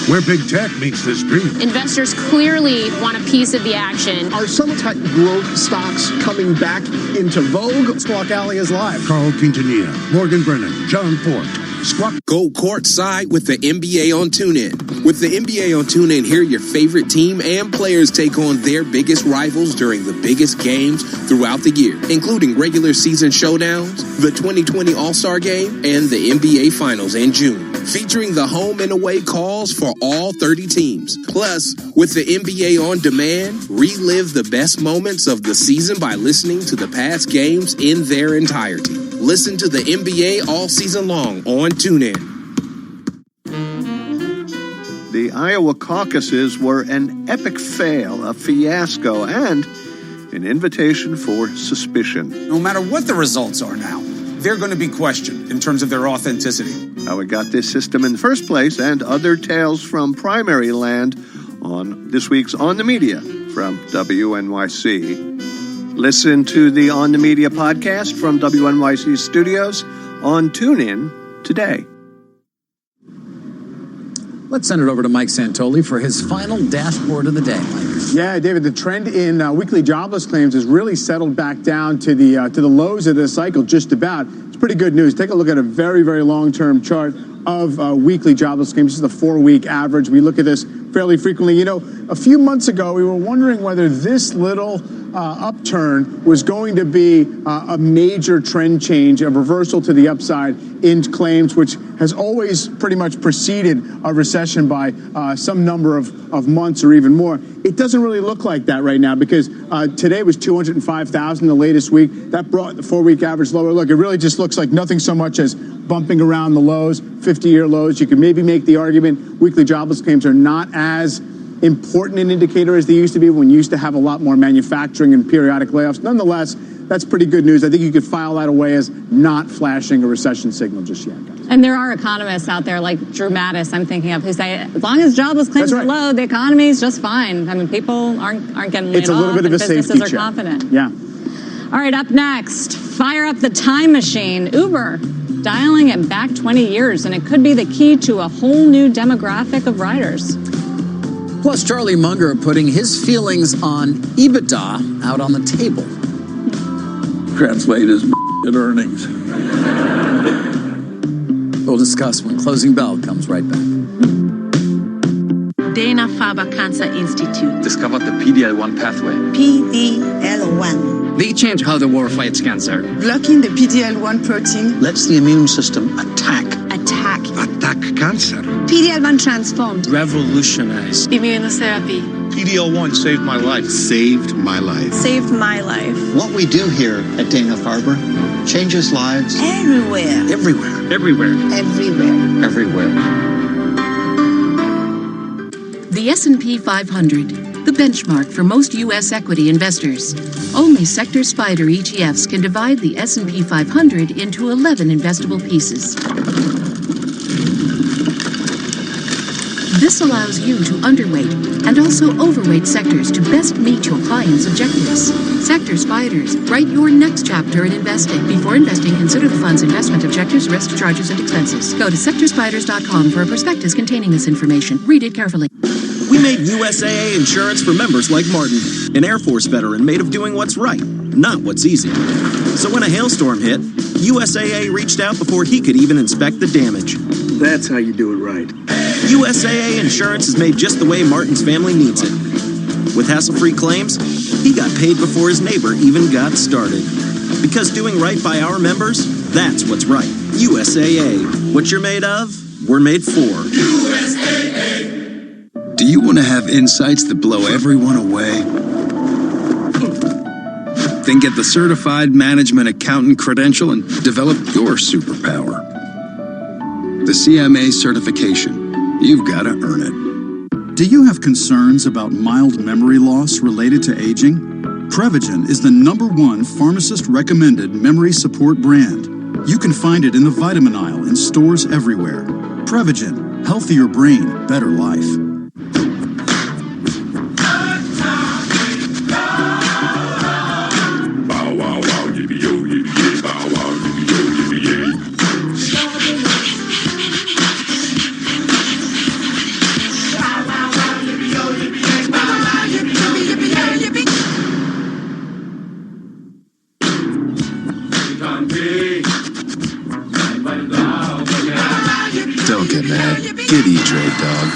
Speaker 6: Where big tech meets this dream.
Speaker 7: Investors clearly want a piece of the action.
Speaker 8: Are some tech growth stocks coming back into vogue? Squawk Alley is live.
Speaker 31: Carl Quintanilla, Morgan Brennan, John Ford. Squawk.
Speaker 5: Go courtside with the NBA on TuneIn. With the NBA on TuneIn, hear your favorite team and players take on their biggest rivals during the biggest games throughout the year, including regular season showdowns, the 2020 All-Star Game, and the NBA Finals in June, featuring the home and away calls for all 30 teams. Plus, with the NBA on demand, relive the best moments of the season by listening to the past games in their entirety. Listen to the NBA all season long on TuneIn.
Speaker 9: The Iowa caucuses were an epic fail, a fiasco, and an invitation for suspicion.
Speaker 10: No matter what the results are now, they're going to be questioned in terms of their authenticity.
Speaker 9: How it got this system in the first place, and other tales from primary land on this week's On the Media from WNYC. Listen to the On the Media podcast from WNYC Studios on TuneIn today.
Speaker 16: Let's send it over to Mike Santoli for his final dashboard of the day.
Speaker 15: Yeah, David, the trend in weekly jobless claims has really settled back down to the lows of this cycle, just about. It's pretty good news. Take a look at a very, very long-term chart of weekly jobless claims. This is the 4-week average. We look at this fairly frequently. You know, a few months ago, we were wondering whether this little upturn was going to be a major trend change, a reversal to the upside in claims, which has always pretty much preceded a recession by some number of months or even more. It doesn't really look like that right now because today was 205,000 the latest week. That brought the 4-week average lower. Look, it really just looks like nothing so much as bumping around the lows, 50-year lows. You can maybe make the argument weekly jobless claims are not as important an indicator as they used to be when you used to have a lot more manufacturing and periodic layoffs. Nonetheless, that's pretty good news. I think you could file that away as not flashing a recession signal just yet, guys.
Speaker 14: And there are economists out there like Drew Mattis, I'm thinking of, who say as long as jobless claims are low, the economy is just fine. I mean, people aren't getting laid off.
Speaker 15: It's a little bit of a safety
Speaker 14: businesses are
Speaker 15: check.
Speaker 14: confident.
Speaker 15: Yeah.
Speaker 14: All right, up next, fire up the time machine. Uber dialing it back 20 years, and it could be the key to a whole new demographic of riders.
Speaker 16: Plus, Charlie Munger putting his feelings on EBITDA out on the table.
Speaker 22: Translate as earnings.
Speaker 16: We'll discuss when Closing Bell comes right back.
Speaker 23: Dana-Farber Cancer Institute.
Speaker 24: Discovered the PD-L1 pathway.
Speaker 23: PD-L1.
Speaker 24: They change how the world fights cancer.
Speaker 23: Blocking the PD-L1 protein
Speaker 22: lets the immune system attack cancer.
Speaker 23: PD-L1 transformed.
Speaker 24: Revolutionize.
Speaker 23: Immunotherapy.
Speaker 22: PD-L1 saved my life.
Speaker 23: Saved my life.
Speaker 22: What we do here at Dana-Farber changes lives.
Speaker 23: Everywhere.
Speaker 29: The S&P 500, the benchmark for most U.S. equity investors. Only Sector SPDR ETFs can divide the S&P 500 into 11 investable pieces. This allows you to underweight and also overweight sectors to best meet your clients' objectives. Sector SPDRs, write your next chapter in investing. Before investing, consider the fund's investment objectives, risks, charges, and expenses. Go to sectorspiders.com for a prospectus containing this information. Read it carefully.
Speaker 25: We made USAA insurance for members like Martin, an Air Force veteran made of doing what's right, not what's easy. So when a hailstorm hit, USAA reached out before he could even inspect the damage.
Speaker 22: That's how you do it right.
Speaker 25: USAA insurance is made just the way Martin's family needs it. With hassle-free claims, he got paid before his neighbor even got started. Because doing right by our members, that's what's right. USAA. What you're made of, we're made for.
Speaker 31: USAA. Do you want to have insights that blow everyone away? Then get the Certified Management Accountant credential and develop your superpower. The CMA certification. You've got to earn it.
Speaker 17: Do you have concerns about mild memory loss related to aging? Prevagen is the #1 pharmacist-recommended memory support brand. You can find it in the vitamin aisle in stores everywhere. Prevagen. Healthier brain, better life.
Speaker 4: Don't get mad. Get E-Trade, dog.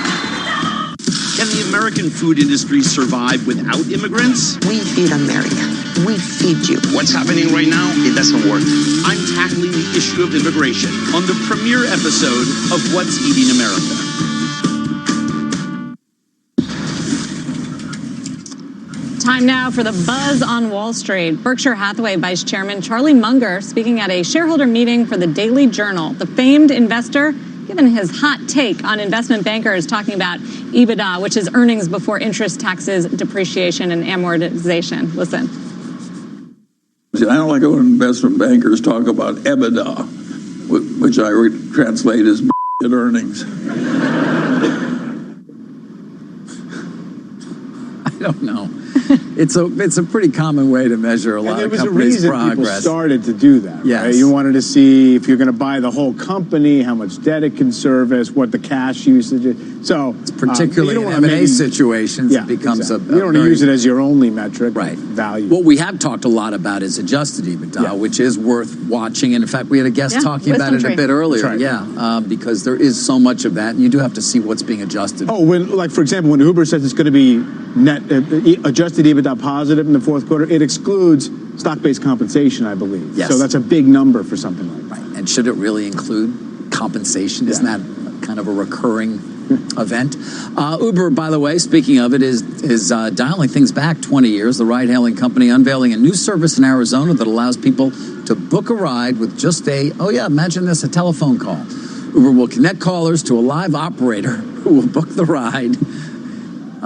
Speaker 1: Can the American food industry survive without immigrants?
Speaker 2: We feed America. We feed you.
Speaker 1: What's happening right now? It doesn't work. I'm tackling the issue of immigration on the premiere episode of What's Eating America.
Speaker 14: Time now for the buzz on Wall Street. Berkshire Hathaway Vice Chairman Charlie Munger speaking at a shareholder meeting for the Daily Journal. The famed investor given his hot take on investment bankers talking about EBITDA, which is earnings before interest, taxes, depreciation, and amortization. Listen.
Speaker 3: I don't like it when investment bankers talk about EBITDA, which I translate as earnings.
Speaker 16: I don't know. It's a pretty common way to measure a lot of companies' progress.
Speaker 15: People started to do that.
Speaker 16: Yes.
Speaker 15: Right? You wanted to see if you're going to buy the whole company, how much debt it can service, what the cash usage is. So,
Speaker 16: it's particularly in M&A situations, it becomes
Speaker 15: you don't want to use it as your only metric.
Speaker 16: Right.
Speaker 15: Value.
Speaker 16: What we have talked a lot about is adjusted EBITDA, which is worth watching. And in fact, we had a guest talking about it a bit earlier. Right. Because there is so much of that, and you do have to see what's being adjusted.
Speaker 15: Oh, for example, when Uber says it's going to be net adjusted EBITDA positive in the fourth quarter, it excludes stock-based compensation, I believe.
Speaker 16: Yes.
Speaker 15: So that's a big number for something like that.
Speaker 16: Right. And should it really include compensation? Isn't that kind of a recurring event? Uber, by the way, speaking of it, is dialing things back 20 years. The ride-hailing company unveiling a new service in Arizona that allows people to book a ride with just imagine this, a telephone call. Uber will connect callers to a live operator who will book the ride.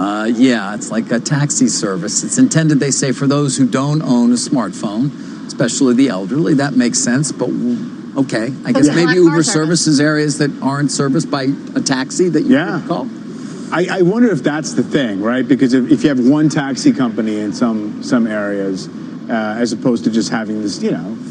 Speaker 16: It's like a taxi service. It's intended, they say, for those who don't own a smartphone, especially the elderly. That makes sense, but okay. I guess maybe Uber services areas that aren't serviced by a taxi that you could call.
Speaker 15: I wonder if that's the thing, right? Because if you have one taxi company in some areas, as opposed to just having this,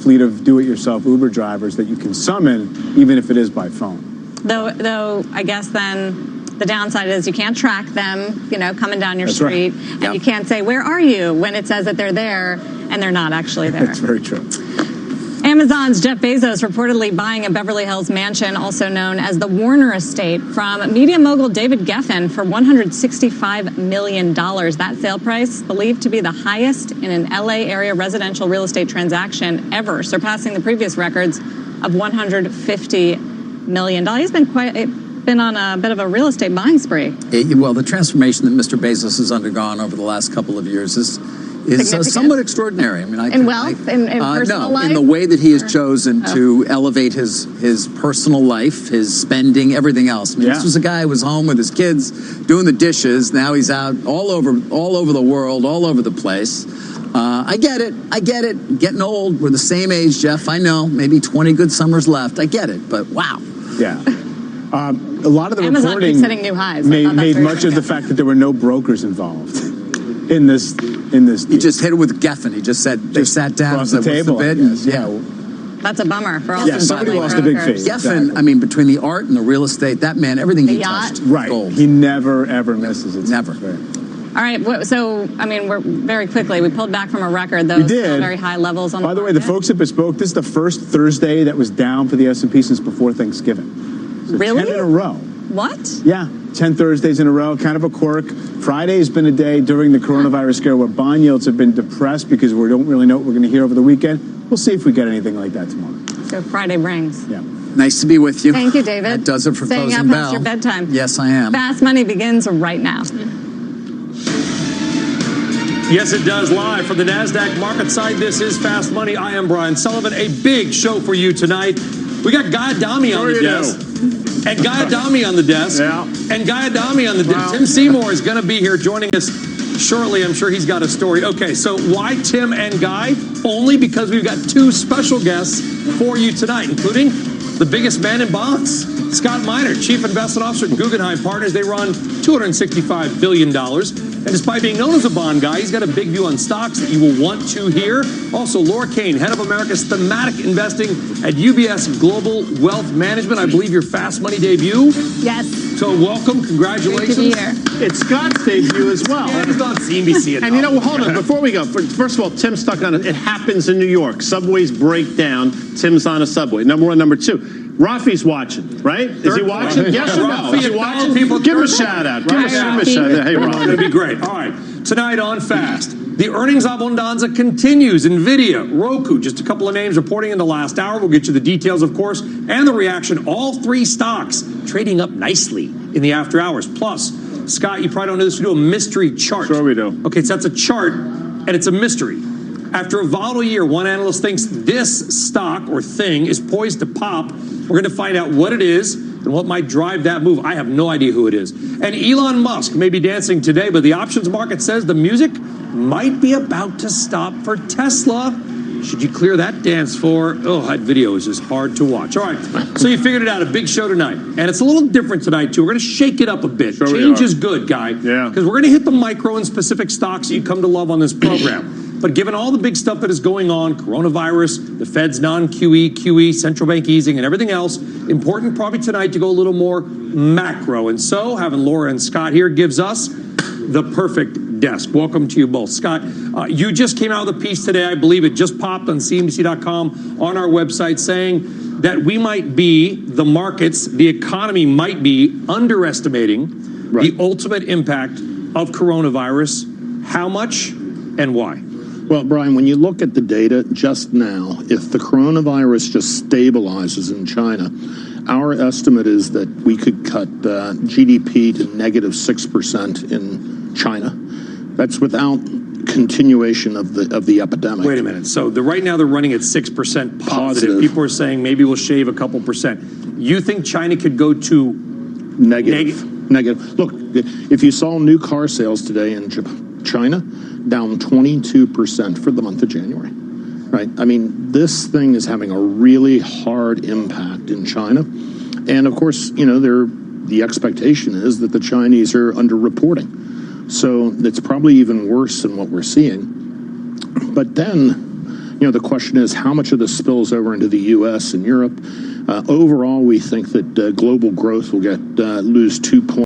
Speaker 15: fleet of do-it-yourself Uber drivers that you can summon, even if it is by phone.
Speaker 14: Though I guess then the downside is you can't track them, coming down your street, and you can't say, where are you, when it says that they're there, and they're not actually there.
Speaker 15: That's very true.
Speaker 14: Amazon's Jeff Bezos reportedly buying a Beverly Hills mansion, also known as the Warner Estate, from media mogul David Geffen for $165 million. That sale price believed to be the highest in an LA area residential real estate transaction ever, surpassing the previous records of $150 million. He's been on a bit of a real estate buying spree.
Speaker 16: The transformation that Mr. Bezos has undergone over the last couple of years is somewhat extraordinary. I mean,
Speaker 14: in wealth, in personal life?
Speaker 16: In the way that he has chosen to elevate his personal life, his spending, everything else. I mean, this was a guy who was home with his kids doing the dishes. Now he's out all over the world, all over the place. I get it. Getting old. We're the same age, Jeff. I know. Maybe 20 good summers left. I get it. But wow.
Speaker 15: Yeah. A lot of the
Speaker 14: Amazon
Speaker 15: reporting
Speaker 14: keeps hitting new highs.
Speaker 15: made much of the fact that there were no brokers involved in this deal.
Speaker 16: He just hit it with Geffen. He just said they sat down and said, "What's the bid?"
Speaker 14: That's a bummer for all.
Speaker 15: Somebody lost a big fee.
Speaker 16: Geffen, I mean, between the art and the real estate, that man, everything he touched, gold.
Speaker 15: He never ever misses it.
Speaker 16: Never.
Speaker 14: All right, so, we're very quickly, we pulled back from a record, though.
Speaker 15: We did.
Speaker 14: Still very high levels on
Speaker 15: By the way, the folks at Bespoke, this is the first Thursday that was down for the S&P since before Thanksgiving. So
Speaker 14: really?
Speaker 15: 10 in a row.
Speaker 14: What?
Speaker 15: Yeah, 10 Thursdays in a row, kind of a quirk. Friday has been a day during the coronavirus scare where bond yields have been depressed because we don't really know what we're going to hear over the weekend. We'll see if we get anything like that tomorrow.
Speaker 14: So Friday brings.
Speaker 15: Yeah.
Speaker 16: Nice to be with you.
Speaker 14: Thank you, David.
Speaker 16: That does it for
Speaker 14: Staying
Speaker 16: Closing
Speaker 14: up
Speaker 16: Bell.
Speaker 14: past your bedtime.
Speaker 16: Yes, I am.
Speaker 14: Fast Money begins right now.
Speaker 11: Yes, it does. Live from the NASDAQ market side, this is Fast Money. I am Brian Sullivan. A big show for you tonight. We got Guy Adami on the desk. And Guy Adami on the desk. Yeah. And Guy Adami on the desk. Tim Seymour is going to be here joining us shortly. I'm sure he's got a story. Okay, so why Tim and Guy? Only because we've got two special guests for you tonight, including the biggest man in bonds, Scott Miner, Chief Investment Officer at Guggenheim Partners. They run $265 billion. And despite being known as a bond guy, he's got a big view on stocks that you will want to hear. Also, Laura Kane, head of America's thematic investing at UBS Global Wealth Management. I believe your Fast Money debut.
Speaker 14: Yes.
Speaker 11: So welcome, congratulations.
Speaker 14: Great to be here.
Speaker 6: It's Scott's debut as well.
Speaker 11: Yeah, it's on CNBC.
Speaker 6: And you know, hold on, before we go, first of all, Tim's stuck on it. It happens in New York. Subways break down. Tim's on a subway. Number one. Number two, Rafi's watching, right? Is he watching? Yes or no? Is he watching? Give him a shout out. Give him a shout out. Hey, Rafi.
Speaker 11: It's going to be great. All right. Tonight on Fast, the earnings abundanza continues. NVIDIA, Roku, just a couple of names reporting in the last hour. We'll get you the details, of course, and the reaction. All three stocks trading up nicely in the after hours. Plus, Scott, you probably don't know this. We do a mystery chart.
Speaker 6: Sure we do.
Speaker 11: Okay, so that's a chart, and it's a mystery. After a volatile year, one analyst thinks this stock or thing is poised to pop. We're going to find out what it is and what might drive that move. I have no idea who it is. And Elon Musk may be dancing today, but the options market says the music might be about to stop for Tesla. Should you clear that dance floor? Oh, that video is just hard to watch. All right, so you figured it out. A big show tonight. And it's a little different tonight, too. We're going to shake it up a bit.
Speaker 6: Sure
Speaker 11: Change is good, guy. Yeah. Because we're going to hit the micro and specific stocks that you come to love on this program. But given all the big stuff that is going on, coronavirus, the Fed's non-QE, QE, central bank easing, and everything else, important probably tonight to go a little more macro. And so having Laura and Scott here gives us the perfect desk. Welcome to you both. Scott, you just came out with a piece today. I believe it just popped on CNBC.com on our website saying that we might be, the markets, the economy might be underestimating the ultimate impact of coronavirus. How much and why?
Speaker 12: Well, Brian, when you look at the data just now, if the coronavirus just stabilizes in China, our estimate is that we could cut GDP to negative 6% in China. That's without continuation of the epidemic.
Speaker 11: Wait a minute. So right now they're running at 6% positive. People are saying maybe we'll shave a couple percent. You think China could go to
Speaker 12: negative? Look, if you saw new car sales today in China, down 22% for the month of January, right? I mean, this thing is having a really hard impact in China. And of course, you know, the expectation is that the Chinese are underreporting. So it's probably even worse than what we're seeing. But then, you know, the question is how much of this spills over into the U.S. and Europe? Overall, we think that global growth will lose 2 points.